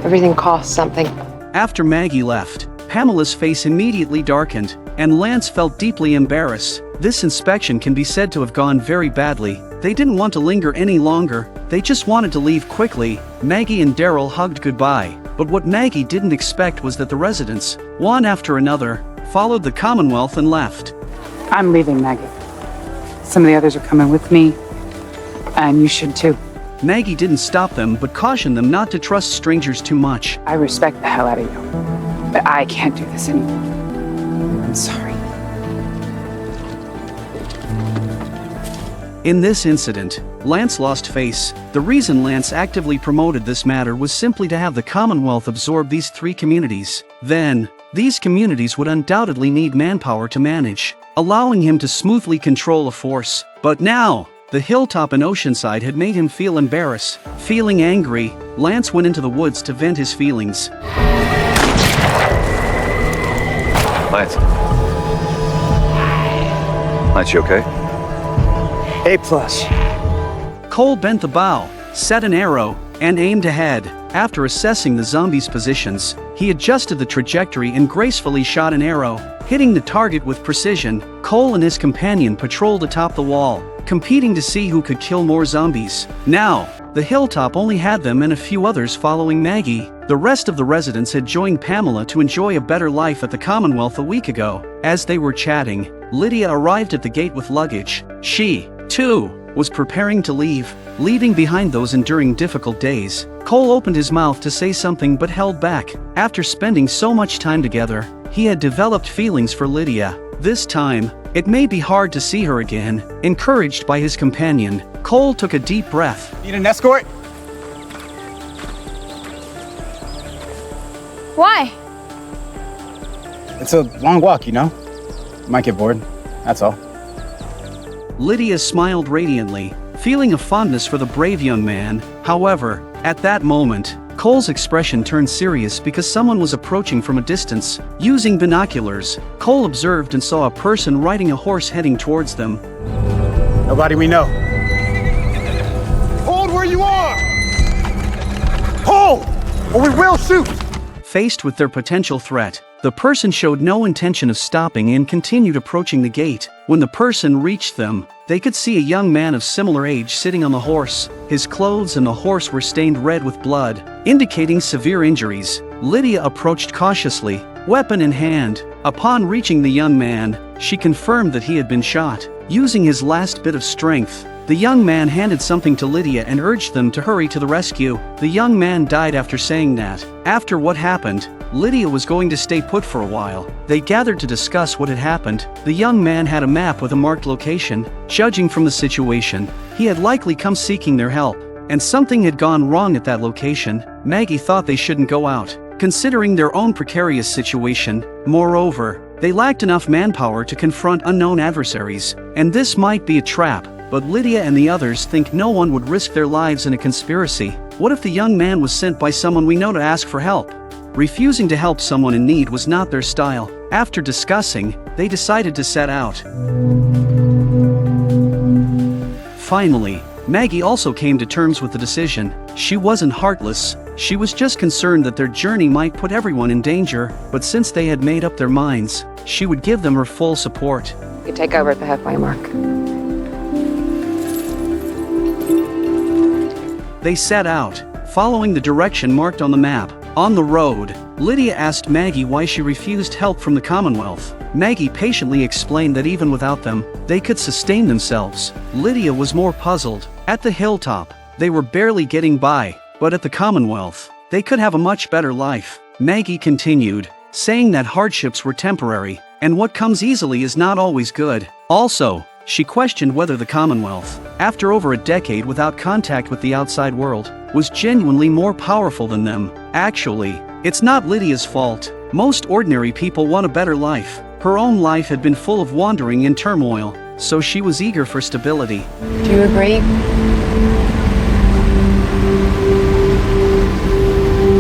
everything costs something. After Maggie left, Pamela's face immediately darkened, and Lance felt deeply embarrassed. This inspection can be said to have gone very badly. They didn't want to linger any longer, they just wanted to leave quickly. Maggie and Daryl hugged goodbye, but what Maggie didn't expect was that the residents, one after another, followed the Commonwealth and left. I'm leaving, Maggie. Some of the others are coming with me, and you should too. Maggie didn't stop them but cautioned them not to trust strangers too much. I respect the hell out of you, but I can't do this anymore. I'm sorry. In this incident, Lance lost face. The reason Lance actively promoted this matter was simply to have the Commonwealth absorb these 3 communities. Then, these communities would undoubtedly need manpower to manage, allowing him to smoothly control a force. But now, the Hilltop and Oceanside had made him feel embarrassed. Feeling angry, Lance went into the woods to vent his feelings. Lance. Lance, you okay? A+. Cole bent the bow, set an arrow, and aimed ahead. After assessing the zombies' positions, he adjusted the trajectory and gracefully shot an arrow, hitting the target with precision. Cole and his companion patrolled atop the wall, competing to see who could kill more zombies. Now, the Hilltop only had them and a few others following Maggie. The rest of the residents had joined Pamela to enjoy a better life at the Commonwealth a week ago. As they were chatting, Lydia arrived at the gate with luggage. She, too, was preparing to leave, leaving behind those enduring difficult days. Cole opened his mouth to say something but held back. After spending so much time together, he had developed feelings for Lydia. This time, it may be hard to see her again. Encouraged by his companion, Cole took a deep breath. Need an escort? Why? It's a long walk, you know? Might get bored, that's all. Lydia smiled radiantly, feeling a fondness for the brave young man. However, at that moment, Cole's expression turned serious because someone was approaching from a distance. Using binoculars, Cole observed and saw a person riding a horse heading towards them. Nobody we know. Hold where you are! Hold! Or we will shoot! Faced with their potential threat, the person showed no intention of stopping and continued approaching the gate. When the person reached them, they could see a young man of similar age sitting on the horse. His clothes and the horse were stained red with blood, indicating severe injuries. Lydia approached cautiously, weapon in hand. Upon reaching the young man, she confirmed that he had been shot. Using his last bit of strength, the young man handed something to Lydia and urged them to hurry to the rescue. The young man died after saying that. After what happened, Lydia was going to stay put for a while. They gathered to discuss what had happened. The young man had a map with a marked location. Judging from the situation, he had likely come seeking their help, and something had gone wrong at that location. Maggie thought they shouldn't go out, considering their own precarious situation. Moreover, they lacked enough manpower to confront unknown adversaries, and this might be a trap, but Lydia and the others think no one would risk their lives in a conspiracy. What if the young man was sent by someone we know to ask for help? Refusing to help someone in need was not their style. After discussing, they decided to set out. Finally, Maggie also came to terms with the decision. She wasn't heartless, she was just concerned that their journey might put everyone in danger, but since they had made up their minds, she would give them her full support. You take over at the halfway mark. They set out, following the direction marked on the map. On the road, Lydia asked Maggie why she refused help from the Commonwealth. Maggie patiently explained that even without them, they could sustain themselves. Lydia was more puzzled. At the hilltop, they were barely getting by, but at the Commonwealth, they could have a much better life. Maggie continued, saying that hardships were temporary, and what comes easily is not always good. Also, she questioned whether the Commonwealth, after over a decade without contact with the outside world, was genuinely more powerful than them. Actually, it's not Lydia's fault. Most ordinary people want a better life. Her own life had been full of wandering and turmoil, so she was eager for stability. Do you agree?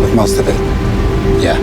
With most of it, yeah.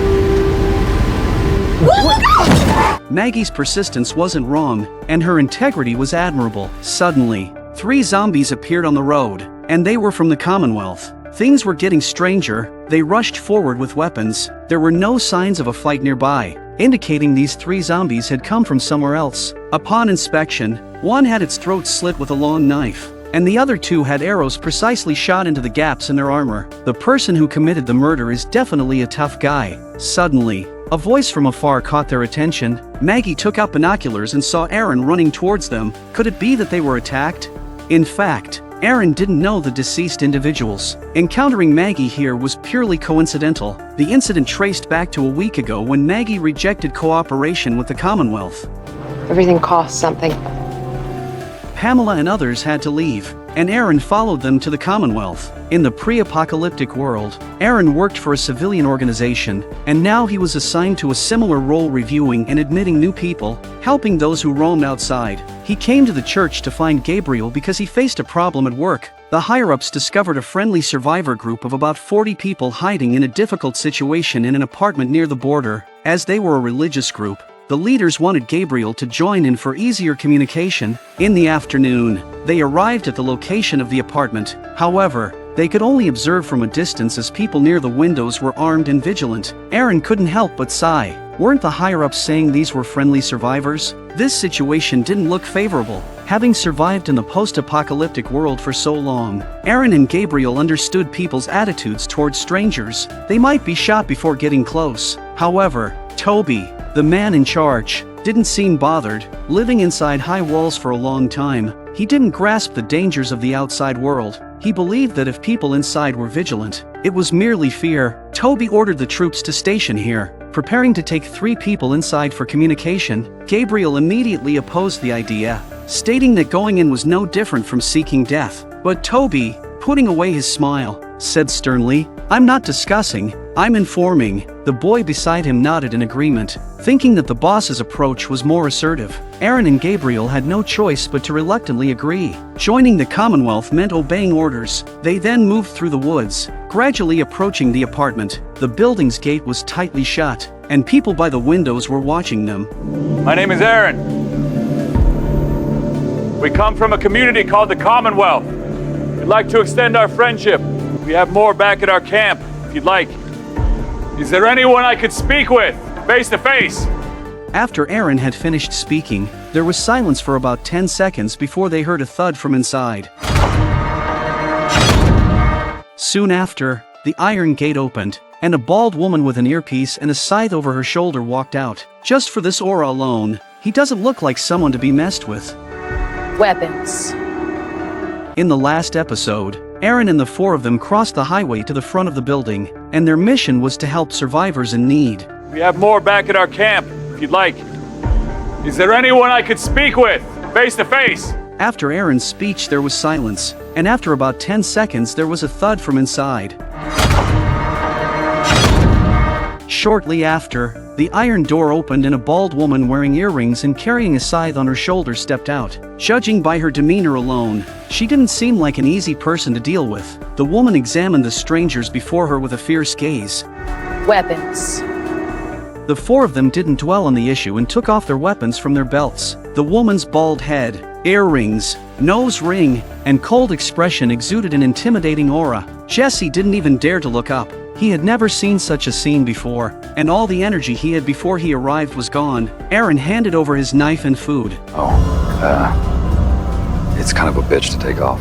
Maggie's persistence wasn't wrong, and her integrity was admirable. Suddenly, 3 zombies appeared on the road, and they were from the Commonwealth. Things were getting stranger. They rushed forward with weapons. There were no signs of a fight nearby, indicating these 3 zombies had come from somewhere else. Upon inspection, one had its throat slit with a long knife, and the other 2 had arrows precisely shot into the gaps in their armor. The person who committed the murder is definitely a tough guy. Suddenly, a voice from afar caught their attention. Maggie took out binoculars and saw Aaron running towards them. Could it be that they were attacked? In fact, Aaron didn't know the deceased individuals. Encountering Maggie here was purely coincidental. The incident traced back to a week ago when Maggie rejected cooperation with the Commonwealth. Everything costs something. Pamela and others had to leave, and Aaron followed them to the Commonwealth. In the pre-apocalyptic world, Aaron worked for a civilian organization, and now he was assigned to a similar role, reviewing and admitting new people, helping those who roamed outside. He came to the church to find Gabriel because he faced a problem at work. The higher-ups discovered a friendly survivor group of about 40 people hiding in a difficult situation in an apartment near the border. As they were a religious group, the leaders wanted Gabriel to join in for easier communication. In the afternoon, they arrived at the location of the apartment. However, they could only observe from a distance as people near the windows were armed and vigilant. Aaron couldn't help but sigh. Weren't the higher-ups saying these were friendly survivors? This situation didn't look favorable. Having survived in the post-apocalyptic world for so long, Aaron and Gabriel understood people's attitudes towards strangers. They might be shot before getting close. However, Toby, the man in charge, didn't seem bothered. Living inside high walls for a long time, he didn't grasp the dangers of the outside world. He believed that if people inside were vigilant, it was merely fear. Toby ordered the troops to station here, preparing to take 3 people inside for communication. Gabriel immediately opposed the idea, stating that going in was no different from seeking death. But Toby, putting away his smile, said sternly, "I'm not discussing, I'm informing." The boy beside him nodded in agreement, thinking that the boss's approach was more assertive. Aaron and Gabriel had no choice but to reluctantly agree. Joining the Commonwealth meant obeying orders. They then moved through the woods, gradually approaching the apartment. The building's gate was tightly shut, and people by the windows were watching them. My name is Aaron. We come from a community called the Commonwealth. We'd like to extend our friendship. We have more back at our camp, if you'd like. Is there anyone I could speak with, face to face? After Aaron had finished speaking, there was silence for about 10 seconds before they heard a thud from inside. Soon after, the iron gate opened, and a bald woman with an earpiece and a scythe over her shoulder walked out. Just for this aura alone, he doesn't look like someone to be messed with. Weapons. In the last episode, Aaron and the 4 of them crossed the highway to the front of the building, and their mission was to help survivors in need. We have more back at our camp, if you'd like. Is there anyone I could speak with, face to face? After Aaron's speech, there was silence, and after about 10 seconds, there was a thud from inside. Shortly after, the iron door opened and a bald woman wearing earrings and carrying a scythe on her shoulder stepped out. Judging by her demeanor alone, she didn't seem like an easy person to deal with. The woman examined the strangers before her with a fierce gaze. Weapons. The four of them didn't dwell on the issue and took off their weapons from their belts. The woman's bald head, earrings, nose ring, and cold expression exuded an intimidating aura. Jesse didn't even dare to look up. He had never seen such a scene before, and all the energy he had before he arrived was gone. Aaron handed over his knife and food. It's kind of a bitch to take off.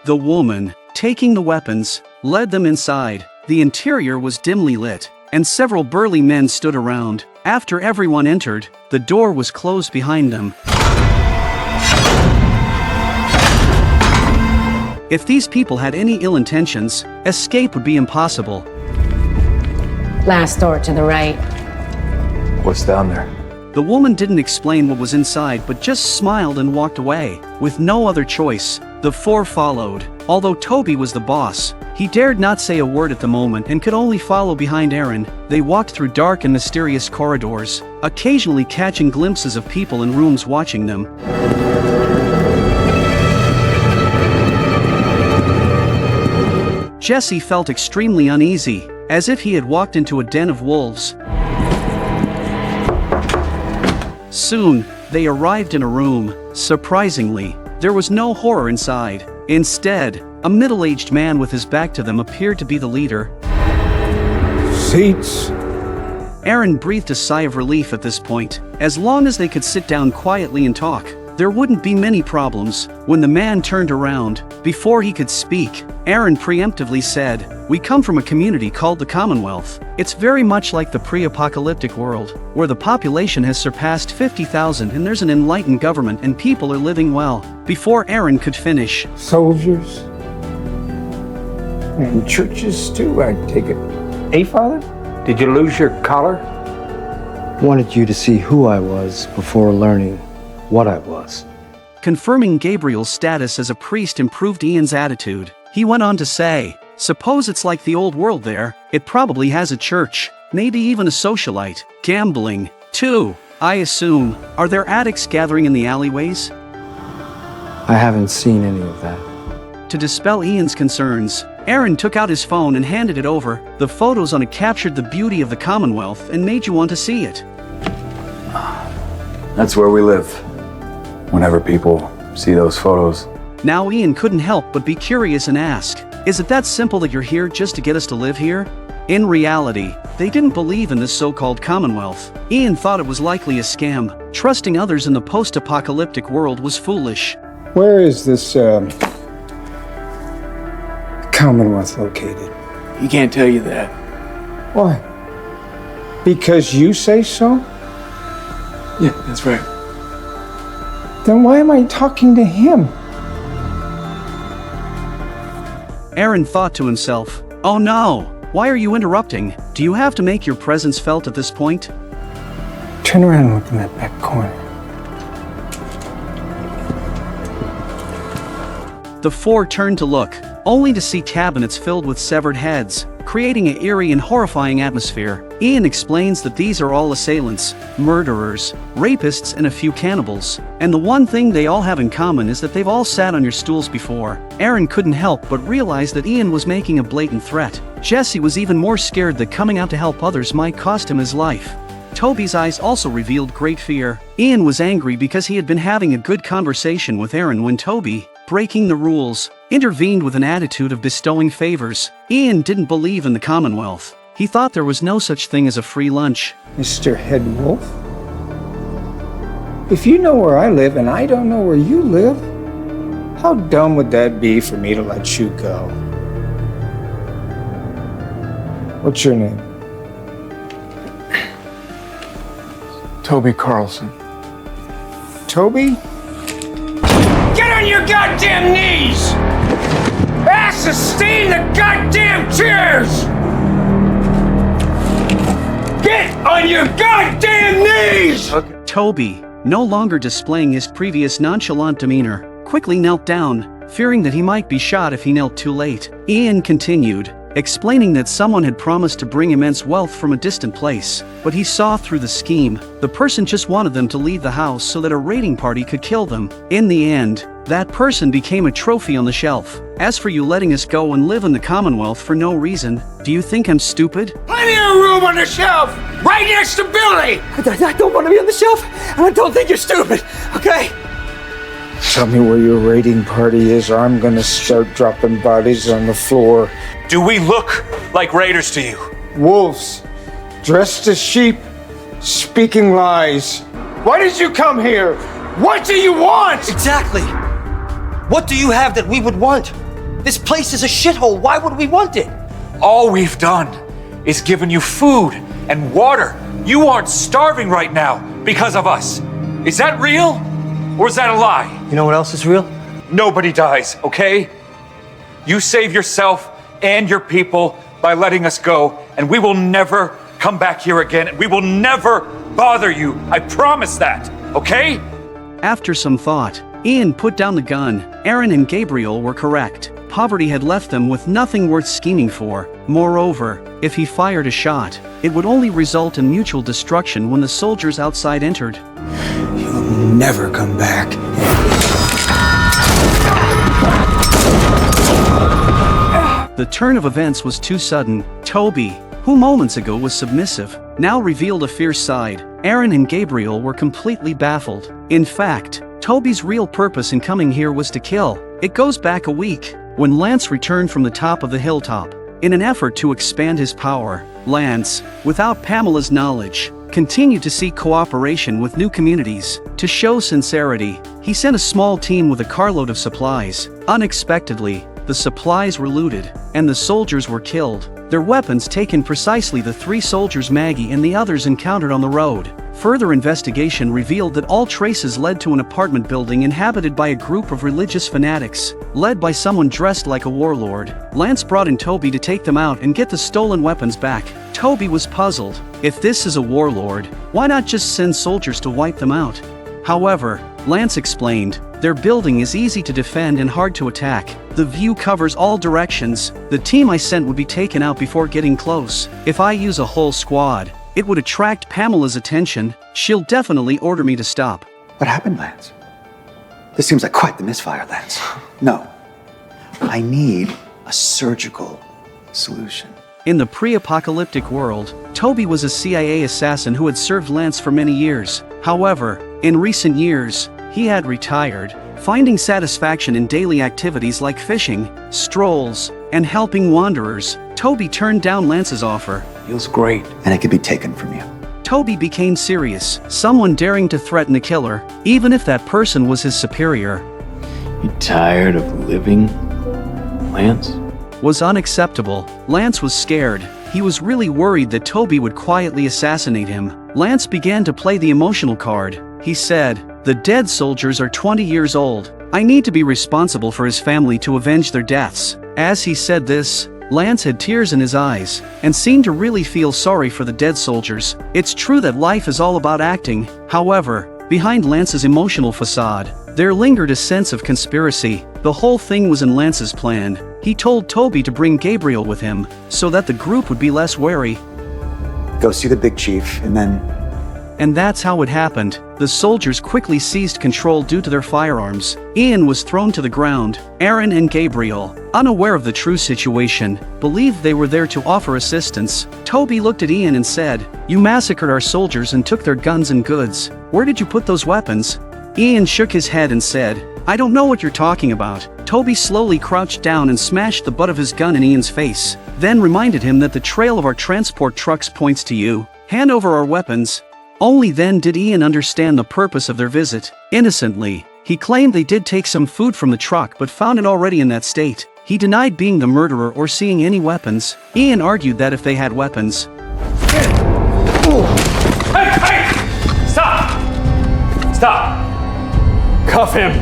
The woman, taking the weapons, led them inside. The interior was dimly lit, and several burly men stood around. After everyone entered, the door was closed behind them. If these people had any ill intentions, escape would be impossible. Last door to the right. What's down there? The woman didn't explain what was inside but just smiled and walked away. With no other choice, the four followed. Although Toby was the boss, he dared not say a word at the moment and could only follow behind Aaron. They walked through dark and mysterious corridors, occasionally catching glimpses of people in rooms watching them. Jesse felt extremely uneasy, as if he had walked into a den of wolves. Soon, they arrived in a room. Surprisingly, there was no horror inside. Instead, a middle-aged man with his back to them appeared to be the leader. Seats. Aaron breathed a sigh of relief at this point. As long as they could sit down quietly and talk, there wouldn't be many problems. When the man turned around, before he could speak, Aaron preemptively said, "We come from a community called the Commonwealth. It's very much like the pre-apocalyptic world, where the population has surpassed 50,000 and there's an enlightened government and people are living well." Before Aaron could finish, Soldiers. And churches too, I take it. Hey, Father? Did you lose your collar? Wanted you to see who I was before learning what I was. confirming Gabriel's status as a priest improved Ian's attitude. He went on to say, "Suppose it's like the old world there, it probably has a church, maybe even a socialite, gambling, too, I assume. Are there addicts gathering in the alleyways?" I haven't seen any of that. To dispel Ian's concerns, Aaron took out his phone and handed it over. The photos on it captured the beauty of the Commonwealth and made you want to see it. That's where we live. Whenever people see those photos. Now Ian couldn't help but be curious and ask, "Is it that simple that you're here just to get us to live here?" In reality, they didn't believe in this so-called Commonwealth. Ian thought it was likely a scam. Trusting others in the post-apocalyptic world was foolish. Where is this, Commonwealth located? He can't tell you that. Why? Because you say so? Yeah, that's right. Then why am I talking to him? Aaron thought to himself, "Oh no, why are you interrupting? Do you have to make your presence felt at this point?" Turn around and look in that back corner. The four turned to look, only to see cabinets filled with severed heads, creating an eerie and horrifying atmosphere. Ian explains that these are all assailants, murderers, rapists, and a few cannibals. And the one thing they all have in common is that they've all sat on your stools before. Aaron couldn't help but realize that Ian was making a blatant threat. Jesse was even more scared that coming out to help others might cost him his life. Toby's eyes also revealed great fear. Ian was angry because he had been having a good conversation with Aaron when Toby, breaking the rules, intervened with an attitude of bestowing favors. Ian didn't believe in the Commonwealth. He thought there was no such thing as a free lunch. Mr. Head Wolf? If you know where I live and I don't know where you live, how dumb would that be for me to let you go? What's your name? Toby Carlson. Toby? Get on your goddamn knees! Asses stay in the goddamn chairs! Get on your goddamn knees! Toby, no longer displaying his previous nonchalant demeanor, quickly knelt down, fearing that he might be shot if he knelt too late. Ian continued, explaining that someone had promised to bring immense wealth from a distant place, but he saw through the scheme. The person just wanted them to leave the house so that a raiding party could kill them. In the end, that person became a trophy on the shelf. As for you letting us go and live in the Commonwealth for no reason, do you think I'm stupid? Plenty of room on the shelf, right next to Billy. I don't want to be on the shelf, and I don't think you're stupid, okay? Tell me where your raiding party is, or I'm gonna start dropping bodies on the floor. Do we look like raiders to you? Wolves, dressed as sheep, speaking lies. Why did you come here? What do you want? Exactly. What do you have that we would want? This place is a shithole. Why would we want it? All we've done is given you food and water. You aren't starving right now because of us. Is that real? Or is that a lie? You know what else is real? Nobody dies, okay? You save yourself and your people by letting us go, and we will never come back here again, and we will never bother you. I promise that, okay? After some thought, Ian put down the gun. Aaron and Gabriel were correct. Poverty had left them with nothing worth scheming for. Moreover, if he fired a shot, it would only result in mutual destruction when the soldiers outside entered. You'll never come back. The turn of events was too sudden. Toby, who moments ago was submissive, now revealed a fierce side. Aaron and Gabriel were completely baffled. In fact, Toby's real purpose in coming here was to kill. It goes back a week, when Lance returned from the top of the hilltop. In an effort to expand his power, Lance, without Pamela's knowledge, continued to seek cooperation with new communities. To show sincerity, he sent a small team with a carload of supplies. Unexpectedly, the supplies were looted, and the soldiers were killed. Their weapons taken precisely the 3 soldiers Maggie and the others encountered on the road. Further investigation revealed that all traces led to an apartment building inhabited by a group of religious fanatics, led by someone dressed like a warlord. Lance brought in Toby to take them out and get the stolen weapons back. Toby was puzzled. If this is a warlord, why not just send soldiers to wipe them out? However, Lance explained, their building is easy to defend and hard to attack. The view covers all directions. The team I sent would be taken out before getting close. If I use a whole squad, it would attract Pamela's attention. She'll definitely order me to stop. What happened, Lance? This seems like quite the misfire, Lance. No. I need a surgical solution. In the pre-apocalyptic world, Toby was a CIA assassin who had served Lance for many years. However, in recent years, he had retired, finding satisfaction in daily activities like fishing, strolls, and helping wanderers. Toby turned down Lance's offer. Feels great. And it could be taken from you. Toby became serious. Someone daring to threaten a killer, even if that person was his superior. You tired of living, Lance? Was unacceptable. Lance was scared. He was really worried that Toby would quietly assassinate him. Lance began to play the emotional card. He said, "The dead soldiers are 20 years old. I need to be responsible for his family to avenge their deaths." As he said this, Lance had tears in his eyes, and seemed to really feel sorry for the dead soldiers. It's true that life is all about acting. However, behind Lance's emotional facade, there lingered a sense of conspiracy. The whole thing was in Lance's plan. He told Toby to bring Gabriel with him, so that the group would be less wary. Go see the big chief, and then... And that's how it happened. The soldiers quickly seized control due to their firearms. Ian was thrown to the ground. Aaron and Gabriel, unaware of the true situation, believed they were there to offer assistance. Toby looked at Ian and said, "You massacred our soldiers and took their guns and goods. Where did you put those weapons?" Ian shook his head and said, "I don't know what you're talking about." Toby slowly crouched down and smashed the butt of his gun in Ian's face, then reminded him that the trail of our transport trucks points to you. "Hand over our weapons." Only then did Ian understand the purpose of their visit. Innocently, he claimed they did take some food from the truck but found it already in that state. He denied being the murderer or seeing any weapons. Ian argued that if they had weapons... Hey! Stop! Stop! Cuff him!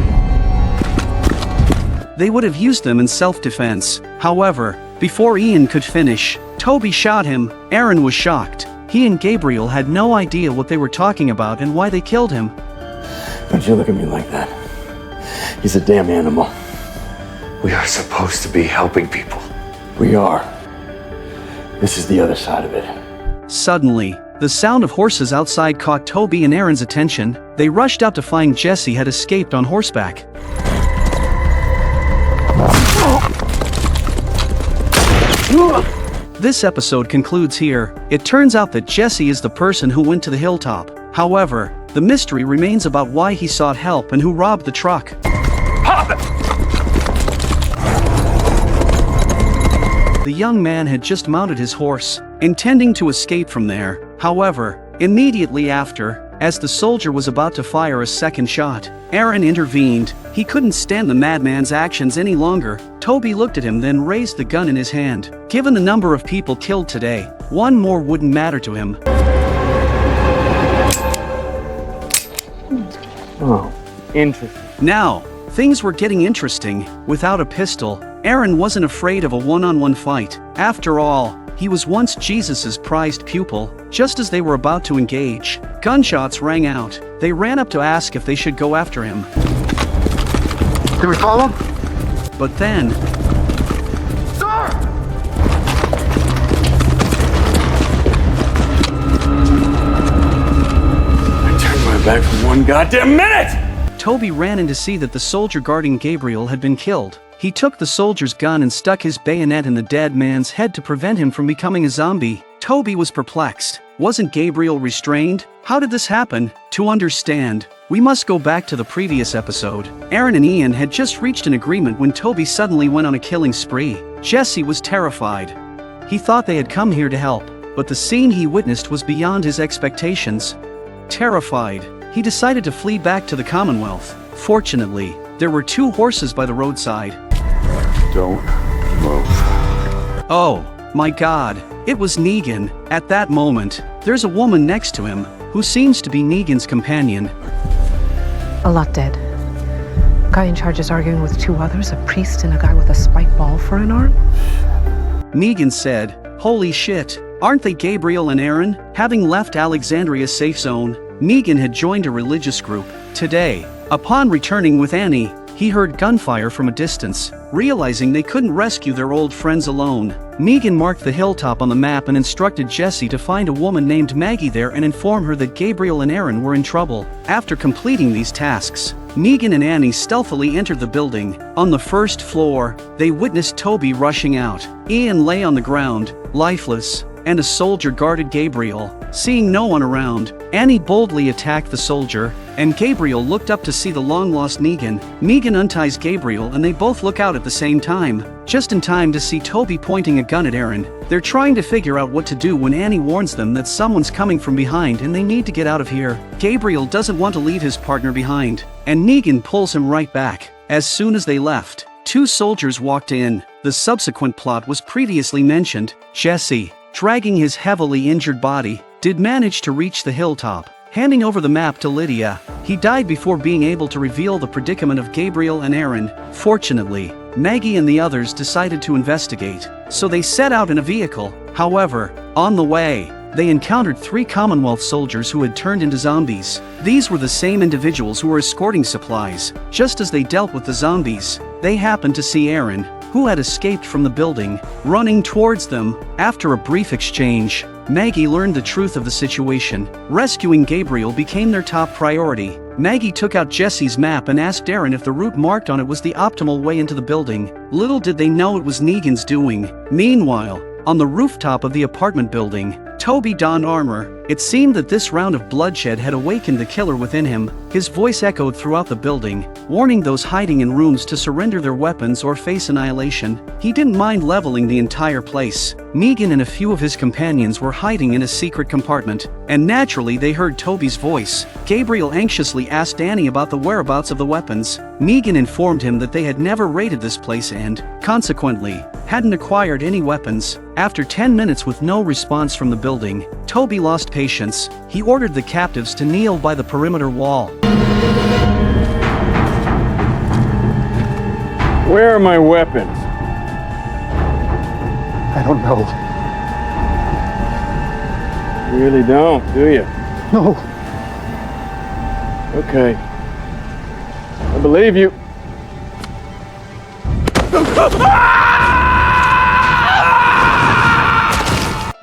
They would have used them in self-defense. However, before Ian could finish, Toby shot him. Aaron was shocked. He and Gabriel had no idea what they were talking about and why they killed him. Don't you look at me like that. He's a damn animal. We are supposed to be helping people. We are. This is the other side of it. Suddenly, the sound of horses outside caught Toby and Aaron's attention. They rushed out to find Jesse had escaped on horseback. This episode concludes here. It turns out that Jesse is the person who went to the hilltop. However, the mystery remains about why he sought help and who robbed the truck. The young man had just mounted his horse, intending to escape from there. However, immediately after, as the soldier was about to fire a second shot, Aaron intervened. He couldn't stand the madman's actions any longer. Toby looked at him, then raised the gun in his hand. Given the number of people killed today, one more wouldn't matter to him. Oh, interesting. Now, things were getting interesting. Without a pistol, Aaron wasn't afraid of a one-on-one fight. After all, he was once Jesus's prized pupil. Just as they were about to engage, gunshots rang out. They ran up to ask if they should go after him. Can we follow? But then... Sir! I turned my back for 1 goddamn minute! Toby ran in to see that the soldier guarding Gabriel had been killed. He took the soldier's gun and stuck his bayonet in the dead man's head to prevent him from becoming a zombie. Toby was perplexed. Wasn't Gabriel restrained? How did this happen? To understand, we must go back to the previous episode. Aaron and Ian had just reached an agreement when Toby suddenly went on a killing spree. Jesse was terrified. He thought they had come here to help, but the scene he witnessed was beyond his expectations. Terrified, he decided to flee back to the Commonwealth. Fortunately, there were 2 horses by the roadside. Don't move. Oh, my God, it was Negan. At that moment, there's a woman next to him, who seems to be Negan's companion. A lot dead. Guy in charge is arguing with 2 others, a priest and a guy with a spiked ball for an arm. Negan said, "Holy shit, aren't they Gabriel and Aaron?" Having left Alexandria's safe zone, Negan had joined a religious group. Today, upon returning with Annie, he heard gunfire from a distance. Realizing they couldn't rescue their old friends alone, Negan marked the hilltop on the map and instructed Jesse to find a woman named Maggie there and inform her that Gabriel and Aaron were in trouble. After completing these tasks, Negan and Annie stealthily entered the building. On the first floor, they witnessed Toby rushing out. Ian lay on the ground, lifeless, and a soldier guarded Gabriel. Seeing no one around, Annie boldly attacked the soldier, and Gabriel looked up to see the long-lost Negan. Negan unties Gabriel and they both look out at the same time, just in time to see Toby pointing a gun at Aaron. They're trying to figure out what to do when Annie warns them that someone's coming from behind and they need to get out of here. Gabriel doesn't want to leave his partner behind, and Negan pulls him right back. As soon as they left, 2 soldiers walked in. The subsequent plot was previously mentioned. Jesse, dragging his heavily injured body, did manage to reach the hilltop. Handing over the map to Lydia, he died before being able to reveal the predicament of Gabriel and Aaron. Fortunately, Maggie and the others decided to investigate, so they set out in a vehicle. However, on the way, they encountered 3 Commonwealth soldiers who had turned into zombies. These were the same individuals who were escorting supplies. Just as they dealt with the zombies, they happened to see Aaron, who had escaped from the building, running towards them. After a brief exchange, Maggie learned the truth of the situation. Rescuing Gabriel became their top priority. Maggie took out Jesse's map and asked Aaron if the route marked on it was the optimal way into the building. Little did they know it was Negan's doing. Meanwhile, on the rooftop of the apartment building, Toby donned armor. It seemed that this round of bloodshed had awakened the killer within him. His voice echoed throughout the building, warning those hiding in rooms to surrender their weapons or face annihilation. He didn't mind leveling the entire place. Negan and a few of his companions were hiding in a secret compartment, and naturally they heard Toby's voice. Gabriel anxiously asked Annie about the whereabouts of the weapons. Negan informed him that they had never raided this place and, consequently, hadn't acquired any weapons. After 10 minutes with no response from the building, Toby lost patience. He ordered the captives to kneel by the perimeter wall. Where are my weapons? I don't know. You really don't, do you? No. Okay. I believe you.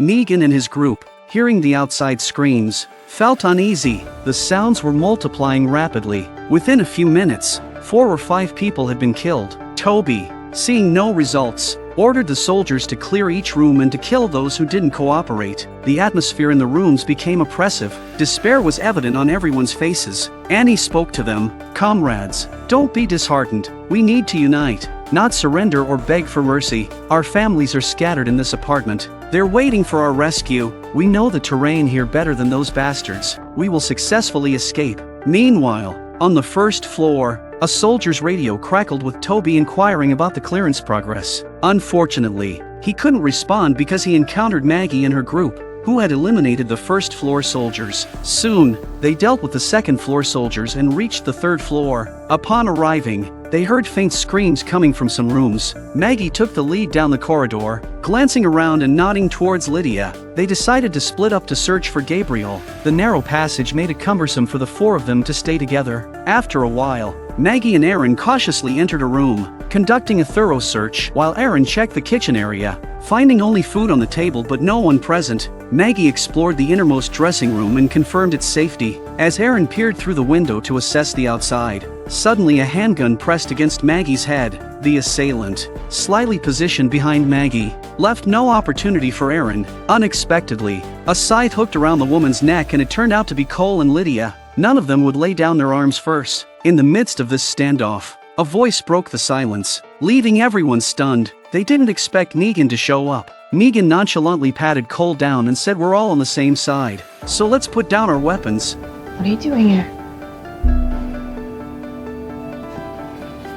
Negan and his group, hearing the outside screams, felt uneasy. The sounds were multiplying rapidly. Within a few minutes, 4 or 5 people had been killed. Toby, seeing no results, ordered the soldiers to clear each room and to kill those who didn't cooperate. The atmosphere in the rooms became oppressive. Despair was evident on everyone's faces. Annie spoke to them. "Comrades, don't be disheartened. We need to unite, not surrender or beg for mercy. Our families are scattered in this apartment. They're waiting for our rescue. We know the terrain here better than those bastards. We will successfully escape." Meanwhile, on the first floor, a soldier's radio crackled with Toby inquiring about the clearance progress. Unfortunately, he couldn't respond because he encountered Maggie and her group, who had eliminated the first floor soldiers. Soon, they dealt with the second floor soldiers and reached the third floor. Upon arriving, they heard faint screams coming from some rooms. Maggie took the lead down the corridor, glancing around and nodding towards Lydia. They decided to split up to search for Gabriel. The narrow passage made it cumbersome for the 4 of them to stay together. After a while, Maggie and Aaron cautiously entered a room, conducting a thorough search, while Aaron checked the kitchen area. Finding only food on the table but no one present, Maggie explored the innermost dressing room and confirmed its safety. As Aaron peered through the window to assess the outside, suddenly a handgun pressed against Maggie's head. The assailant, slyly positioned behind Maggie, left no opportunity for Aaron. Unexpectedly, a scythe hooked around the woman's neck and it turned out to be Cole and Lydia. None of them would lay down their arms first. In the midst of this standoff, a voice broke the silence, leaving everyone stunned. They didn't expect Negan to show up. Negan nonchalantly patted Cole down and said, "We're all on the same side, so let's put down our weapons." What are you doing here?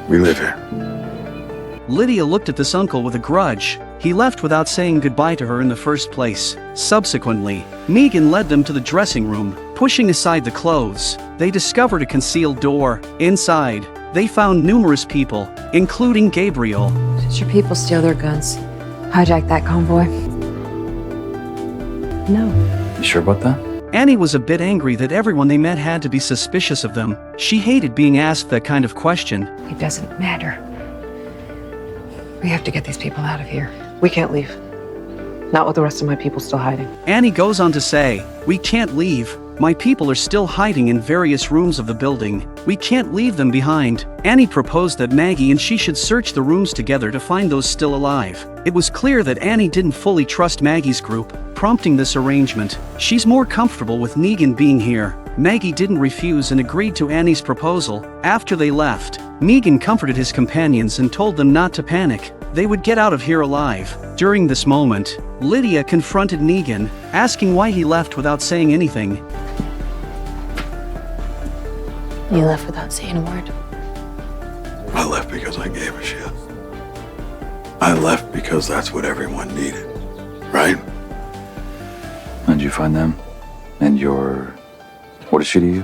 We live here. Lydia looked at this uncle with a grudge. He left without saying goodbye to her in the first place. Subsequently, Negan led them to the dressing room. Pushing aside the clothes, they discovered a concealed door. Inside, they found numerous people, including Gabriel. Did your people steal their guns? Hijack that convoy? No. You sure about that? Annie was a bit angry that everyone they met had to be suspicious of them. She hated being asked that kind of question. It doesn't matter. We have to get these people out of here. We can't leave. Not with the rest of my people still hiding. Annie goes on to say, "We can't leave. My people are still hiding in various rooms of the building. We can't leave them behind." Annie proposed that Maggie and she should search the rooms together to find those still alive. It was clear that Annie didn't fully trust Maggie's group, prompting this arrangement. She's more comfortable with Negan being here. Maggie didn't refuse and agreed to Annie's proposal. After they left, Negan comforted his companions and told them not to panic. They would get out of here alive. During this moment, Lydia confronted Negan, asking why he left without saying anything. You left without saying a word. I left because I gave a shit. I left because that's what everyone needed, right? And you find them? And what is she to you?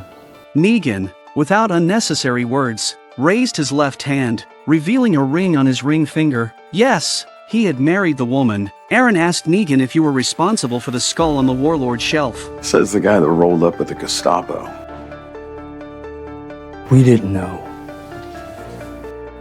Negan, without unnecessary words, raised his left hand, revealing a ring on his ring finger. Yes, he had married the woman. Aaron asked Negan if you were responsible for the skull on the warlord's shelf. Says the guy that rolled up with the Gestapo. We didn't know.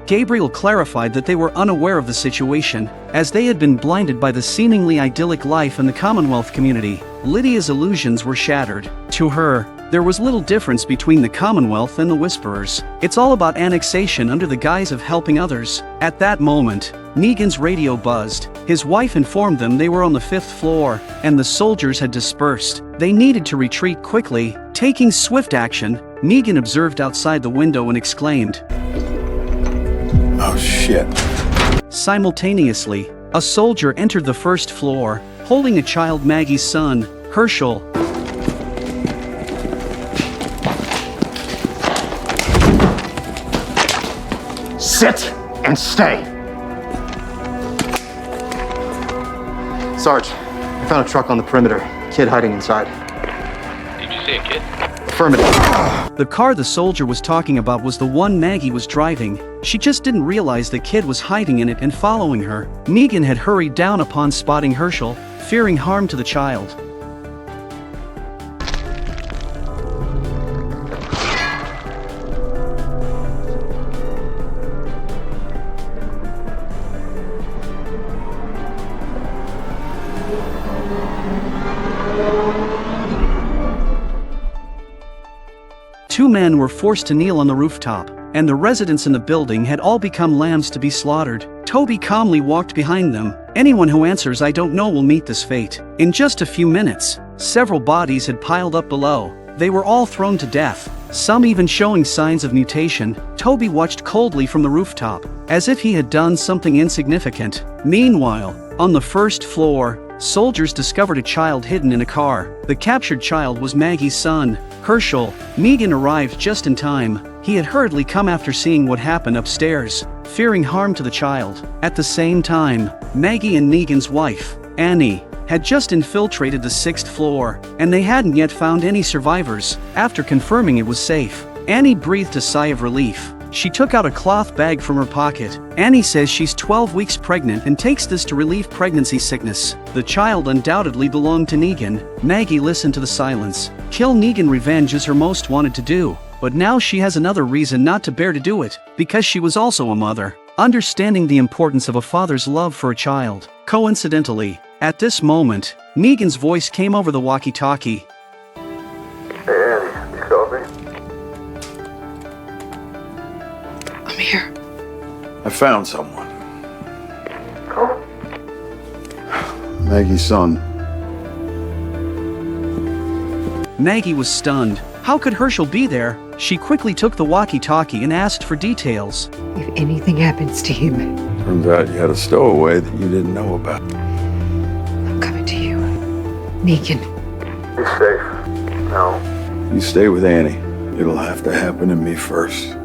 Gabriel clarified that they were unaware of the situation, as they had been blinded by the seemingly idyllic life in the Commonwealth community. Lydia's illusions were shattered. To her, there was little difference between the Commonwealth and the Whisperers. It's all about annexation under the guise of helping others. At that moment, Negan's radio buzzed. His wife informed them they were on the 5th floor, and the soldiers had dispersed. They needed to retreat quickly. Taking swift action, Negan observed outside the window and exclaimed, "Oh shit." Simultaneously, a soldier entered the 1st floor, holding a child, Maggie's son, Herschel. Sit and stay. Sarge, I found a truck on the perimeter. Kid hiding inside. Did you see a kid? Affirmative. The car the soldier was talking about was the one Maggie was driving. She just didn't realize the kid was hiding in it and following her. Negan had hurried down upon spotting Herschel, fearing harm to the child. 2 men were forced to kneel on the rooftop, and the residents in the building had all become lambs to be slaughtered. Toby calmly walked behind them. Anyone who answers "I don't know" will meet this fate. In just a few minutes, several bodies had piled up below. They were all thrown to death, some even showing signs of mutation. Toby watched coldly from the rooftop, as if he had done something insignificant. Meanwhile, on the first floor, soldiers discovered a child hidden in a car. The captured child was Maggie's son, Herschel. Negan arrived just in time. He had hurriedly come after seeing what happened upstairs, fearing harm to the child. At the same time, Maggie and Negan's wife, Annie, had just infiltrated the 6th floor, and they hadn't yet found any survivors. After confirming it was safe, Annie breathed a sigh of relief. She took out a cloth bag from her pocket. Annie says she's 12 weeks pregnant and takes this to relieve pregnancy sickness. The child undoubtedly belonged to Negan. Maggie listened to the silence. Kill Negan revenge is her most wanted to do, but now she has another reason not to bear to do it, because she was also a mother, understanding the importance of a father's love for a child. Coincidentally, at this moment, Negan's voice came over the walkie-talkie. Hey, Annie, you called me? I'm here. I found someone. Maggie's son. Maggie was stunned. How could Herschel be there? She quickly took the walkie-talkie and asked for details. If anything happens to him, Turns out you had a stowaway that you didn't know about. I'm coming to you. Negan. Be safe. No. You stay with Annie. It'll have to happen to me first.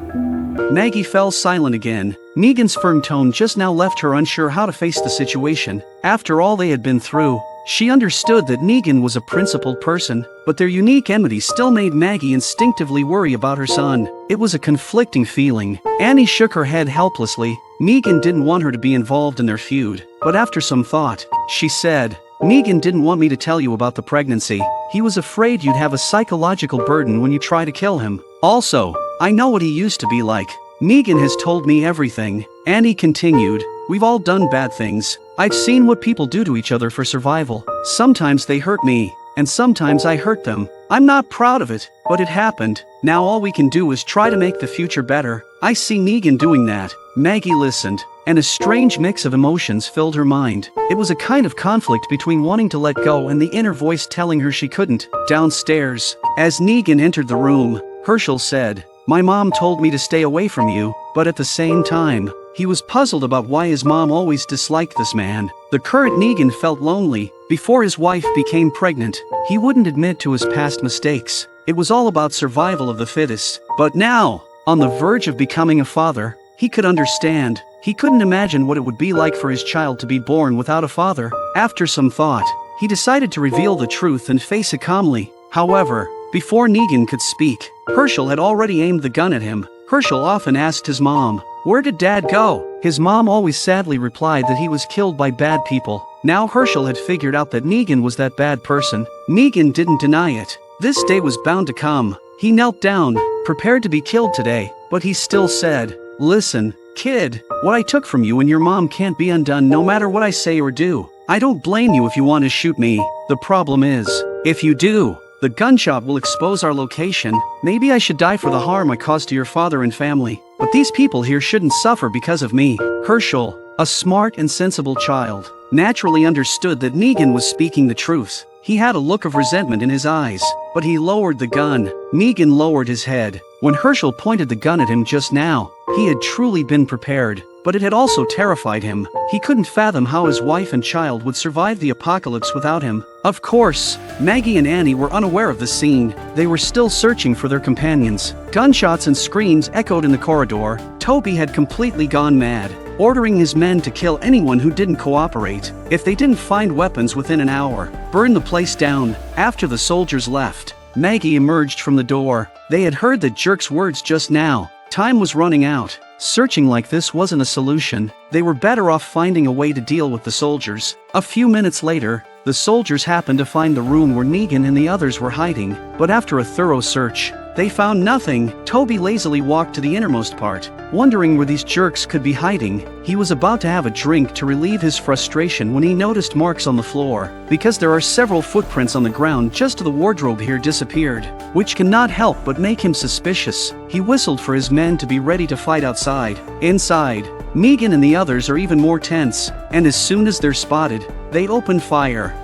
Maggie fell silent again. Negan's firm tone just now left her unsure how to face the situation. After all they had been through, she understood that Negan was a principled person, but their unique enmity still made Maggie instinctively worry about her son. It was a conflicting feeling. Annie shook her head helplessly. Negan didn't want her to be involved in their feud, but after some thought, she said, "Negan didn't want me to tell you about the pregnancy. He was afraid you'd have a psychological burden when you try to kill him. Also, I know what he used to be like. Negan has told me everything." Annie continued, "We've all done bad things. I've seen what people do to each other for survival. Sometimes they hurt me, and sometimes I hurt them. I'm not proud of it, but it happened. Now all we can do is try to make the future better. I see Negan doing that." Maggie listened, and a strange mix of emotions filled her mind. It was a kind of conflict between wanting to let go and the inner voice telling her she couldn't. Downstairs, as Negan entered the room, Herschel said, "My mom told me to stay away from you," but at the same time, he was puzzled about why his mom always disliked this man. The current Negan felt lonely. Before his wife became pregnant, he wouldn't admit to his past mistakes. It was all about survival of the fittest. But now, on the verge of becoming a father, he could understand. He couldn't imagine what it would be like for his child to be born without a father. After some thought, he decided to reveal the truth and face it calmly. However, before Negan could speak, Herschel had already aimed the gun at him. Herschel often asked his mom, "Where did Dad go?" His mom always sadly replied that he was killed by bad people. Now Herschel had figured out that Negan was that bad person. Negan didn't deny it. This day was bound to come. He knelt down, prepared to be killed today, but he still said, "Listen, kid, what I took from you and your mom can't be undone no matter what I say or do. I don't blame you if you want to shoot me. The problem is, if you do, the gunshot will expose our location. Maybe I should die for the harm I caused to your father and family, but these people here shouldn't suffer because of me." Herschel, a smart and sensible child, naturally understood that Negan was speaking the truth. He had a look of resentment in his eyes, but he lowered the gun. Negan lowered his head. When Herschel pointed the gun at him just now, he had truly been prepared, but it had also terrified him. He couldn't fathom how his wife and child would survive the apocalypse without him. Of course, Maggie and Annie were unaware of the scene. They were still searching for their companions. Gunshots and screams echoed in the corridor. Toby had completely gone mad, ordering his men to kill anyone who didn't cooperate. If they didn't find weapons within an hour, burn the place down. After the soldiers left, Maggie emerged from the door. They had heard the jerk's words just now. Time was running out. Searching like this wasn't a solution. They were better off finding a way to deal with the soldiers. A few minutes later, the soldiers happened to find the room where Negan and the others were hiding, but after a thorough search, They found nothing. Toby lazily walked to the innermost part, wondering where these jerks could be hiding. He was about to have a drink to relieve his frustration when he noticed marks on the floor, because there are several footprints on the ground just as the wardrobe here disappeared, which cannot help but make him suspicious. He whistled for his men to be ready to fight outside. Inside, Megan and the others are even more tense, and as soon as they're spotted, they open fire.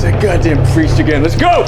That goddamn priest again. Let's go!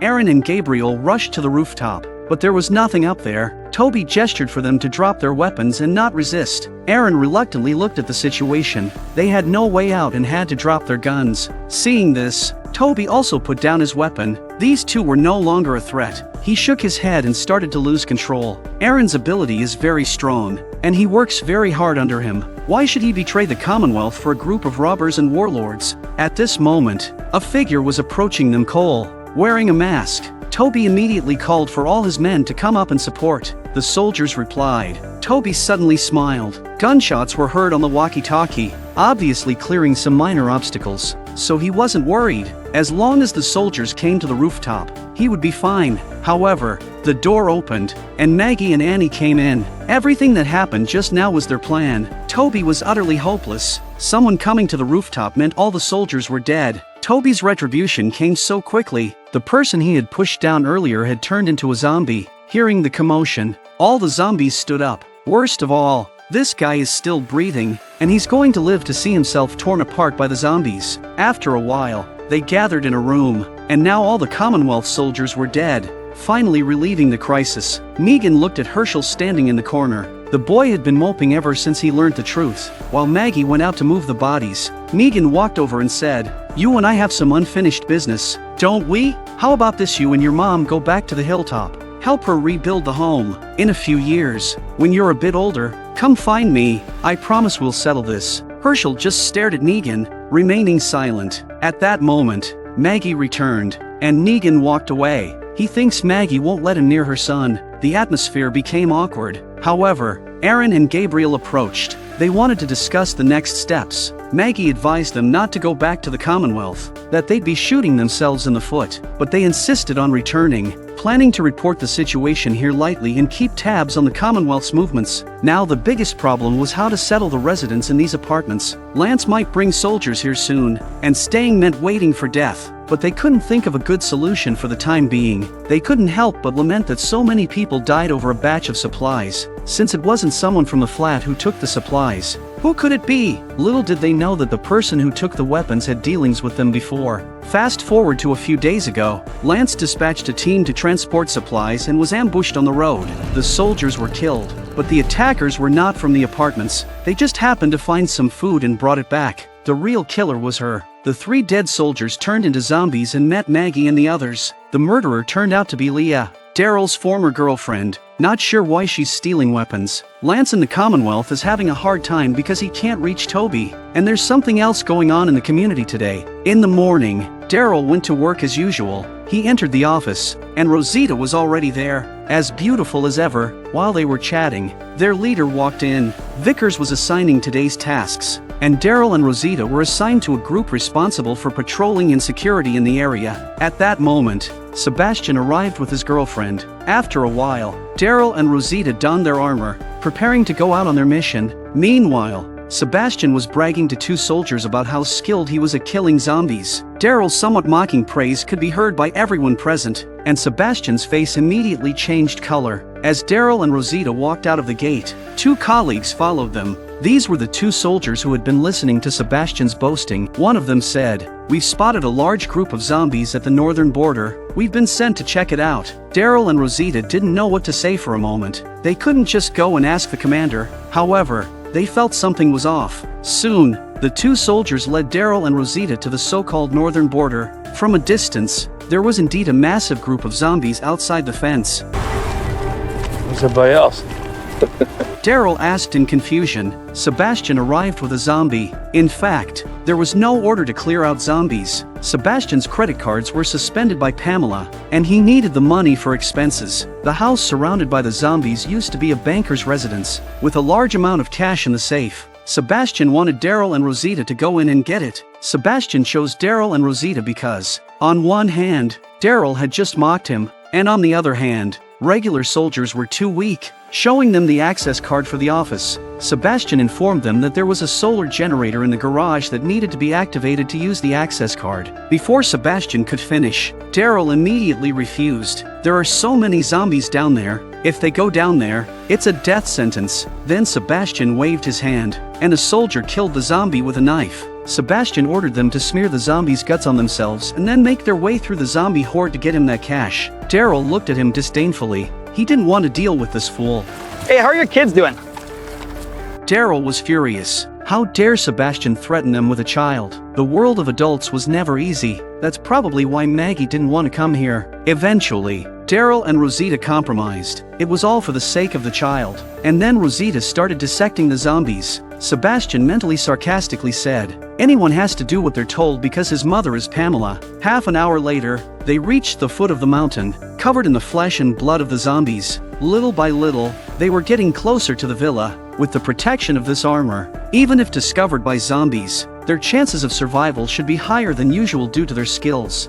Aaron and Gabriel rushed to the rooftop, but there was nothing up there. Toby gestured for them to drop their weapons and not resist. Aaron reluctantly looked at the situation. They had no way out and had to drop their guns. Seeing this, Toby also put down his weapon. These two were no longer a threat. He shook his head and started to lose control. Aaron's ability is very strong, and he works very hard under him. Why should he betray the Commonwealth for a group of robbers and warlords? At this moment, a figure was approaching them, Cole, wearing a mask. Toby immediately called for all his men to come up and support. The soldiers replied. Toby suddenly smiled. Gunshots were heard on the walkie-talkie, obviously clearing some minor obstacles, so he wasn't worried. As long as the soldiers came to the rooftop, he would be fine. However, the door opened, and Maggie and Annie came in. Everything that happened just now was their plan. Toby was utterly hopeless. Someone coming to the rooftop meant all the soldiers were dead. Toby's retribution came so quickly. The person he had pushed down earlier had turned into a zombie. Hearing the commotion, all the zombies stood up. Worst of all, this guy is still breathing, and he's going to live to see himself torn apart by the zombies. After a while, they gathered in a room, and now all the Commonwealth soldiers were dead, finally relieving the crisis. Megan looked at Herschel standing in the corner. The boy had been moping ever since he learned the truth. While Maggie went out to move the bodies, Megan walked over and said, "You and I have some unfinished business, don't we? How about this, you and your mom go back to the hilltop, help her rebuild the home. In a few years, when you're a bit older, come find me. I promise we'll settle this." Herschel just stared at Negan, remaining silent. At that moment, Maggie returned, and Negan walked away. He thinks Maggie won't let him near her son. The atmosphere became awkward. However, Aaron and Gabriel approached. They wanted to discuss the next steps. Maggie advised them not to go back to the Commonwealth, that they'd be shooting themselves in the foot, but they insisted on returning, planning to report the situation here lightly and keep tabs on the Commonwealth's movements. Now the biggest problem was how to settle the residents in these apartments. Lance might bring soldiers here soon, and staying meant waiting for death. But they couldn't think of a good solution for the time being. They couldn't help but lament that so many people died over a batch of supplies, since it wasn't someone from the flat who took the supplies. Who could it be? Little did they know that the person who took the weapons had dealings with them before. Fast forward to a few days ago, Lance dispatched a team to transport supplies and was ambushed on the road. The soldiers were killed, but the attackers were not from the apartments. They just happened to find some food and brought it back. The real killer was her. The 3 dead soldiers turned into zombies and met Maggie and the others. The murderer turned out to be Leah, Daryl's former girlfriend. Not sure why she's stealing weapons. Lance in the Commonwealth is having a hard time because he can't reach Toby. And there's something else going on in the community today. In the morning, Daryl went to work as usual. He entered the office, and Rosita was already there, as beautiful as ever. While they were chatting, their leader walked in. Vickers was assigning today's tasks, and Daryl and Rosita were assigned to a group responsible for patrolling and security in the area. At that moment, Sebastian arrived with his girlfriend. After a while, Daryl and Rosita donned their armor, preparing to go out on their mission. Meanwhile, Sebastian was bragging to 2 soldiers about how skilled he was at killing zombies. Daryl's somewhat mocking praise could be heard by everyone present, and Sebastian's face immediately changed color. As Daryl and Rosita walked out of the gate, 2 colleagues followed them. These were the 2 soldiers who had been listening to Sebastian's boasting. One of them said, "We've spotted a large group of zombies at the northern border. We've been sent to check it out." Daryl and Rosita didn't know what to say for a moment. They couldn't just go and ask the commander. However, they felt something was off. Soon, the 2 soldiers led Daryl and Rosita to the so-called northern border. From a distance, there was indeed a massive group of zombies outside the fence. Where's everybody else? Daryl asked in confusion. Sebastian arrived with a zombie. In fact, there was no order to clear out zombies. Sebastian's credit cards were suspended by Pamela, and he needed the money for expenses. The house surrounded by the zombies used to be a banker's residence, with a large amount of cash in the safe. Sebastian wanted Daryl and Rosita to go in and get it. Sebastian chose Daryl and Rosita because On one hand, Daryl had just mocked him, and on the other hand, regular soldiers were too weak. Showing them the access card for the office, Sebastian informed them that there was a solar generator in the garage that needed to be activated to use the access card. Before Sebastian could finish, Daryl immediately refused. There are so many zombies down there. If they go down there, it's a death sentence. Then Sebastian waved his hand, and a soldier killed the zombie with a knife. Sebastian ordered them to smear the zombie's guts on themselves and then make their way through the zombie horde to get him that cash. Daryl looked at him disdainfully. He didn't want to deal with this fool. Hey, how are your kids doing? Daryl was furious. How dare Sebastian threaten them with a child? The world of adults was never easy. That's probably why Maggie didn't want to come here. Eventually, Daryl and Rosita compromised. It was all for the sake of the child. And then Rosita started dissecting the zombies. Sebastian mentally sarcastically said, "Anyone has to do what they're told because his mother is Pamela." Half an hour later, they reached the foot of the mountain, covered in the flesh and blood of the zombies. Little by little, they were getting closer to the villa. With the protection of this armor, even if discovered by zombies, their chances of survival should be higher than usual due to their skills.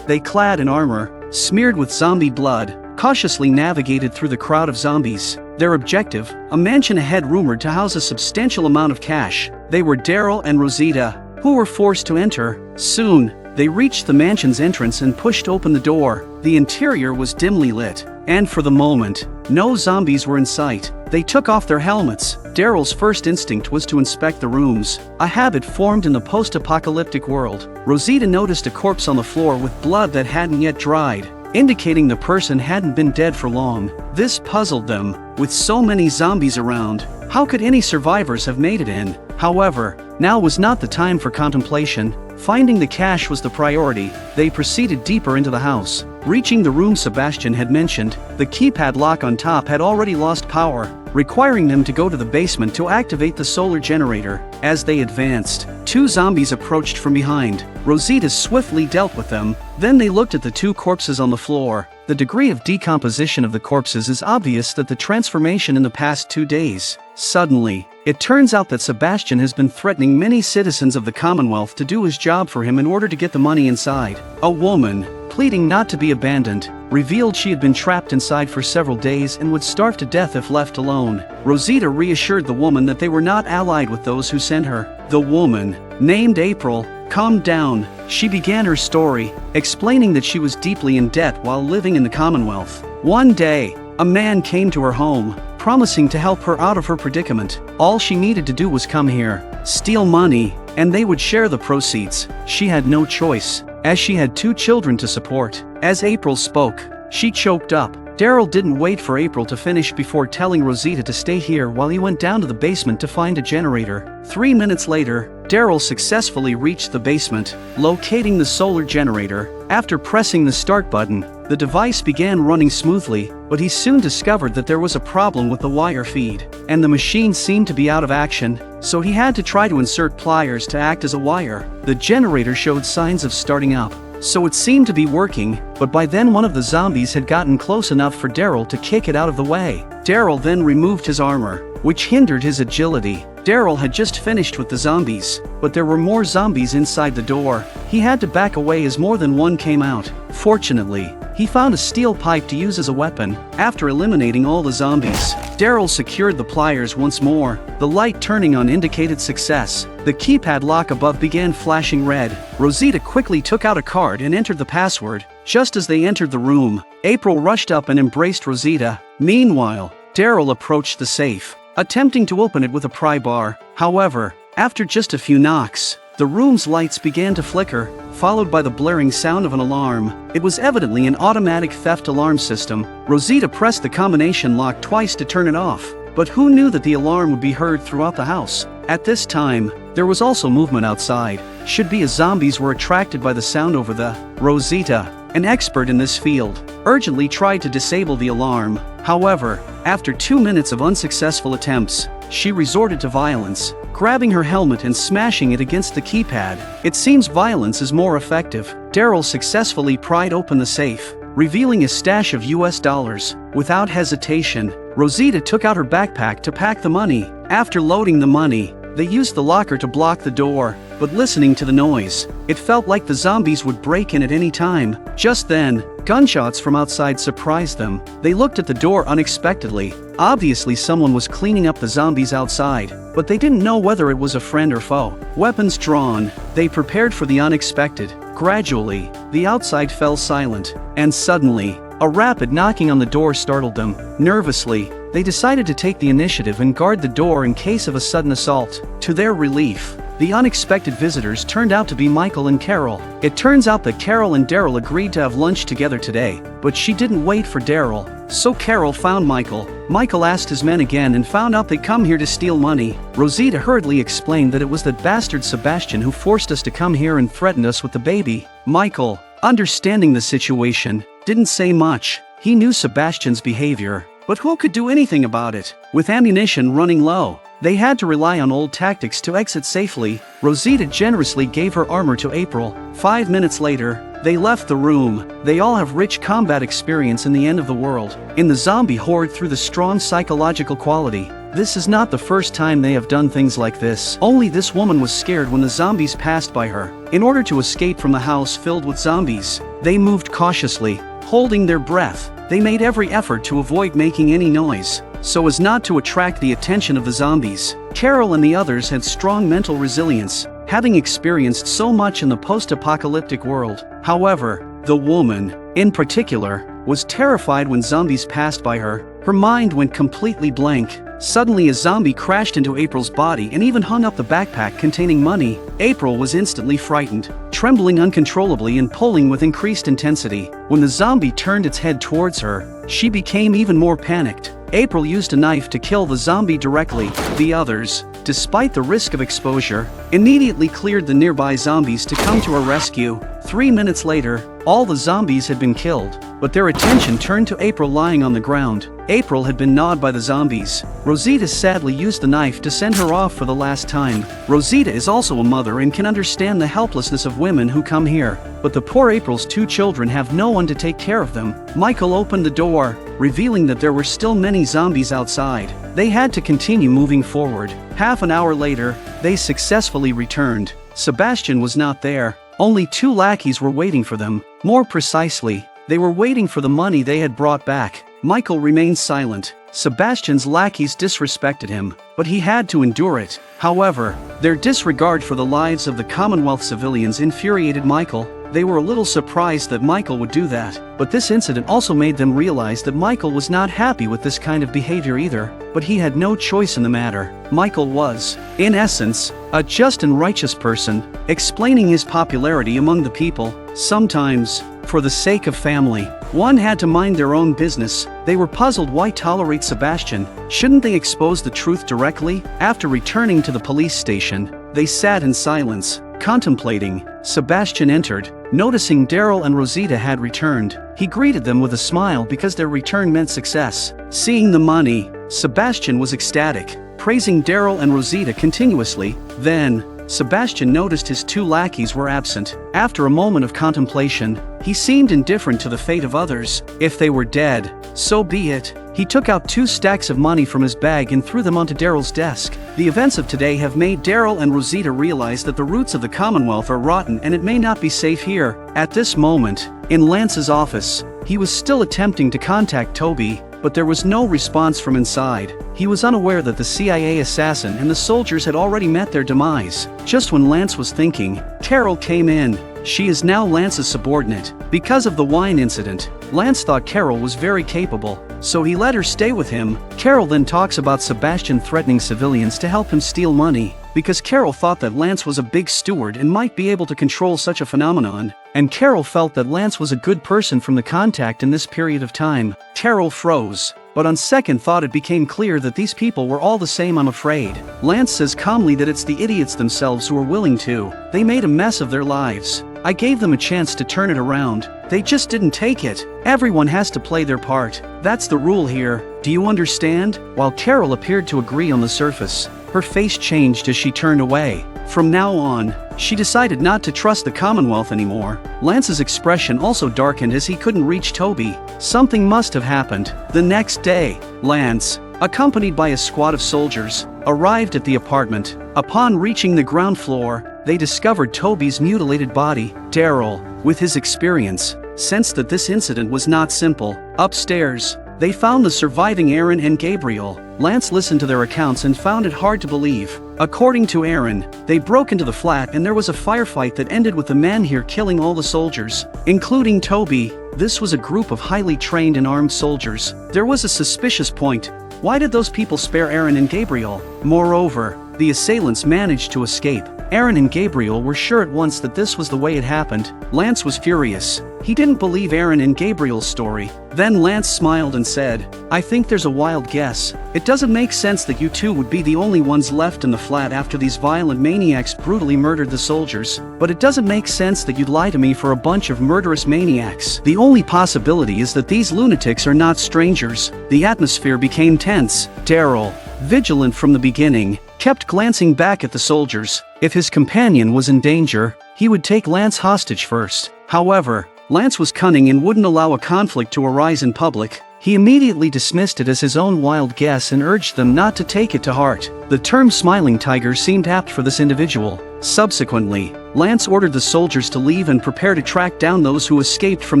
They, clad in armor, smeared with zombie blood, cautiously navigated through the crowd of zombies. Their objective, a mansion ahead rumored to house a substantial amount of cash. They were Daryl and Rosita, who were forced to enter. Soon, they reached the mansion's entrance and pushed open the door. The interior was dimly lit, and for the moment, no zombies were in sight. They took off their helmets. Daryl's first instinct was to inspect the rooms, a habit formed in the post-apocalyptic world. Rosita noticed a corpse on the floor with blood that hadn't yet dried, indicating the person hadn't been dead for long. This puzzled them. With so many zombies around, how could any survivors have made it in? However, now was not the time for contemplation. Finding the cash was the priority. They proceeded deeper into the house. Reaching the room Sebastian had mentioned, the keypad lock on top had already lost power, requiring them to go to the basement to activate the solar generator. As they advanced, two zombies approached from behind. Rosita swiftly dealt with them. Then they looked at the two corpses on the floor. The degree of decomposition of the corpses is obvious that the transformation in the past 2 days. Suddenly, it turns out that Sebastian has been threatening many citizens of the Commonwealth to do his job for him in order to get the money inside. A woman, pleading not to be abandoned, revealed she had been trapped inside for several days and would starve to death if left alone. Rosita reassured the woman that they were not allied with those who sent her. The woman, named April, calmed down. She began her story, explaining that she was deeply in debt while living in the Commonwealth. One day, a man came to her home, promising to help her out of her predicament. All she needed to do was come here, steal money, and they would share the proceeds. She had no choice, as she had 2 children to support. As April spoke, she choked up. Daryl didn't wait for April to finish before telling Rosita to stay here while he went down to the basement to find a generator. 3 minutes later, Daryl successfully reached the basement, locating the solar generator. After pressing the start button, the device began running smoothly, but he soon discovered that there was a problem with the wire feed, and the machine seemed to be out of action, so he had to try to insert pliers to act as a wire. The generator showed signs of starting up, so it seemed to be working, but by then one of the zombies had gotten close enough for Daryl to kick it out of the way. Daryl then removed his armor, which hindered his agility. Daryl had just finished with the zombies, but there were more zombies inside the door. He had to back away as more than one came out. Fortunately, he found a steel pipe to use as a weapon. After eliminating all the zombies, Daryl secured the pliers once more. The light turning on indicated success. The keypad lock above began flashing red. Rosita quickly took out a card and entered the password. Just as they entered the room, April rushed up and embraced Rosita. Meanwhile, Daryl approached the safe, attempting to open it with a pry bar. However, after just a few knocks, the room's lights began to flicker, followed by the blaring sound of an alarm. It was evidently an automatic theft alarm system. Rosita pressed the combination lock twice to turn it off, but who knew that the alarm would be heard throughout the house? At this time, there was also movement outside. Should be as zombies were attracted by the sound over the. Rosita, an expert in this field, urgently tried to disable the alarm. However, after 2 minutes of unsuccessful attempts, she resorted to violence, grabbing her helmet and smashing it against the keypad. It seems violence is more effective. Daryl successfully pried open the safe, revealing a stash of US dollars. Without hesitation, Rosita took out her backpack to pack the money. After loading the money, They used the locker to block the door, but listening to the noise, it felt like the zombies would break in at any time. Just then, gunshots from outside surprised them. They looked at the door unexpectedly. Obviously someone was cleaning up the zombies outside, but they didn't know whether it was a friend or foe. Weapons drawn, they prepared for the unexpected. Gradually, the outside fell silent, and suddenly, a rapid knocking on the door startled them. Nervously, they decided to take the initiative and guard the door in case of a sudden assault. To their relief, the unexpected visitors turned out to be Michael and Carol. It turns out that Carol and Daryl agreed to have lunch together today, but she didn't wait for Daryl, so Carol found Michael. Michael asked his men again and found out they'd come here to steal money. Rosita hurriedly explained that it was that bastard Sebastian who forced us to come here and threatened us with the baby. Michael, understanding the situation, didn't say much. He knew Sebastian's behavior, but who could do anything about it? With ammunition running low, they had to rely on old tactics to exit safely. Rosita generously gave her armor to April. 5 minutes later, they left the room. They all have rich combat experience in the end of the world, in the zombie horde through the strong psychological quality. This is not the first time they have done things like this. Only this woman was scared when the zombies passed by her. In order to escape from the house filled with zombies, they moved cautiously, holding their breath. They made every effort to avoid making any noise, so as not to attract the attention of the zombies. Carol and the others had strong mental resilience, having experienced so much in the post-apocalyptic world. However, the woman, in particular, was terrified when zombies passed by her. Her mind went completely blank. Suddenly a zombie crashed into April's body and even hung up the backpack containing money. April was instantly frightened, trembling uncontrollably and pulling with increased intensity. When the zombie turned its head towards her, she became even more panicked. April used a knife to kill the zombie directly. The others, despite the risk of exposure, immediately cleared the nearby zombies to come to her rescue. 3 minutes later, all the zombies had been killed, but their attention turned to April lying on the ground. April had been gnawed by the zombies. Rosita sadly used the knife to send her off for the last time. Rosita is also a mother and can understand the helplessness of women who come here, but the poor April's 2 children have no one to take care of them. Michael opened the door, revealing that there were still many zombies outside. They had to continue moving forward. Half an hour later, they successfully returned. Sebastian was not there. Only 2 lackeys were waiting for them. More precisely, they were waiting for the money they had brought back. Michael remained silent. Sebastian's lackeys disrespected him, but he had to endure it. However, their disregard for the lives of the Commonwealth civilians infuriated Michael. They were a little surprised that Michael would do that, but this incident also made them realize that Michael was not happy with this kind of behavior either, but he had no choice in the matter. Michael was, in essence, a just and righteous person, explaining his popularity among the people. Sometimes, for the sake of family, one had to mind their own business. They were puzzled why tolerate Sebastian. Shouldn't they expose the truth directly? After returning to the police station, they sat in silence, contemplating. Sebastian entered. Noticing Daryl and Rosita had returned, he greeted them with a smile because their return meant success. Seeing the money, Sebastian was ecstatic, praising Daryl and Rosita continuously. Then, Sebastian noticed his 2 lackeys were absent. After a moment of contemplation, he seemed indifferent to the fate of others. If they were dead, so be it. He took out 2 stacks of money from his bag and threw them onto Daryl's desk. The events of today have made Daryl and Rosita realize that the roots of the Commonwealth are rotten and it may not be safe here. At this moment, in Lance's office, he was still attempting to contact Toby, but there was no response from inside. He was unaware that the CIA assassin and the soldiers had already met their demise. Just when Lance was thinking, Carol came in. She is now Lance's subordinate. Because of the wine incident, Lance thought Carol was very capable, so he let her stay with him. Carol then talks about Sebastian threatening civilians to help him steal money, because Carol thought that Lance was a big steward and might be able to control such a phenomenon, and Carol felt that Lance was a good person from the contact in this period of time. Carol froze, but on second thought it became clear that these people were all the same, I'm afraid. Lance says calmly that it's the idiots themselves who are willing to. They made a mess of their lives. I gave them a chance to turn it around. They just didn't take it. Everyone has to play their part. That's the rule here. Do you understand? While Carol appeared to agree on the surface, her face changed as she turned away. From now on, she decided not to trust the Commonwealth anymore. Lance's expression also darkened as he couldn't reach Toby. Something must have happened. The next day, Lance, accompanied by a squad of soldiers, arrived at the apartment. Upon reaching the ground floor, they discovered Toby's mutilated body. Daryl, with his experience, sensed that this incident was not simple. Upstairs, they found the surviving Aaron and Gabriel. Lance listened to their accounts and found it hard to believe. According to Aaron, they broke into the flat and there was a firefight that ended with the men here killing all the soldiers, including Toby. This was a group of highly trained and armed soldiers. There was a suspicious point. Why did those people spare Aaron and Gabriel? Moreover, the assailants managed to escape. Aaron and Gabriel were sure at once that this was the way it happened. Lance was furious. He didn't believe Aaron and Gabriel's story. Then Lance smiled and said, "I think there's a wild guess. It doesn't make sense that you two would be the only ones left in the flat after these violent maniacs brutally murdered the soldiers. But it doesn't make sense that you'd lie to me for a bunch of murderous maniacs. The only possibility is that these lunatics are not strangers." The atmosphere became tense. Daryl, vigilant from the beginning, kept glancing back at the soldiers. If his companion was in danger, he would take Lance hostage first. However, Lance was cunning and wouldn't allow a conflict to arise in public. He immediately dismissed it as his own wild guess and urged them not to take it to heart. The term smiling tiger seemed apt for this individual. Subsequently, Lance ordered the soldiers to leave and prepare to track down those who escaped from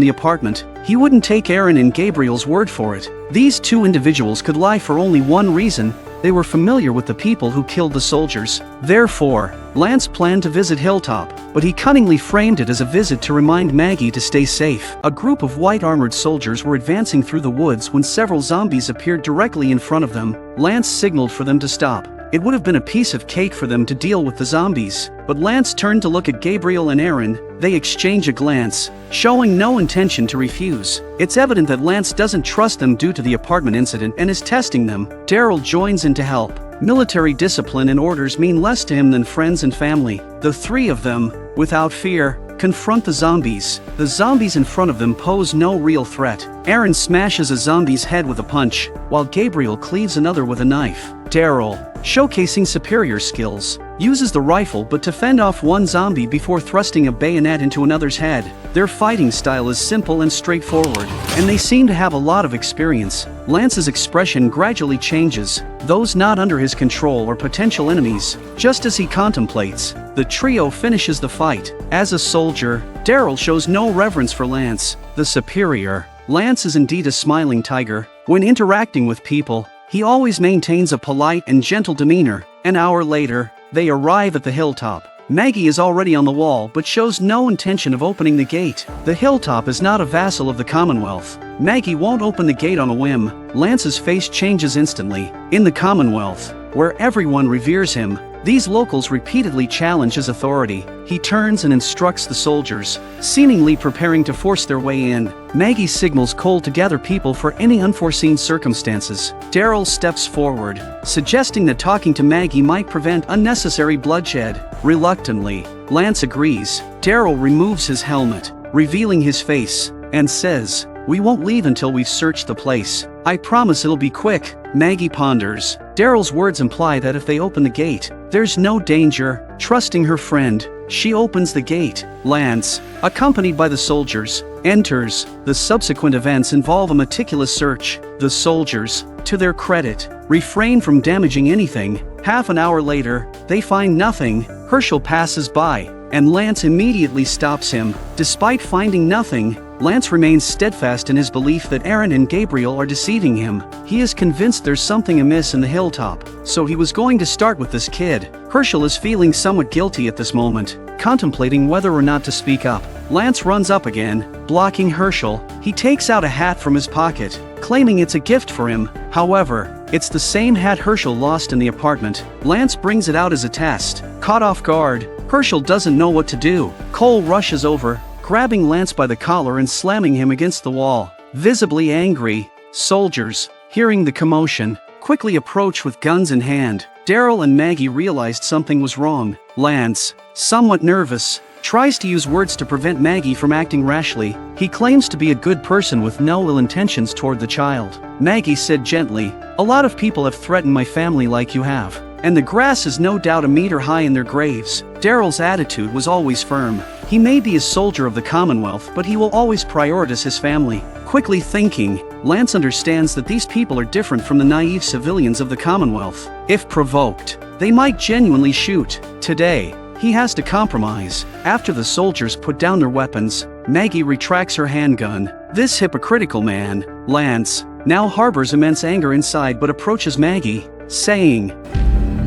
the apartment. He wouldn't take Aaron and Gabriel's word for it. These two individuals could lie for only one reason: they were familiar with the people who killed the soldiers. Therefore, Lance planned to visit Hilltop, but he cunningly framed it as a visit to remind Maggie to stay safe. A group of white armored soldiers were advancing through the woods when several zombies appeared directly in front of them. Lance signaled for them to stop. It would have been a piece of cake for them to deal with the zombies, but Lance turned to look at Gabriel and Aaron. They exchange a glance, showing no intention to refuse. It's evident that Lance doesn't trust them due to the apartment incident and is testing them. Daryl joins in to help. Military discipline and orders mean less to him than friends and family. The three of them, without fear, confront the zombies. The zombies in front of them pose no real threat. Aaron smashes a zombie's head with a punch, while Gabriel cleaves another with a knife. Daryl, showcasing superior skills, uses the rifle but to fend off one zombie before thrusting a bayonet into another's head. Their fighting style is simple and straightforward, and they seem to have a lot of experience. Lance's expression gradually changes. Those not under his control are potential enemies. Just as he contemplates, the trio finishes the fight. As a soldier, Daryl shows no reverence for Lance, the superior. Lance is indeed a smiling tiger. When interacting with people, he always maintains a polite and gentle demeanor. An hour later, they arrive at the hilltop. Maggie is already on the wall but shows no intention of opening the gate. The hilltop is not a vassal of the Commonwealth. Maggie won't open the gate on a whim. Lance's face changes instantly. In the Commonwealth, where everyone reveres him, these locals repeatedly challenge his authority. He turns and instructs the soldiers, seemingly preparing to force their way in. Maggie signals Cole to gather people for any unforeseen circumstances. Daryl steps forward, suggesting that talking to Maggie might prevent unnecessary bloodshed. Reluctantly, Lance agrees. Daryl removes his helmet, revealing his face, and says, "We won't leave until we've searched the place. I promise it'll be quick." Maggie ponders. Daryl's words imply that if they open the gate, there's no danger. Trusting her friend, she opens the gate. Lance, accompanied by the soldiers, enters. The subsequent events involve a meticulous search. The soldiers, to their credit, refrain from damaging anything. Half an hour later, they find nothing. Herschel passes by, and Lance immediately stops him. Despite finding nothing, Lance remains steadfast in his belief that Aaron and Gabriel are deceiving him. He is convinced there's something amiss in the hilltop, so he was going to start with this kid. Herschel is feeling somewhat guilty at this moment, contemplating whether or not to speak up. Lance runs up again, blocking Herschel. He takes out a hat from his pocket, claiming it's a gift for him. However, it's the same hat Herschel lost in the apartment. Lance brings it out as a test. Caught off guard, Herschel doesn't know what to do. Cole rushes over, grabbing Lance by the collar and slamming him against the wall. Visibly angry, soldiers, hearing the commotion, quickly approach with guns in hand. Daryl and Maggie realized something was wrong. Lance, somewhat nervous, tries to use words to prevent Maggie from acting rashly. He claims to be a good person with no ill intentions toward the child. Maggie said gently, "A lot of people have threatened my family like you have. and the grass is no doubt a meter high in their graves. Daryl's attitude was always firm. He may be a soldier of the Commonwealth, but he will always prioritize his family. Quickly thinking, Lance understands that these people are different from the naive civilians of the Commonwealth. If provoked, they might genuinely shoot. Today, he has to compromise. After the soldiers put down their weapons, Maggie retracts her handgun. This hypocritical man, Lance, now harbors immense anger inside but approaches Maggie, saying,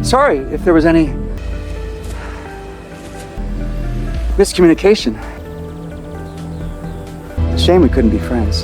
Sorry if there was any miscommunication. Shame we couldn't be friends.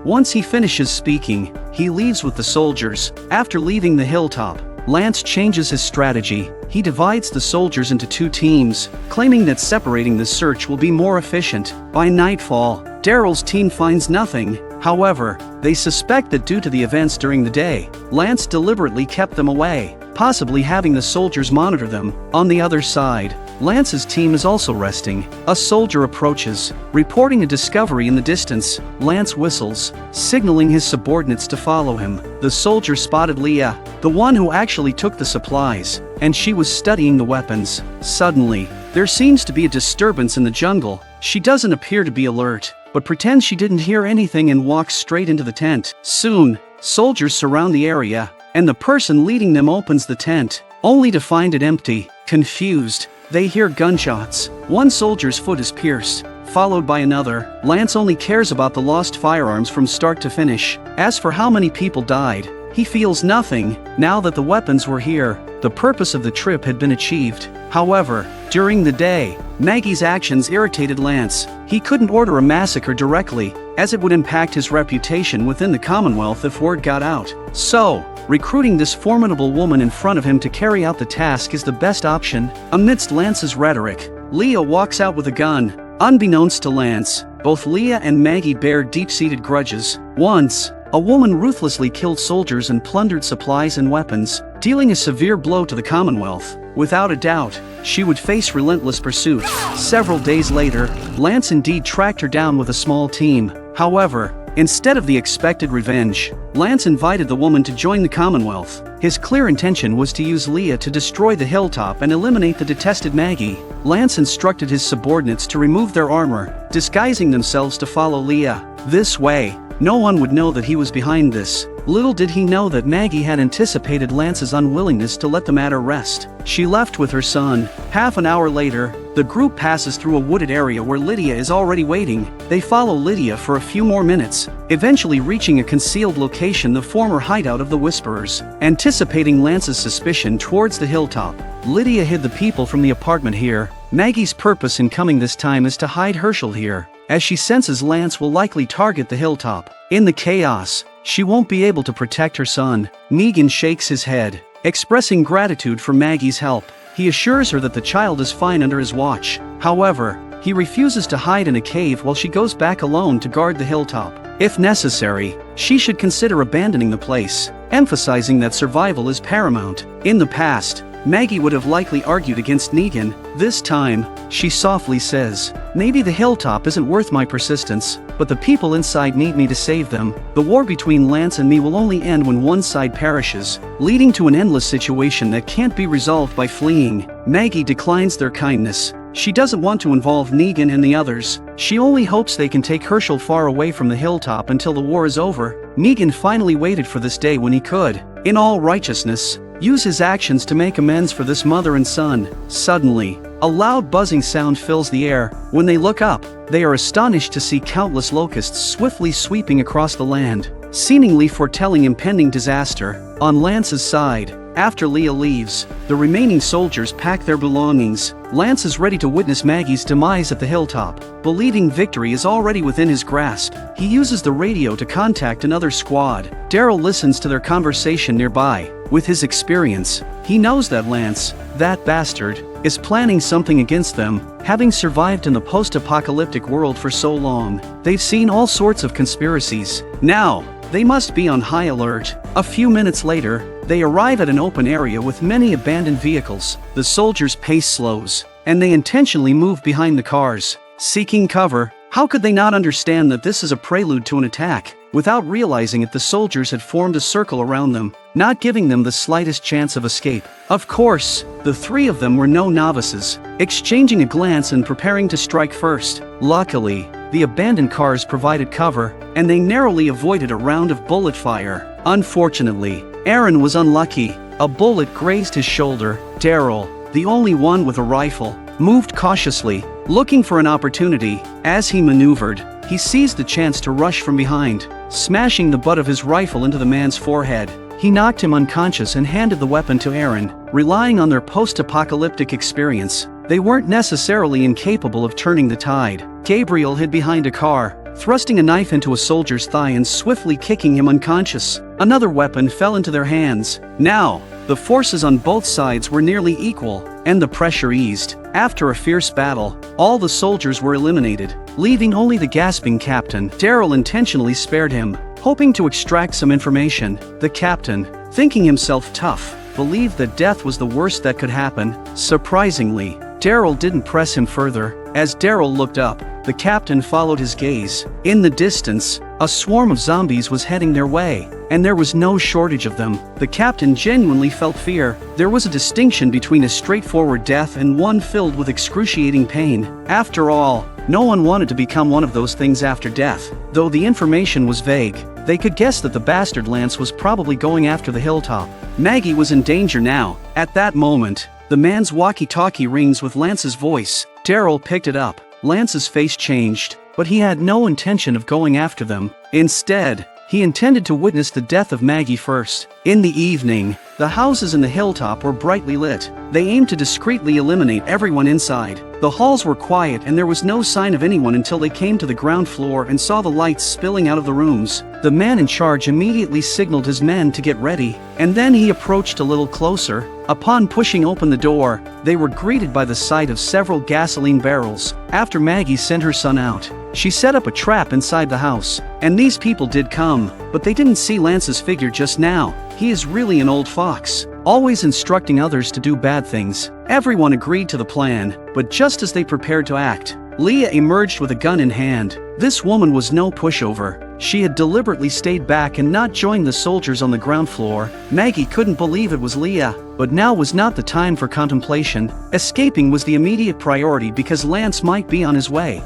Once he finishes speaking, he leaves with the soldiers. After leaving the hilltop, Lance changes his strategy. He divides the soldiers into two teams, claiming that separating the search will be more efficient. By nightfall, Daryl's team finds nothing. However, they suspect that due to the events during the day, Lance deliberately kept them away, possibly having the soldiers monitor them. On the other side, Lance's team is also resting. A soldier approaches, reporting a discovery in the distance. Lance whistles, signaling his subordinates to follow him. The soldier spotted Leah, the one who actually took the supplies, and she was studying the weapons. Suddenly, there seems to be a disturbance in the jungle. She doesn't appear to be alert, but pretends she didn't hear anything and walks straight into the tent. Soon, soldiers surround the area, and the person leading them opens the tent, only to find it empty. Confused, they hear gunshots. One soldier's foot is pierced, followed by another. Lance only cares about the lost firearms from start to finish. As for how many people died, he feels nothing. Now that the weapons were here, the purpose of the trip had been achieved. However, during the day, Maggie's actions irritated Lance. He couldn't order a massacre directly, as it would impact his reputation within the Commonwealth if word got out. So, recruiting this formidable woman in front of him to carry out the task is the best option. Amidst Lance's rhetoric, Leah walks out with a gun. Unbeknownst to Lance, both Leah and Maggie bear deep-seated grudges. Once, a woman ruthlessly killed soldiers and plundered supplies and weapons, dealing a severe blow to the Commonwealth. Without a doubt, she would face relentless pursuit. Several days later, Lance indeed tracked her down with a small team. However, instead of the expected revenge, Lance invited the woman to join the Commonwealth. His clear intention was to use Leah to destroy the hilltop and eliminate the detested Maggie. Lance instructed his subordinates to remove their armor, disguising themselves to follow Leah. This way, no one would know that he was behind this. Little did he know that Maggie had anticipated Lance's unwillingness to let the matter rest. She left with her son. Half an hour later, the group passes through a wooded area where Lydia is already waiting. They follow Lydia for a few more minutes, eventually reaching a concealed location, the former hideout of the Whisperers. Anticipating Lance's suspicion towards the hilltop, Lydia hid the people from the apartment here. Maggie's purpose in coming this time is to hide Herschel here, as she senses Lance will likely target the hilltop. In the chaos, she won't be able to protect her son. Negan shakes his head, expressing gratitude for Maggie's help. He assures her that the child is fine under his watch. However, he refuses to hide in a cave while she goes back alone to guard the hilltop. If necessary, she should consider abandoning the place, emphasizing that survival is paramount. In the past, Maggie would have likely argued against Negan. This time, she softly says, "Maybe the hilltop isn't worth my persistence, but the people inside need me to save them. The war between Lance and me will only end when one side perishes, leading to an endless situation that can't be resolved by fleeing." Maggie declines their kindness. She doesn't want to involve Negan and the others. She only hopes they can take Herschel far away from the hilltop until the war is over. Negan finally waited for this day when he could, in all righteousness, use his actions to make amends for this mother and son. Suddenly, a loud buzzing sound fills the air. When they look up, they are astonished to see countless locusts swiftly sweeping across the land, seemingly foretelling impending disaster. On Lance's side, after Leah leaves, the remaining soldiers pack their belongings. Lance is ready to witness Maggie's demise at the hilltop. Believing victory is already within his grasp, he uses the radio to contact another squad. Daryl listens to their conversation nearby. With his experience, he knows that Lance, that bastard, is planning something against them. Having survived in the post-apocalyptic world for so long, they've seen all sorts of conspiracies. Now, they must be on high alert. A few minutes later, they arrive at an open area with many abandoned vehicles. The soldiers' pace slows, and they intentionally move behind the cars, seeking cover. How could they not understand that this is a prelude to an attack? Without realizing it, the soldiers had formed a circle around them, not giving them the slightest chance of escape. Of course, the three of them were no novices, exchanging a glance and preparing to strike first. Luckily, the abandoned cars provided cover, and they narrowly avoided a round of bullet fire. Unfortunately, Aaron was unlucky. A bullet grazed his shoulder. Daryl, the only one with a rifle, moved cautiously, looking for an opportunity. As he maneuvered, he seized the chance to rush from behind, smashing the butt of his rifle into the man's forehead. He knocked him unconscious and handed the weapon to Aaron. Relying on their post-apocalyptic experience, they weren't necessarily incapable of turning the tide. Gabriel hid behind a car, thrusting a knife into a soldier's thigh and swiftly kicking him unconscious. Another weapon fell into their hands. Now, the forces on both sides were nearly equal, and the pressure eased. After a fierce battle, all the soldiers were eliminated, leaving only the gasping captain. Daryl intentionally spared him, hoping to extract some information. The captain, thinking himself tough, believed that death was the worst that could happen. Surprisingly, Daryl didn't press him further. As Daryl looked up, the captain followed his gaze. In the distance, a swarm of zombies was heading their way, and there was no shortage of them. The captain genuinely felt fear. There was a distinction between a straightforward death and one filled with excruciating pain. After all, no one wanted to become one of those things after death. Though the information was vague, they could guess that the bastard Lance was probably going after the hilltop. Maggie was in danger now. At that moment, the man's walkie-talkie rings with Lance's voice. Daryl picked it up. Lance's face changed, but he had no intention of going after them. Instead, he intended to witness the death of Maggie first. In the evening, the houses in the hilltop were brightly lit. They aimed to discreetly eliminate everyone inside. The halls were quiet and there was no sign of anyone until they came to the ground floor and saw the lights spilling out of the rooms. The man in charge immediately signaled his men to get ready, and then he approached a little closer. Upon pushing open the door, they were greeted by the sight of several gasoline barrels. After Maggie sent her son out, she set up a trap inside the house, and these people did come, but they didn't see Lance's figure just now. He is really an old fox, always instructing others to do bad things. Everyone agreed to the plan, but just as they prepared to act, Leah emerged with a gun in hand. This woman was no pushover. She had deliberately stayed back and not joined the soldiers on the ground floor. Maggie couldn't believe it was Leah, but now was not the time for contemplation. Escaping was the immediate priority because Lance might be on his way.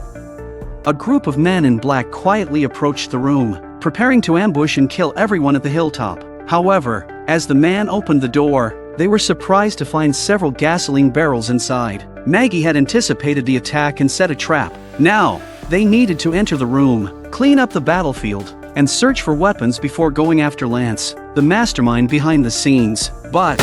A group of men in black quietly approached the room, preparing to ambush and kill everyone at the hilltop. However, as the man opened the door, they were surprised to find several gasoline barrels inside. Maggie had anticipated the attack and set a trap. Now, they needed to enter the room, clean up the battlefield, and search for weapons before going after Lance, the mastermind behind the scenes. But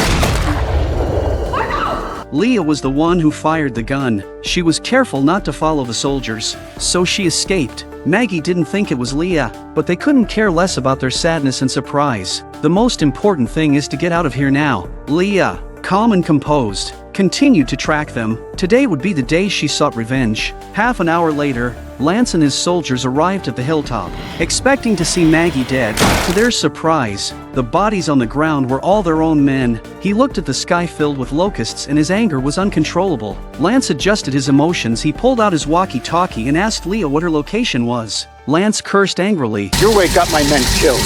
Leah was the one who fired the gun. She was careful not to follow the soldiers, so she escaped. Maggie didn't think it was Leah, but they couldn't care less about their sadness and surprise. The most important thing is to get out of here now. Leah, calm and composed, continued to track them. Today would be the day she sought revenge. Half an hour later, Lance and his soldiers arrived at the hilltop, expecting to see Maggie dead. To their surprise, the bodies on the ground were all their own men. He looked at the sky filled with locusts and his anger was uncontrollable. Lance adjusted his emotions. He pulled out his walkie-talkie and asked Leah what her location was. Lance cursed angrily. Your way got my men killed.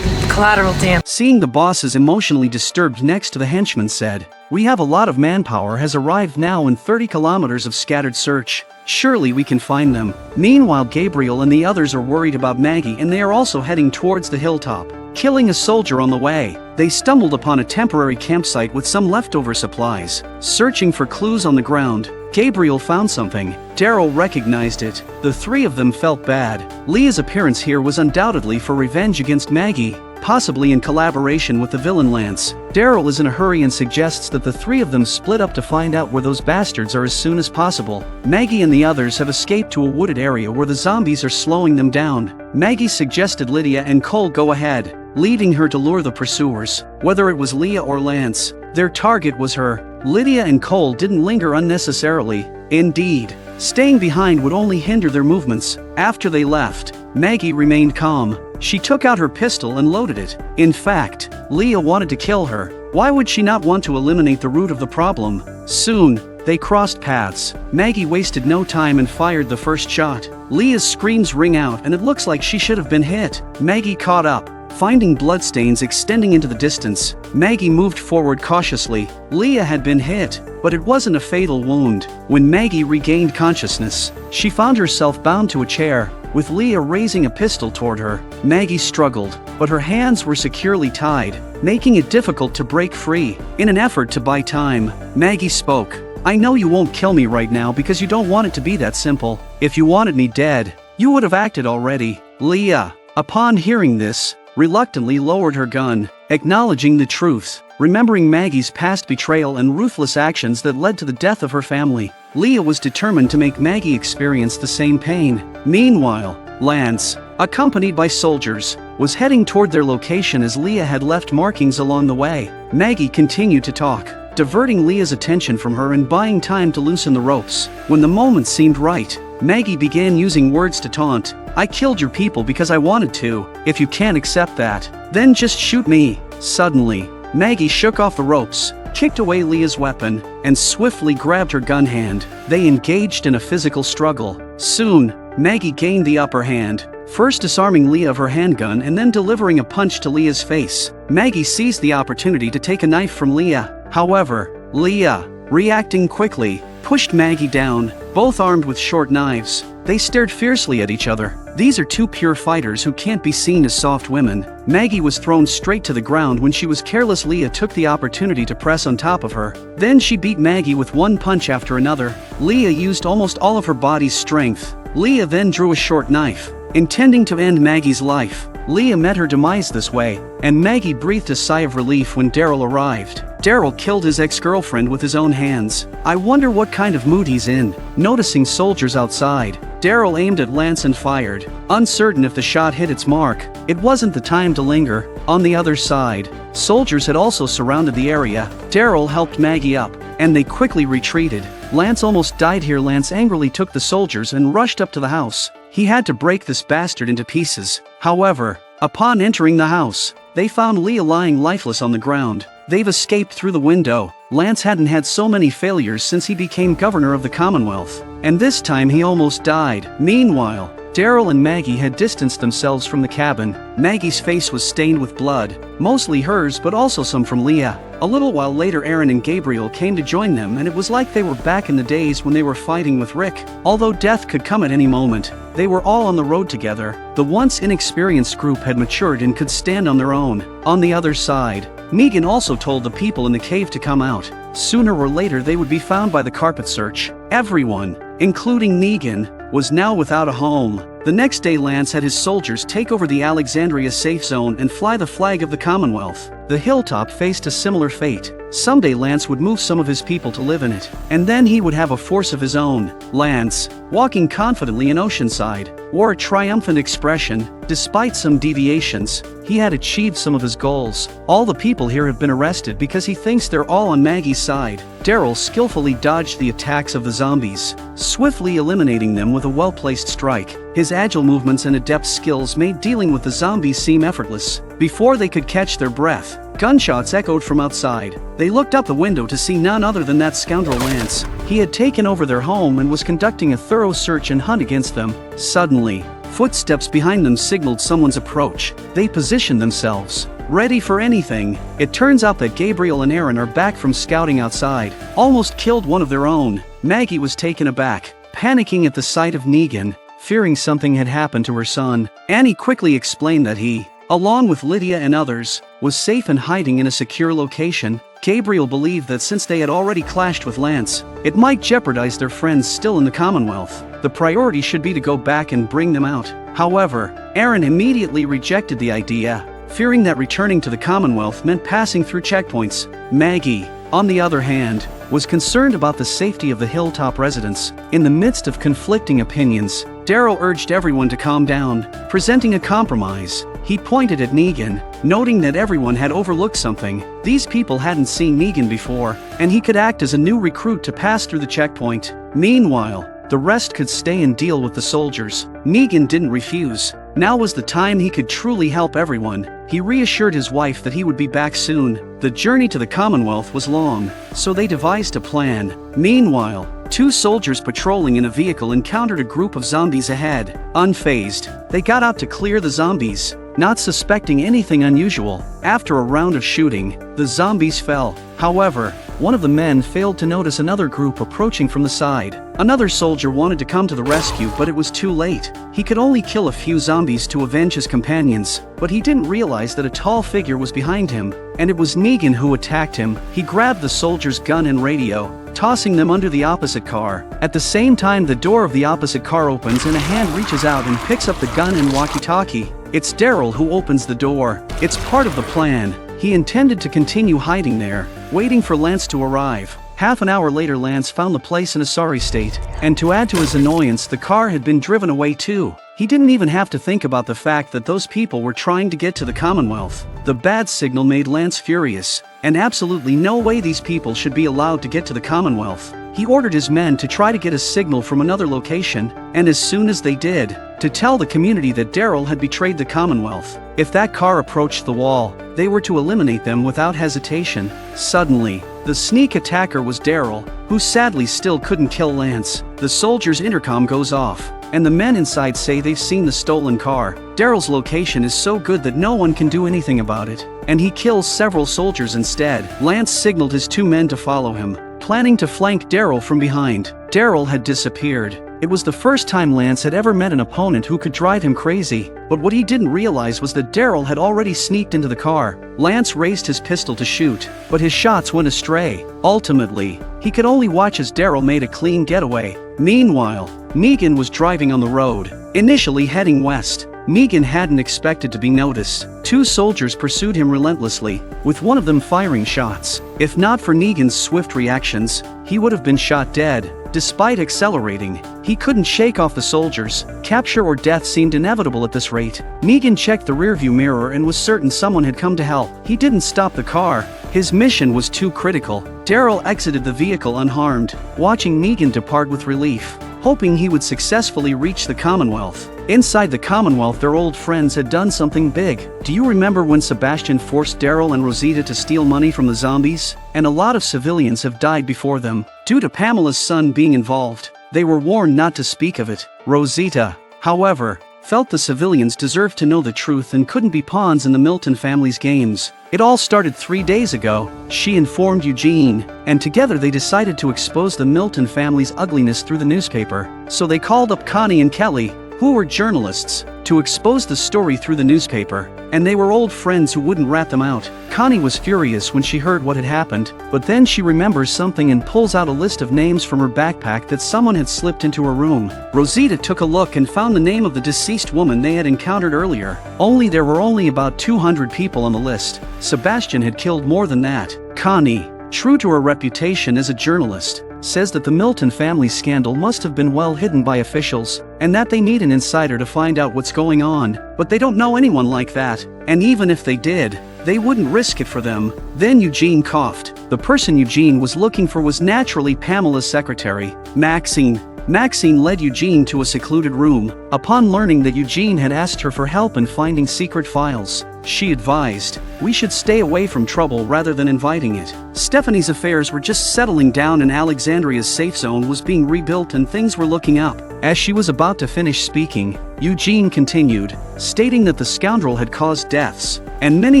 Collateral damage. Seeing the bosses emotionally disturbed next to the henchman said, "We have a lot of manpower has arrived now in 30 kilometers of scattered search. Surely we can find them." Meanwhile, Gabriel and the others are worried about Maggie and they are also heading towards the hilltop, killing a soldier on the way. They stumbled upon a temporary campsite with some leftover supplies. Searching for clues on the ground, Gabriel found something. Daryl recognized it. The three of them felt bad. Leah's appearance here was undoubtedly for revenge against Maggie, possibly in collaboration with the villain Lance. Daryl is in a hurry and suggests that the three of them split up to find out where those bastards are as soon as possible. Maggie and the others have escaped to a wooded area where the zombies are slowing them down. Maggie suggested Lydia and Cole go ahead, leaving her to lure the pursuers. Whether it was Leah or Lance, their target was her. Lydia and Cole didn't linger unnecessarily. Indeed, staying behind would only hinder their movements. After they left, Maggie remained calm. She took out her pistol and loaded it. In fact, Leah wanted to kill her. Why would she not want to eliminate the root of the problem? Soon, They crossed paths. Maggie wasted no time and fired the first shot. Leah's screams ring out and it looks like she should have been hit. Maggie caught up. Finding bloodstains extending into the distance, Maggie moved forward cautiously. Leah had been hit, but it wasn't a fatal wound. When Maggie regained consciousness, she found herself bound to a chair, with Leah raising a pistol toward her. Maggie struggled, but her hands were securely tied, making it difficult to break free. In an effort to buy time, Maggie spoke. "I know you won't kill me right now because you don't want it to be that simple. If you wanted me dead, you would have acted already." Leah, upon hearing this, reluctantly lowered her gun, acknowledging the truth, remembering Maggie's past betrayal and ruthless actions that led to the death of her family. Leah was determined to make Maggie experience the same pain. Meanwhile, Lance, accompanied by soldiers, was heading toward their location as Leah had left markings along the way. Maggie continued to talk, diverting Leah's attention from her and buying time to loosen the ropes. When the moment seemed right, Maggie began using words to taunt. "I killed your people because I wanted to. If you can't accept that, then just shoot me." Suddenly, Maggie shook off the ropes, kicked away Leah's weapon, and swiftly grabbed her gun hand. They engaged in a physical struggle. Soon, Maggie gained the upper hand, first disarming Leah of her handgun and then delivering a punch to Leah's face. Maggie seized the opportunity to take a knife from Leah. However, Leah, reacting quickly, pushed Maggie down, both armed with short knives. They stared fiercely at each other. These are two pure fighters who can't be seen as soft women. Maggie was thrown straight to the ground when she was careless. Leah took the opportunity to press on top of her. Then she beat Maggie with one punch after another. Leah used almost all of her body's strength. Leah then drew a short knife, intending to end Maggie's life. Leah met her demise this way, and Maggie breathed a sigh of relief when Daryl arrived. Daryl killed his ex-girlfriend with his own hands. "I wonder what kind of mood he's in." Noticing soldiers outside, Daryl aimed at Lance and fired, uncertain if the shot hit its mark. It wasn't the time to linger. On the other side, soldiers had also surrounded the area. Daryl helped Maggie up, and they quickly retreated. Lance almost died here. Lance angrily took the soldiers and rushed up to the house. He had to break this bastard into pieces. However, upon entering the house, they found Leah lying lifeless on the ground. They've escaped through the window. Lance hadn't had so many failures since he became governor of the Commonwealth, and this time he almost died. Meanwhile, Daryl and Maggie had distanced themselves from the cabin. Maggie's face was stained with blood, mostly hers but also some from Leah. A little while later, Aaron and Gabriel came to join them, and it was like they were back in the days when they were fighting with Rick. Although death could come at any moment, they were all on the road together. The once inexperienced group had matured and could stand on their own. On the other side, Negan also told the people in the cave to come out. Sooner or later they would be found by the carpet search. Everyone, including Negan, was now without a home. The next day, Lance had his soldiers take over the Alexandria safe zone and fly the flag of the Commonwealth. The hilltop faced a similar fate. Someday Lance would move some of his people to live in it, and then he would have a force of his own. Lance, walking confidently in Oceanside, wore a triumphant expression. Despite some deviations, he had achieved some of his goals. All the people here have been arrested because he thinks they're all on Maggie's side. Daryl skillfully dodged the attacks of the zombies, swiftly eliminating them with a well-placed strike. His agile movements and adept skills made dealing with the zombies seem effortless. Before they could catch their breath, gunshots echoed from outside. They looked out the window to see none other than that scoundrel Lance. He had taken over their home and was conducting a thorough search and hunt against them. Suddenly, footsteps behind them signaled someone's approach. They positioned themselves, ready for anything. It turns out that Gabriel and Aaron are back from scouting outside. Almost killed one of their own. Maggie was taken aback, panicking at the sight of Negan, fearing something had happened to her son. Annie quickly explained that he, along with Lydia and others, was safe and hiding in a secure location. Gabriel believed that since they had already clashed with Lance, it might jeopardize their friends still in the Commonwealth. The priority should be to go back and bring them out. However, Aaron immediately rejected the idea, fearing that returning to the Commonwealth meant passing through checkpoints. Maggie, on the other hand, was concerned about the safety of the hilltop residents. In the midst of conflicting opinions, Daryl urged everyone to calm down, presenting a compromise. He pointed at Negan, noting that everyone had overlooked something. These people hadn't seen Negan before, and he could act as a new recruit to pass through the checkpoint. Meanwhile, the rest could stay and deal with the soldiers. Negan didn't refuse. Now was the time he could truly help everyone. He reassured his wife that he would be back soon. The journey to the Commonwealth was long, so they devised a plan. Meanwhile, 2 soldiers patrolling in a vehicle encountered a group of zombies ahead. Unfazed, they got out to clear the zombies, not suspecting anything unusual. After a round of shooting, the zombies fell. However, one of the men failed to notice another group approaching from the side. Another soldier wanted to come to the rescue, but it was too late. He could only kill a few zombies to avenge his companions, but he didn't realize that a tall figure was behind him, and it was Negan who attacked him. He grabbed the soldier's gun and radio, tossing them under the opposite car. At the same time, the door of the opposite car opens and a hand reaches out and picks up the gun and walkie-talkie. It's Daryl who opens the door. It's part of the plan. He intended to continue hiding there, waiting for Lance to arrive. Half an hour later, Lance found the place in a sorry state, and to add to his annoyance, the car had been driven away too. He didn't even have to think about the fact that those people were trying to get to the Commonwealth. The bad signal made Lance furious, and absolutely no way these people should be allowed to get to the Commonwealth. He ordered his men to try to get a signal from another location, and as soon as they did, to tell the community that Daryl had betrayed the Commonwealth. If that car approached the wall, they were to eliminate them without hesitation. Suddenly, the sneak attacker was Daryl, who sadly still couldn't kill Lance. The soldier's intercom goes off, and the men inside say they've seen the stolen car. Daryl's location is so good that no one can do anything about it, and he kills several soldiers instead. Lance signaled his 2 men to follow him, planning to flank Daryl from behind. Daryl had disappeared. It was the first time Lance had ever met an opponent who could drive him crazy, but what he didn't realize was that Daryl had already sneaked into the car. Lance raised his pistol to shoot, but his shots went astray. Ultimately, he could only watch as Daryl made a clean getaway. Meanwhile, Negan was driving on the road, initially heading west. Negan hadn't expected to be noticed. 2 soldiers pursued him relentlessly, with one of them firing shots. If not for Negan's swift reactions, he would have been shot dead. Despite accelerating, he couldn't shake off the soldiers. Capture or death seemed inevitable at this rate. Negan checked the rearview mirror and was certain someone had come to help. He didn't stop the car. His mission was too critical. Daryl exited the vehicle unharmed, watching Negan depart with relief, hoping he would successfully reach the Commonwealth. Inside the Commonwealth, their old friends had done something big. Do you remember when Sebastian forced Daryl and Rosita to steal money from the zombies? And a lot of civilians have died before them, due to Pamela's son being involved. They were warned not to speak of it. Rosita, however, felt the civilians deserved to know the truth and couldn't be pawns in the Milton family's games. It all started 3 days ago. She informed Eugene, and together they decided to expose the Milton family's ugliness through the newspaper. So they called up Connie and Kelly, who were journalists, to expose the story through the newspaper, and they were old friends who wouldn't rat them out. Connie was furious when she heard what had happened, but then she remembers something and pulls out a list of names from her backpack that someone had slipped into her room. Rosita took a look and found the name of the deceased woman they had encountered earlier. Only there were only about 200 people on the list. Sebastian had killed more than that. Connie, true to her reputation as a journalist, says that the Milton family scandal must have been well hidden by officials, and that they need an insider to find out what's going on, but they don't know anyone like that, and even if they did, they wouldn't risk it for them. Then Eugene coughed. The person Eugene was looking for was naturally Pamela's secretary, Maxine. Maxine led Eugene to a secluded room. Upon learning that Eugene had asked her for help in finding secret files, she advised, "We should stay away from trouble rather than inviting it." Stephanie's affairs were just settling down and Alexandria's safe zone was being rebuilt and things were looking up. As she was about to finish speaking, Eugene continued, stating that the scoundrel had caused deaths, and many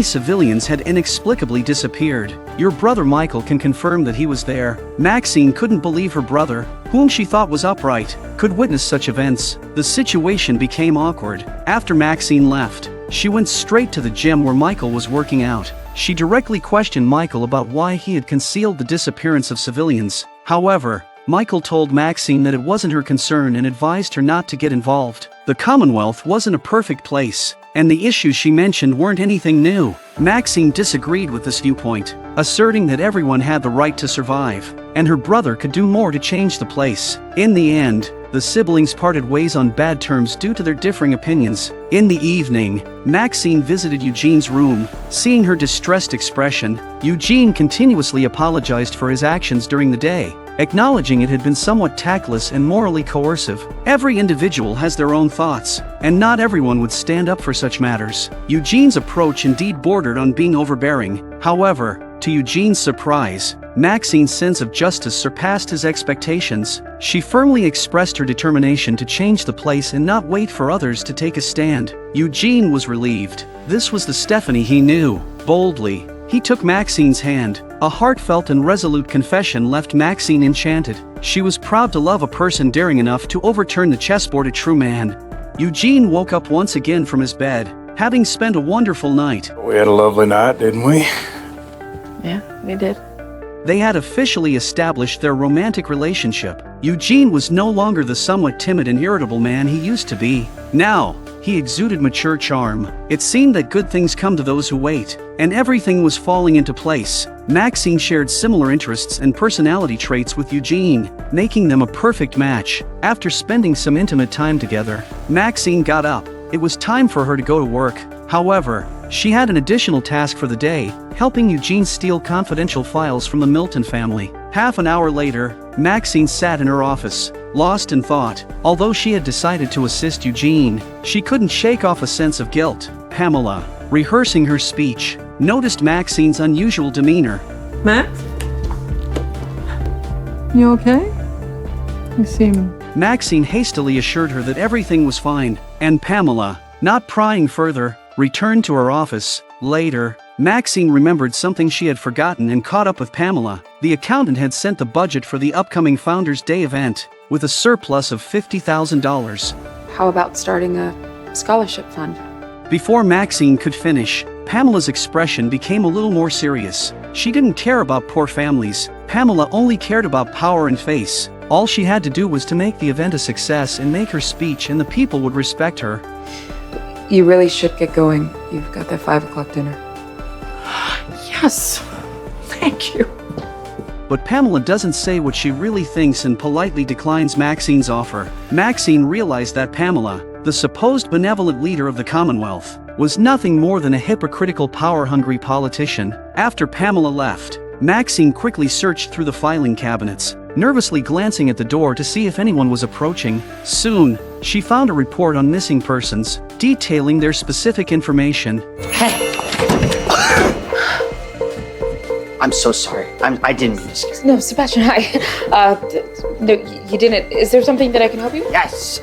civilians had inexplicably disappeared. Your brother Michael can confirm that he was there. Maxine couldn't believe her brother, whom she thought was upright, could witness such events. The situation became awkward. After Maxine left, she went straight to the gym where Michael was working out. She directly questioned Michael about why he had concealed the disappearance of civilians. However, Michael told Maxine that it wasn't her concern and advised her not to get involved. The Commonwealth wasn't a perfect place, and the issues she mentioned weren't anything new. Maxine disagreed with this viewpoint, asserting that everyone had the right to survive, and her brother could do more to change the place. In the end, the siblings parted ways on bad terms due to their differing opinions. In the evening, Maxine visited Eugene's room. Seeing her distressed expression, Eugene continuously apologized for his actions during the day, acknowledging it had been somewhat tactless and morally coercive. Every individual has their own thoughts, and not everyone would stand up for such matters. Eugene's approach indeed bordered on being overbearing. However, to Eugene's surprise, Maxine's sense of justice surpassed his expectations. She firmly expressed her determination to change the place and not wait for others to take a stand. Eugene was relieved. This was the Stephanie he knew. Boldly, he took Maxine's hand. A heartfelt and resolute confession left Maxine enchanted. She was proud to love a person daring enough to overturn the chessboard. A true man. Eugene woke up once again from his bed, having spent a wonderful night. We had a lovely night, didn't we? Yeah, we did. They had officially established their romantic relationship. Eugene was no longer the somewhat timid and irritable man he used to be. Now, he exuded mature charm. It seemed that good things come to those who wait, and everything was falling into place. Maxine shared similar interests and personality traits with Eugene, making them a perfect match. After spending some intimate time together, Maxine got up. It was time for her to go to work. However, she had an additional task for the day, helping Eugene steal confidential files from the Milton family. Half an hour later, Maxine sat in her office, lost in thought. Although she had decided to assist Eugene, she couldn't shake off a sense of guilt. Pamela, rehearsing her speech, noticed Maxine's unusual demeanor. Max? You okay? You seem... Maxine hastily assured her that everything was fine, and Pamela, not prying further, returned to her office. Later, Maxine remembered something she had forgotten and caught up with Pamela. The accountant had sent the budget for the upcoming Founders' Day event, with a surplus of $50,000. How about starting a scholarship fund? Before Maxine could finish, Pamela's expression became a little more serious. She didn't care about poor families. Pamela only cared about power and face. All she had to do was to make the event a success and make her speech, and the people would respect her. You really should get going. You've got that 5 o'clock dinner. Yes. Thank you. But Pamela doesn't say what she really thinks and politely declines Maxine's offer. Maxine realized that Pamela, the supposed benevolent leader of the Commonwealth, was nothing more than a hypocritical, power-hungry politician. After Pamela left, Maxine quickly searched through the filing cabinets, nervously glancing at the door to see if anyone was approaching. Soon, she found a report on missing persons, detailing their specific information. Hey! I'm so sorry. I didn't mean to scare you. No, Sebastian, hi. No, you didn't. Is there something that I can help you with? Yes,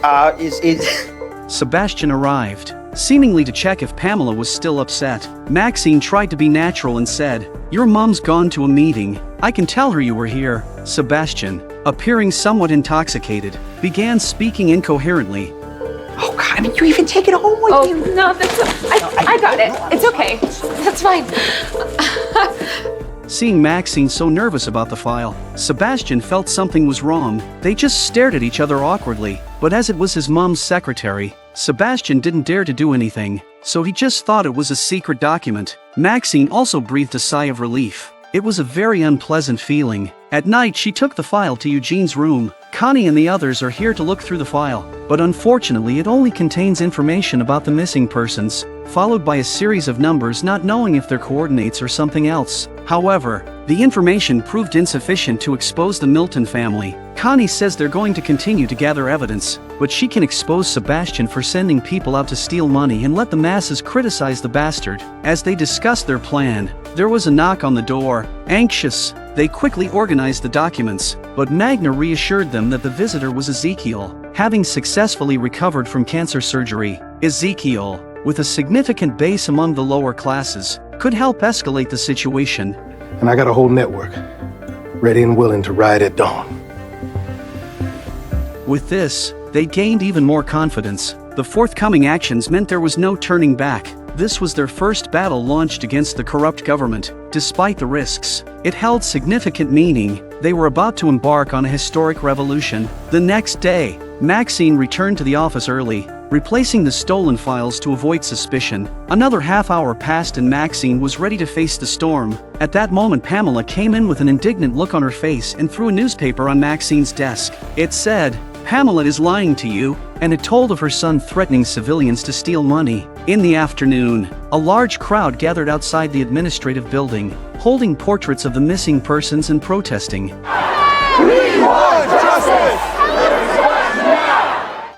Sebastian arrived, seemingly to check if Pamela was still upset. Maxine tried to be natural and said, "Your mom's gone to a meeting. I can tell her you were here." Sebastian, appearing somewhat intoxicated, began speaking incoherently. Oh God, I mean, you even take it home with you. Oh, no, I got it. It's okay. That's fine. Seeing Maxine so nervous about the file, Sebastian felt something was wrong. They just stared at each other awkwardly, but as it was his mom's secretary, Sebastian didn't dare to do anything, so he just thought it was a secret document. Maxine also breathed a sigh of relief. It was a very unpleasant feeling. At night, she took the file to Eugene's room. Connie and the others are here to look through the file, but unfortunately it only contains information about the missing persons, followed by a series of numbers not knowing if they're coordinates or something else. However, the information proved insufficient to expose the Milton family. Connie says they're going to continue to gather evidence, but she can expose Sebastian for sending people out to steal money and let the masses criticize the bastard. As they discussed their plan, there was a knock on the door. Anxious, they quickly organized the documents, but Magna reassured them that the visitor was Ezekiel, having successfully recovered from cancer surgery. Ezekiel, with a significant base among the lower classes, could help escalate the situation. And I got a whole network, ready and willing to ride at dawn. With this, they gained even more confidence. The forthcoming actions meant there was no turning back. This was their first battle launched against the corrupt government. Despite the risks, it held significant meaning. They were about to embark on a historic revolution. The next day, Maxine returned to the office early, replacing the stolen files to avoid suspicion. Another half hour passed and Maxine was ready to face the storm. At that moment, Pamela came in with an indignant look on her face and threw a newspaper on Maxine's desk. It said, Pamela is lying to you, and it told of her son threatening civilians to steal money. In the afternoon, a large crowd gathered outside the administrative building, holding portraits of the missing persons and protesting. We want justice!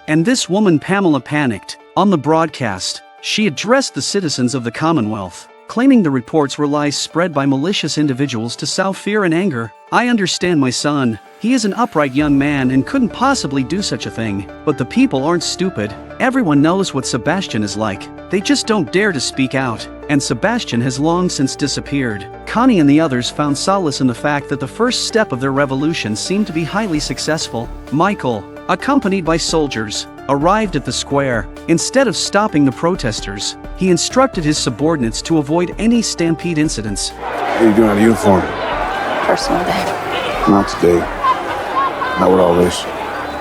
And this woman Pamela panicked. On the broadcast, she addressed the citizens of the Commonwealth, claiming the reports were lies spread by malicious individuals to sow fear and anger. I understand my son. He is an upright young man and couldn't possibly do such a thing. But the people aren't stupid. Everyone knows what Sebastian is like. They just don't dare to speak out. And Sebastian has long since disappeared. Connie and the others found solace in the fact that the first step of their revolution seemed to be highly successful. Michael, accompanied by soldiers, arrived at the square. Instead of stopping the protesters, he instructed his subordinates to avoid any stampede incidents. What are you doing out of uniform? Personal day. Not today. Not with all this.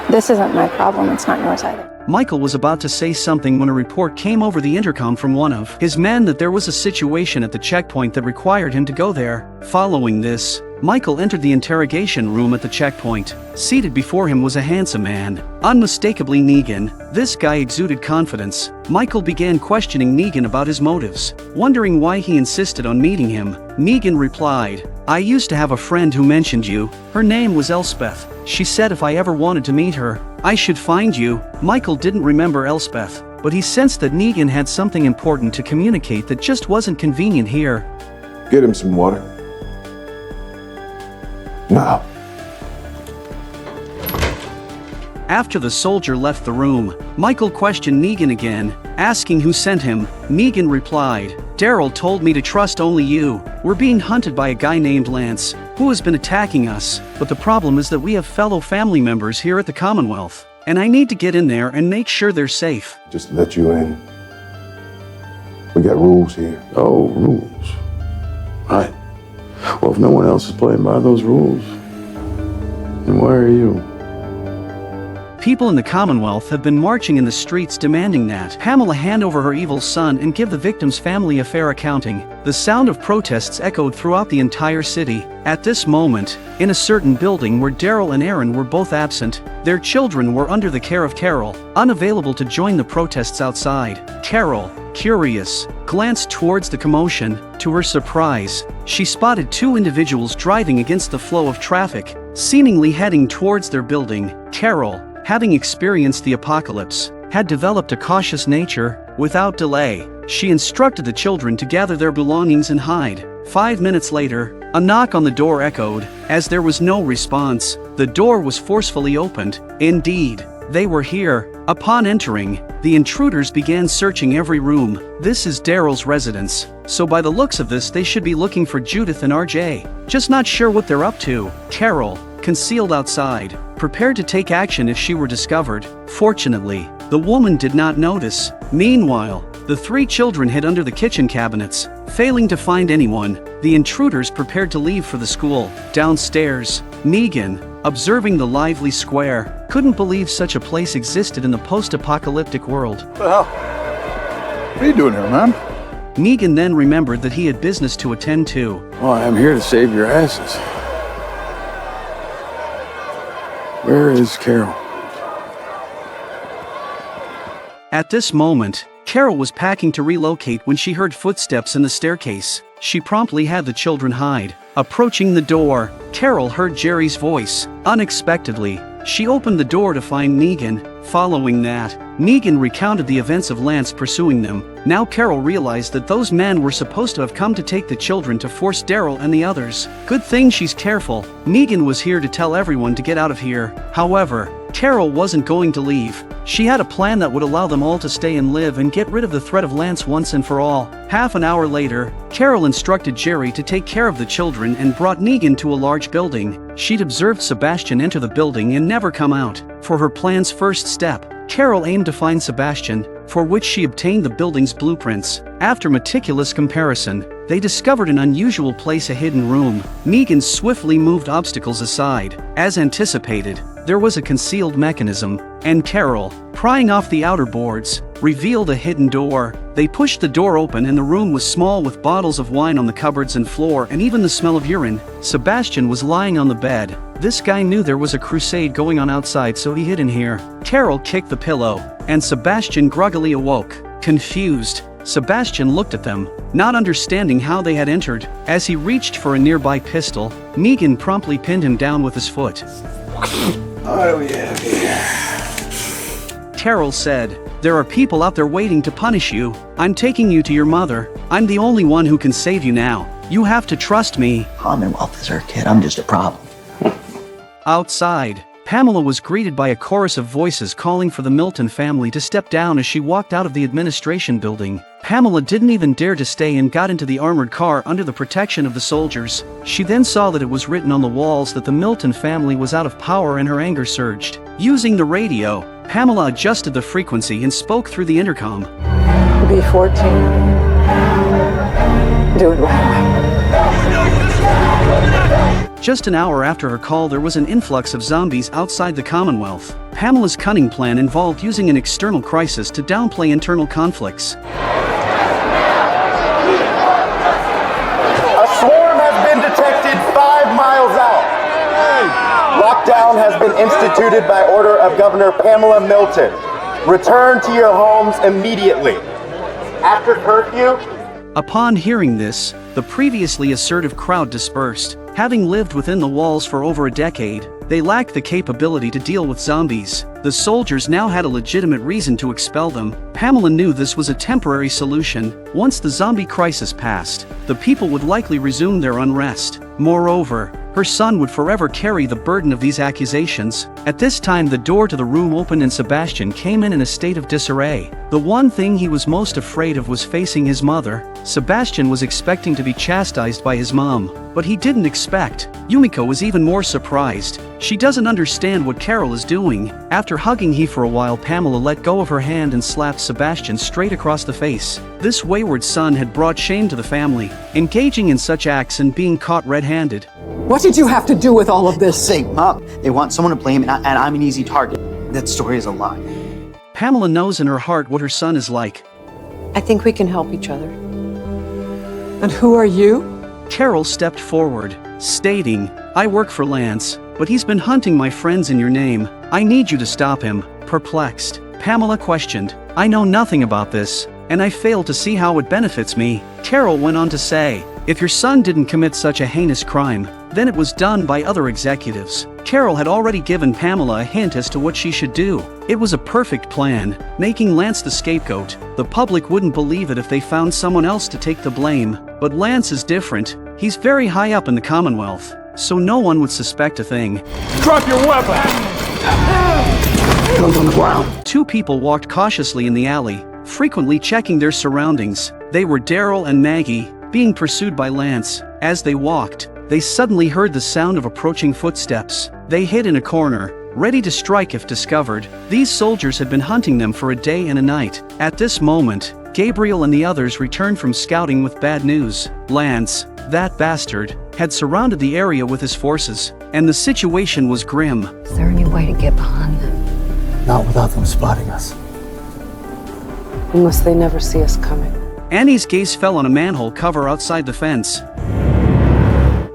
This isn't my problem, it's not yours either. Michael was about to say something when a report came over the intercom from one of his men that there was a situation at the checkpoint that required him to go there. Following this, Michael entered the interrogation room at the checkpoint. Seated before him was a handsome man, unmistakably Negan. This guy exuded confidence. Michael began questioning Negan about his motives, wondering why he insisted on meeting him. Negan replied, "I used to have a friend who mentioned you. Her name was Elspeth. She said if I ever wanted to meet her, I should find you." Michael didn't remember Elspeth, but he sensed that Negan had something important to communicate that just wasn't convenient here. Get him some water. Now. After the soldier left the room, Michael questioned Negan again, asking who sent him. Negan replied, "Daryl told me to trust only you. We're being hunted by a guy named Lance, who has been attacking us, but the problem is that we have fellow family members here at the Commonwealth, and I need to get in there and make sure they're safe." Just let you in. We got rules here. Oh, rules. Right. Well, if no one else is playing by those rules, then why are you? People in the Commonwealth have been marching in the streets demanding that Pamela hand over her evil son and give the victim's family a fair accounting. The sound of protests echoed throughout the entire city. At this moment, in a certain building where Daryl and Aaron were both absent, their children were under the care of Carol, unavailable to join the protests outside. Carol, curious, glanced towards the commotion. To her surprise, she spotted two individuals driving against the flow of traffic, seemingly heading towards their building. Carol, having experienced the apocalypse, had developed a cautious nature. Without delay, she instructed the children to gather their belongings and hide. 5 minutes later, a knock on the door echoed. As there was no response, the door was forcefully opened. Indeed, they were here. Upon entering, the intruders began searching every room. This is Daryl's residence, so by the looks of this they should be looking for Judith and RJ. Just not sure what they're up to. Carol, concealed outside, prepared to take action if she were discovered. Fortunately, the woman did not notice. Meanwhile, the three children hid under the kitchen cabinets. Failing to find anyone, the intruders prepared to leave for the school. Downstairs, Negan, observing the lively square, couldn't believe such a place existed in the post-apocalyptic world. What the hell? What are you doing here, man? Negan then remembered that he had business to attend to. Well, I'm here to save your asses. Where is Carol? At this moment, Carol was packing to relocate when she heard footsteps in the staircase. She promptly had the children hide. Approaching the door, Carol heard Jerry's voice. Unexpectedly, she opened the door to find Negan. Following that, Negan recounted the events of Lance pursuing them. Now Carol realized that those men were supposed to have come to take the children to force Daryl and the others. Good thing she's careful. Negan was here to tell everyone to get out of here. However, Carol wasn't going to leave. She had a plan that would allow them all to stay and live and get rid of the threat of Lance once and for all. Half an hour later, Carol instructed Jerry to take care of the children and brought Negan to a large building. She'd observed Sebastian enter the building and never come out. For her plan's first step, Carol aimed to find Sebastian, for which she obtained the building's blueprints. After meticulous comparison, they discovered an unusual place, a hidden room. Negan swiftly moved obstacles aside. As anticipated, there was a concealed mechanism, and Carol, prying off the outer boards, revealed a hidden door. They pushed the door open and the room was small with bottles of wine on the cupboards and floor and even the smell of urine. Sebastian was lying on the bed. This guy knew there was a crusade going on outside, so he hid in here. Carol kicked the pillow, and Sebastian groggily awoke. Confused, Sebastian looked at them, not understanding how they had entered. As he reached for a nearby pistol, Megan promptly pinned him down with his foot. What do we have here? Carol said, "There are people out there waiting to punish you. I'm taking you to your mother. I'm the only one who can save you now. You have to trust me." Commonwealth is her kid. I'm just a problem. Outside, Pamela was greeted by a chorus of voices calling for the Milton family to step down as she walked out of the administration building. Pamela didn't even dare to stay and got into the armored car under the protection of the soldiers. She then saw that it was written on the walls that the Milton family was out of power and her anger surged. Using the radio, Pamela adjusted the frequency and spoke through the intercom. B14. Do it right away. Just an hour after her call, there was an influx of zombies outside the Commonwealth. Pamela's cunning plan involved using an external crisis to downplay internal conflicts. A swarm has been detected 5 miles out. Lockdown has been instituted by order of Governor Pamela Milton. Return to your homes immediately. After curfew. Upon hearing this, the previously assertive crowd dispersed. Having lived within the walls for over a decade, they lacked the capability to deal with zombies. The soldiers now had a legitimate reason to expel them. Pamela knew this was a temporary solution. Once the zombie crisis passed, the people would likely resume their unrest. Moreover, her son would forever carry the burden of these accusations. At this time, the door to the room opened and Sebastian came in a state of disarray. The one thing he was most afraid of was facing his mother. Sebastian was expecting to be chastised by his mom, but he didn't expect. Yumiko was even more surprised. She doesn't understand what Carol is doing. After hugging he for a while, Pamela let go of her hand and slapped Sebastian straight across the face. This wayward son had brought shame to the family, engaging in such acts and being caught red-handed. What did you have to do with all of this? Say, Mom, they want someone to blame and I'm an easy target. That story is a lie. Pamela knows in her heart what her son is like. I think we can help each other. And who are you? Carol stepped forward, stating, "I work for Lance, but he's been hunting my friends in your name. I need you to stop him." Perplexed, Pamela questioned, "I know nothing about this, and I fail to see how it benefits me." Carol went on to say, "If your son didn't commit such a heinous crime, then it was done by other executives." Carol had already given Pamela a hint as to what she should do. It was a perfect plan, making Lance the scapegoat. The public wouldn't believe it if they found someone else to take the blame, but Lance is different. He's very high up in the Commonwealth, so no one would suspect a thing. Drop your weapon! Guns on the ground. Two people walked cautiously in the alley, frequently checking their surroundings. They were Daryl and Maggie, being pursued by Lance. As they walked, they suddenly heard the sound of approaching footsteps. They hid in a corner, ready to strike if discovered. These soldiers had been hunting them for a day and a night. At this moment, Gabriel and the others returned from scouting with bad news. Lance, that bastard, had surrounded the area with his forces, and the situation was grim. Is there any way to get behind them? Not without them spotting us. Unless they never see us coming. Annie's gaze fell on a manhole cover outside the fence.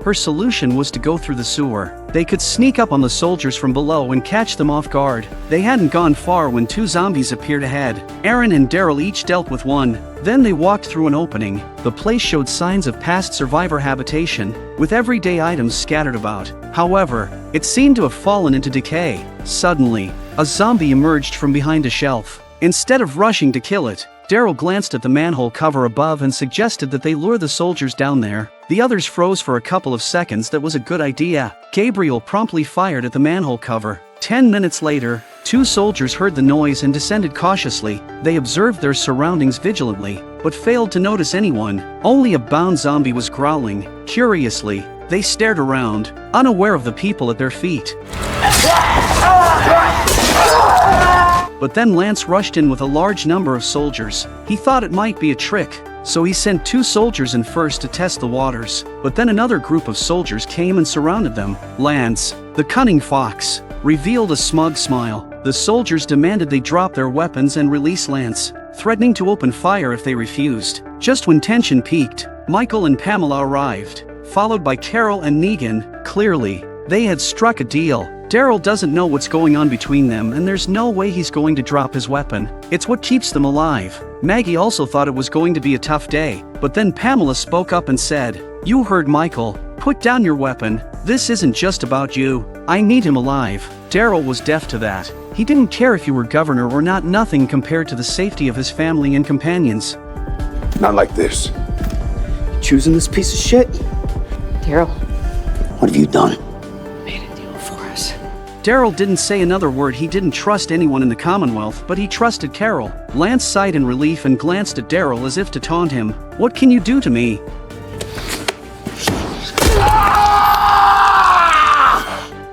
Her solution was to go through the sewer. They could sneak up on the soldiers from below and catch them off guard. They hadn't gone far when two zombies appeared ahead. Aaron and Daryl each dealt with one. Then they walked through an opening. The place showed signs of past survivor habitation, with everyday items scattered about. However, it seemed to have fallen into decay. Suddenly, a zombie emerged from behind a shelf. Instead of rushing to kill it, Daryl glanced at the manhole cover above and suggested that they lure the soldiers down there. The others froze for a couple of seconds. That was a good idea. Gabriel promptly fired at the manhole cover. 10 minutes later, two soldiers heard the noise and descended cautiously. They observed their surroundings vigilantly, but failed to notice anyone. Only a bound zombie was growling. Curiously, they stared around, unaware of the people at their feet. But then Lance rushed in with a large number of soldiers. He thought it might be a trick, so he sent two soldiers in first to test the waters. But then another group of soldiers came and surrounded them. Lance, the cunning fox, revealed a smug smile. The soldiers demanded they drop their weapons and release Lance, threatening to open fire if they refused. Just when tension peaked, Michael and Pamela arrived, followed by Carol and Negan. Clearly, they had struck a deal. Daryl doesn't know what's going on between them, and there's no way he's going to drop his weapon. It's what keeps them alive. Maggie also thought it was going to be a tough day, but then Pamela spoke up and said, "You heard Michael. Put down your weapon. This isn't just about you. I need him alive." Daryl was deaf to that. He didn't care if you were governor or not, nothing compared to the safety of his family and companions. Not like this. Choosing this piece of shit? Daryl. What have you done? Daryl didn't say another word. He didn't trust anyone in the Commonwealth, but he trusted Carol. Lance sighed in relief and glanced at Daryl as if to taunt him. "What can you do to me?"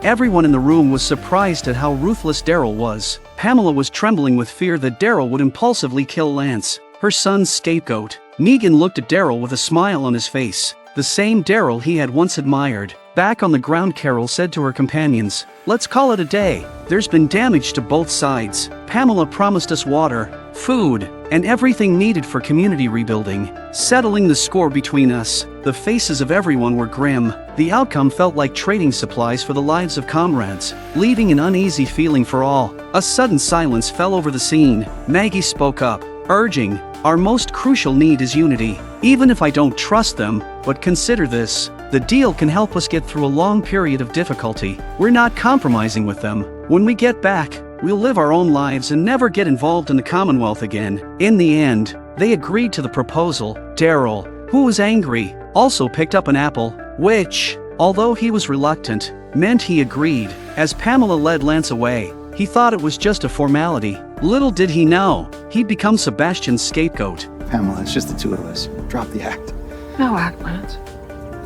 Everyone in the room was surprised at how ruthless Daryl was. Pamela was trembling with fear that Daryl would impulsively kill Lance, her son's scapegoat. Negan looked at Daryl with a smile on his face, the same Daryl he had once admired. Back on the ground, Carol said to her companions, "Let's call it a day. There's been damage to both sides. Pamela promised us water, food, and everything needed for community rebuilding, settling the score between us." The faces of everyone were grim. The outcome felt like trading supplies for the lives of comrades, leaving an uneasy feeling for all. A sudden silence fell over the scene. Maggie spoke up, urging, "Our most crucial need is unity. Even if I don't trust them, but consider this. The deal can help us get through a long period of difficulty. We're not compromising with them. When we get back, we'll live our own lives and never get involved in the Commonwealth again." In the end, they agreed to the proposal. Daryl, who was angry, also picked up an apple, which, although he was reluctant, meant he agreed. As Pamela led Lance away, he thought it was just a formality. Little did he know, he'd become Sebastian's scapegoat. Pamela, it's just the two of us. Drop the act. No act, Lance.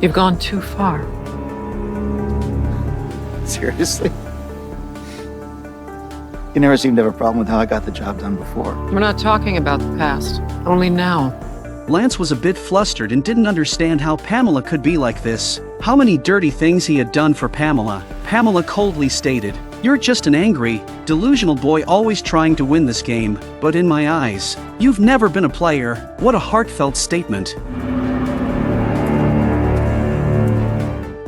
You've gone too far. Seriously? You never seemed to have a problem with how I got the job done before. We're not talking about the past, only now. Lance was a bit flustered and didn't understand how Pamela could be like this. How many dirty things he had done for Pamela. Pamela coldly stated, "You're just an angry, delusional boy always trying to win this game, but in my eyes, you've never been a player." What a heartfelt statement.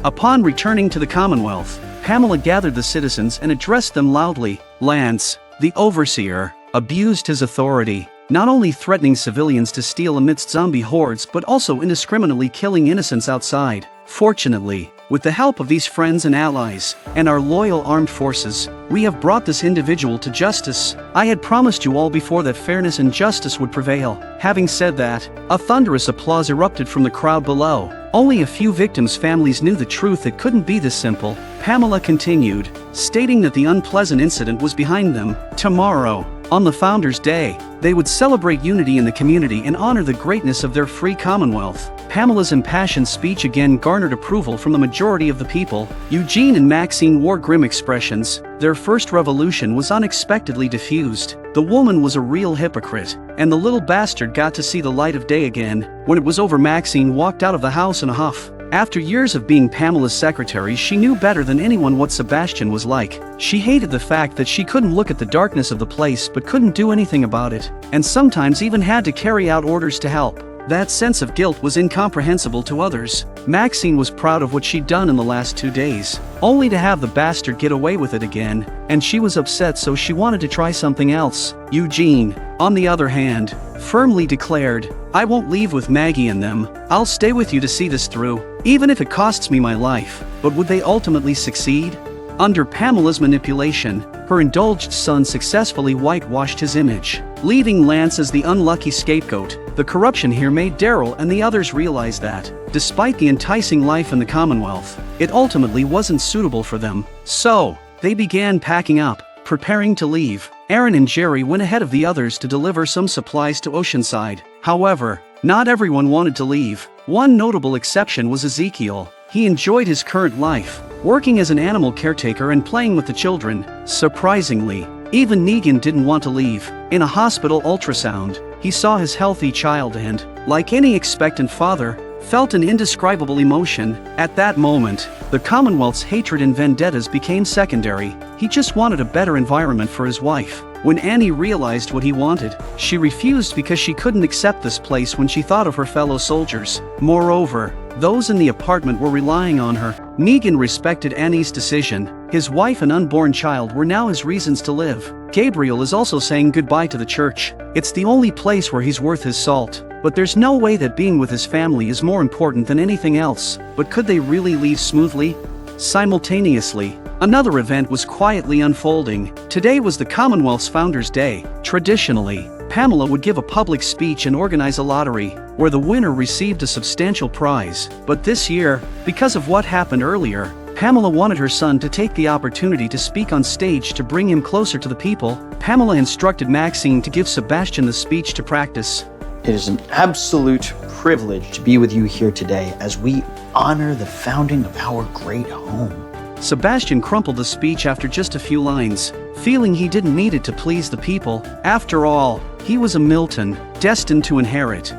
Upon returning to the Commonwealth, Pamela gathered the citizens and addressed them loudly. Lance, the overseer, abused his authority, not only threatening civilians to steal amidst zombie hordes but also indiscriminately killing innocents outside. Fortunately, with the help of these friends and allies, and our loyal armed forces, we have brought this individual to justice. I had promised you all before that fairness and justice would prevail. Having said that, a thunderous applause erupted from the crowd below. Only a few victims' families knew the truth. It couldn't be this simple. Pamela continued, stating that the unpleasant incident was behind them. Tomorrow, on the Founders' Day, they would celebrate unity in the community and honor the greatness of their free Commonwealth. Pamela's impassioned speech again garnered approval from the majority of the people. Eugene and Maxine wore grim expressions. Their first revolution was unexpectedly diffused. The woman was a real hypocrite, and the little bastard got to see the light of day again. When it was over, Maxine walked out of the house in a huff. After years of being Pamela's secretary, she knew better than anyone what Sebastian was like. She hated the fact that she couldn't look at the darkness of the place but couldn't do anything about it, and sometimes even had to carry out orders to help. That sense of guilt was incomprehensible to others. Maxine was proud of what she'd done in the last 2 days, only to have the bastard get away with it again, and she was upset, so she wanted to try something else. Eugene, on the other hand, firmly declared, "I won't leave with Maggie and them. I'll stay with you to see this through, even if it costs me my life." But would they ultimately succeed? Under Pamela's manipulation, her indulged son successfully whitewashed his image, leaving Lance as the unlucky scapegoat. The corruption here made Daryl and the others realize that, despite the enticing life in the Commonwealth, it ultimately wasn't suitable for them. So, they began packing up, preparing to leave. Aaron and Jerry went ahead of the others to deliver some supplies to Oceanside. However, not everyone wanted to leave. One notable exception was Ezekiel. He enjoyed his current life, working as an animal caretaker and playing with the children. Surprisingly, even Negan didn't want to leave. In a hospital ultrasound, he saw his healthy child and, like any expectant father, felt an indescribable emotion. At that moment, the Commonwealth's hatred and vendettas became secondary. He just wanted a better environment for his wife. When Annie realized what he wanted, she refused because she couldn't accept this place when she thought of her fellow soldiers. Moreover, those in the apartment were relying on her. Megan respected Annie's decision. His wife and unborn child were now his reasons to live. Gabriel is also saying goodbye to the church. It's the only place where he's worth his salt. But there's no way that being with his family is more important than anything else. But could they really leave smoothly? Simultaneously, another event was quietly unfolding. Today was the Commonwealth's Founders' Day. Traditionally, Pamela would give a public speech and organize a lottery, where the winner received a substantial prize. But this year, because of what happened earlier, Pamela wanted her son to take the opportunity to speak on stage to bring him closer to the people. Pamela instructed Maxine to give Sebastian the speech to practice. It is an absolute privilege to be with you here today as we honor the founding of our great home. Sebastian crumpled the speech after just a few lines, feeling he didn't need it to please the people. After all, he was a Milton, destined to inherit.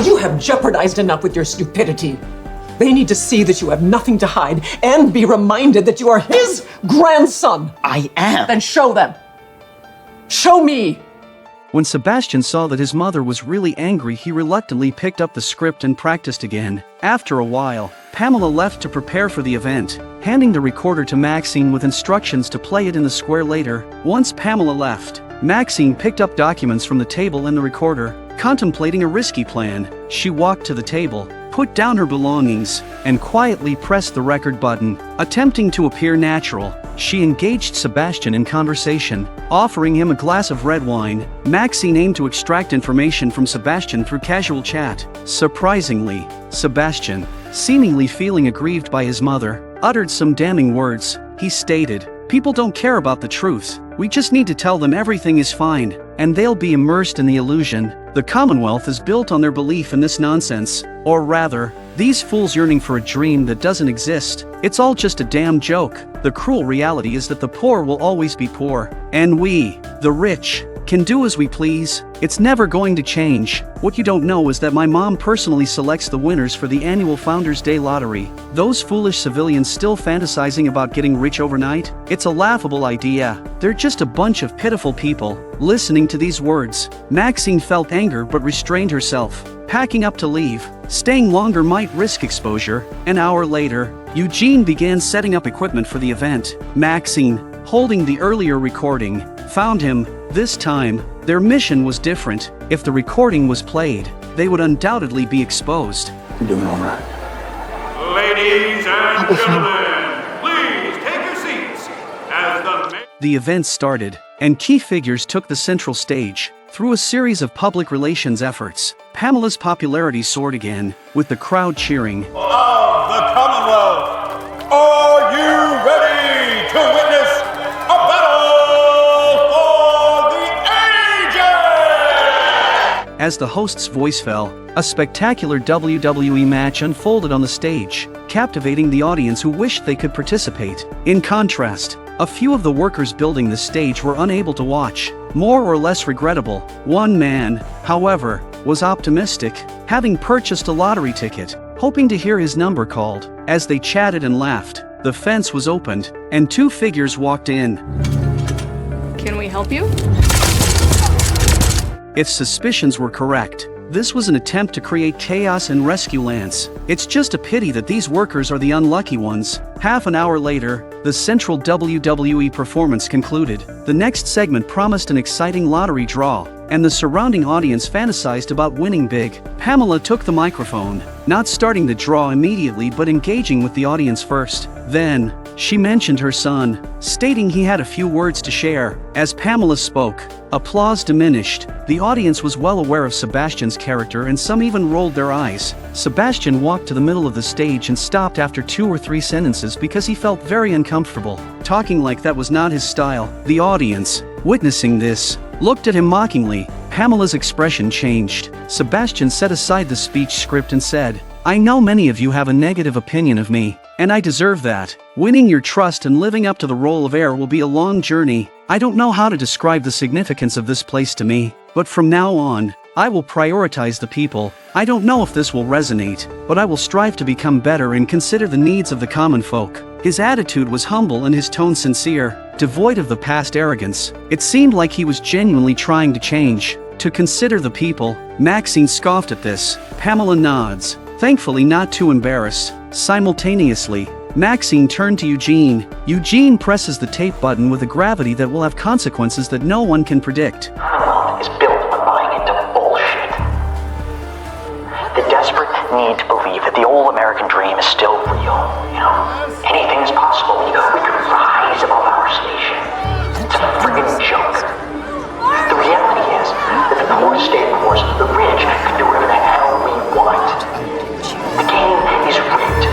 You have jeopardized enough with your stupidity. They need to see that you have nothing to hide and be reminded that you are his grandson. I am. Then show them. Show me. When Sebastian saw that his mother was really angry, he reluctantly picked up the script and practiced again. After a while, Pamela left to prepare for the event, handing the recorder to Maxine with instructions to play it in the square later. Once Pamela left, Maxine picked up documents from the table and the recorder. Contemplating a risky plan, she walked to the table, put down her belongings, and quietly pressed the record button. Attempting to appear natural, she engaged Sebastian in conversation, offering him a glass of red wine. Maxine aimed to extract information from Sebastian through casual chat. Surprisingly, Sebastian, seemingly feeling aggrieved by his mother, uttered some damning words. He stated, "People don't care about the truth. We just need to tell them everything is fine, and they'll be immersed in the illusion." The Commonwealth is built on their belief in this nonsense. Or rather, these fools yearning for a dream that doesn't exist. It's all just a damn joke. The cruel reality is that the poor will always be poor. And we, the rich, can do as we please. It's never going to change. What you don't know is that my mom personally selects the winners for the annual Founders' Day lottery. Those foolish civilians still fantasizing about getting rich overnight? It's a laughable idea. They're just a bunch of pitiful people. Listening to these words, Maxine felt anger but restrained herself, packing up to leave. Staying longer might risk exposure. An hour later, Eugene began setting up equipment for the event. Maxine, holding the earlier recording, found him. This time, their mission was different. If the recording was played, they would undoubtedly be exposed. You're doing all right. Ladies and gentlemen, please take your seats as The event started, and key figures took the central stage. Through a series of public relations efforts, Pamela's popularity soared again, with the crowd cheering. of the Commonwealth, are you ready to witness a battle for the ages? As the host's voice fell, a spectacular WWE match unfolded on the stage, captivating the audience who wished they could participate. In contrast, a few of the workers building the stage were unable to watch, more or less regrettable. One man, however, was optimistic, having purchased a lottery ticket, hoping to hear his number called. As they chatted and laughed, the fence was opened, and two figures walked in. Can we help you? If suspicions were correct, this was an attempt to create chaos and rescue Lance. It's just a pity that these workers are the unlucky ones. Half an hour later, the central WWE performance concluded. The next segment promised an exciting lottery draw, and the surrounding audience fantasized about winning big. Pamela took the microphone, not starting the draw immediately but engaging with the audience first. Then, she mentioned her son, stating he had a few words to share. As Pamela spoke, applause diminished. The audience was well aware of Sebastian's character and some even rolled their eyes. Sebastian walked to the middle of the stage and stopped after 2 or 3 sentences because he felt very uncomfortable. Talking like that was not his style. The audience, witnessing this, looked at him mockingly. Pamela's expression changed. Sebastian set aside the speech script and said, "I know many of you have a negative opinion of me, and I deserve that. Winning your trust and living up to the role of heir will be a long journey. I don't know how to describe the significance of this place to me, but from now on, I will prioritize the people. I don't know if this will resonate, but I will strive to become better and consider the needs of the common folk. His attitude was humble and his tone sincere, devoid of the past arrogance. It seemed like he was genuinely trying to change, to consider the people. Maxine scoffed at this. Pamela nods, thankfully not too embarrassed. Simultaneously, Maxine turned to Eugene. Eugene presses the tape button with a gravity that will have consequences that no one can predict. Is built on buying into bullshit. The desperate need to believe that the old American dream is still real. You know, anything is possible. We can rise above our station. It's a friggin' joke. The reality is that the poor stay poor, the rich can do whatever the hell we want. The game is rigged.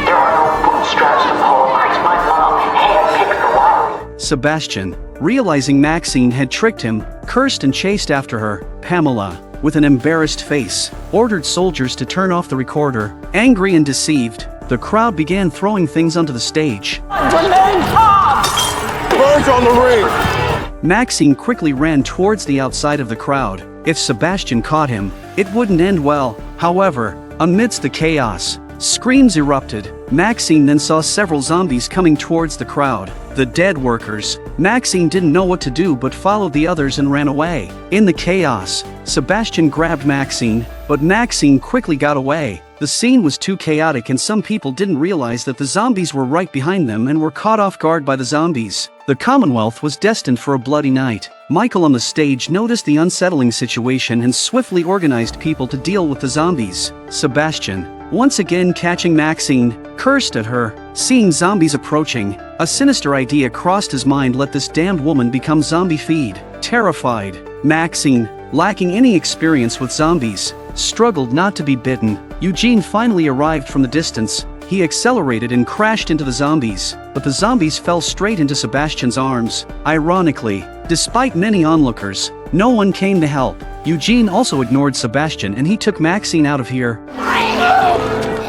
There are no bootstraps to pull. My mom handpicked the lottery. Sebastian, realizing Maxine had tricked him, cursed and chased after her. Pamela, with an embarrassed face, ordered soldiers to turn off the recorder. Angry and deceived, the crowd began throwing things onto the stage. Remain calm! Birds on the ring! Maxine quickly ran towards the outside of the crowd. If Sebastian caught him, it wouldn't end well. However, amidst the chaos, screams erupted. Maxine then saw several zombies coming towards the crowd. The dead workers. Maxine didn't know what to do but followed the others and ran away. In the chaos, Sebastian grabbed Maxine, but Maxine quickly got away. The scene was too chaotic and some people didn't realize that the zombies were right behind them and were caught off guard by the zombies. The Commonwealth was destined for a bloody night. Michael on the stage noticed the unsettling situation and swiftly organized people to deal with the zombies. Sebastian, once again catching Maxine, cursed at her. Seeing zombies approaching, a sinister idea crossed his mind: let this damned woman become zombie feed. Terrified, Maxine, lacking any experience with zombies, struggled not to be bitten. Eugene finally arrived from the distance. He accelerated and crashed into the zombies, but the zombies fell straight into Sebastian's arms. Ironically, despite many onlookers, no one came to help. Eugene also ignored Sebastian and he took Maxine out of here.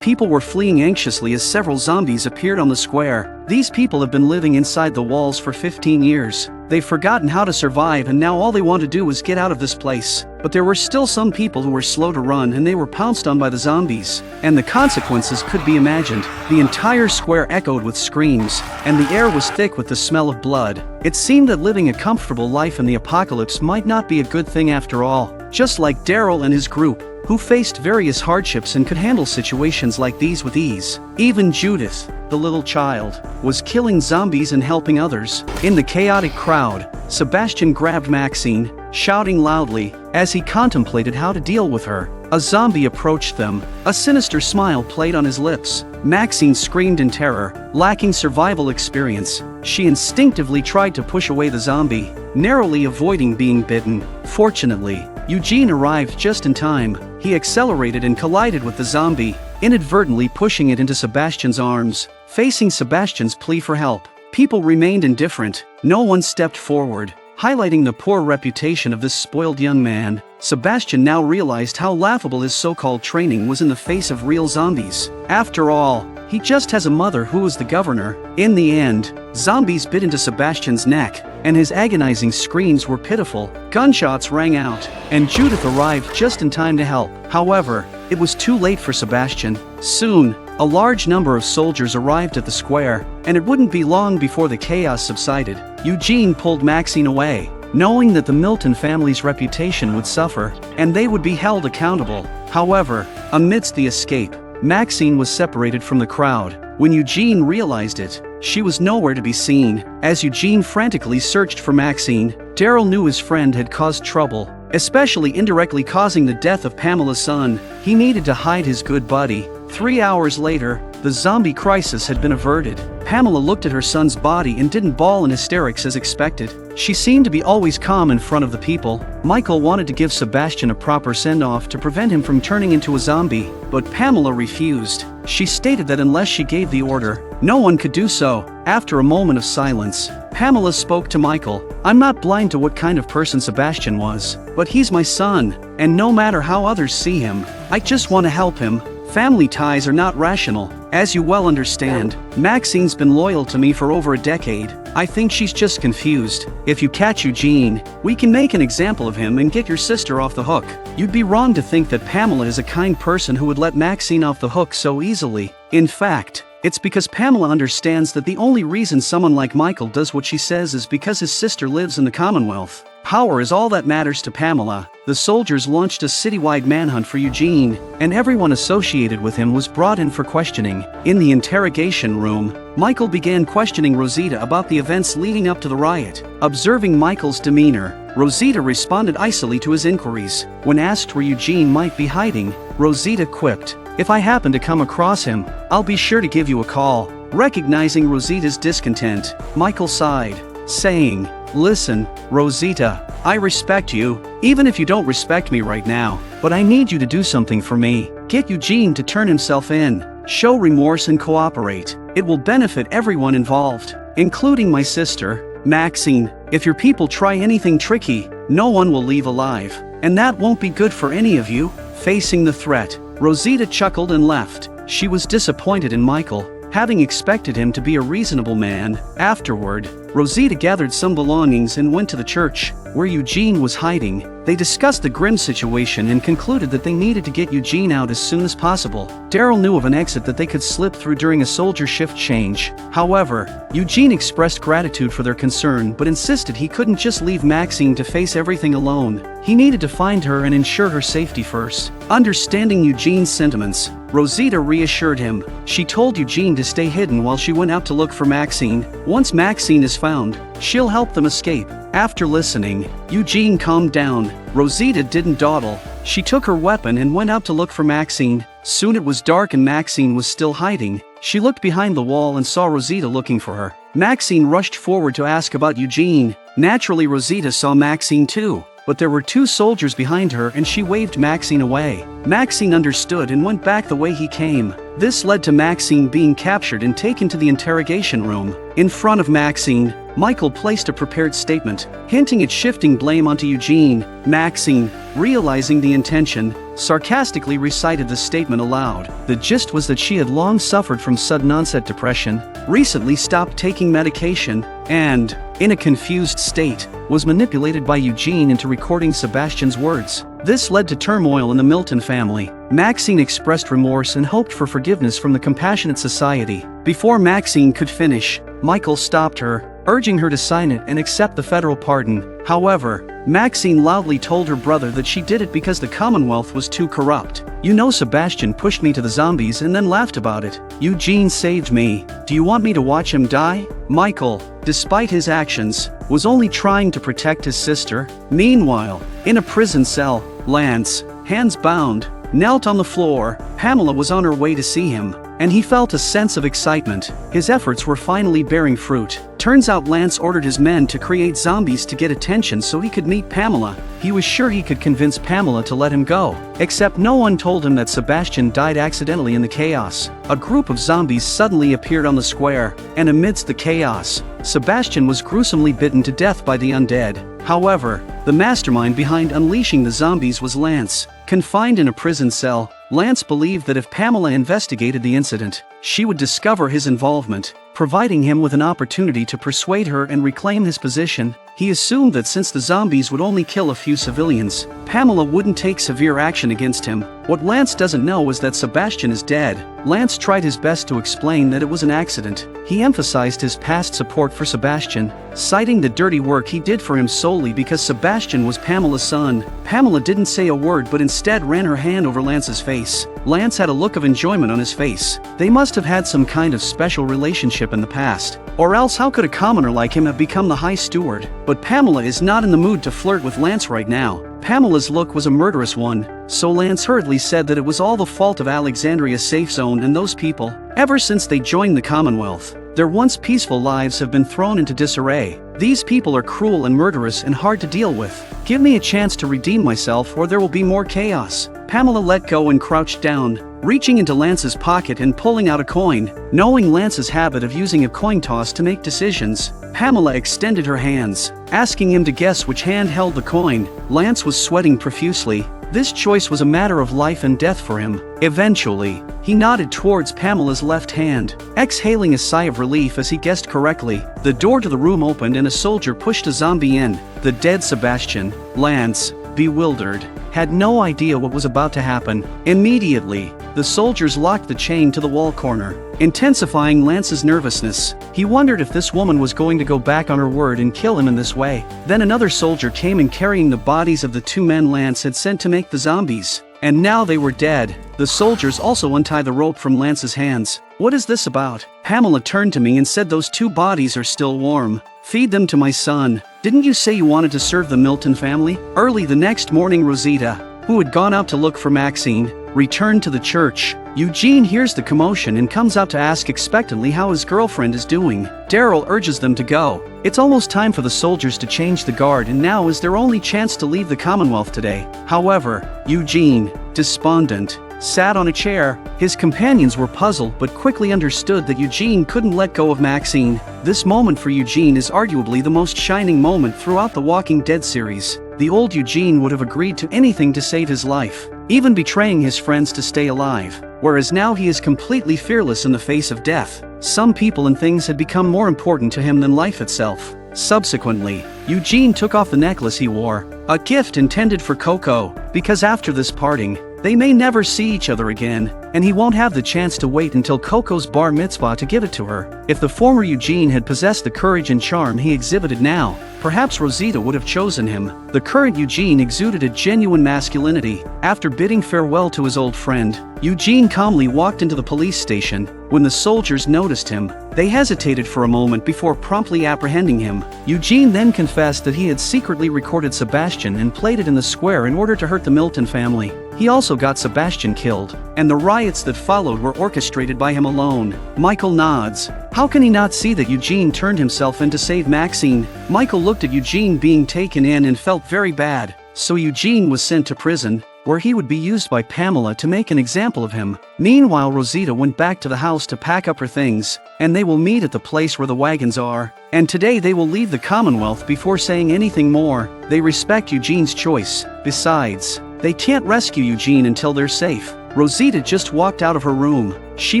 People were fleeing anxiously as several zombies appeared on the square. These people have been living inside the walls for 15 years. They've forgotten how to survive and now all they want to do is get out of this place. But there were still some people who were slow to run and they were pounced on by the zombies. And the consequences could be imagined. The entire square echoed with screams, and the air was thick with the smell of blood. It seemed that living a comfortable life in the apocalypse might not be a good thing after all. Just like Daryl and his group, who faced various hardships and could handle situations like these with ease. Even Judith, the little child, was killing zombies and helping others. In the chaotic crowd, Sebastian grabbed Maxine, shouting loudly as he contemplated how to deal with her. A zombie approached them. A sinister smile played on his lips. Maxine screamed in terror. Lacking survival experience, she instinctively tried to push away the zombie, narrowly avoiding being bitten. Fortunately, Eugene arrived just in time. He accelerated and collided with the zombie, inadvertently pushing it into Sebastian's arms. Facing Sebastian's plea for help, people remained indifferent. No one stepped forward, highlighting the poor reputation of this spoiled young man. Sebastian now realized how laughable his so-called training was in the face of real zombies. After all, he just has a mother who is the governor. In the end, zombies bit into Sebastian's neck, and his agonizing screams were pitiful. Gunshots rang out, and Judith arrived just in time to help. However, it was too late for Sebastian. Soon, a large number of soldiers arrived at the square, and it wouldn't be long before the chaos subsided. Eugene pulled Maxine away, knowing that the Milton family's reputation would suffer, and they would be held accountable. However, amidst the escape, Maxine was separated from the crowd. When Eugene realized it, she was nowhere to be seen. As Eugene frantically searched for Maxine, Daryl knew his friend had caused trouble, especially indirectly causing the death of Pamela's son. He needed to hide his good buddy. 3 hours later, the zombie crisis had been averted. Pamela looked at her son's body and didn't bawl in hysterics as expected. She seemed to be always calm in front of the people. Michael wanted to give Sebastian a proper send-off to prevent him from turning into a zombie, but Pamela refused. She stated that unless she gave the order, no one could do so. After a moment of silence, Pamela spoke to Michael. "I'm not blind to what kind of person Sebastian was, but he's my son, and no matter how others see him, I just want to help him. Family ties are not rational. As you well understand, Maxine's been loyal to me for over a decade. I think she's just confused. If you catch Eugene, we can make an example of him and get your sister off the hook. You'd be wrong to think that Pamela is a kind person who would let Maxine off the hook so easily. In fact, it's because Pamela understands that the only reason someone like Michael does what she says is because his sister lives in the Commonwealth. Power is all that matters to Pamela. The soldiers launched a citywide manhunt for Eugene, and everyone associated with him was brought in for questioning. In the interrogation room, Michael began questioning Rosita about the events leading up to the riot. Observing Michael's demeanor, Rosita responded icily to his inquiries. When asked where Eugene might be hiding, Rosita quipped, "If I happen to come across him, I'll be sure to give you a call." Recognizing Rosita's discontent, Michael sighed, saying, "Listen, Rosita, I respect you, even if you don't respect me right now, but I need you to do something for me. Get Eugene to turn himself in, show remorse and cooperate. It will benefit everyone involved, including my sister, Maxine. If your people try anything tricky, no one will leave alive, and that won't be good for any of you." Facing the threat, Rosita chuckled and left. She was disappointed in Michael, having expected him to be a reasonable man. Afterward, Rosita gathered some belongings and went to the church, where Eugene was hiding. They discussed the grim situation and concluded that they needed to get Eugene out as soon as possible. Daryl knew of an exit that they could slip through during a soldier shift change. However, Eugene expressed gratitude for their concern but insisted he couldn't just leave Maxine to face everything alone. He needed to find her and ensure her safety first. Understanding Eugene's sentiments, Rosita reassured him. She told Eugene to stay hidden while she went out to look for Maxine. Once Maxine is found, she'll help them escape. After listening, Eugene calmed down. Rosita didn't dawdle. She took her weapon and went out to look for Maxine. Soon it was dark and Maxine was still hiding. She looked behind the wall and saw Rosita looking for her. Maxine rushed forward to ask about Eugene. Naturally, Rosita saw Maxine too, but there were two soldiers behind her and she waved Maxine away. Maxine understood and went back the way he came. This led to Maxine being captured and taken to the interrogation room. In front of Maxine, Michael placed a prepared statement, hinting at shifting blame onto Eugene. Maxine, realizing the intention, sarcastically recited the statement aloud. The gist was that she had long suffered from sudden-onset depression, recently stopped taking medication, and, in a confused state, was manipulated by Eugene into recording Sebastian's words. This led to turmoil in the Milton family. Maxine expressed remorse and hoped for forgiveness from the compassionate society. Before Maxine could finish, Michael stopped her, urging her to sign it and accept the federal pardon. However, Maxine loudly told her brother that she did it because the Commonwealth was too corrupt. "You know, Sebastian pushed me to the zombies and then laughed about it. Eugene saved me. Do you want me to watch him die?" Michael, despite his actions, was only trying to protect his sister. Meanwhile, in a prison cell, Lance, hands bound, knelt on the floor. Pamela was on her way to see him, and he felt a sense of excitement. His efforts were finally bearing fruit. Turns out Lance ordered his men to create zombies to get attention so he could meet Pamela. He was sure he could convince Pamela to let him go. Except no one told him that Sebastian died accidentally in the chaos. A group of zombies suddenly appeared on the square, and amidst the chaos, Sebastian was gruesomely bitten to death by the undead. However, the mastermind behind unleashing the zombies was Lance. Confined in a prison cell, Lance believed that if Pamela investigated the incident, she would discover his involvement, providing him with an opportunity to persuade her and reclaim his position. He assumed that since the zombies would only kill a few civilians, Pamela wouldn't take severe action against him. What Lance doesn't know is that Sebastian is dead. Lance tried his best to explain that it was an accident. He emphasized his past support for Sebastian, citing the dirty work he did for him solely because Sebastian was Pamela's son. Pamela didn't say a word but instead ran her hand over Lance's face. Lance had a look of enjoyment on his face. They must have had some kind of special relationship in the past. Or else how could a commoner like him have become the High Steward? But Pamela is not in the mood to flirt with Lance right now. Pamela's look was a murderous one, so Lance hurriedly said that it was all the fault of Alexandria's safe zone and those people. Ever since they joined the Commonwealth, their once peaceful lives have been thrown into disarray. These people are cruel and murderous and hard to deal with. Give me a chance to redeem myself or there will be more chaos. Pamela let go and crouched down, reaching into Lance's pocket and pulling out a coin. Knowing Lance's habit of using a coin toss to make decisions, Pamela extended her hands, asking him to guess which hand held the coin. Lance was sweating profusely. This choice was a matter of life and death for him. Eventually, he nodded towards Pamela's left hand, exhaling a sigh of relief as he guessed correctly. The door to the room opened and a soldier pushed a zombie in. The dead Sebastian, Lance, bewildered, had no idea what was about to happen. Immediately, the soldiers locked the chain to the wall corner, intensifying Lance's nervousness. He wondered if this woman was going to go back on her word and kill him in this way. Then another soldier came in carrying the bodies of the two men Lance had sent to make the zombies. And now they were dead. The soldiers also untied the rope from Lance's hands. "What is this about?" Pamela turned to me and said, "Those two bodies are still warm. Feed them to my son. Didn't you say you wanted to serve the Milton family?" Early the next morning, Rosita, who had gone out to look for Maxine, returned to the church. Eugene hears the commotion and comes out to ask expectantly how his girlfriend is doing. Daryl urges them to go. It's almost time for the soldiers to change the guard, and now is their only chance to leave the Commonwealth today. However, Eugene, despondent, sat on a chair. His companions were puzzled but quickly understood that Eugene couldn't let go of Maxine. This moment for Eugene is arguably the most shining moment throughout the Walking Dead series. The old Eugene would have agreed to anything to save his life, even betraying his friends to stay alive, whereas now he is completely fearless in the face of death. Some people and things had become more important to him than life itself. Subsequently, Eugene took off the necklace he wore, a gift intended for Coco, because after this parting, they may never see each other again, and he won't have the chance to wait until Coco's bar mitzvah to give it to her. If the former Eugene had possessed the courage and charm he exhibited now, perhaps Rosita would have chosen him. The current Eugene exuded a genuine masculinity. After bidding farewell to his old friend, Eugene calmly walked into the police station. When the soldiers noticed him, they hesitated for a moment before promptly apprehending him. Eugene then confessed that he had secretly recorded Sebastian and played it in the square in order to hurt the Milton family. He also got Sebastian killed, and the riots that followed were orchestrated by him alone. Michael nods. How can he not see that Eugene turned himself in to save Maxine? Michael looked at Eugene being taken in and felt very bad. So Eugene was sent to prison, where he would be used by Pamela to make an example of him. Meanwhile, Rosita went back to the house to pack up her things, and they will meet at the place where the wagons are. And today they will leave the Commonwealth before saying anything more. They respect Eugene's choice. Besides, they can't rescue Eugene until they're safe. Rosita just walked out of her room. She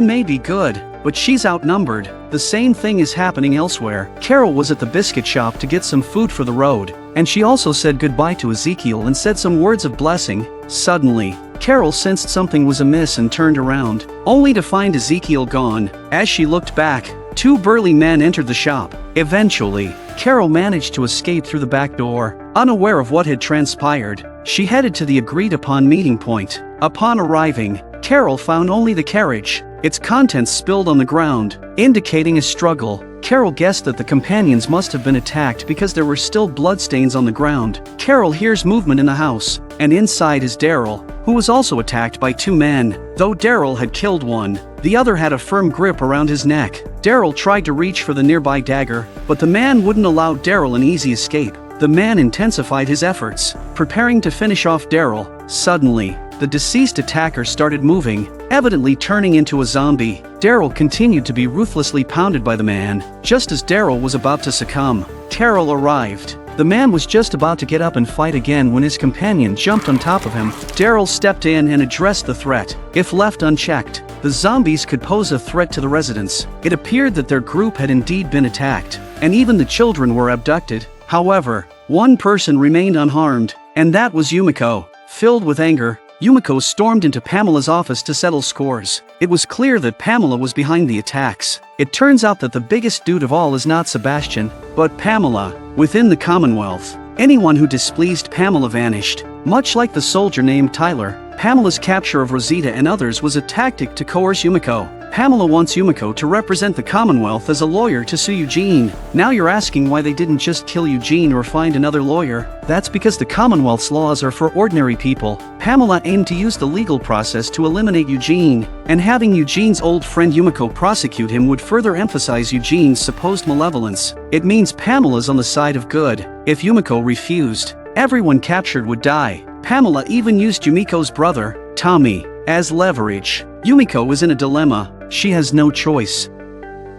may be good, but she's outnumbered. The same thing is happening elsewhere. Carol was at the biscuit shop to get some food for the road, and she also said goodbye to Ezekiel and said some words of blessing. Suddenly, Carol sensed something was amiss and turned around, only to find Ezekiel gone. As she looked back, two burly men entered the shop. Eventually, Carol managed to escape through the back door. Unaware of what had transpired, she headed to the agreed-upon meeting point. Upon arriving, Carol found only the carriage, its contents spilled on the ground, indicating a struggle. Carol guessed that the companions must have been attacked because there were still bloodstains on the ground. Carol hears movement in the house, and inside is Daryl, who was also attacked by two men. Though Daryl had killed one, the other had a firm grip around his neck. Daryl tried to reach for the nearby dagger, but the man wouldn't allow Daryl an easy escape. The man intensified his efforts, preparing to finish off Daryl. Suddenly, the deceased attacker started moving, evidently turning into a zombie. Daryl continued to be ruthlessly pounded by the man. Just as Daryl was about to succumb, Carol arrived. The man was just about to get up and fight again when his companion jumped on top of him. Daryl stepped in and addressed the threat. If left unchecked, the zombies could pose a threat to the residents. It appeared that their group had indeed been attacked, and even the children were abducted. However, one person remained unharmed, and that was Yumiko. Filled with anger, Yumiko stormed into Pamela's office to settle scores. It was clear that Pamela was behind the attacks. It turns out that the biggest dude of all is not Sebastian, but Pamela. Within the Commonwealth, anyone who displeased Pamela vanished. Much like the soldier named Tyler, Pamela's capture of Rosita and others was a tactic to coerce Yumiko. Pamela wants Yumiko to represent the Commonwealth as a lawyer to sue Eugene. Now you're asking why they didn't just kill Eugene or find another lawyer. That's because the Commonwealth's laws are for ordinary people. Pamela aimed to use the legal process to eliminate Eugene, and having Eugene's old friend Yumiko prosecute him would further emphasize Eugene's supposed malevolence. It means Pamela's on the side of good. If Yumiko refused, everyone captured would die. Pamela even used Yumiko's brother, Tommy, as leverage. Yumiko is in a dilemma. She has no choice.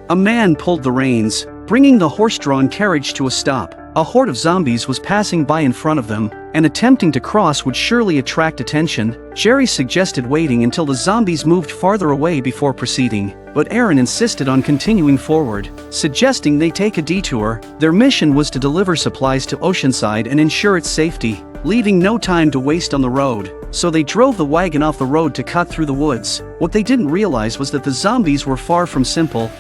A man pulled the reins, bringing the horse-drawn carriage to a stop. A horde of zombies was passing by in front of them. and attempting to cross would surely attract attention. Jerry suggested waiting until the zombies moved farther away before proceeding, but Aaron insisted on continuing forward, suggesting they take a detour. Their mission was to deliver supplies to Oceanside and ensure its safety, leaving no time to waste on the road. So they drove the wagon off the road to cut through the woods. What they didn't realize was that the zombies were far from simple.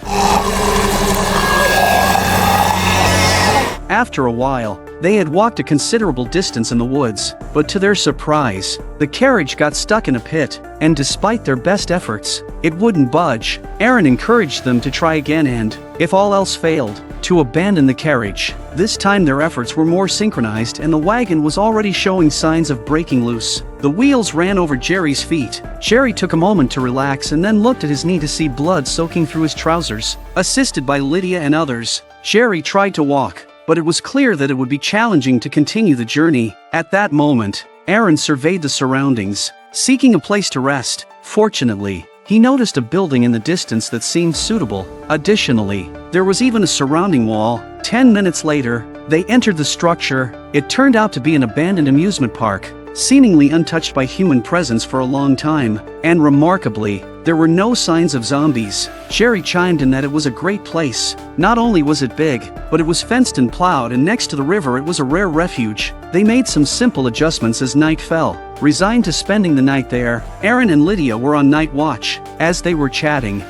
After a while, they had walked a considerable distance in the woods, but to their surprise, the carriage got stuck in a pit, and despite their best efforts, it wouldn't budge. Aaron encouraged them to try again and, if all else failed, to abandon the carriage. This time their efforts were more synchronized and the wagon was already showing signs of breaking loose. The wheels ran over Jerry's feet. Jerry took a moment to relax and then looked at his knee to see blood soaking through his trousers. Assisted by Lydia and others, Jerry tried to walk, but it was clear that it would be challenging to continue the journey. At that moment, Aaron surveyed the surroundings, seeking a place to rest. Fortunately, he noticed a building in the distance that seemed suitable. Additionally, there was even a surrounding wall. 10 minutes later, they entered the structure. It turned out to be an abandoned amusement park, seemingly untouched by human presence for a long time, and remarkably, there were no signs of zombies. Jerry chimed in that it was a great place. Not only was it big, but it was fenced and plowed, and next to the river it was a rare refuge. They made some simple adjustments as night fell. Resigned to spending the night there, Aaron and Lydia were on night watch. As they were chatting,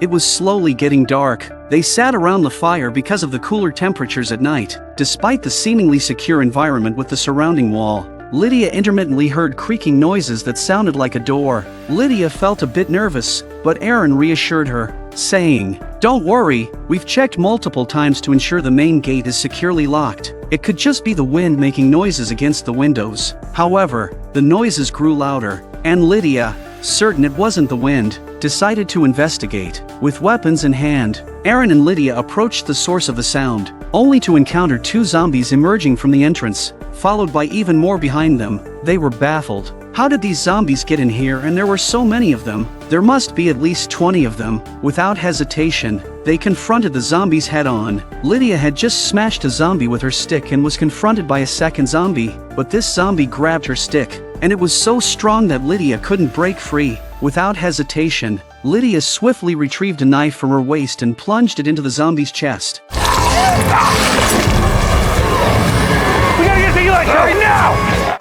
it was slowly getting dark. They sat around the fire because of the cooler temperatures at night. Despite the seemingly secure environment with the surrounding wall, Lydia intermittently heard creaking noises that sounded like a door. Lydia felt a bit nervous, but Aaron reassured her, saying, "Don't worry, we've checked multiple times to ensure the main gate is securely locked. It could just be the wind making noises against the windows." However, the noises grew louder, and Lydia, certain it wasn't the wind, decided to investigate. With weapons in hand, Aaron and Lydia approached the source of the sound, only to encounter two zombies emerging from the entrance, followed by even more behind them. They were baffled. How did these zombies get in here, and there were so many of them? There must be at least 20 of them. Without hesitation, they confronted the zombies head-on. Lydia had just smashed a zombie with her stick and was confronted by a second zombie, but this zombie grabbed her stick, and it was so strong that Lydia couldn't break free. Without hesitation, Lydia swiftly retrieved a knife from her waist and plunged it into the zombie's chest. We gotta get to Eli right now!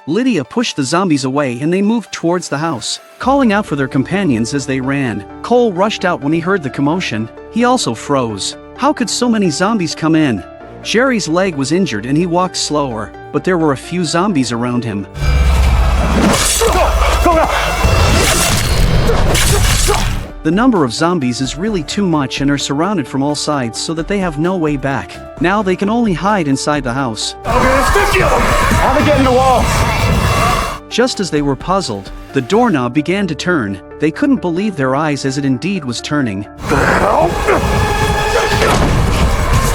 Lydia pushed the zombies away and they moved towards the house, calling out for their companions as they ran. Cole rushed out when he heard the commotion. He also froze. How could so many zombies come in? Jerry's leg was injured and he walked slower, but there were a few zombies around him. Go now! The number of zombies is really too much and are surrounded from all sides so that they have no way back. Now they can only hide inside the house. Okay, there's 50 of them! How they get in the walls? Just as they were puzzled, the doorknob began to turn. They couldn't believe their eyes as it indeed was turning. The hell?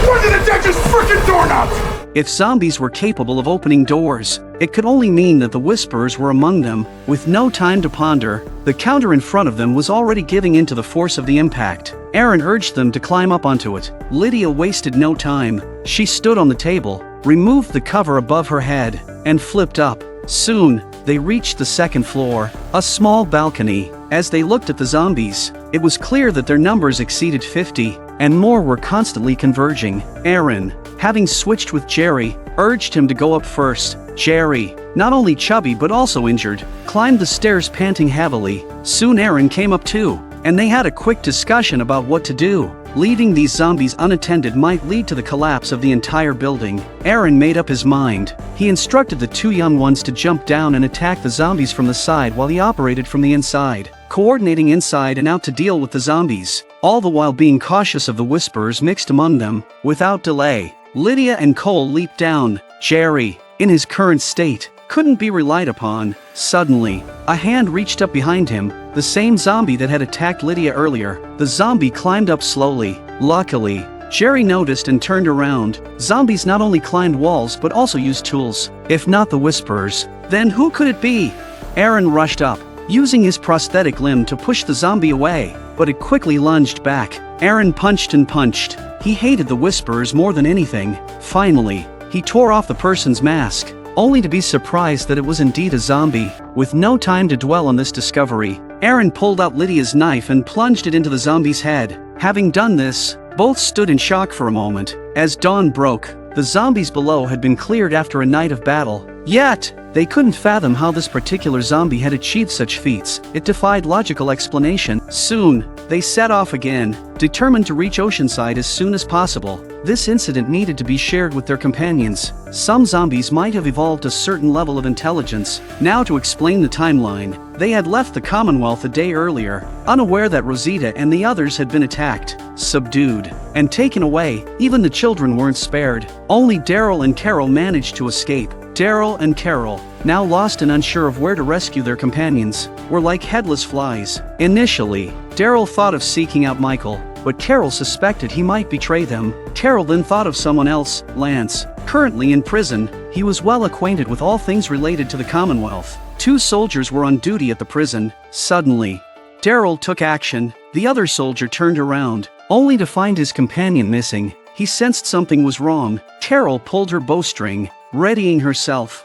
Where did they take this frickin' doorknob? If zombies were capable of opening doors, it could only mean that the Whisperers were among them. With no time to ponder, the counter in front of them was already giving in to the force of the impact. Aaron urged them to climb up onto it. Lydia wasted no time. She stood on the table, removed the cover above her head, and flipped up. Soon, they reached the second floor, a small balcony. As they looked at the zombies, it was clear that their numbers exceeded 50, and more were constantly converging. Aaron, having switched with Jerry, urged him to go up first. Jerry, not only chubby but also injured, climbed the stairs panting heavily. Soon Aaron came up too, and they had a quick discussion about what to do. Leaving these zombies unattended might lead to the collapse of the entire building. Aaron made up his mind. He instructed the two young ones to jump down and attack the zombies from the side while he operated from the inside, coordinating inside and out to deal with the zombies, all the while being cautious of the Whisperers mixed among them. Without delay, Lydia and Cole leaped down. Jerry, in his current state, couldn't be relied upon. Suddenly, a hand reached up behind him, the same zombie that had attacked Lydia earlier. The zombie climbed up slowly. Luckily, Jerry noticed and turned around. Zombies not only climbed walls but also used tools. If not the Whisperers, then who could it be? Aaron rushed up, using his prosthetic limb to push the zombie away, but it quickly lunged back. Aaron punched and punched. He hated the Whisperers more than anything. Finally, He tore off the person's mask, only to be surprised that it was indeed a zombie. With no time to dwell on this discovery, Aaron pulled out Lydia's knife and plunged it into the zombie's head. Having done this, both stood in shock for a moment. As dawn broke, the zombies below had been cleared after a night of battle. Yet, they couldn't fathom how this particular zombie had achieved such feats. It defied logical explanation. Soon, they set off again, determined to reach Oceanside as soon as possible. This incident needed to be shared with their companions. Some zombies might have evolved a certain level of intelligence. Now to explain the timeline, they had left the Commonwealth a day earlier, unaware that Rosita and the others had been attacked, subdued, and taken away. Even the children weren't spared. Only Daryl and Carol managed to escape. Daryl and Carol, now lost and unsure of where to rescue their companions, were like headless flies. Initially, Daryl thought of seeking out Michael, but Carol suspected he might betray them. Carol then thought of someone else, Lance. Currently in prison, he was well acquainted with all things related to the Commonwealth. 2 soldiers were on duty at the prison. Suddenly, Daryl took action. The other soldier turned around, only to find his companion missing. He sensed something was wrong. Carol pulled her bowstring, readying herself.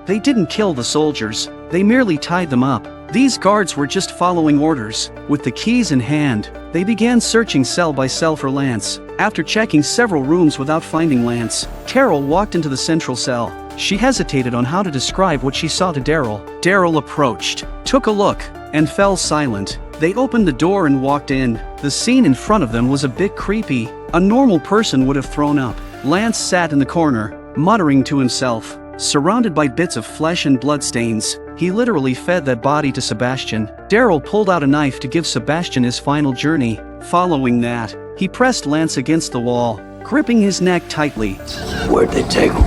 They didn't kill the soldiers, they merely tied them up. These guards were just following orders. With the keys in hand, they began searching cell by cell for Lance. After checking several rooms without finding Lance, Carol walked into the central cell. She hesitated on how to describe what she saw to Daryl. Daryl approached, took a look, and fell silent. They opened the door and walked in. The scene in front of them was a bit creepy. A normal person would have thrown up. Lance sat in the corner, muttering to himself. Surrounded by bits of flesh and bloodstains, he literally fed that body to Sebastian. Daryl pulled out a knife to give Sebastian his final journey. Following that, he pressed Lance against the wall, gripping his neck tightly. Where'd they take him?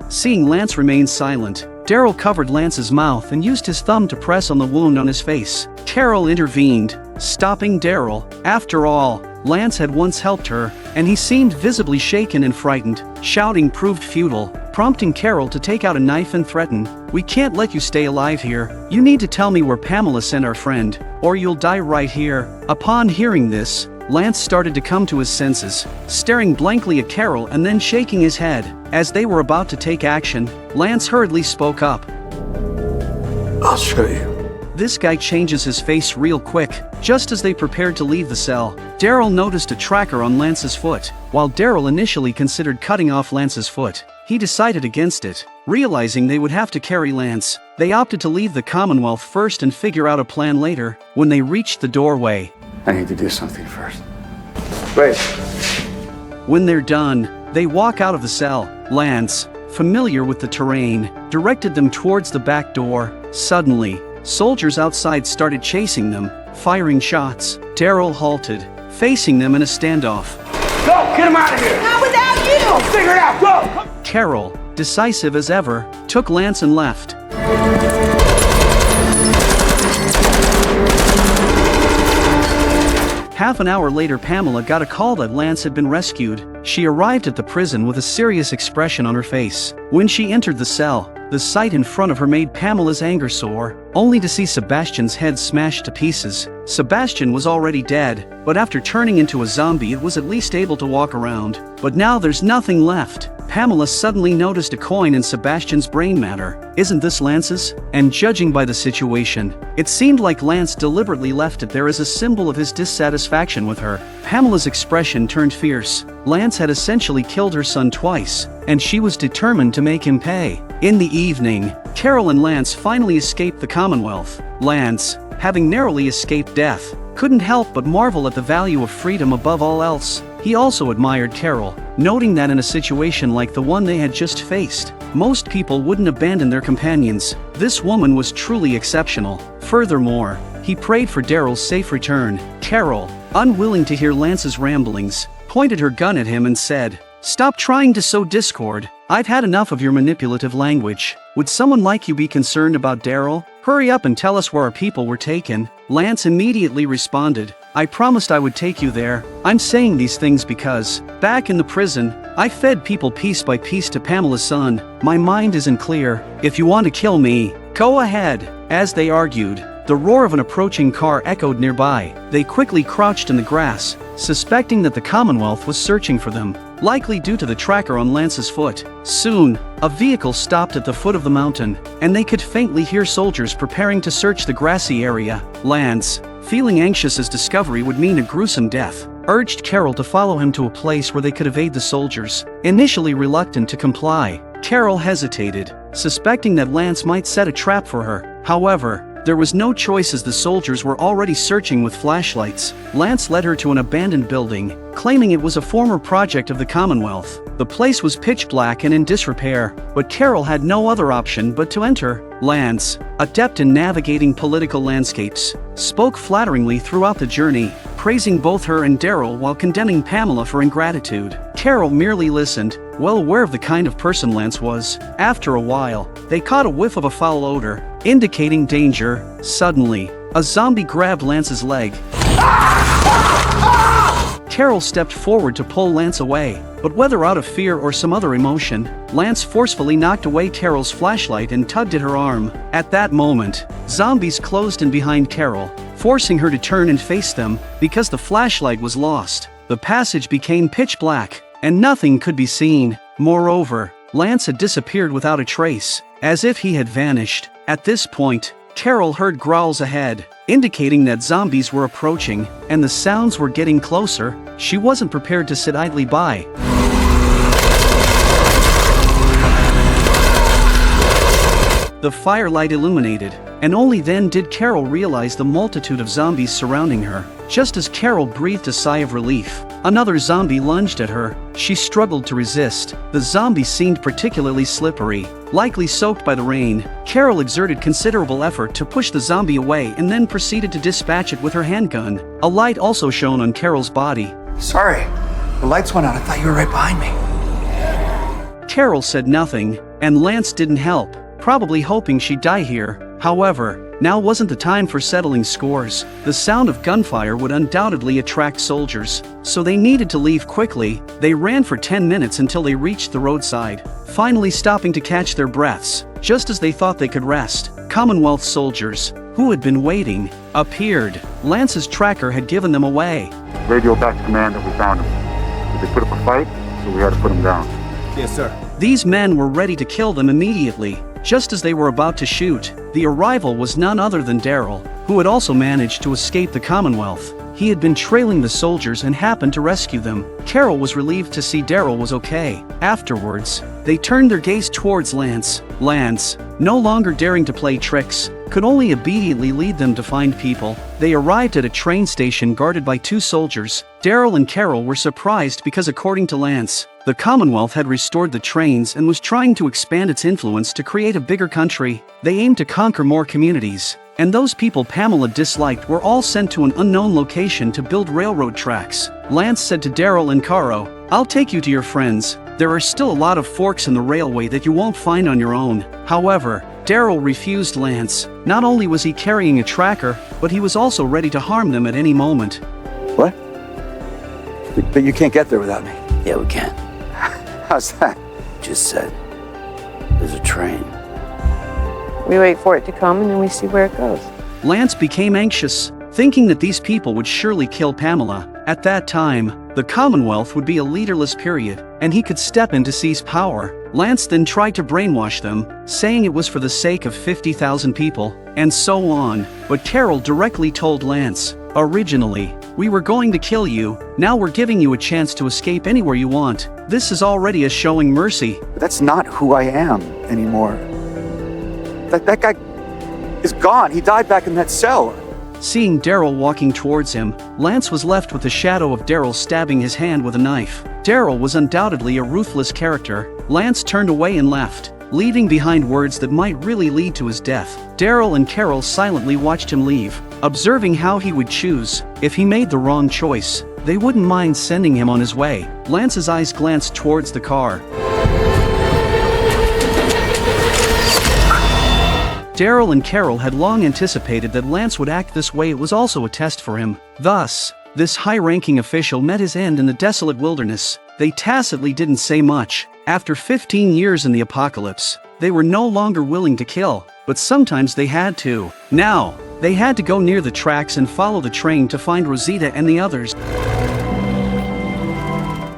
Seeing Lance remain silent, Daryl covered Lance's mouth and used his thumb to press on the wound on his face. Carol intervened, stopping Daryl. After all, Lance had once helped her, and he seemed visibly shaken and frightened. Shouting proved futile, prompting Carol to take out a knife and threaten, "We can't let you stay alive here. You need to tell me where Pamela sent our friend, or you'll die right here." Upon hearing this, Lance started to come to his senses, staring blankly at Carol and then shaking his head. As they were about to take action, Lance hurriedly spoke up. "I'll show you." This guy changes his face real quick. Just as they prepared to leave the cell, Daryl noticed a tracker on Lance's foot. While Daryl initially considered cutting off Lance's foot, he decided against it. Realizing they would have to carry Lance, they opted to leave the Commonwealth first and figure out a plan later. When they reached the doorway, I need to do something first. Wait. When they're done, they walk out of the cell. Lance, familiar with the terrain, directed them towards the back door. Suddenly, soldiers outside started chasing them, firing shots. Daryl halted, facing them in a standoff. Go! Get him out of here! Not without you! I'll figure it out! Go! Carol, decisive as ever, took Lance and left. Half an hour later, Pamela got a call that Lance had been rescued. She arrived at the prison with a serious expression on her face. When she entered the cell, the sight in front of her made Pamela's anger soar, only to see Sebastian's head smashed to pieces. Sebastian was already dead, but after turning into a zombie it was at least able to walk around. But now there's nothing left. Pamela suddenly noticed a coin in Sebastian's brain matter. Isn't this Lance's? And judging by the situation, it seemed like Lance deliberately left it there as a symbol of his dissatisfaction with her. Pamela's expression turned fierce. Lance had essentially killed her son twice, and she was determined to make him pay. In the evening, Carol and Lance finally escaped the Commonwealth. Lance, having narrowly escaped death, couldn't help but marvel at the value of freedom above all else. He also admired Carol, noting that in a situation like the one they had just faced, most people wouldn't abandon their companions. This woman was truly exceptional. Furthermore, he prayed for Daryl's safe return. Carol, unwilling to hear Lance's ramblings, pointed her gun at him and said, "Stop trying to sow discord. I've had enough of your manipulative language. Would someone like you be concerned about Daryl? Hurry up and tell us where our people were taken." Lance immediately responded, "I promised I would take you there. I'm saying these things because, back in the prison, I fed people piece by piece to Pamela's son. My mind isn't clear. If you want to kill me, go ahead." As they argued, the The roar of an approaching car echoed nearby. They quickly crouched in the grass, suspecting that the Commonwealth was searching for them, likely due to the tracker on Lance's foot. Soon, a vehicle stopped at the foot of the mountain, and they could faintly hear soldiers preparing to search the grassy area. Lance, feeling anxious as discovery would mean a gruesome death, urged Carol to follow him to a place where they could evade the soldiers. Initially reluctant to comply, Carol hesitated, suspecting that Lance might set a trap for her. However, there was no choice as the soldiers were already searching with flashlights. Lance led her to an abandoned building, claiming it was a former project of the Commonwealth. The place was pitch black and in disrepair, but Carol had no other option but to enter. Lance, adept in navigating political landscapes, spoke flatteringly throughout the journey, praising both her and Daryl while condemning Pamela for ingratitude. Carol merely listened, well aware of the kind of person Lance was. After a while, they caught a whiff of a foul odor, indicating danger. Suddenly, a zombie grabbed Lance's leg. Carol stepped forward to pull Lance away, but whether out of fear or some other emotion, Lance forcefully knocked away Carol's flashlight and tugged at her arm. At that moment, zombies closed in behind Carol, forcing her to turn and face them. Because the flashlight was lost, the passage became pitch black, and nothing could be seen. Moreover, Lance had disappeared without a trace, as if he had vanished. At this point, Carol heard growls ahead, indicating that zombies were approaching, and the sounds were getting closer. She wasn't prepared to sit idly by. The firelight illuminated, and only then did Carol realize the multitude of zombies surrounding her. Just as Carol breathed a sigh of relief, another zombie lunged at her. She struggled to resist. The zombie seemed particularly slippery, likely soaked by the rain. Carol exerted considerable effort to push the zombie away and then proceeded to dispatch it with her handgun. A light also shone on Carol's body. Sorry, the lights went out. I thought you were right behind me. Carol said nothing, and Lance didn't help, probably hoping she'd die here. However, now wasn't the time for settling scores. The sound of gunfire would undoubtedly attract soldiers, so they needed to leave quickly. They ran for 10 minutes until they reached the roadside, finally stopping to catch their breaths. Just as they thought they could rest, Commonwealth soldiers, who had been waiting, appeared. Lance's tracker had given them away. Radio back to command that we found him. They put up a fight, so we had to put him down. Yes, sir. These men were ready to kill them immediately. Just as they were about to shoot, the arrival was none other than Daryl, who had also managed to escape the Commonwealth. He had been trailing the soldiers and happened to rescue them. Carol was relieved to see Daryl was okay. Afterwards, they turned their gaze towards Lance. Lance, no longer daring to play tricks, could only immediately lead them to find people. They arrived at a train station guarded by 2 soldiers. Daryl and Carol were surprised because, according to Lance, the Commonwealth had restored the trains and was trying to expand its influence to create a bigger country. They aimed to conquer more communities, and those people Pamela disliked were all sent to an unknown location to build railroad tracks. Lance said to Daryl and Caro, "I'll take you to your friends. There are still a lot of forks in the railway that you won't find on your own." However, Daryl refused Lance. Not only was he carrying a tracker, but he was also ready to harm them at any moment. What? But you can't get there without me. Yeah, we can. How's that? Just said, there's a train. We wait for it to come and then we see where it goes. Lance became anxious, thinking that these people would surely kill Pamela. At that time, the Commonwealth would be a leaderless period, and he could step in to seize power. Lance then tried to brainwash them, saying it was for the sake of 50,000 people, and so on. But Carol directly told Lance, "Originally, we were going to kill you. Now we're giving you a chance to escape anywhere you want. This is already us showing mercy." But that's not who I am anymore. That guy is gone. He died back in that cell. Seeing Daryl walking towards him, Lance was left with the shadow of Daryl stabbing his hand with a knife. Daryl was undoubtedly a ruthless character. Lance turned away and left, leaving behind words that might really lead to his death. Daryl and Carol silently watched him leave, observing how he would choose. If he made the wrong choice, they wouldn't mind sending him on his way. Lance's eyes glanced towards the car. Daryl and Carol had long anticipated that Lance would act this way. It was also a test for him. Thus, this high-ranking official met his end in the desolate wilderness. They tacitly didn't say much. After 15 years in the apocalypse, they were no longer willing to kill, but sometimes they had to. Now, They had to go near the tracks and follow the train to find Rosita and the others.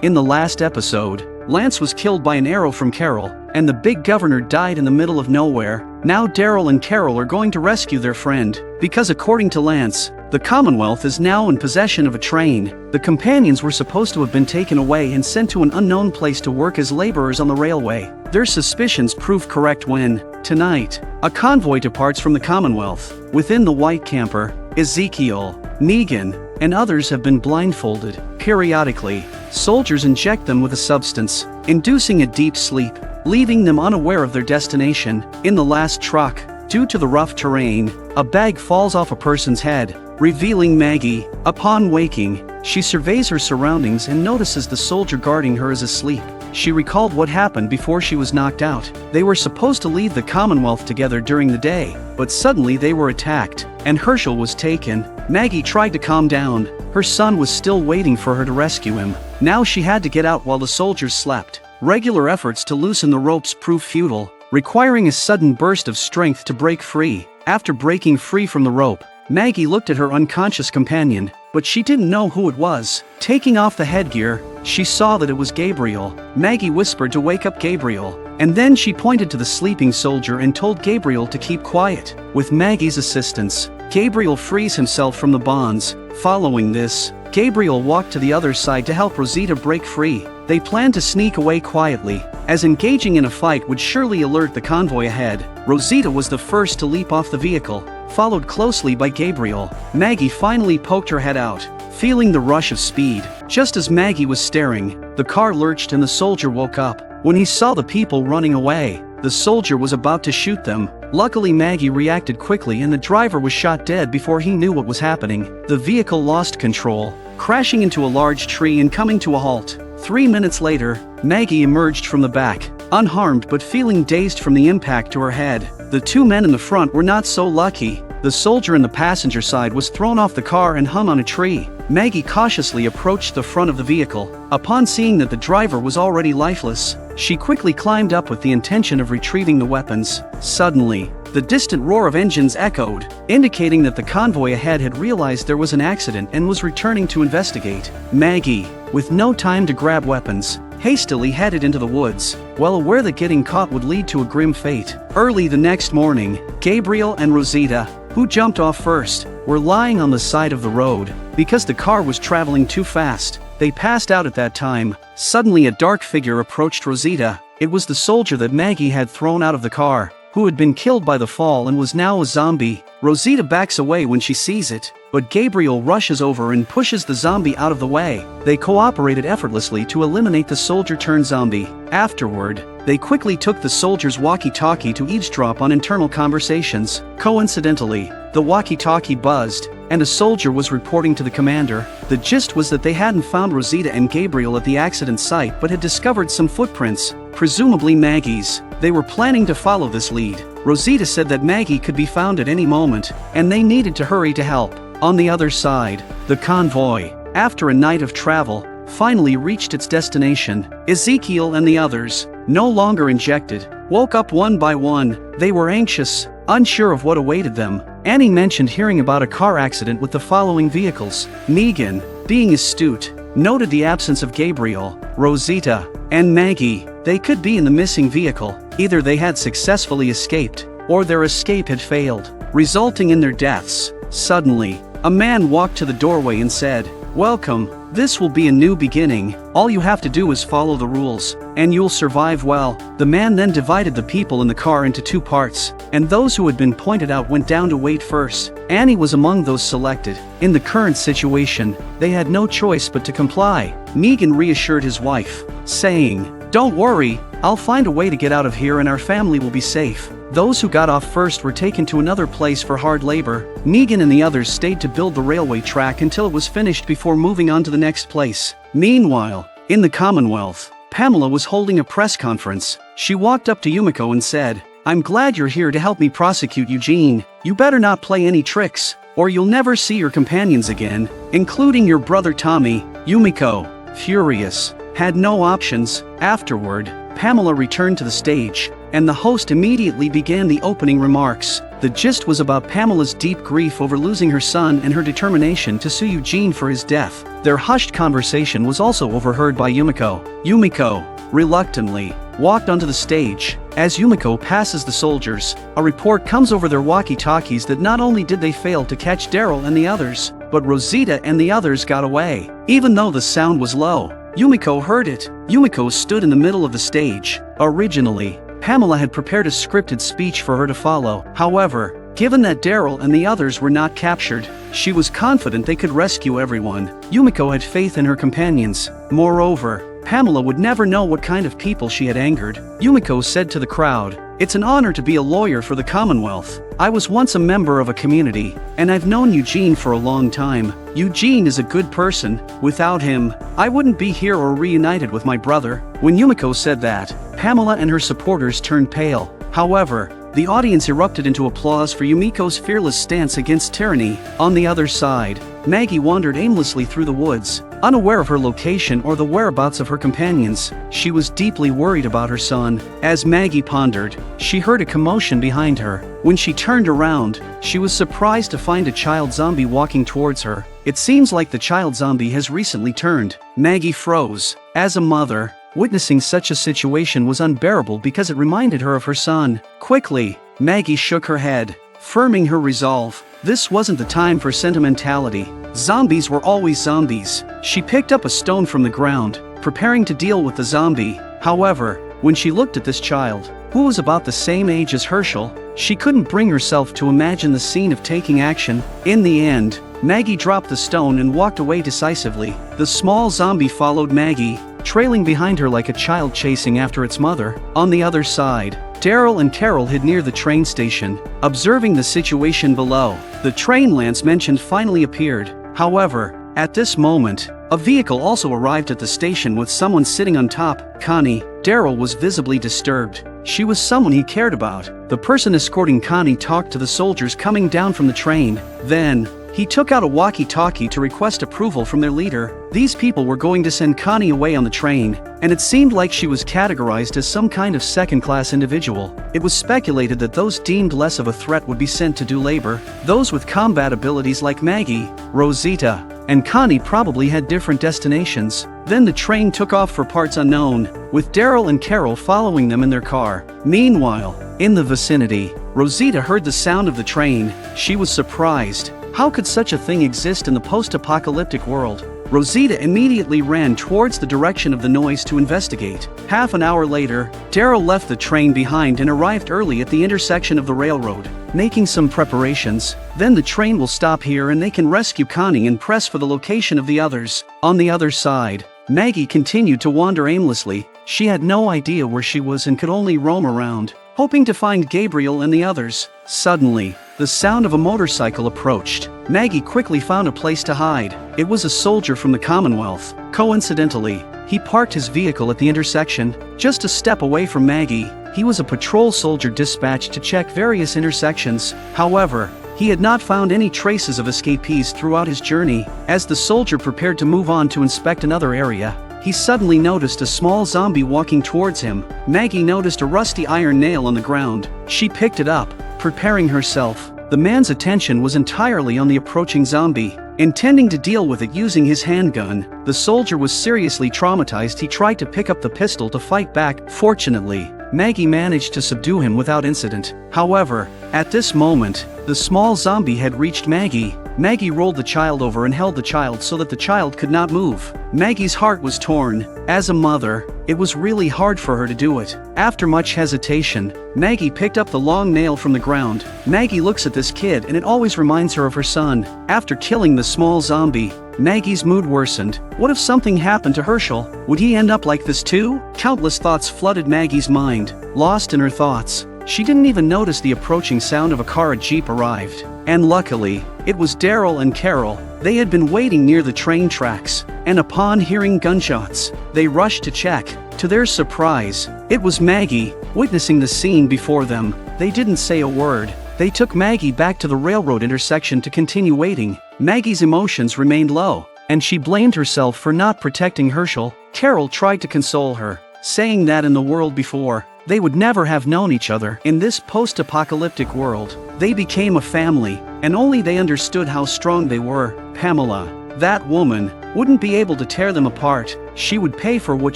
In the last episode, Lance was killed by an arrow from Carol, and the big governor died in the middle of nowhere. Now Daryl and Carol are going to rescue their friend, because according to Lance, the Commonwealth is now in possession of a train. The companions were supposed to have been taken away and sent to an unknown place to work as laborers on the railway. Their suspicions proved correct when, tonight, a convoy departs from the Commonwealth. Within the white camper, Ezekiel, Negan, and others have been blindfolded. Periodically, soldiers inject them with a substance, inducing a deep sleep, leaving them unaware of their destination. In the last truck, due to the rough terrain, a bag falls off a person's head, revealing Maggie. Upon waking, she surveys her surroundings and notices the soldier guarding her is asleep. She recalled what happened before she was knocked out. They were supposed to leave the Commonwealth together during the day, but suddenly they were attacked, and Herschel was taken. Maggie tried to calm down. Her son was still waiting for her to rescue him. Now she had to get out while the soldiers slept. Regular efforts to loosen the ropes proved futile, requiring a sudden burst of strength to break free. After breaking free from the rope, Maggie looked at her unconscious companion, but she didn't know who it was. Taking off the headgear, she saw that it was Gabriel. Maggie whispered to wake up Gabriel, and then she pointed to the sleeping soldier and told Gabriel to keep quiet. With Maggie's assistance, Gabriel frees himself from the bonds. Following this, Gabriel walked to the other side to help Rosita break free. They planned to sneak away quietly, as engaging in a fight would surely alert the convoy ahead. Rosita was the first to leap off the vehicle, followed closely by Gabriel. Maggie finally poked her head out, feeling the rush of speed. Just as Maggie was staring, the car lurched and the soldier woke up. When he saw the people running away, the soldier was about to shoot them. Luckily, Maggie reacted quickly and the driver was shot dead before he knew what was happening. The vehicle lost control, crashing into a large tree and coming to a halt. 3 minutes later, Maggie emerged from the back, unharmed but feeling dazed from the impact to her head. The two men in the front were not so lucky. The soldier in the passenger side was thrown off the car and hung on a tree. Maggie cautiously approached the front of the vehicle. Upon seeing that the driver was already lifeless, she quickly climbed up with the intention of retrieving the weapons. Suddenly, the distant roar of engines echoed, indicating that the convoy ahead had realized there was an accident and was returning to investigate. Maggie, with no time to grab weapons, hastily headed into the woods, well aware that getting caught would lead to a grim fate. Early the next morning, Gabriel and Rosita, who jumped off first, were lying on the side of the road. Because the car was traveling too fast, they passed out at that time. Suddenly a dark figure approached Rosita. It was the soldier that Maggie had thrown out of the car, who had been killed by the fall and was now a zombie. Rosita backs away when she sees it, but Gabriel rushes over and pushes the zombie out of the way. They cooperated effortlessly to eliminate the soldier-turned-zombie. Afterward, they quickly took the soldier's walkie-talkie to eavesdrop on internal conversations. Coincidentally, the walkie-talkie buzzed, and a soldier was reporting to the commander. The gist was that they hadn't found Rosita and Gabriel at the accident site but had discovered some footprints, presumably Maggie's. They were planning to follow this lead. Rosita said that Maggie could be found at any moment, and they needed to hurry to help. On the other side, the convoy, after a night of travel, finally reached its destination. Ezekiel and the others, no longer injected, woke up one by one. They were anxious, unsure of what awaited them. Annie mentioned hearing about a car accident with the following vehicles. Negan, being astute, noted the absence of Gabriel, Rosita, and Maggie. They could be in the missing vehicle. Either they had successfully escaped, or their escape had failed, resulting in their deaths. Suddenly, a man walked to the doorway and said, "Welcome, this will be a new beginning. All you have to do is follow the rules, and you'll survive well." The man then divided the people in the car into two parts, and those who had been pointed out went down to wait first. Annie was among those selected. In the current situation, they had no choice but to comply. Negan reassured his wife, saying, "Don't worry, I'll find a way to get out of here and our family will be safe." Those who got off first were taken to another place for hard labor. Negan and the others stayed to build the railway track until it was finished before moving on to the next place. Meanwhile, in the Commonwealth, Pamela was holding a press conference. She walked up to Yumiko and said, "I'm glad you're here to help me prosecute Eugene. You better not play any tricks, or you'll never see your companions again, including your brother Tommy." Yumiko, furious, had no options. Afterward, Pamela returned to the stage, and the host immediately began the opening remarks. The gist was about Pamela's deep grief over losing her son and her determination to sue Eugene for his death. Their hushed conversation was also overheard by Yumiko. Yumiko, reluctantly, walked onto the stage. As Yumiko passes the soldiers, a report comes over their walkie-talkies that not only did they fail to catch Daryl and the others, but Rosita and the others got away. Even though the sound was low, Yumiko heard it. Yumiko stood in the middle of the stage. Originally, Pamela had prepared a scripted speech for her to follow. However, given that Daryl and the others were not captured, she was confident they could rescue everyone. Yumiko had faith in her companions. Moreover, Pamela would never know what kind of people she had angered. Yumiko said to the crowd, "It's an honor to be a lawyer for the Commonwealth. I was once a member of a community, and I've known Eugene for a long time. Eugene is a good person. Without him, I wouldn't be here or reunited with my brother." When Yumiko said that, Pamela and her supporters turned pale. However, the audience erupted into applause for Yumiko's fearless stance against tyranny. On the other side, Maggie wandered aimlessly through the woods, unaware of her location or the whereabouts of her companions. She was deeply worried about her son. As Maggie pondered, she heard a commotion behind her. When she turned around, she was surprised to find a child zombie walking towards her. It seems like the child zombie has recently turned. Maggie froze. As a mother, witnessing such a situation was unbearable because it reminded her of her son. Quickly, Maggie shook her head, firming her resolve. This wasn't the time for sentimentality. Zombies were always zombies. She picked up a stone from the ground, preparing to deal with the zombie. However, when she looked at this child, who was about the same age as Herschel, she couldn't bring herself to imagine the scene of taking action. In the end, Maggie dropped the stone and walked away decisively. The small zombie followed Maggie, trailing behind her like a child chasing after its mother. On the other side, Daryl and Carol hid near the train station, observing the situation below. The train Lance mentioned finally appeared. However, at this moment, a vehicle also arrived at the station with someone sitting on top. Connie. Daryl was visibly disturbed. She was someone he cared about. The person escorting Connie talked to the soldiers coming down from the train. Then, he took out a walkie-talkie to request approval from their leader. These people were going to send Connie away on the train, and it seemed like she was categorized as some kind of second-class individual. It was speculated that those deemed less of a threat would be sent to do labor. Those with combat abilities like Maggie, Rosita, and Connie probably had different destinations. Then the train took off for parts unknown, with Daryl and Carol following them in their car. Meanwhile, in the vicinity, Rosita heard the sound of the train. She was surprised. How could such a thing exist in the post-apocalyptic world? Rosita immediately ran towards the direction of the noise to investigate. Half an hour later, Daryl left the train behind and arrived early at the intersection of the railroad, making some preparations. Then the train will stop here and they can rescue Connie and press for the location of the others. On the other side, Maggie continued to wander aimlessly. She had no idea where she was and could only roam around, hoping to find Gabriel and the others. Suddenly, the sound of a motorcycle approached. Maggie quickly found a place to hide. It was a soldier from the Commonwealth. Coincidentally, he parked his vehicle at the intersection, just a step away from Maggie. He was a patrol soldier dispatched to check various intersections. However, he had not found any traces of escapees throughout his journey. As the soldier prepared to move on to inspect another area, he suddenly noticed a small zombie walking towards him. Maggie noticed a rusty iron nail on the ground. She picked it up, preparing herself. The man's attention was entirely on the approaching zombie. Intending to deal with it using his handgun, the soldier was seriously traumatized. He tried to pick up the pistol to fight back. Fortunately, Maggie managed to subdue him without incident. However, at this moment, the small zombie had reached Maggie. Maggie rolled the child over and held the child so that the child could not move. Maggie's heart was torn. As a mother, it was really hard for her to do it. After much hesitation, Maggie picked up the long nail from the ground. Maggie looks at this kid and it always reminds her of her son. After killing the small zombie, Maggie's mood worsened. What if something happened to Herschel? Would he end up like this too? Countless thoughts flooded Maggie's mind. Lost in her thoughts, she didn't even notice the approaching sound of a car. A jeep arrived. And luckily, it was Daryl and Carol. They had been waiting near the train tracks, and upon hearing gunshots, they rushed to check. To their surprise, it was Maggie. Witnessing the scene before them, they didn't say a word. They took Maggie back to the railroad intersection to continue waiting. Maggie's emotions remained low, and she blamed herself for not protecting Herschel. Carol tried to console her, saying that in the world before, they would never have known each other. In this post-apocalyptic world, they became a family, and only they understood how strong they were. Pamela, that woman, wouldn't be able to tear them apart. She would pay for what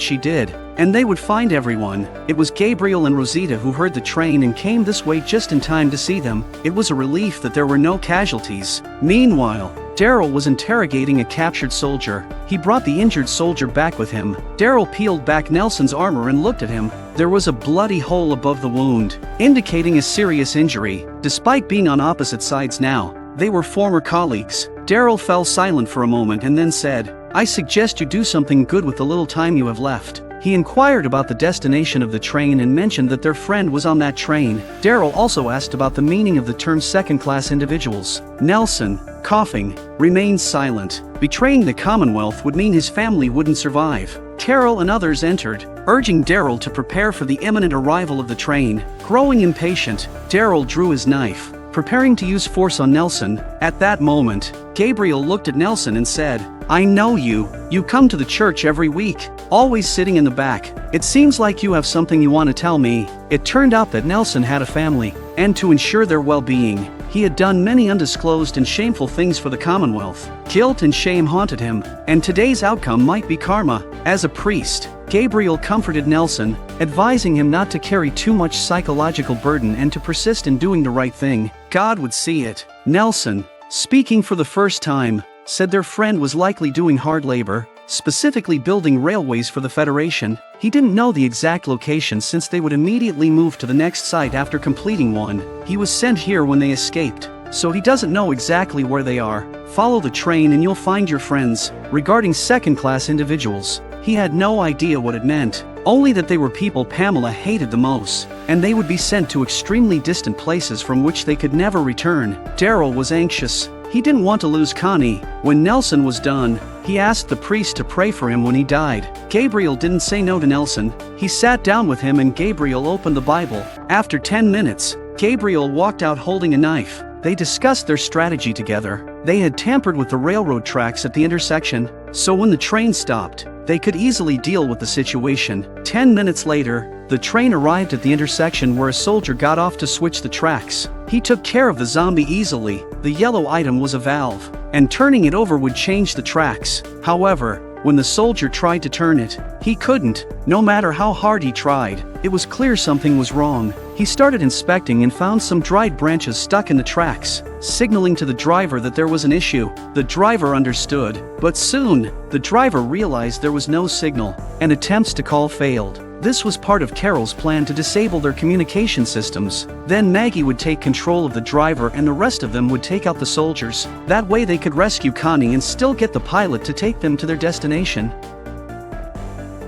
she did, and they would find everyone. It was Gabriel and Rosita who heard the train and came this way just in time to see them. It was a relief that there were no casualties. Meanwhile, Daryl was interrogating a captured soldier. He brought the injured soldier back with him. Daryl peeled back Nelson's armor and looked at him. There was a bloody hole above the wound, indicating a serious injury. Despite being on opposite sides now, they were former colleagues. Daryl fell silent for a moment and then said, "I suggest you do something good with the little time you have left." He inquired about the destination of the train and mentioned that their friend was on that train. Daryl also asked about the meaning of the term second-class individuals. Nelson, coughing, remained silent. Betraying the Commonwealth would mean his family wouldn't survive. Carol and others entered, urging Daryl to prepare for the imminent arrival of the train. Growing impatient, Daryl drew his knife, preparing to use force on Nelson. At that moment, Gabriel looked at Nelson and said, "I know you. You come to the church every week, always sitting in the back. It seems like you have something you want to tell me." It turned out that Nelson had a family, and to ensure their well-being, he had done many undisclosed and shameful things for the Commonwealth. Guilt and shame haunted him, and today's outcome might be karma. As a priest, Gabriel comforted Nelson, advising him not to carry too much psychological burden and to persist in doing the right thing. God would see it. Nelson, speaking for the first time, said their friend was likely doing hard labor, specifically building railways for the Federation. He didn't know the exact location since they would immediately move to the next site after completing one. He was sent here when they escaped, so he doesn't know exactly where they are. Follow the train and you'll find your friends. Regarding second-class individuals, he had no idea what it meant, only that they were people Pamela hated the most, and they would be sent to extremely distant places from which they could never return. Daryl was anxious. He didn't want to lose Connie. When Nelson was done, he asked the priest to pray for him when he died. Gabriel didn't say no to Nelson. He sat down with him and Gabriel opened the Bible. After 10 minutes, Gabriel walked out holding a knife. They discussed their strategy together. They had tampered with the railroad tracks at the intersection, so when the train stopped, they could easily deal with the situation. 10 minutes later, the train arrived at the intersection where a soldier got off to switch the tracks. He took care of the zombie easily. The yellow item was a valve, and turning it over would change the tracks. However, when the soldier tried to turn it, he couldn't. No matter how hard he tried, it was clear something was wrong. He started inspecting and found some dried branches stuck in the tracks, signaling to the driver that there was an issue. The driver understood, but soon, the driver realized there was no signal, and attempts to call failed. This was part of Carol's plan to disable their communication systems. Then Maggie would take control of the driver and the rest of them would take out the soldiers. That way they could rescue Connie and still get the pilot to take them to their destination.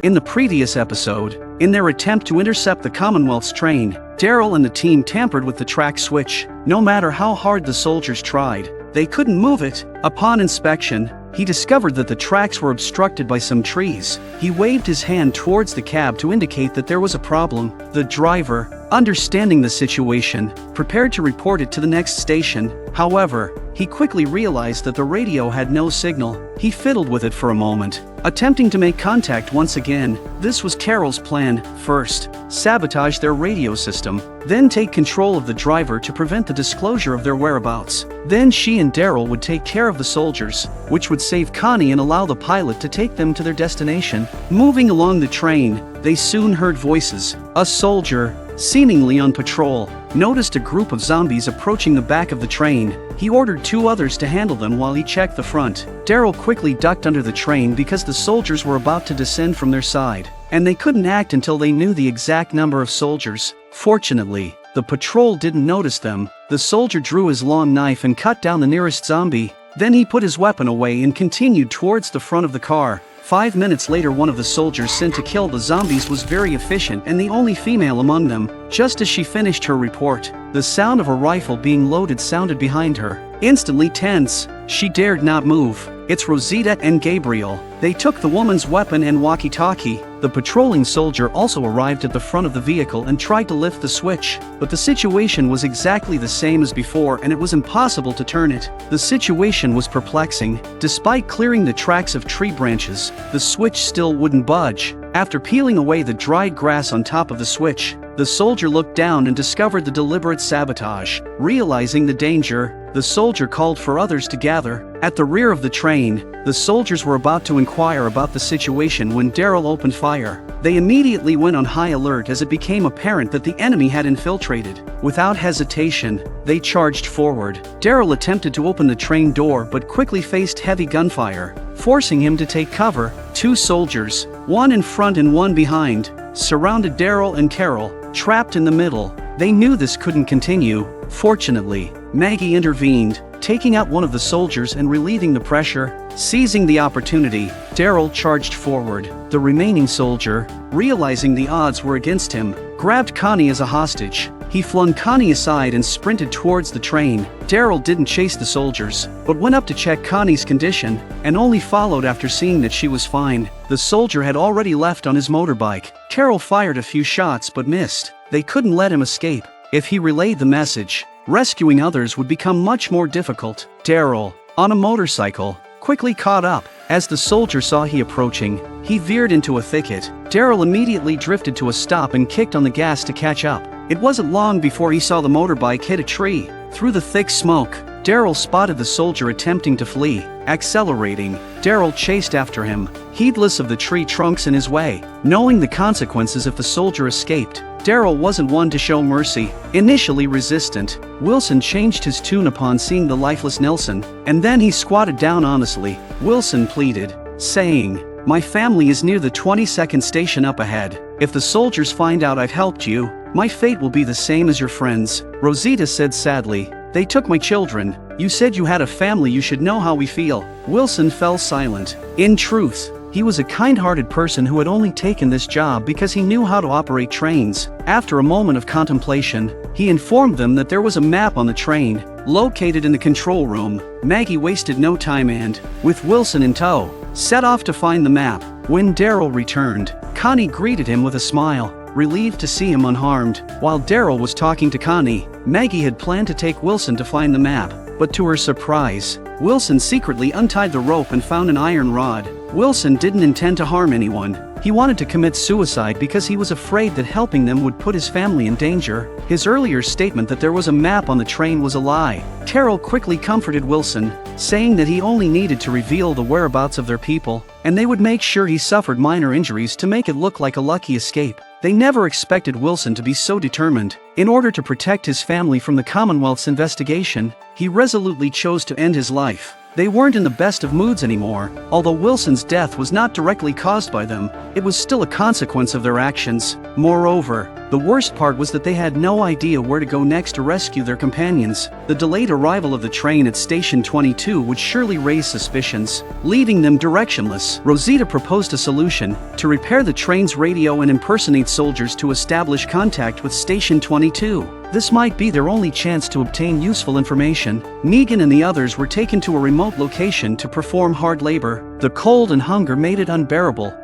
In the previous episode, in their attempt to intercept the Commonwealth's train, Daryl and the team tampered with the track switch. No matter how hard the soldiers tried, they couldn't move it. Upon inspection, he discovered that the tracks were obstructed by some trees. He waved his hand towards the cab to indicate that there was a problem. The driver, understanding the situation, prepared to report it to the next station. However, he quickly realized that the radio had no signal. He fiddled with it for a moment, attempting to make contact once again. This was Carol's plan. First, sabotage their radio system, then take control of the driver to prevent the disclosure of their whereabouts. Then she and Daryl would take care of the soldiers, which would save Connie and allow the pilot to take them to their destination. Moving along the train, they soon heard voices. A soldier, seemingly on patrol, noticed a group of zombies approaching the back of the train. He ordered 2 others to handle them while he checked the front. Daryl quickly ducked under the train because the soldiers were about to descend from their side, and they couldn't act until they knew the exact number of soldiers. Fortunately, the patrol didn't notice them. The soldier drew his long knife and cut down the nearest zombie. Then he put his weapon away and continued towards the front of the car. 5 minutes later, one of the soldiers sent to kill the zombies was very efficient and the only female among them. Just as she finished her report, the sound of a rifle being loaded sounded behind her. Instantly tense, she dared not move. It's Rosita and Gabriel. They took the woman's weapon and walkie-talkie. The patrolling soldier also arrived at the front of the vehicle and tried to lift the switch, but the situation was exactly the same as before and it was impossible to turn it. The situation was perplexing. Despite clearing the tracks of tree branches, the switch still wouldn't budge. After peeling away the dried grass on top of the switch, the soldier looked down and discovered the deliberate sabotage. Realizing the danger, the soldier called for others to gather. At the rear of the train, the soldiers were about to inquire about the situation when Daryl opened fire. They immediately went on high alert as it became apparent that the enemy had infiltrated. Without hesitation, they charged forward. Daryl attempted to open the train door but quickly faced heavy gunfire, forcing him to take cover. 2 soldiers, one in front and one behind, surrounded Daryl and Carol, trapped in the middle. They knew this couldn't continue. Fortunately, Maggie intervened, taking out one of the soldiers and relieving the pressure. Seizing the opportunity, Daryl charged forward. The remaining soldier, realizing the odds were against him, grabbed Connie as a hostage. He flung Connie aside and sprinted towards the train. Daryl didn't chase the soldiers, but went up to check Connie's condition, and only followed after seeing that she was fine. The soldier had already left on his motorbike. Carol fired a few shots but missed. They couldn't let him escape. If he relayed the message, rescuing others would become much more difficult. Daryl, on a motorcycle, quickly caught up. As the soldier saw he approaching, he veered into a thicket. Daryl immediately drifted to a stop and kicked on the gas to catch up. It wasn't long before he saw the motorbike hit a tree. Through the thick smoke, Daryl spotted the soldier attempting to flee. Accelerating, Daryl chased after him, heedless of the tree trunks in his way. Knowing the consequences if the soldier escaped, Daryl wasn't one to show mercy. Initially resistant, Wilson changed his tune upon seeing the lifeless Nelson, and then he squatted down honestly. Wilson pleaded, saying, "My family is near the 22nd station up ahead. If the soldiers find out I've helped you, my fate will be the same as your friends." Rosita said sadly, "They took my children. You said you had a family, you should know how we feel." Wilson fell silent. In truth, he was a kind-hearted person who had only taken this job because he knew how to operate trains. After a moment of contemplation, he informed them that there was a map on the train, located in the control room. Maggie wasted no time and, with Wilson in tow, set off to find the map. When Daryl returned, Connie greeted him with a smile, relieved to see him unharmed. While Daryl was talking to Connie, Maggie had planned to take Wilson to find the map, but to her surprise, Wilson secretly untied the rope and found an iron rod. Wilson didn't intend to harm anyone. He wanted to commit suicide because he was afraid that helping them would put his family in danger. His earlier statement that there was a map on the train was a lie. Carol quickly comforted Wilson, saying that he only needed to reveal the whereabouts of their people, and they would make sure he suffered minor injuries to make it look like a lucky escape. They never expected Wilson to be so determined. In order to protect his family from the Commonwealth's investigation, he resolutely chose to end his life. They weren't in the best of moods anymore. Although Wilson's death was not directly caused by them, it was still a consequence of their actions. Moreover, the worst part was that they had no idea where to go next to rescue their companions. The delayed arrival of the train at Station 22 would surely raise suspicions, leaving them directionless. Rosita proposed a solution: to repair the train's radio and impersonate soldiers to establish contact with Station 22. This might be their only chance to obtain useful information. Negan and the others were taken to a remote location to perform hard labor. The cold and hunger made it unbearable.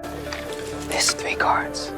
There's 3 guards.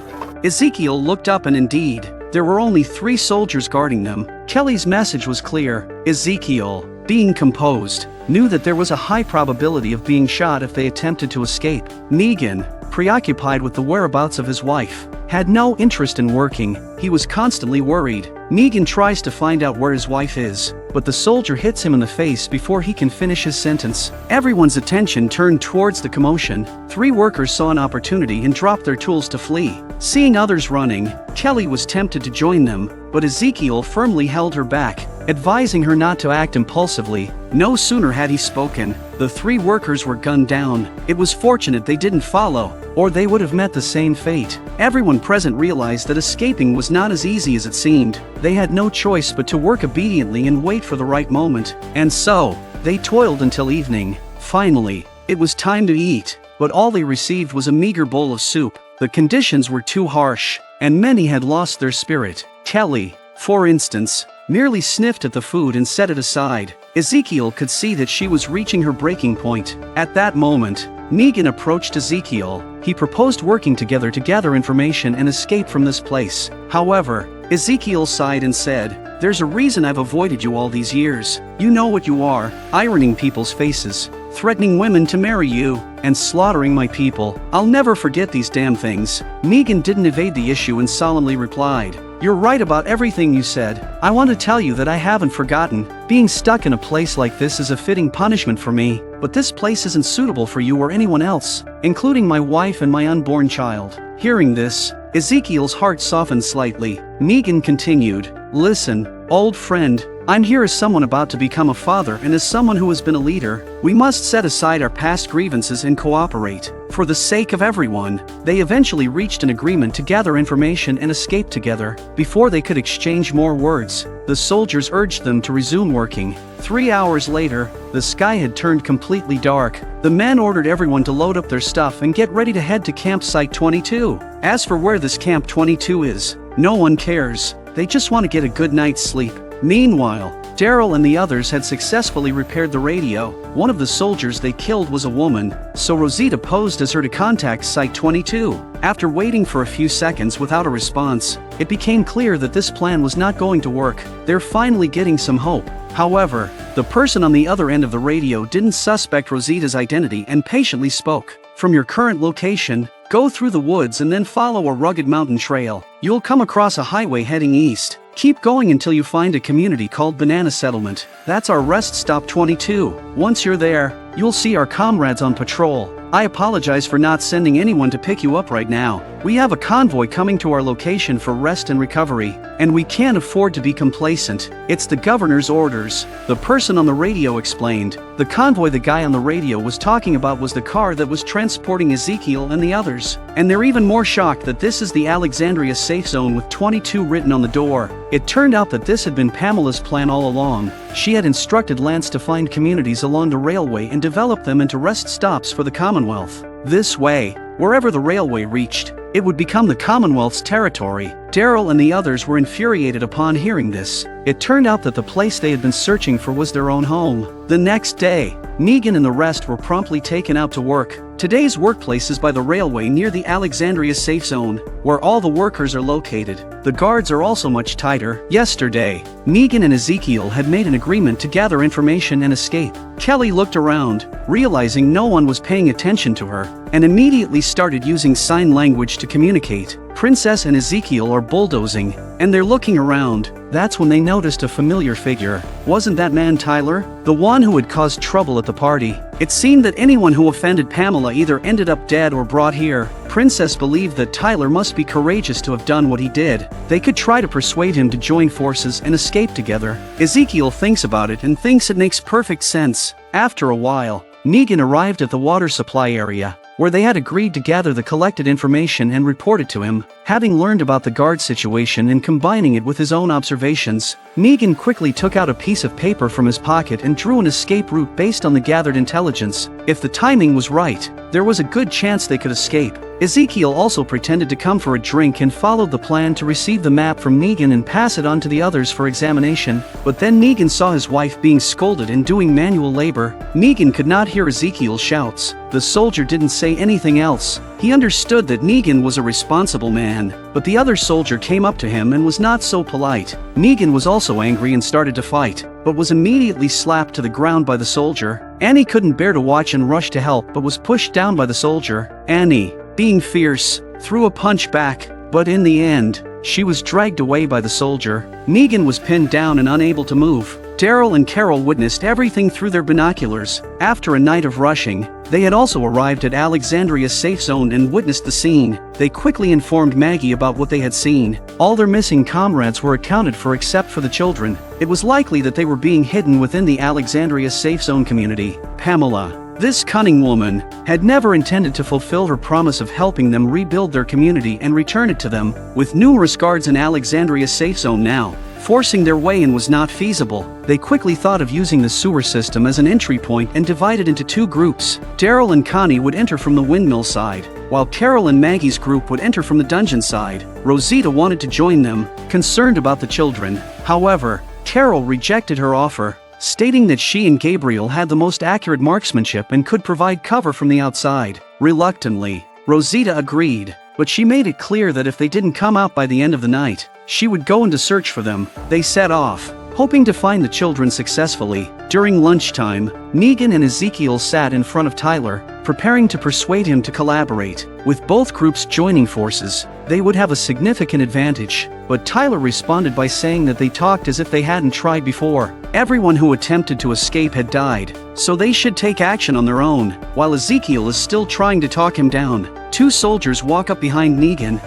Ezekiel looked up and indeed, there were only 3 soldiers guarding them. Kelly's message was clear. Ezekiel, being composed, knew that there was a high probability of being shot if they attempted to escape. Negan, preoccupied with the whereabouts of his wife, had no interest in working. He was constantly worried. Negan tries to find out where his wife is, but the soldier hits him in the face before he can finish his sentence. Everyone's attention turned towards the commotion. 3 workers saw an opportunity and dropped their tools to flee. Seeing others running, Kelly was tempted to join them, but Ezekiel firmly held her back, advising her not to act impulsively. No sooner had he spoken, the 3 workers were gunned down. It was fortunate they didn't follow, or they would have met the same fate. Everyone present realized that escaping was not as easy as it seemed. They had no choice but to work obediently and wait for the right moment. And so, they toiled until evening. Finally, it was time to eat, but all they received was a meager bowl of soup. The conditions were too harsh, and many had lost their spirit. Kelly, for instance, merely sniffed at the food and set it aside. Ezekiel could see that she was reaching her breaking point. At that moment, Negan approached Ezekiel. He proposed working together to gather information and escape from this place. However, Ezekiel sighed and said, "There's a reason I've avoided you all these years. You know what you are, ironing people's faces, threatening women to marry you, and slaughtering my people. I'll never forget these damn things." Negan didn't evade the issue and solemnly replied, "You're right about everything you said. I want to tell you that I haven't forgotten. Being stuck in a place like this is a fitting punishment for me, but this place isn't suitable for you or anyone else, including my wife and my unborn child." Hearing this, Ezekiel's heart softened slightly. Negan continued, "Listen, old friend, I'm here as someone about to become a father and as someone who has been a leader. We must set aside our past grievances and cooperate. For the sake of everyone." They eventually reached an agreement to gather information and escape together. Before they could exchange more words, the soldiers urged them to resume working. 3 hours later, the sky had turned completely dark. The men ordered everyone to load up their stuff and get ready to head to Campsite 22. As for where this Camp 22 is, no one cares. They just want to get a good night's sleep. Meanwhile, Daryl and the others had successfully repaired the radio. One of the soldiers they killed was a woman, so Rosita posed as her to contact Site 22. After waiting for a few seconds without a response, it became clear that this plan was not going to work. They're finally getting some hope. However, the person on the other end of the radio didn't suspect Rosita's identity and patiently spoke. "From your current location, go through the woods and then follow a rugged mountain trail. You'll come across a highway heading east. Keep going until you find a community called Banana Settlement. That's our rest stop 22. Once you're there, you'll see our comrades on patrol. I apologize for not sending anyone to pick you up right now. We have a convoy coming to our location for rest and recovery, and we can't afford to be complacent. It's the governor's orders," the person on the radio explained. The convoy the guy on the radio was talking about was the car that was transporting Ezekiel and the others. And they're even more shocked that this is the Alexandria safe zone with 22 written on the door. It turned out that this had been Pamela's plan all along. She had instructed Lance to find communities along the railway and develop them into rest stops for the Commonwealth. This way, wherever the railway reached, it would become the Commonwealth's territory. Daryl and the others were infuriated upon hearing this. It turned out that the place they had been searching for was their own home. The next day, Negan and the rest were promptly taken out to work. Today's workplace is by the railway near the Alexandria safe zone, where all the workers are located. The guards are also much tighter. Yesterday, Negan and Ezekiel had made an agreement to gather information and escape. Kelly looked around, realizing no one was paying attention to her, and immediately started using sign language to communicate. Princess and Ezekiel are bulldozing, and they're looking around. That's when they noticed a familiar figure. Wasn't that man Tyler? The one who had caused trouble at the party. It seemed that anyone who offended Pamela either ended up dead or brought here. Princess believed that Tyler must be courageous to have done what he did. They could try to persuade him to join forces and escape together. Ezekiel thinks about it and thinks it makes perfect sense. After a while, Negan arrived at the water supply area, where they had agreed to gather the collected information and report it to him. Having learned about the guard situation and combining it with his own observations, Negan quickly took out a piece of paper from his pocket and drew an escape route based on the gathered intelligence. If the timing was right, there was a good chance they could escape. Ezekiel also pretended to come for a drink and followed the plan to receive the map from Negan and pass it on to the others for examination. But then Negan saw his wife being scolded and doing manual labor. Negan could not hear Ezekiel's shouts. The soldier didn't say anything else. He understood that Negan was a responsible man, but the other soldier came up to him and was not so polite. Negan was also angry and started to fight, but was immediately slapped to the ground by the soldier. Annie couldn't bear to watch and rushed to help but was pushed down by the soldier. Annie, being fierce, threw a punch back, but in the end, she was dragged away by the soldier. Negan was pinned down and unable to move. Daryl and Carol witnessed everything through their binoculars. After a night of rushing, they had also arrived at Alexandria's safe zone and witnessed the scene. They quickly informed Maggie about what they had seen. All their missing comrades were accounted for except for the children. It was likely that they were being hidden within the Alexandria safe zone community. Pamela, this cunning woman, had never intended to fulfill her promise of helping them rebuild their community and return it to them. With numerous guards in Alexandria's safe zone now, forcing their way in was not feasible. They quickly thought of using the sewer system as an entry point and divided into two groups. Daryl and Connie would enter from the windmill side, while Carol and Maggie's group would enter from the dungeon side. Rosita wanted to join them, concerned about the children. However, Carol rejected her offer. stating that she and Gabriel had the most accurate marksmanship and could provide cover from the outside. Reluctantly, Rosita agreed, but she made it clear that if they didn't come out by the end of the night, she would go into search for them. They set off, hoping to find the children successfully. During lunchtime, Negan and Ezekiel sat in front of Tyler, preparing to persuade him to collaborate. With both groups joining forces, they would have a significant advantage, but Tyler responded by saying that they talked as if they hadn't tried before. Everyone who attempted to escape had died, so they should take action on their own. While Ezekiel is still trying to talk him down, two soldiers walk up behind Negan.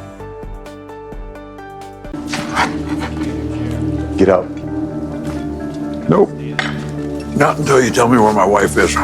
Get up. Nope. Not until you tell me where my wife is.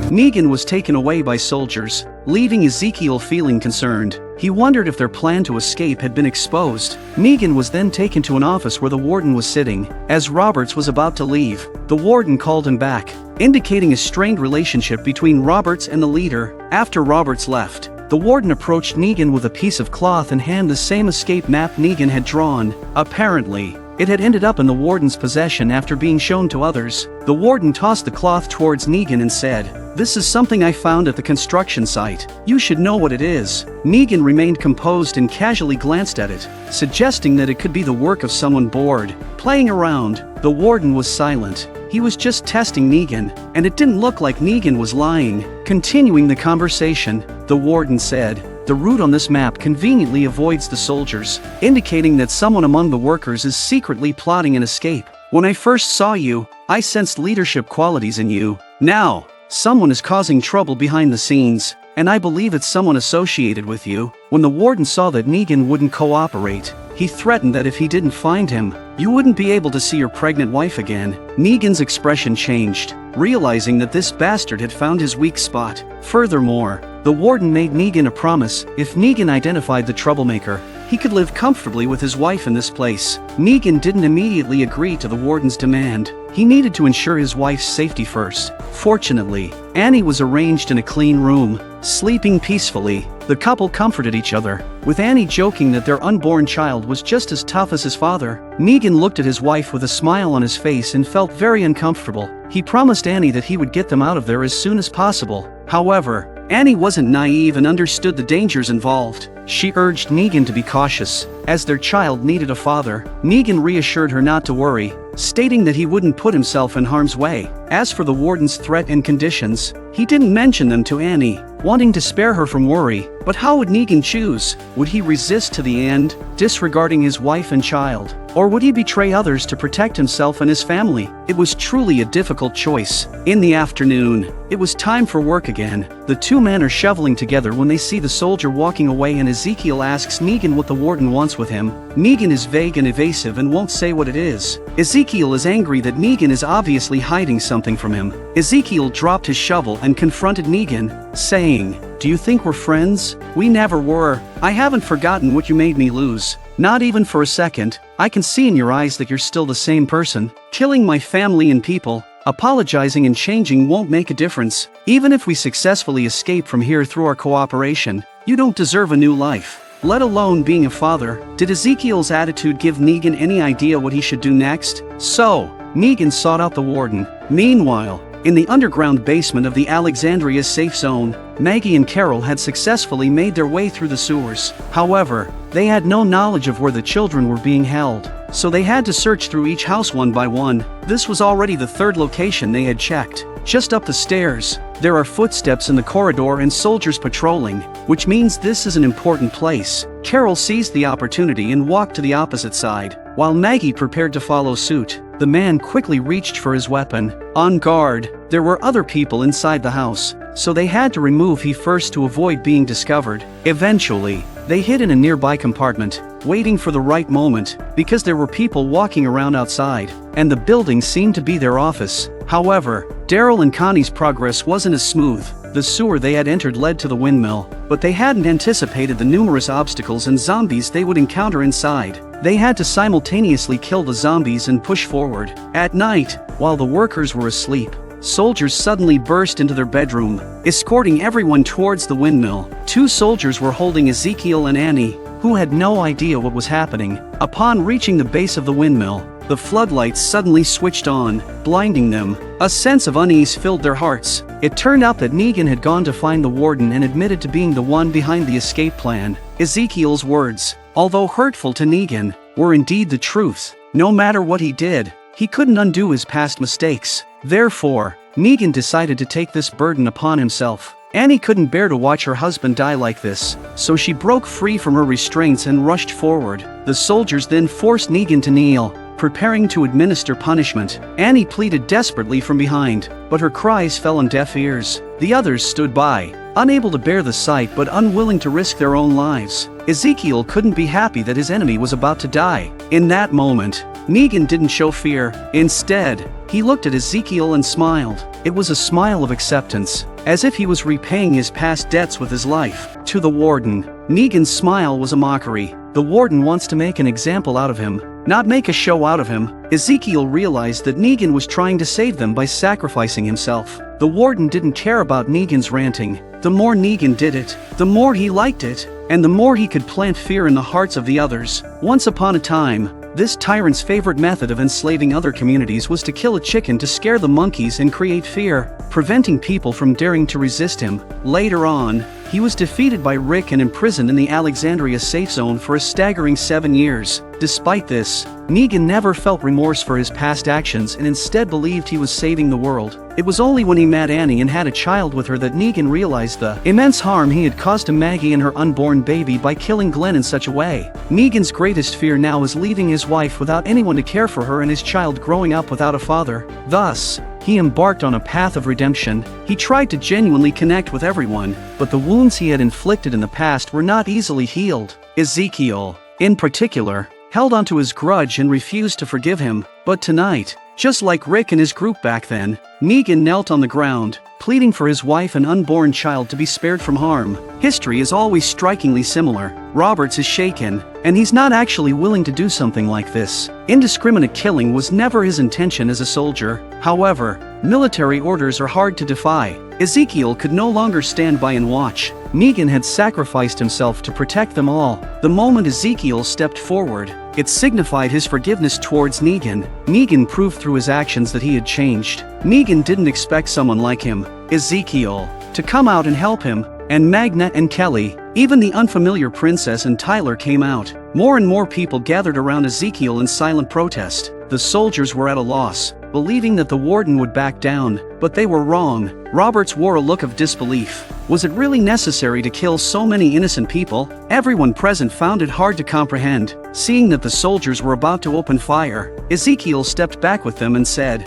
Negan was taken away by soldiers, leaving Ezekiel feeling concerned. He wondered if their plan to escape had been exposed. Negan was then taken to an office where the warden was sitting. As Roberts was about to leave, the warden called him back, indicating a strained relationship between Roberts and the leader. After Roberts left, the warden approached Negan with a piece of cloth and handed the same escape map Negan had drawn. Apparently, it had ended up in the warden's possession after being shown to others. The warden tossed the cloth towards Negan and said, "This is something I found at the construction site. You should know what it is." Negan remained composed and casually glanced at it, suggesting that it could be the work of someone bored, playing around. The warden was silent. He was just testing Negan, and it didn't look like Negan was lying. Continuing the conversation, the warden said, "The route on this map conveniently avoids the soldiers, indicating that someone among the workers is secretly plotting an escape. When I first saw you, I sensed leadership qualities in you. Now, someone is causing trouble behind the scenes, and I believe it's someone associated with you." When the warden saw that Negan wouldn't cooperate, he threatened that if he didn't find him, you wouldn't be able to see your pregnant wife again. Negan's expression changed, realizing that this bastard had found his weak spot. Furthermore, the warden made Negan a promise: if Negan identified the troublemaker, he could live comfortably with his wife in this place. Negan didn't immediately agree to the warden's demand. He needed to ensure his wife's safety first. Fortunately, Annie was arranged in a clean room, sleeping peacefully. The couple comforted each other, with Annie joking that their unborn child was just as tough as his father. Negan looked at his wife with a smile on his face and felt very uncomfortable. He promised Annie that he would get them out of there as soon as possible. However, Annie wasn't naive and understood the dangers involved. She urged Negan to be cautious, as their child needed a father. Negan reassured her not to worry, stating that he wouldn't put himself in harm's way. As for the warden's threat and conditions, he didn't mention them to Annie, wanting to spare her from worry. But how would Negan choose? Would he resist to the end, disregarding his wife and child? Or would he betray others to protect himself and his family? It was truly a difficult choice. In the afternoon, it was time for work again. The two men are shoveling together when they see the soldier walking away, and Ezekiel asks Negan what the warden wants with him. Negan is vague and evasive and won't say what it is. Ezekiel is angry that Negan is obviously hiding something from him. Ezekiel dropped his shovel and confronted Negan, saying, "Do you think we're friends? We never were. I haven't forgotten what you made me lose. Not even for a second. I can see in your eyes that you're still the same person. Killing my family and people, apologizing and changing won't make a difference. Even if we successfully escape from here through our cooperation, you don't deserve a new life, let alone being a father." Did Ezekiel's attitude give Negan any idea what he should do next? So, Negan sought out the warden. Meanwhile, in the underground basement of the Alexandria safe zone, Maggie and Carol had successfully made their way through the sewers. However, they had no knowledge of where the children were being held, so they had to search through each house one by one. This was already the third location they had checked. Just up the stairs, there are footsteps in the corridor and soldiers patrolling, which means this is an important place. Carol seized the opportunity and walked to the opposite side, while Maggie prepared to follow suit. The man quickly reached for his weapon. On guard, there were other people inside the house, so they had to remove he first to avoid being discovered. Eventually, they hid in a nearby compartment, waiting for the right moment, because there were people walking around outside, and the building seemed to be their office. However, Daryl and Connie's progress wasn't as smooth. The sewer they had entered led to the windmill, but they hadn't anticipated the numerous obstacles and zombies they would encounter inside. They had to simultaneously kill the zombies and push forward. At night, while the workers were asleep, soldiers suddenly burst into their bedroom, escorting everyone towards the windmill. Two soldiers were holding Ezekiel and Annie, who had no idea what was happening. Upon reaching the base of the windmill, the floodlights suddenly switched on, blinding them. A sense of unease filled their hearts. It turned out that Negan had gone to find the warden and admitted to being the one behind the escape plan. Ezekiel's words, although hurtful to Negan, were indeed the truth. No matter what he did, he couldn't undo his past mistakes. Therefore, Negan decided to take this burden upon himself. Annie couldn't bear to watch her husband die like this, so she broke free from her restraints and rushed forward. The soldiers then forced Negan to kneel, preparing to administer punishment. Annie pleaded desperately from behind, but her cries fell on deaf ears. The others stood by, unable to bear the sight but unwilling to risk their own lives. Ezekiel couldn't be happy that his enemy was about to die. In that moment, Negan didn't show fear. Instead, he looked at Ezekiel and smiled. It was a smile of acceptance, as if he was repaying his past debts with his life. To the warden, Negan's smile was a mockery. The warden wants to make an example out of him, not make a show out of him. Ezekiel realized that Negan was trying to save them by sacrificing himself. The warden didn't care about Negan's ranting. The more Negan did it, the more he liked it, and the more he could plant fear in the hearts of the others. Once upon a time, this tyrant's favorite method of enslaving other communities was to kill a chicken to scare the monkeys and create fear, preventing people from daring to resist him. Later on, he was defeated by Rick and imprisoned in the Alexandria safe zone for a staggering 7 years. Despite this, Negan never felt remorse for his past actions and instead believed he was saving the world. It was only when he met Annie and had a child with her that Negan realized the immense harm he had caused to Maggie and her unborn baby by killing Glenn in such a way. Negan's greatest fear now is leaving his wife without anyone to care for her and his child growing up without a father. Thus, he embarked on a path of redemption. He tried to genuinely connect with everyone, but the wounds he had inflicted in the past were not easily healed. Ezekiel, in particular, held onto his grudge and refused to forgive him. But tonight, just like Rick and his group back then, Negan knelt on the ground, pleading for his wife and unborn child to be spared from harm. History is always strikingly similar. Roberts is shaken, and he's not actually willing to do something like this. Indiscriminate killing was never his intention as a soldier. However, military orders are hard to defy. Ezekiel could no longer stand by and watch. Negan had sacrificed himself to protect them all. The moment Ezekiel stepped forward, it signified his forgiveness towards Negan. Negan proved through his actions that he had changed. Negan didn't expect someone like him, Ezekiel, to come out and help him, and Magna and Kelly, even the unfamiliar princess and Tyler came out. More and more people gathered around Ezekiel in silent protest. The soldiers were at a loss, believing that the warden would back down, but they were wrong. Roberts wore a look of disbelief. Was it really necessary to kill so many innocent people? Everyone present found it hard to comprehend. Seeing that the soldiers were about to open fire, Ezekiel stepped back with them and said,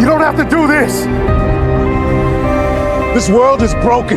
"You don't have to do this! This world is broken,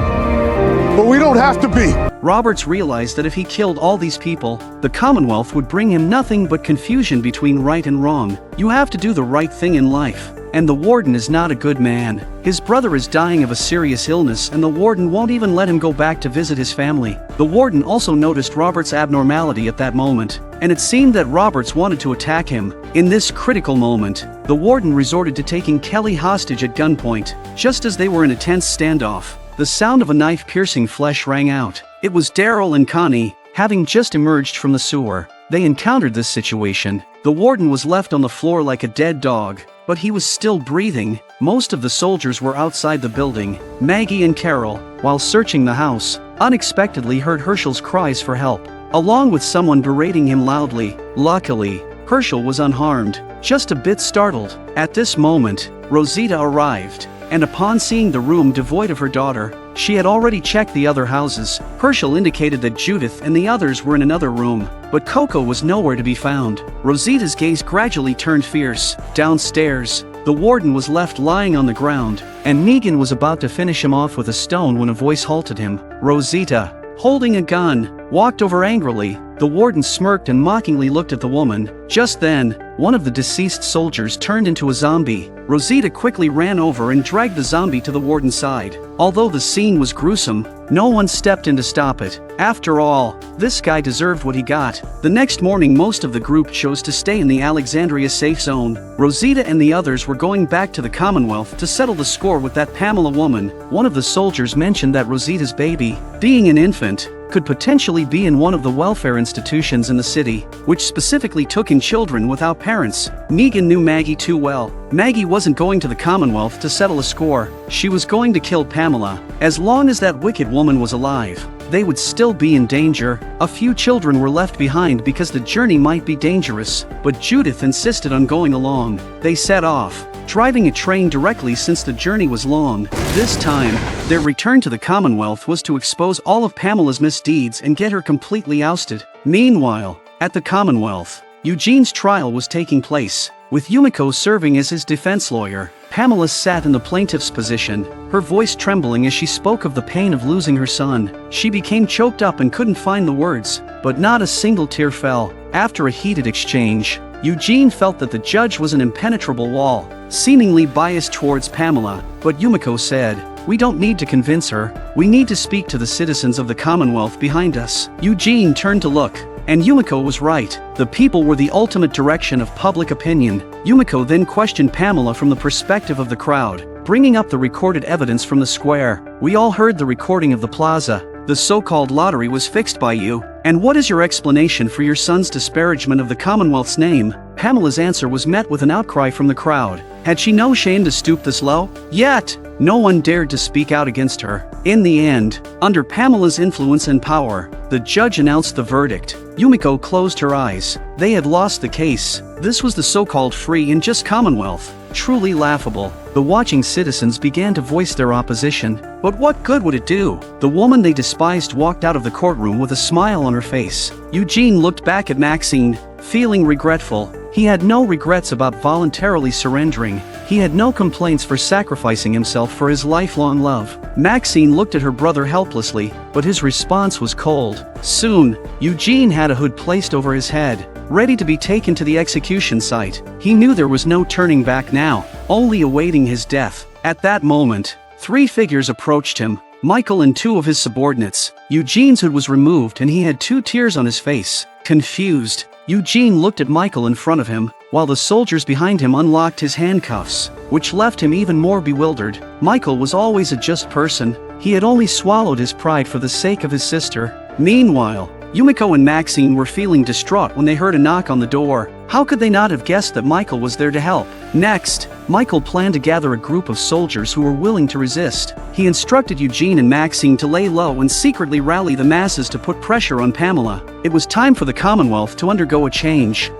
but we don't have to be." Roberts realized that if he killed all these people, the Commonwealth would bring him nothing but confusion between right and wrong. You have to do the right thing in life, and the warden is not a good man. His brother is dying of a serious illness and the warden won't even let him go back to visit his family. The warden also noticed Roberts' abnormality at that moment, and it seemed that Roberts wanted to attack him. In this critical moment, the warden resorted to taking Kelly hostage at gunpoint. Just as they were in a tense standoff, the sound of a knife piercing flesh rang out. It was Daryl and Connie, having just emerged from the sewer. They encountered this situation. The warden was left on the floor like a dead dog, but he was still breathing. Most of the soldiers were outside the building. Maggie and Carol, while searching the house, unexpectedly heard Herschel's cries for help, along with someone berating him loudly. Luckily, Herschel was unharmed, just a bit startled. At this moment, Rosita arrived, and upon seeing the room devoid of her daughter, she had already checked the other houses. Herschel indicated that Judith and the others were in another room, but Coco was nowhere to be found. Rosita's gaze gradually turned fierce. Downstairs, the warden was left lying on the ground, and Negan was about to finish him off with a stone when a voice halted him. Rosita, holding a gun, walked over angrily. The warden smirked and mockingly looked at the woman. Just then, one of the deceased soldiers turned into a zombie. Rosita quickly ran over and dragged the zombie to the warden's side. Although the scene was gruesome, no one stepped in to stop it. After all, this guy deserved what he got. The next morning, most of the group chose to stay in the Alexandria safe zone. Rosita and the others were going back to the Commonwealth to settle the score with that Pamela woman. One of the soldiers mentioned that Rosita's baby, being an infant, could potentially be in one of the welfare institutions in the city, which specifically took in children without parents. Negan knew Maggie too well. Maggie wasn't going to the Commonwealth to settle a score. She was going to kill Pamela. As long as that wicked woman was alive, they would still be in danger. A few children were left behind because the journey might be dangerous, but Judith insisted on going along. They set off, driving a train directly since the journey was long. This time, their return to the Commonwealth was to expose all of Pamela's misdeeds and get her completely ousted. Meanwhile, at the Commonwealth, Eugene's trial was taking place, with Yumiko serving as his defense lawyer. Pamela sat in the plaintiff's position, her voice trembling as she spoke of the pain of losing her son. She became choked up and couldn't find the words, but not a single tear fell. After a heated exchange, Eugene felt that the judge was an impenetrable wall, seemingly biased towards Pamela, but Yumiko said, "We don't need to convince her. We need to speak to the citizens of the Commonwealth behind us." Eugene turned to look, and Yumiko was right. The people were the ultimate direction of public opinion. Yumiko then questioned Pamela from the perspective of the crowd, bringing up the recorded evidence from the square. "We all heard the recording of the plaza. The so-called lottery was fixed by you. And what is your explanation for your son's disparagement of the Commonwealth's name?" Pamela's answer was met with an outcry from the crowd. Had she no shame to stoop this low? Yet, no one dared to speak out against her. In the end, under Pamela's influence and power, the judge announced the verdict. Yumiko closed her eyes. They had lost the case. This was the so-called free and just Commonwealth. Truly laughable. The watching citizens began to voice their opposition. But what good would it do? The woman they despised walked out of the courtroom with a smile on her face. Eugene looked back at Maxine, feeling regretful. He had no regrets about voluntarily surrendering. He had no complaints for sacrificing himself for his lifelong love. Maxine looked at her brother helplessly, but his response was cold. Soon, Eugene had a hood placed over his head, ready to be taken to the execution site. He knew there was no turning back now, only awaiting his death. At that moment, 3 figures approached him, Michael and 2 of his subordinates. Eugene's hood was removed and he had 2 tears on his face. Confused, Eugene looked at Michael in front of him, while the soldiers behind him unlocked his handcuffs, which left him even more bewildered. Michael was always a just person. He had only swallowed his pride for the sake of his sister. Meanwhile, Yumiko and Maxine were feeling distraught when they heard a knock on the door. How could they not have guessed that Michael was there to help? Next, Michael planned to gather a group of soldiers who were willing to resist. He instructed Eugene and Maxine to lay low and secretly rally the masses to put pressure on Pamela. It was time for the Commonwealth to undergo a change.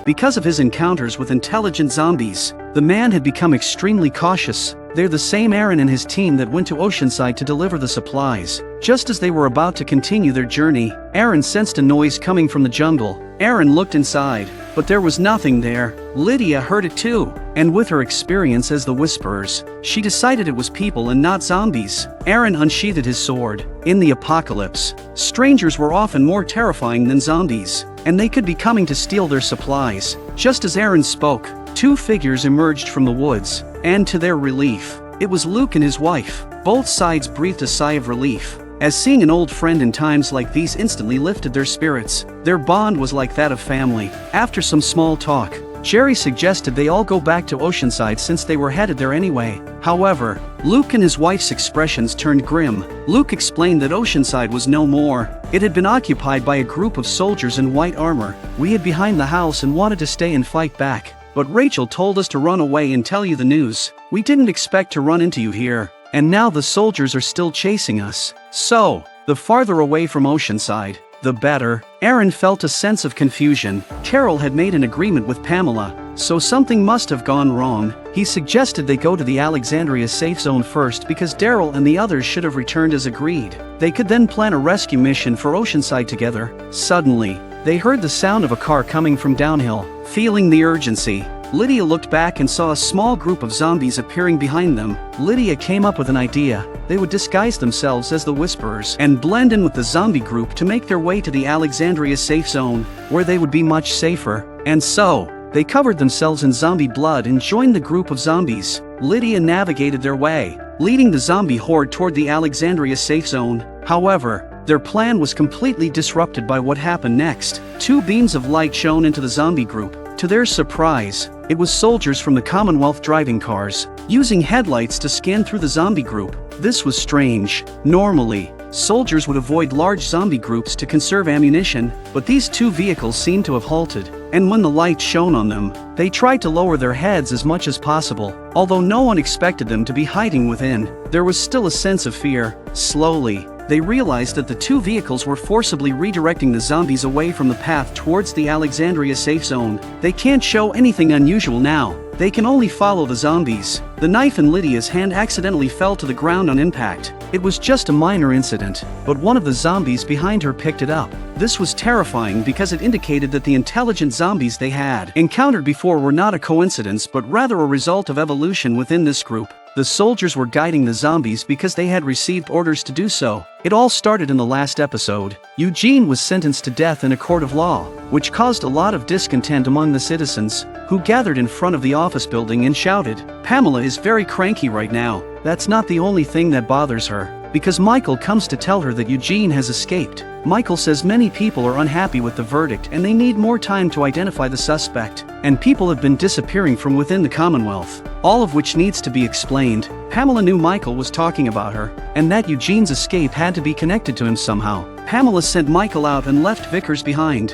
Because of his encounters with intelligent zombies, the man had become extremely cautious. They're the same Aaron and his team that went to Oceanside to deliver the supplies. Just as they were about to continue their journey, Aaron sensed a noise coming from the jungle. Aaron looked inside, but there was nothing there. Lydia heard it too, and with her experience as the Whisperers, she decided it was people and not zombies. Aaron unsheathed his sword. In the apocalypse, strangers were often more terrifying than zombies, and they could be coming to steal their supplies. Just as Aaron spoke, 2 figures emerged from the woods, and to their relief, it was Luke and his wife. Both sides breathed a sigh of relief, as seeing an old friend in times like these instantly lifted their spirits. Their bond was like that of family. After some small talk, Jerry suggested they all go back to Oceanside since they were headed there anyway. However, Luke and his wife's expressions turned grim. Luke explained that Oceanside was no more. It had been occupied by a group of soldiers in white armor. We hid behind the house and wanted to stay and fight back. But Rachel told us to run away and tell you the news. We didn't expect to run into you here. And now the soldiers are still chasing us. So, the farther away from Oceanside, the better. Aaron felt a sense of confusion. Carol had made an agreement with Pamela, so something must have gone wrong. He suggested they go to the Alexandria safe zone first because Daryl and the others should have returned as agreed. They could then plan a rescue mission for Oceanside together. Suddenly, they heard the sound of a car coming from downhill. Feeling the urgency, Lydia looked back and saw a small group of zombies appearing behind them. Lydia came up with an idea. They would disguise themselves as the Whisperers and blend in with the zombie group to make their way to the Alexandria safe zone, where they would be much safer. And so, they covered themselves in zombie blood and joined the group of zombies. Lydia navigated their way, leading the zombie horde toward the Alexandria safe zone. However, their plan was completely disrupted by what happened next. 2 beams of light shone into the zombie group. To their surprise, it was soldiers from the Commonwealth driving cars, using headlights to scan through the zombie group. This was strange. Normally, soldiers would avoid large zombie groups to conserve ammunition, but these two vehicles seemed to have halted, and when the light shone on them, they tried to lower their heads as much as possible. Although no one expected them to be hiding within, there was still a sense of fear. Slowly, they realized that the two vehicles were forcibly redirecting the zombies away from the path towards the Alexandria safe zone. They can't show anything unusual now. They can only follow the zombies. The knife in Lydia's hand accidentally fell to the ground on impact. It was just a minor incident, but one of the zombies behind her picked it up. This was terrifying because it indicated that the intelligent zombies they had encountered before were not a coincidence but rather a result of evolution within this group. The soldiers were guiding the zombies because they had received orders to do so. It all started in the last episode. Eugene was sentenced to death in a court of law, which caused a lot of discontent among the citizens, who gathered in front of the office building and shouted. Pamela is very cranky right now. That's not the only thing that bothers her, because Michael comes to tell her that Eugene has escaped. Michael says many people are unhappy with the verdict and they need more time to identify the suspect, and people have been disappearing from within the Commonwealth, all of which needs to be explained. Pamela knew Michael was talking about her, and that Eugene's escape had to be connected to him somehow. Pamela sent Michael out and left Vickers behind.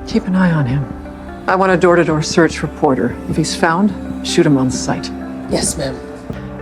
Keep an eye on him. I want a door-to-door search for Porter. If he's found, shoot him on sight. Yes, ma'am.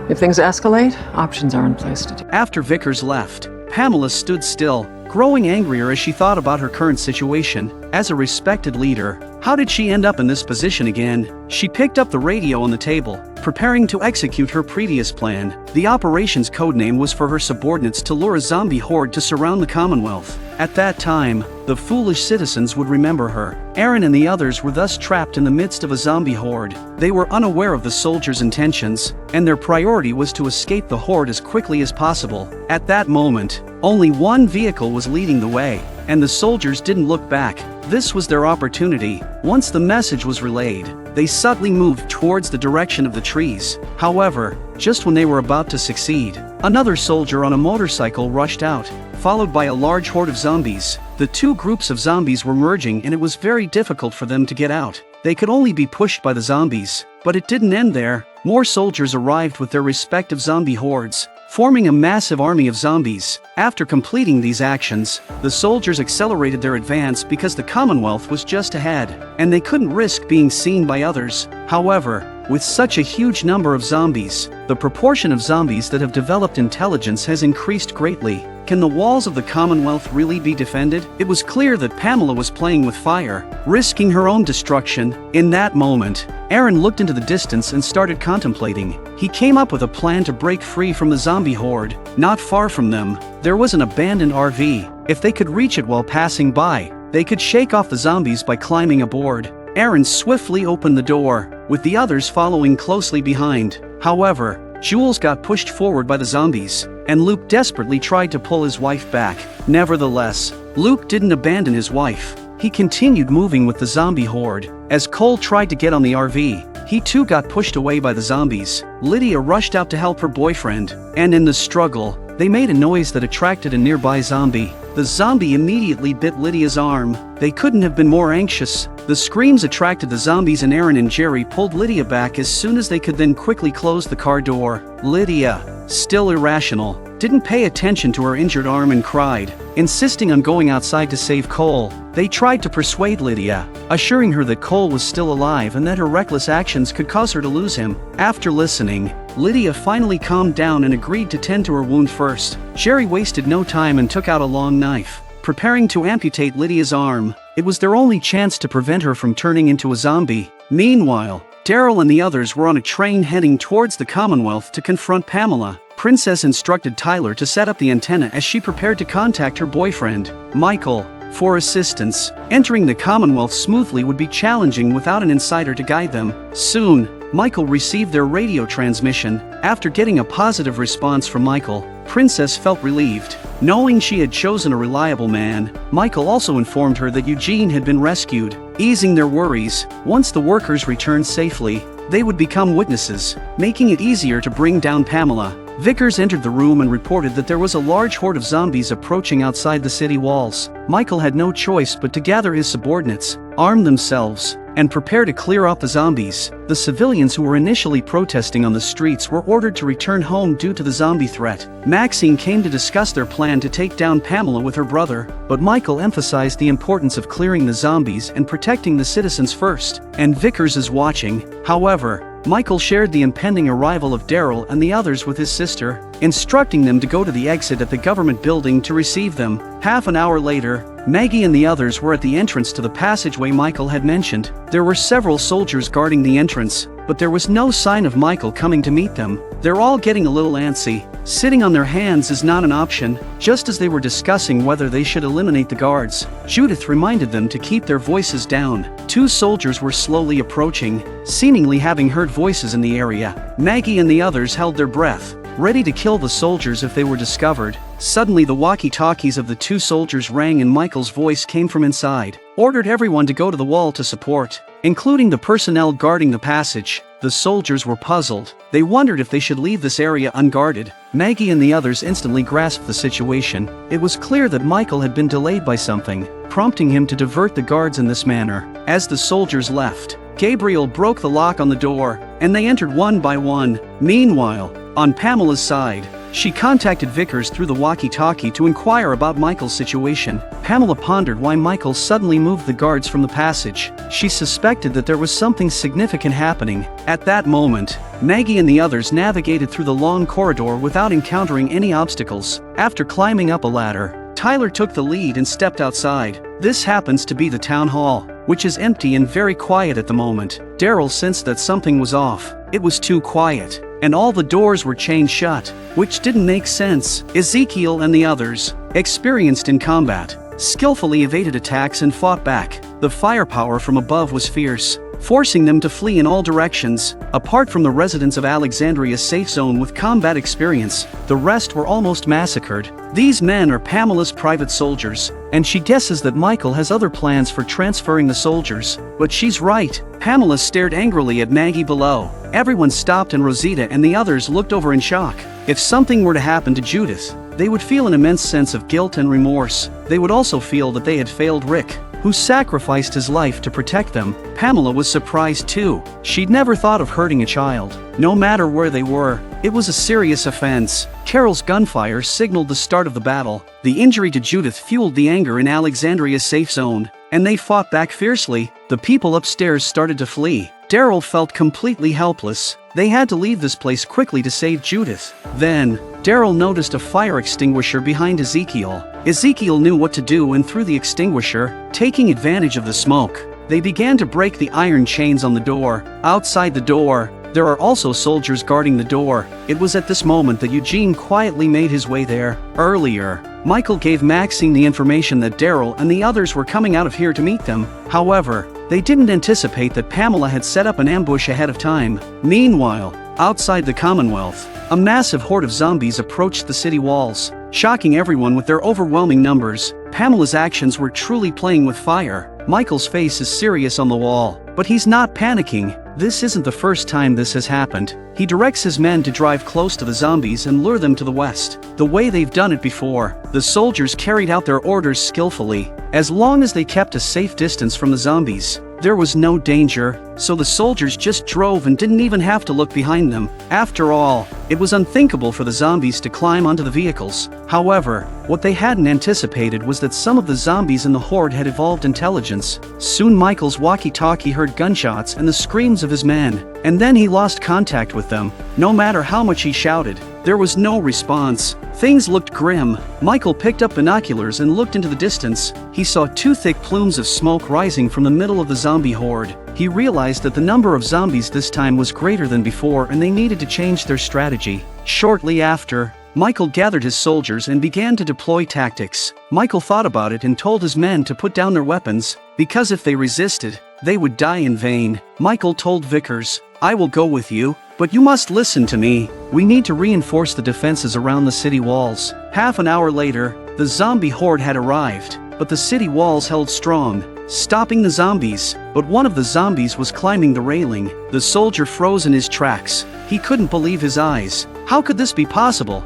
If things escalate, options are in place to do. After Vickers left, Pamela stood still, growing angrier as she thought about her current situation. As a respected leader, how did she end up in this position again? She picked up the radio on the table, preparing to execute her previous plan. The operation's codename was for her subordinates to lure a zombie horde to surround the Commonwealth. At that time, the foolish citizens would remember her. Aaron and the others were thus trapped in the midst of a zombie horde. They were unaware of the soldiers' intentions, and their priority was to escape the horde as quickly as possible. At that moment, only one vehicle was leading the way, and the soldiers didn't look back. This was their opportunity. Once the message was relayed, they subtly moved towards the direction of the trees. However, just when they were about to succeed, another soldier on a motorcycle rushed out, followed by a large horde of zombies. The two groups of zombies were merging and it was very difficult for them to get out. They could only be pushed by the zombies. But it didn't end there. More soldiers arrived with their respective zombie hordes, forming a massive army of zombies. After completing these actions, the soldiers accelerated their advance because the Commonwealth was just ahead, and they couldn't risk being seen by others. However, with such a huge number of zombies, the proportion of zombies that have developed intelligence has increased greatly. Can the walls of the Commonwealth really be defended? It was clear that Pamela was playing with fire, risking her own destruction. In that moment, Aaron looked into the distance and started contemplating. He came up with a plan to break free from the zombie horde. Not far from them, there was an abandoned RV. If they could reach it while passing by, they could shake off the zombies by climbing aboard. Aaron swiftly opened the door, with the others following closely behind. However, Jules got pushed forward by the zombies, and Luke desperately tried to pull his wife back. Nevertheless, Luke didn't abandon his wife. He continued moving with the zombie horde. As Cole tried to get on the RV, he too got pushed away by the zombies. Lydia rushed out to help her boyfriend, and in the struggle, they made a noise that attracted a nearby zombie. The zombie immediately bit Lydia's arm. They couldn't have been more anxious. The screams attracted the zombies and Aaron and Jerry pulled Lydia back as soon as they could, then quickly closed the car door. Lydia, still irrational, didn't pay attention to her injured arm and cried, insisting on going outside to save Cole. They tried to persuade Lydia, assuring her that Cole was still alive and that her reckless actions could cause her to lose him. After listening, Lydia finally calmed down and agreed to tend to her wound first. Jerry wasted no time and took out a long knife, preparing to amputate Lydia's arm. It was their only chance to prevent her from turning into a zombie. Meanwhile, Daryl and the others were on a train heading towards the Commonwealth to confront Pamela. Princess instructed Tyler to set up the antenna as she prepared to contact her boyfriend, Michael, for assistance. Entering the Commonwealth smoothly would be challenging without an insider to guide them. Soon, Michael received their radio transmission. After getting a positive response from Michael, Princess felt relieved. Knowing she had chosen a reliable man, Michael also informed her that Eugene had been rescued, easing their worries. Once the workers returned safely, they would become witnesses, making it easier to bring down Pamela. Vickers entered the room and reported that there was a large horde of zombies approaching outside the city walls. Michael had no choice but to gather his subordinates, arm themselves, and prepare to clear out the zombies. The civilians who were initially protesting on the streets were ordered to return home due to the zombie threat. Maxine came to discuss their plan to take down Pamela with her brother, but Michael emphasized the importance of clearing the zombies and protecting the citizens first. And Vickers is watching. However, Michael shared the impending arrival of Daryl and the others with his sister, instructing them to go to the exit at the government building to receive them. Half an hour later, Maggie and the others were at the entrance to the passageway Michael had mentioned. There were several soldiers guarding the entrance, but there was no sign of Michael coming to meet them. They're all getting a little antsy. Sitting on their hands is not an option. Just as they were discussing whether they should eliminate the guards, Judith reminded them to keep their voices down. 2 soldiers were slowly approaching, seemingly having heard voices in the area. Maggie and the others held their breath, ready to kill the soldiers if they were discovered. Suddenly the walkie-talkies of the 2 soldiers rang and Michael's voice came from inside, ordered everyone to go to the wall to support, including the personnel guarding the passage. The soldiers were puzzled. They wondered if they should leave this area unguarded. Maggie and the others instantly grasped the situation. It was clear that Michael had been delayed by something, prompting him to divert the guards in this manner. As the soldiers left, Gabriel broke the lock on the door, and they entered one by one. Meanwhile, on Pamela's side, she contacted Vickers through the walkie-talkie to inquire about Michael's situation. Pamela pondered why Michael suddenly moved the guards from the passage. She suspected that there was something significant happening. At that moment, Maggie and the others navigated through the long corridor without encountering any obstacles. After climbing up a ladder, Tyler took the lead and stepped outside. This happens to be the town hall, which is empty and very quiet at the moment. Daryl sensed that something was off. It was too quiet, and all the doors were chained shut, which didn't make sense. Ezekiel and the others, experienced in combat, skillfully evaded attacks and fought back. The firepower from above was fierce, forcing them to flee in all directions. Apart from the residents of Alexandria's safe zone with combat experience, the rest were almost massacred. These men are Pamela's private soldiers, and she guesses that Michael has other plans for transferring the soldiers. But she's right. Pamela stared angrily at Maggie below. Everyone stopped and Rosita and the others looked over in shock. If something were to happen to Judith, they would feel an immense sense of guilt and remorse. They would also feel that they had failed Rick, who sacrificed his life to protect them. Pamela was surprised too. She'd never thought of hurting a child. No matter where they were, it was a serious offense. Carol's gunfire signaled the start of the battle. The injury to Judith fueled the anger in Alexandria's safe zone, and they fought back fiercely. The people upstairs started to flee. Daryl felt completely helpless. They had to leave this place quickly to save Judith. Then, Daryl noticed a fire extinguisher behind Ezekiel. Ezekiel knew what to do and threw the extinguisher, taking advantage of the smoke. They began to break the iron chains on the door. Outside the door, there are also soldiers guarding the door. It was at this moment that Eugene quietly made his way there. Earlier, Michael gave Maxine the information that Daryl and the others were coming out of here to meet them. However, they didn't anticipate that Pamela had set up an ambush ahead of time. Meanwhile, outside the Commonwealth, a massive horde of zombies approached the city walls, shocking everyone with their overwhelming numbers. Pamela's actions were truly playing with fire. Michael's face is serious on the wall, but he's not panicking. This isn't the first time this has happened. He directs his men to drive close to the zombies and lure them to the west, the way they've done it before. The soldiers carried out their orders skillfully. As long as they kept a safe distance from the zombies, there was no danger, so the soldiers just drove and didn't even have to look behind them. After all, it was unthinkable for the zombies to climb onto the vehicles. However, what they hadn't anticipated was that some of the zombies in the horde had evolved intelligence. Soon Michael's walkie-talkie heard gunshots and the screams of his men, and then he lost contact with them. No matter how much he shouted, there was no response. Things looked grim. Michael picked up binoculars and looked into the distance. He saw 2 thick plumes of smoke rising from the middle of the zombie horde. He realized that the number of zombies this time was greater than before and they needed to change their strategy. Shortly after, Michael gathered his soldiers and began to deploy tactics. Michael thought about it and told his men to put down their weapons, because if they resisted, they would die in vain. Michael told Vickers, "I will go with you, but you must listen to me. We need to reinforce the defenses around the city walls." Half an hour later, the zombie horde had arrived, but the city walls held strong, stopping the zombies. But one of the zombies was climbing the railing. The soldier froze in his tracks. He couldn't believe his eyes. How could this be possible?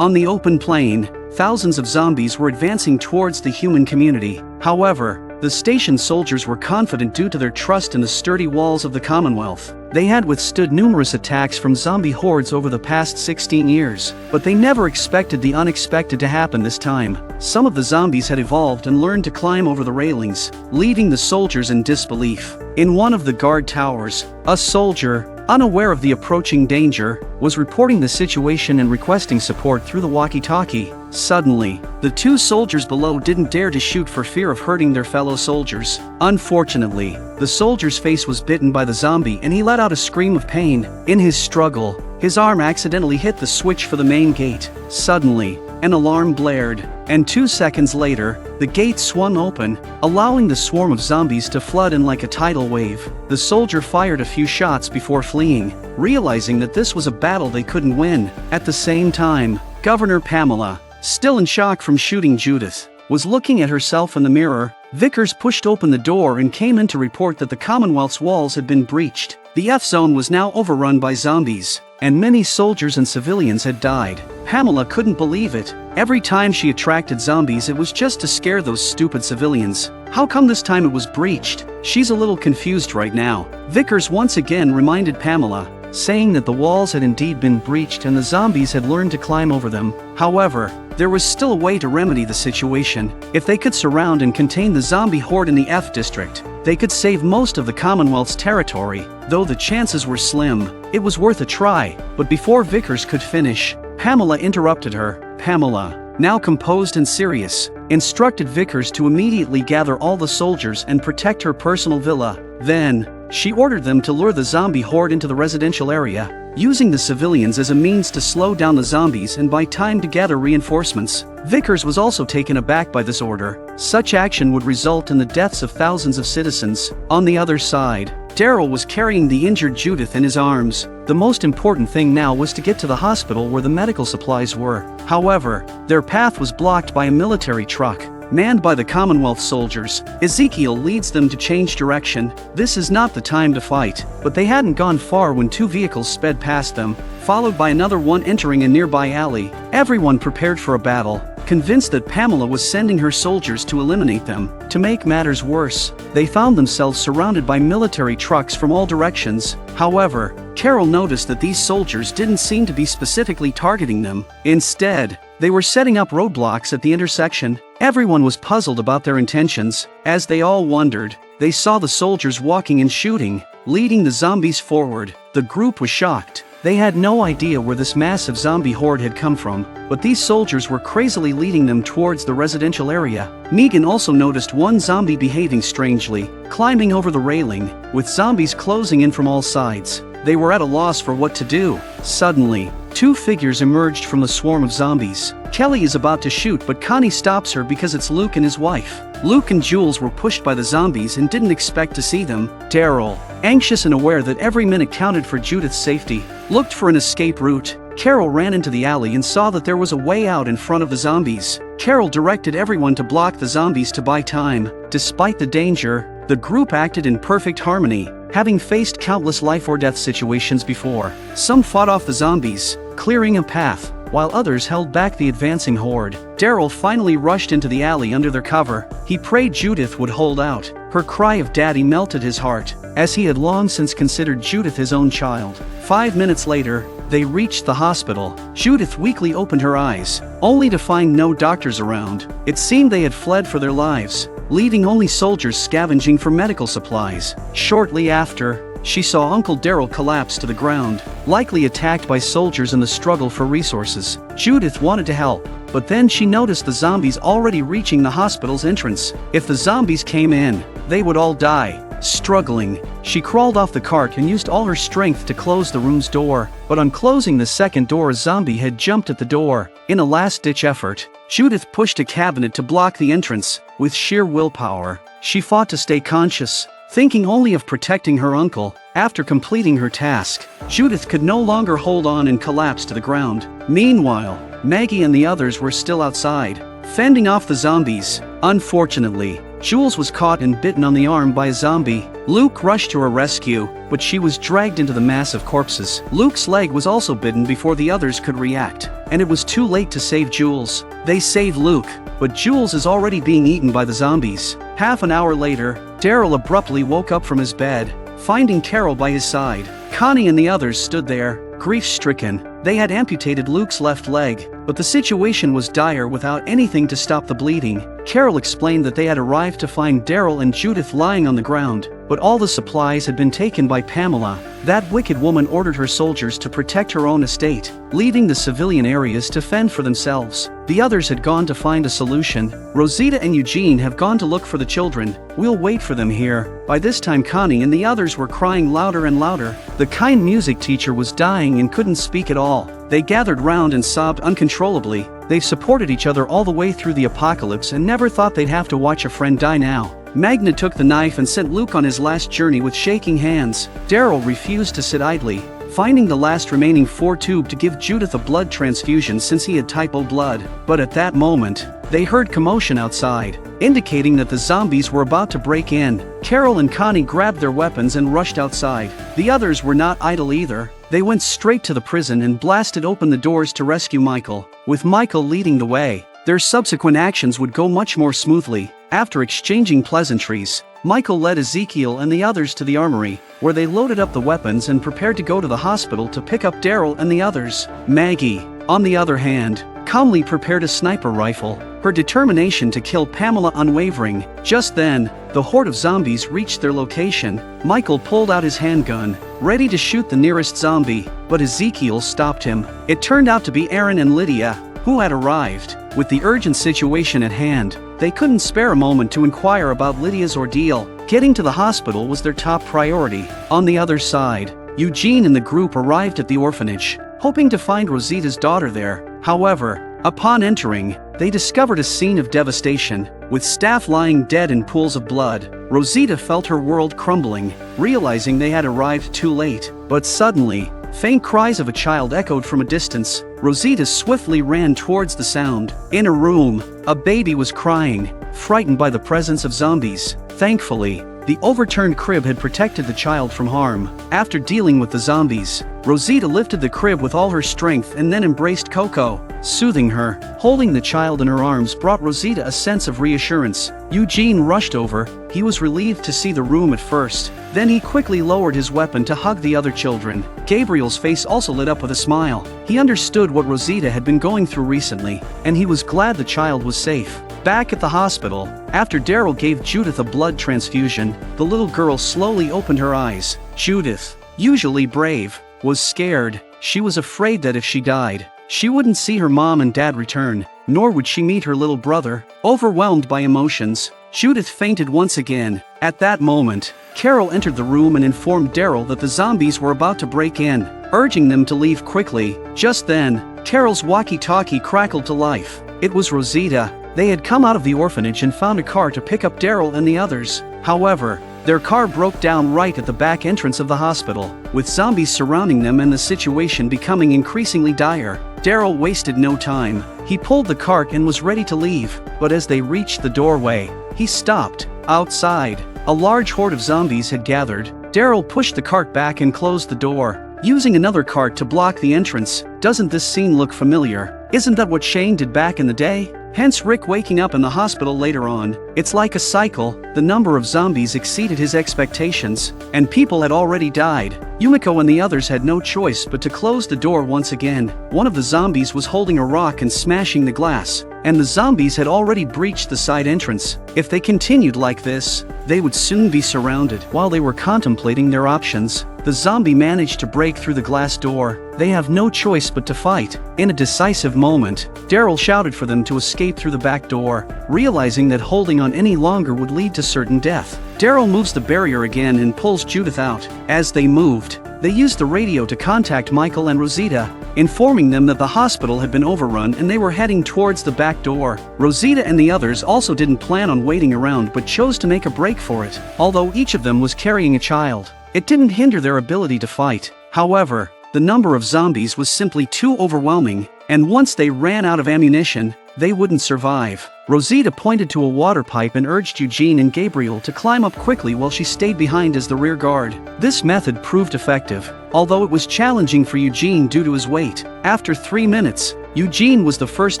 On the open plain, thousands of zombies were advancing towards the human community. However, The station soldiers were confident due to their trust in the sturdy walls of the Commonwealth. They had withstood numerous attacks from zombie hordes over the past 16 years, but they never expected the unexpected to happen this time. Some of the zombies had evolved and learned to climb over the railings, leaving the soldiers in disbelief. In one of the guard towers, a soldier, unaware of the approaching danger, was reporting the situation and requesting support through the walkie-talkie. Suddenly, the two soldiers below didn't dare to shoot for fear of hurting their fellow soldiers. Unfortunately, the soldier's face was bitten by the zombie and he let out a scream of pain. In his struggle, his arm accidentally hit the switch for the main gate. Suddenly, an alarm blared, and 2 seconds later, the gate swung open, allowing the swarm of zombies to flood in like a tidal wave. The soldier fired a few shots before fleeing, realizing that this was a battle they couldn't win. At the same time, Governor Pamela, still in shock from shooting Judith, was looking at herself in the mirror. Vickers pushed open the door and came in to report that the Commonwealth's walls had been breached. The F-zone was now overrun by zombies, and many soldiers and civilians had died. Pamela couldn't believe it. Every time she attracted zombies, it was just to scare those stupid civilians. How come this time it was breached? She's a little confused right now. Vickers once again reminded Pamela, saying that the walls had indeed been breached and the zombies had learned to climb over them. However, there was still a way to remedy the situation. If they could surround and contain the zombie horde in the F district, they could save most of the Commonwealth's territory. Though the chances were slim, it was worth a try. But before Vickers could finish, Pamela interrupted her. Pamela, now composed and serious, instructed Vickers to immediately gather all the soldiers and protect her personal villa. Then, she ordered them to lure the zombie horde into the residential area, using the civilians as a means to slow down the zombies and buy time to gather reinforcements. Vickers was also taken aback by this order. Such action would result in the deaths of thousands of citizens. On the other side, Daryl was carrying the injured Judith in his arms. The most important thing now was to get to the hospital where the medical supplies were. However, their path was blocked by a military truck, manned by the Commonwealth soldiers. Ezekiel leads them to change direction. This is not the time to fight, but they hadn't gone far when two vehicles sped past them, followed by another one entering a nearby alley. Everyone prepared for a battle, convinced that Pamela was sending her soldiers to eliminate them. To make matters worse, they found themselves surrounded by military trucks from all directions. However, Carol noticed that these soldiers didn't seem to be specifically targeting them. Instead, they were setting up roadblocks at the intersection. Everyone was puzzled about their intentions. As they all wondered, they saw the soldiers walking and shooting, leading the zombies forward. The group was shocked. They had no idea where this massive zombie horde had come from, but these soldiers were crazily leading them towards the residential area. Negan also noticed one zombie behaving strangely, climbing over the railing, with zombies closing in from all sides. They were at a loss for what to do. Suddenly, two figures emerged from the swarm of zombies. Kelly is about to shoot, but Connie stops her because it's Luke and his wife. Luke and Jules were pushed by the zombies and didn't expect to see them. Daryl, anxious and aware that every minute counted for Judith's safety, looked for an escape route. Carol ran into the alley and saw that there was a way out in front of the zombies. Carol directed everyone to block the zombies to buy time. Despite the danger, the group acted in perfect harmony, having faced countless life or death situations before. Some fought off the zombies, clearing a path, while others held back the advancing horde. Daryl finally rushed into the alley under their cover. He prayed Judith would hold out. Her cry of "Daddy" melted his heart, as he had long since considered Judith his own child. 5 minutes later, they reached the hospital. Judith weakly opened her eyes, only to find no doctors around. It seemed they had fled for their lives, leaving only soldiers scavenging for medical supplies. Shortly after, she saw Uncle Daryl collapse to the ground, likely attacked by soldiers in the struggle for resources. Judith wanted to help, but then she noticed the zombies already reaching the hospital's entrance. If the zombies came in, they would all die. Struggling, she crawled off the cart and used all her strength to close the room's door. But on closing the second door, a zombie had jumped at the door. In a last-ditch effort, Judith pushed a cabinet to block the entrance. With sheer willpower, she fought to stay conscious, thinking only of protecting her uncle. After completing her task, Judith could no longer hold on and collapsed to the ground. Meanwhile, Maggie and the others were still outside, fending off the zombies. Unfortunately, Jules was caught and bitten on the arm by a zombie. Luke rushed to her rescue, but she was dragged into the mass of corpses. Luke's leg was also bitten before the others could react. and it was too late to save Jules. They save Luke, but Jules is already being eaten by the zombies. Half an hour later, Daryl abruptly woke up from his bed, finding Carol by his side. Connie and the others stood there, grief-stricken. They had amputated Luke's left leg, but the situation was dire without anything to stop the bleeding. Carol explained that they had arrived to find Daryl and Judith lying on the ground, but all the supplies had been taken by Pamela. That wicked woman ordered her soldiers to protect her own estate, leaving the civilian areas to fend for themselves. The others had gone to find a solution. Rosita and Eugene have gone to look for the children. We'll wait for them here. By this time Connie and the others were crying louder and louder. The kind music teacher was dying and couldn't speak at all. They gathered round and sobbed uncontrollably. They've supported each other all the way through the apocalypse and never thought they'd have to watch a friend die now. Magna took the knife and sent Luke on his last journey with shaking hands. Daryl refused to sit idly, finding the last remaining 4 tube to give Judith a blood transfusion since he had type O blood. But at that moment, they heard commotion outside, indicating that the zombies were about to break in. Carol and Connie grabbed their weapons and rushed outside. The others were not idle either. They went straight to the prison and blasted open the doors to rescue Michael, with Michael leading the way. Their subsequent actions would go much more smoothly. After exchanging pleasantries, Michael led Ezekiel and the others to the armory, where they loaded up the weapons and prepared to go to the hospital to pick up Daryl and the others. Maggie, on the other hand, calmly prepared a sniper rifle, her determination to kill Pamela unwavering. Just then, the horde of zombies reached their location. Michael pulled out his handgun, ready to shoot the nearest zombie, but Ezekiel stopped him. It turned out to be Aaron and Lydia, who had arrived. With the urgent situation at hand, they couldn't spare a moment to inquire about Lydia's ordeal. Getting to the hospital was their top priority. On the other side, Eugene and the group arrived at the orphanage, hoping to find Rosita's daughter there. However, upon entering, they discovered a scene of devastation, with staff lying dead in pools of blood. Rosita felt her world crumbling, realizing they had arrived too late. But suddenly, faint cries of a child echoed from a distance. Rosita swiftly ran towards the sound. In a room, a baby was crying, frightened by the presence of zombies. Thankfully, the overturned crib had protected the child from harm. After dealing with the zombies, Rosita lifted the crib with all her strength and then embraced Coco, soothing her. Holding the child in her arms brought Rosita a sense of reassurance. Eugene rushed over. He was relieved to see the room at first. Then he quickly lowered his weapon to hug the other children. Gabriel's face also lit up with a smile. He understood what Rosita had been going through recently, and he was glad the child was safe. Back at the hospital, after Daryl gave Judith a blood transfusion, the little girl slowly opened her eyes. Judith, usually brave, was scared. She was afraid that if she died, she wouldn't see her mom and dad return, nor would she meet her little brother. Overwhelmed by emotions, Judith fainted once again. At that moment, Carol entered the room and informed Daryl that the zombies were about to break in, urging them to leave quickly. Just then, Carol's walkie-talkie crackled to life. It was Rosita. They had come out of the orphanage and found a car to pick up Daryl and the others. However, their car broke down right at the back entrance of the hospital, with zombies surrounding them and the situation becoming increasingly dire. Daryl wasted no time. He pulled the cart and was ready to leave, but as they reached the doorway, he stopped. Outside, a large horde of zombies had gathered. Daryl pushed the cart back and closed the door, using another cart to block the entrance. Doesn't this scene look familiar? Isn't that what Shane did back in the day? Hence Rick waking up in the hospital later on. It's like a cycle. The number of zombies exceeded his expectations, and people had already died. Yumiko and the others had no choice but to close the door once again. One of the zombies was holding a rock and smashing the glass, and the zombies had already breached the side entrance. If they continued like this, they would soon be surrounded. While they were contemplating their options, the zombie managed to break through the glass door. They have no choice but to fight. In a decisive moment, Daryl shouted for them to escape through the back door, realizing that holding on any longer would lead to certain death. Daryl moves the barrier again and pulls Judith out. As they moved, they used the radio to contact Michael and Rosita, informing them that the hospital had been overrun and they were heading towards the back door. Rosita and the others also didn't plan on waiting around but chose to make a break for it. Although each of them was carrying a child, it didn't hinder their ability to fight. However, the number of zombies was simply too overwhelming, and once they ran out of ammunition, they wouldn't survive. Rosita pointed to a water pipe and urged Eugene and Gabriel to climb up quickly while she stayed behind as the rear guard. This method proved effective, although it was challenging for Eugene due to his weight. After 3 minutes, Eugene was the first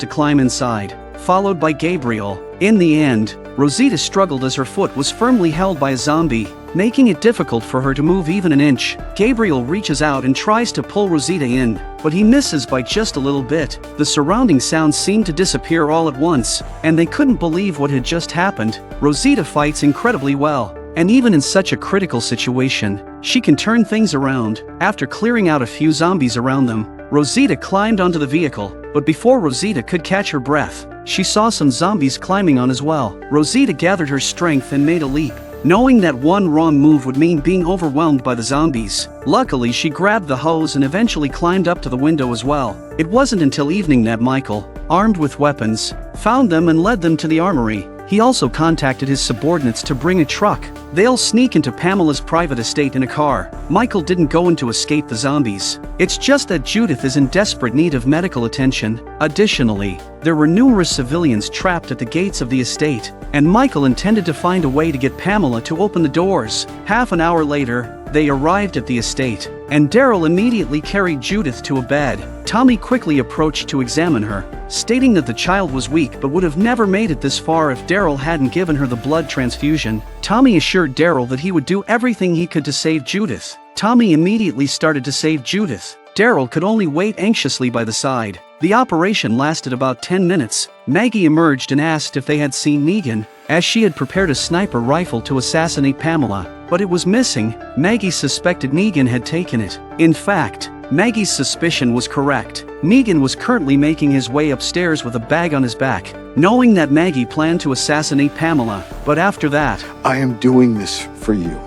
to climb inside, followed by Gabriel. In the end, Rosita struggled as her foot was firmly held by a zombie, making it difficult for her to move even an inch. Gabriel reaches out and tries to pull Rosita in, but he misses by just a little bit. The surrounding sounds seemed to disappear all at once, and they couldn't believe what had just happened. Rosita fights incredibly well, and even in such a critical situation, she can turn things around. After clearing out a few zombies around them, Rosita climbed onto the vehicle, but before Rosita could catch her breath, she saw some zombies climbing on as well. Rosita gathered her strength and made a leap, knowing that one wrong move would mean being overwhelmed by the zombies. Luckily, she grabbed the hose and eventually climbed up to the window as well. It wasn't until evening that Michael, armed with weapons, found them and led them to the armory. He also contacted his subordinates to bring a truck. They'll sneak into Pamela's private estate in a car. Michael didn't go in to escape the zombies. It's just that Judith is in desperate need of medical attention. Additionally, there were numerous civilians trapped at the gates of the estate, and Michael intended to find a way to get Pamela to open the doors. Half an hour later, they arrived at the estate, and Daryl immediately carried Judith to a bed. Tommy quickly approached to examine her, stating that the child was weak but would have never made it this far if Daryl hadn't given her the blood transfusion. Tommy assured Daryl that he would do everything he could to save Judith. Tommy immediately started to save Judith. Daryl could only wait anxiously by the side. The operation lasted about 10 minutes. Maggie emerged and asked if they had seen Negan, as she had prepared a sniper rifle to assassinate Pamela, but it was missing. Maggie suspected Negan had taken it. In fact, Maggie's suspicion was correct. Negan was currently making his way upstairs with a bag on his back, knowing that Maggie planned to assassinate Pamela. But after that, I am doing this for you.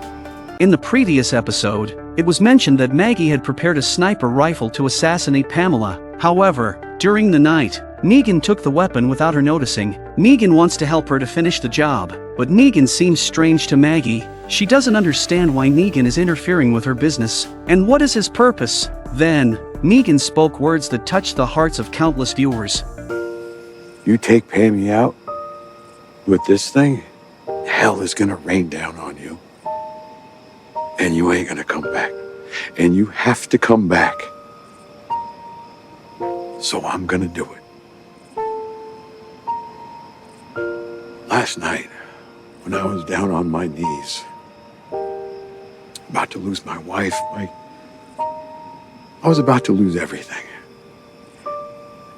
In the previous episode, it was mentioned that Maggie had prepared a sniper rifle to assassinate Pamela. However, during the night, Negan took the weapon without her noticing. Negan wants to help her to finish the job, but Negan seems strange to Maggie. She doesn't understand why Negan is interfering with her business, and what is his purpose. Then, Negan spoke words that touched the hearts of countless viewers. You take Pammy out with this thing, hell is gonna rain down on you. And you ain't gonna come back. And you have to come back. So I'm gonna do it. Last night, when I was down on my knees, about to lose my wife, I was about to lose everything.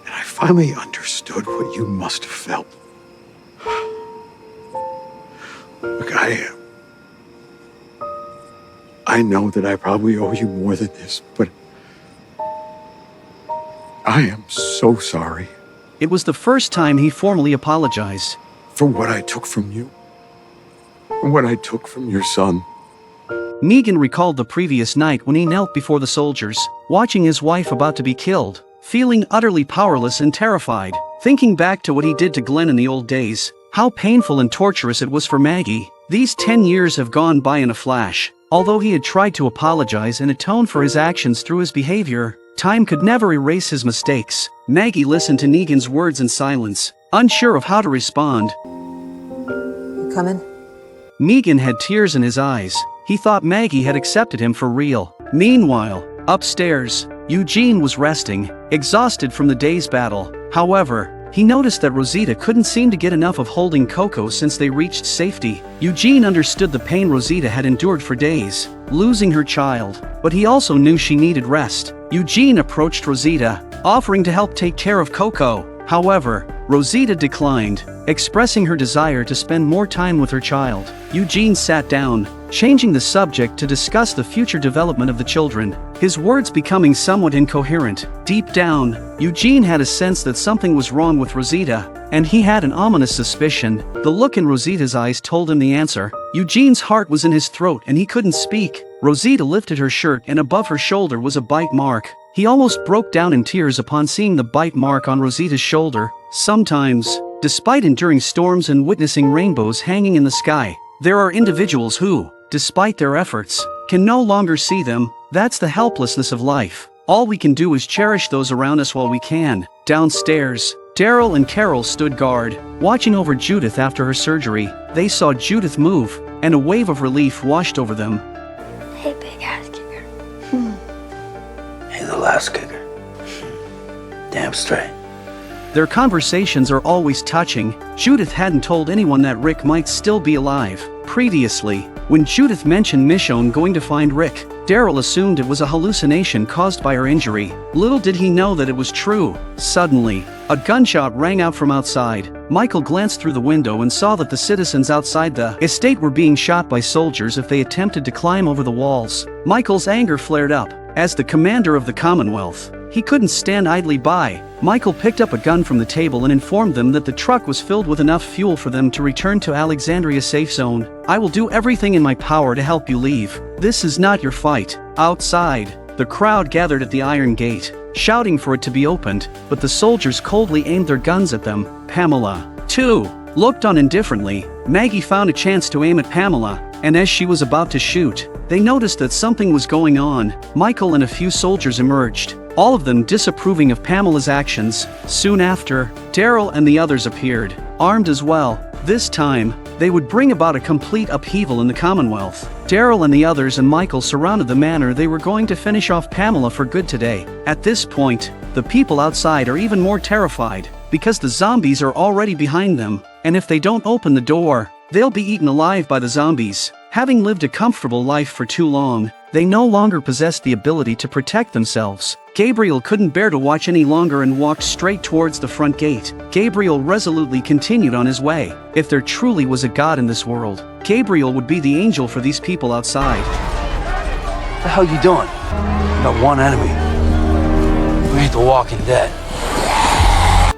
And I finally understood what you must have felt. Look, I know that I probably owe you more than this, but I am so sorry. It was the first time he formally apologized. For what I took from you. And what I took from your son. Negan recalled the previous night when he knelt before the soldiers, watching his wife about to be killed, feeling utterly powerless and terrified. Thinking back to what he did to Glenn in the old days, how painful and torturous it was for Maggie. These 10 years have gone by in a flash. Although he had tried to apologize and atone for his actions through his behavior, time could never erase his mistakes. Maggie listened to Negan's words in silence, unsure of how to respond. You coming? Negan had tears in his eyes. He thought Maggie had accepted him for real. Meanwhile, upstairs, Eugene was resting, exhausted from the day's battle. However, he noticed that Rosita couldn't seem to get enough of holding Coco since they reached safety. Eugene understood the pain Rosita had endured for days, losing her child, but he also knew she needed rest. Eugene approached Rosita, offering to help take care of Coco. However, Rosita declined, expressing her desire to spend more time with her child. Eugene sat down, changing the subject to discuss the future development of the children, his words becoming somewhat incoherent. Deep down, Eugene had a sense that something was wrong with Rosita, and he had an ominous suspicion. The look in Rosita's eyes told him the answer. Eugene's heart was in his throat and he couldn't speak. Rosita lifted her shirt and above her shoulder was a bite mark. He almost broke down in tears upon seeing the bite mark on Rosita's shoulder. Sometimes, despite enduring storms and witnessing rainbows hanging in the sky, there are individuals who, despite their efforts, can no longer see them. That's the helplessness of life. All we can do is cherish those around us while we can. Downstairs, Daryl and Carol stood guard, watching over Judith after her surgery. They saw Judith move, and a wave of relief washed over them. Hey, big ass kicker. Hey, the last kicker. damn straight. Their conversations are always touching. Judith hadn't told anyone that Rick might still be alive. Previously, when Judith mentioned Michonne going to find Rick, Daryl assumed it was a hallucination caused by her injury. Little did he know that it was true. Suddenly, a gunshot rang out from outside. Michael glanced through the window and saw that the citizens outside the estate were being shot by soldiers if they attempted to climb over the walls. Michael's anger flared up. As the commander of the Commonwealth, he couldn't stand idly by. Michael picked up a gun from the table and informed them that the truck was filled with enough fuel for them to return to Alexandria's safe zone. "I will do everything in my power to help you leave. This is not your fight." Outside, the crowd gathered at the iron gate, shouting for it to be opened, but the soldiers coldly aimed their guns at them. Pamela, too, looked on indifferently. Maggie found a chance to aim at Pamela, and as she was about to shoot, they noticed that something was going on. Michael and a few soldiers emerged, all of them disapproving of Pamela's actions. Soon after, Daryl and the others appeared, armed as well. This time, they would bring about a complete upheaval in the Commonwealth. Daryl and the others and Michael surrounded the manor. They were going to finish off Pamela for good today. At this point, the people outside are even more terrified, because the zombies are already behind them, and if they don't open the door, they'll be eaten alive by the zombies. Having lived a comfortable life for too long, they no longer possessed the ability to protect themselves. Gabriel couldn't bear to watch any longer and walked straight towards the front gate. Gabriel resolutely continued on his way. If there truly was a God in this world, Gabriel would be the angel for these people outside. What the hell you doing? You got one enemy. We ain't the Walking Dead.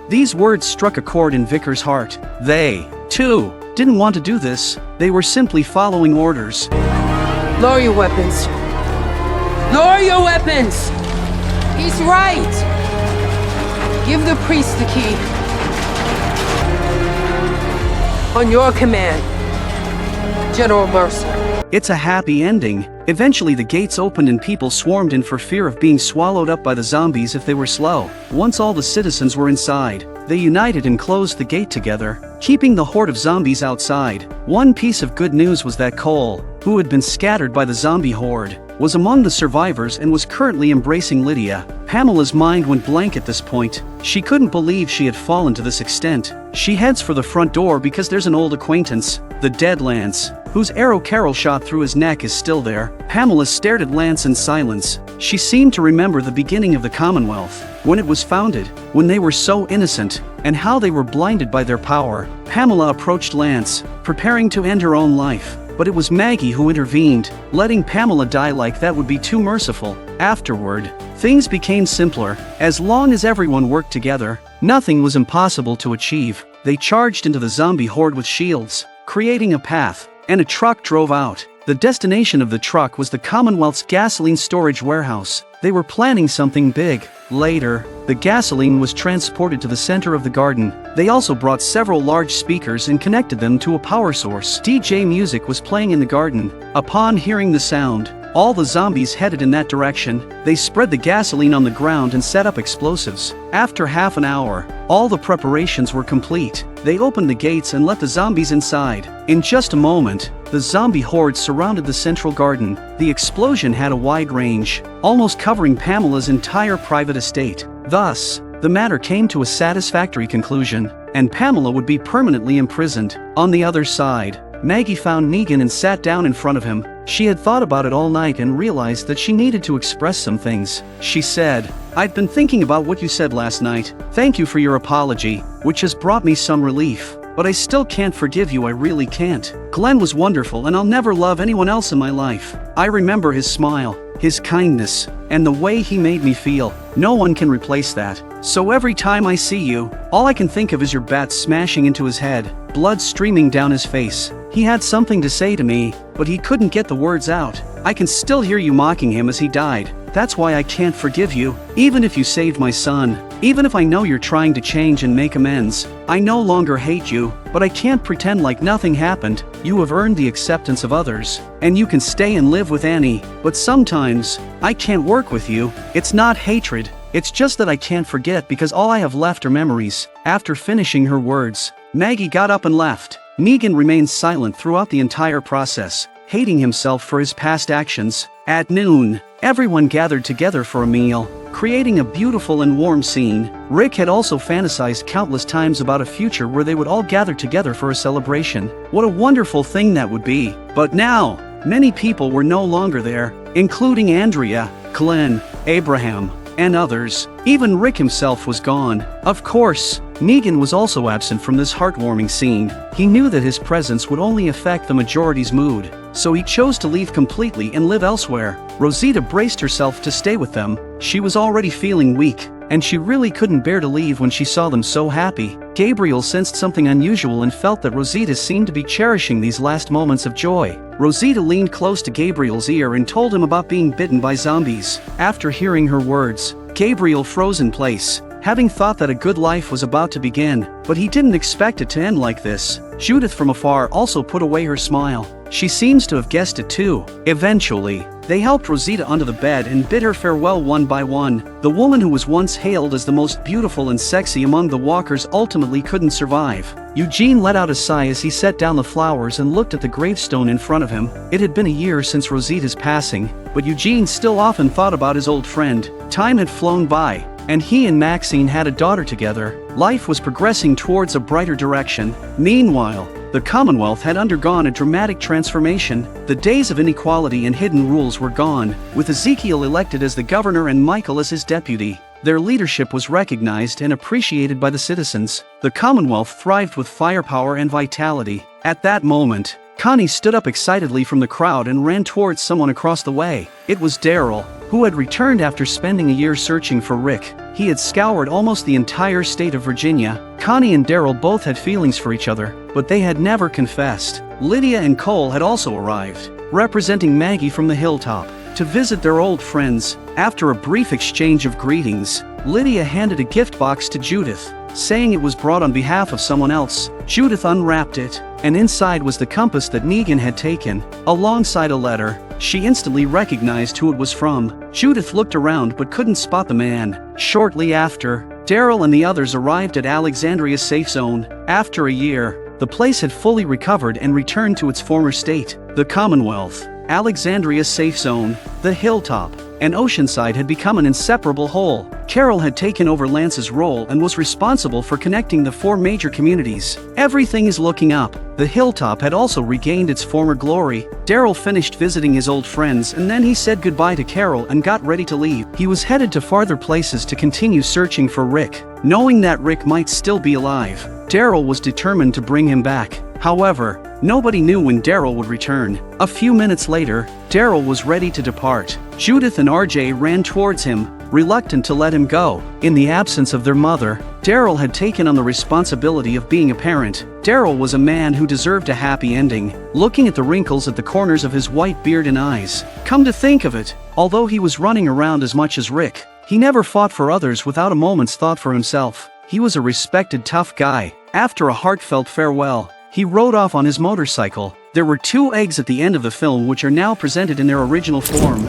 These words struck a chord in Vickers' heart. They, too, didn't want to do this. They were simply following orders. Lower your weapons. Lower your weapons! He's right! Give the priest the key. On your command, General Mercer. It's a happy ending. Eventually the gates opened and people swarmed in for fear of being swallowed up by the zombies if they were slow. Once all the citizens were inside, they united and closed the gate together, keeping the horde of zombies outside. One piece of good news was that Cole, who had been scattered by the zombie horde, was among the survivors and was currently embracing Lydia. Pamela's mind went blank at this point. She couldn't believe she had fallen to this extent. She heads for the front door because there's an old acquaintance, the dead Lance, whose arrow Carol shot through his neck, is still there. Pamela stared at Lance in silence. She seemed to remember the beginning of the Commonwealth, when it was founded, when they were so innocent, and how they were blinded by their power. Pamela approached Lance, preparing to end her own life. But it was Maggie who intervened. Letting Pamela die like that would be too merciful. Afterward, things became simpler. As long as everyone worked together, nothing was impossible to achieve. They charged into the zombie horde with shields, creating a path, and a truck drove out. The destination of the truck was the Commonwealth's gasoline storage warehouse. They were planning something big. Later, the gasoline was transported to the center of the garden. They also brought several large speakers and connected them to a power source. DJ music was playing in the garden. Upon hearing the sound, all the zombies headed in that direction. They spread the gasoline on the ground and set up explosives. After half an hour, all the preparations were complete. They opened the gates and let the zombies inside. In just a moment, the zombie horde surrounded the central garden. The explosion had a wide range, almost covering Pamela's entire private estate. Thus, the matter came to a satisfactory conclusion, and Pamela would be permanently imprisoned. On the other side, Maggie found Negan and sat down in front of him. She had thought about it all night and realized that she needed to express some things. She said, "I've been thinking about what you said last night. Thank you for your apology, which has brought me some relief. But I still can't forgive you, I really can't. Glenn was wonderful and I'll never love anyone else in my life. I remember his smile, his kindness, and the way he made me feel. No one can replace that. So every time I see you, all I can think of is your bat smashing into his head, blood streaming down his face. He had something to say to me, but he couldn't get the words out. I can still hear you mocking him as he died. That's why I can't forgive you. Even if you saved my son, even if I know you're trying to change and make amends, I no longer hate you, but I can't pretend like nothing happened. You have earned the acceptance of others, and you can stay and live with Annie, but sometimes, I can't work with you. It's not hatred, it's just that I can't forget because all I have left are memories." After finishing her words, Maggie got up and left. Negan remained silent throughout the entire process. hating himself for his past actions. At noon, everyone gathered together for a meal, creating a beautiful and warm scene. Rick had also fantasized countless times about a future where they would all gather together for a celebration. What a wonderful thing that would be. But now, many people were no longer there, including Andrea, Glenn, Abraham, and others. Even Rick himself was gone. Of course, Negan was also absent from this heartwarming scene. He knew that his presence would only affect the majority's mood, so he chose to leave completely and live elsewhere. Rosita braced herself to stay with them. She was already feeling weak, and she really couldn't bear to leave when she saw them so happy. Gabriel sensed something unusual and felt that Rosita seemed to be cherishing these last moments of joy. Rosita leaned close to Gabriel's ear and told him about being bitten by zombies. After hearing her words, Gabriel froze in place, having thought that a good life was about to begin, but he didn't expect it to end like this. Judith from afar also put away her smile. She seems to have guessed it too. Eventually, they helped Rosita onto the bed and bid her farewell one by one. The woman who was once hailed as the most beautiful and sexy among the walkers ultimately couldn't survive. Eugene let out a sigh as he set down the flowers and looked at the gravestone in front of him. It had been a year since Rosita's passing, but Eugene still often thought about his old friend. Time had flown by, and he and Maxine had a daughter together. Life was progressing towards a brighter direction. Meanwhile, the Commonwealth had undergone a dramatic transformation. The days of inequality and hidden rules were gone, with Ezekiel elected as the governor and Michael as his deputy. Their leadership was recognized and appreciated by the citizens. The Commonwealth thrived with firepower and vitality. At that moment, Connie stood up excitedly from the crowd and ran towards someone across the way. It was Daryl, who had returned after spending a year searching for Rick. He had scoured almost the entire state of Virginia. Connie and Daryl both had feelings for each other, but they had never confessed. Lydia and Cole had also arrived, representing Maggie from the hilltop, to visit their old friends. After a brief exchange of greetings, Lydia handed a gift box to Judith, saying it was brought on behalf of someone else. Judith unwrapped it, and inside was the compass that Negan had taken, alongside a letter. She instantly recognized who it was from. Judith looked around but couldn't spot the man. Shortly after, Daryl and the others arrived at Alexandria's safe zone. After a year, the place had fully recovered and returned to its former state. The Commonwealth, Alexandria's safe zone, the hilltop, and Oceanside had become an inseparable whole. Carol had taken over Lance's role and was responsible for connecting the four major communities. Everything is looking up. The hilltop had also regained its former glory. Daryl finished visiting his old friends and then he said goodbye to Carol and got ready to leave. He was headed to farther places to continue searching for Rick. Knowing that Rick might still be alive, Daryl was determined to bring him back. However, nobody knew when Daryl would return. A few minutes later, Daryl was ready to depart. Judith and RJ ran towards him, reluctant to let him go. In the absence of their mother, Daryl had taken on the responsibility of being a parent. Daryl was a man who deserved a happy ending, looking at the wrinkles at the corners of his white beard and eyes. Come to think of it, although he was running around as much as Rick, he never fought for others without a moment's thought for himself. He was a respected tough guy. After a heartfelt farewell, he rode off on his motorcycle. There were 2 eggs at the end of the film which are now presented in their original form.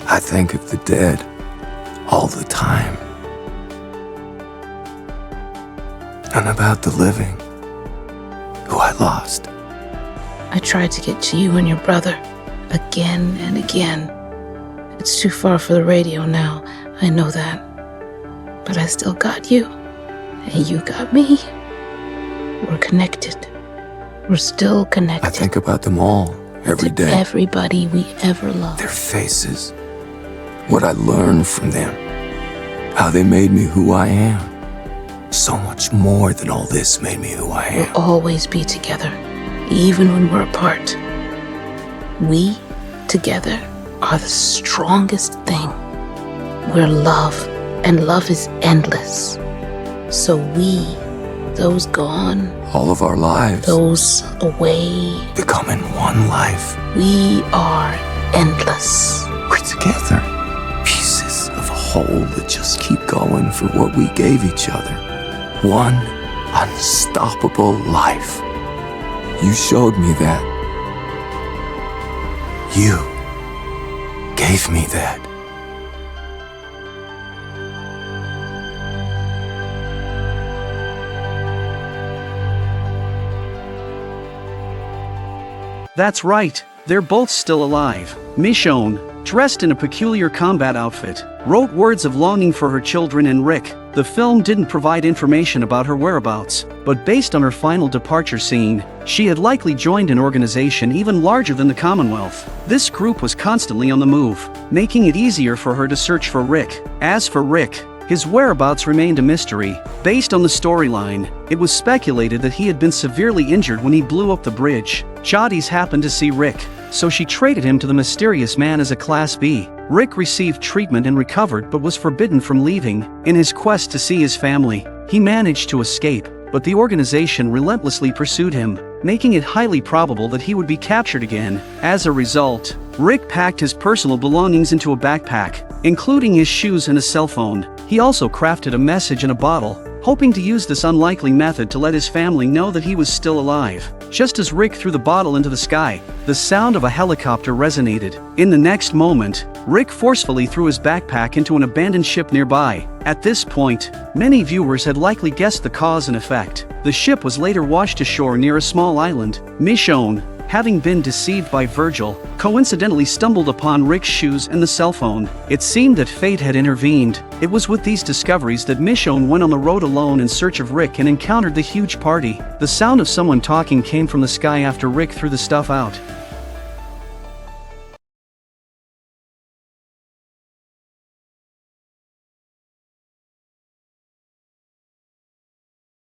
I think of the dead all the time. And about the living, who I lost. I tried to get to you and your brother again and again. It's too far for the radio now, I know that. But I still got you, and you got me. We're connected. We're still connected. I think about them all every day. Everybody we ever loved. Their faces, what I learned from them, how they made me who I am. So much more than all this made me who I am. We'll always be together, even when we're apart. We, together, are the strongest thing. We're love, and love is endless. So we, those gone, all of our lives, those away, become in one life. We are endless. We're together, pieces of a whole that just keep going for what we gave each other. One unstoppable life. You showed me that. You gave me that. That's right, they're both still alive. Michonne, dressed in a peculiar combat outfit, wrote words of longing for her children and Rick. The film didn't provide information about her whereabouts, but based on her final departure scene, she had likely joined an organization even larger than the Commonwealth. This group was constantly on the move, making it easier for her to search for Rick. As for Rick, his whereabouts remained a mystery. Based on the storyline, it was speculated that he had been severely injured when he blew up the bridge. Jadis happened to see Rick, so she traded him to the mysterious man as a Class B. Rick received treatment and recovered but was forbidden from leaving. In his quest to see his family, he managed to escape, but the organization relentlessly pursued him, making it highly probable that he would be captured again. As a result, Rick packed his personal belongings into a backpack, including his shoes and a cell phone. He also crafted a message in a bottle, hoping to use this unlikely method to let his family know that he was still alive. Just as Rick threw the bottle into the sky, the sound of a helicopter resonated. In the next moment, Rick forcefully threw his backpack into an abandoned ship nearby. At this point, many viewers had likely guessed the cause and effect. The ship was later washed ashore near a small island. Michonne, having been deceived by Virgil, coincidentally stumbled upon Rick's shoes and the cell phone. It seemed that fate had intervened. It was with these discoveries that Michonne went on the road alone in search of Rick and encountered the huge party. The sound of someone talking came from the sky after Rick threw the stuff out.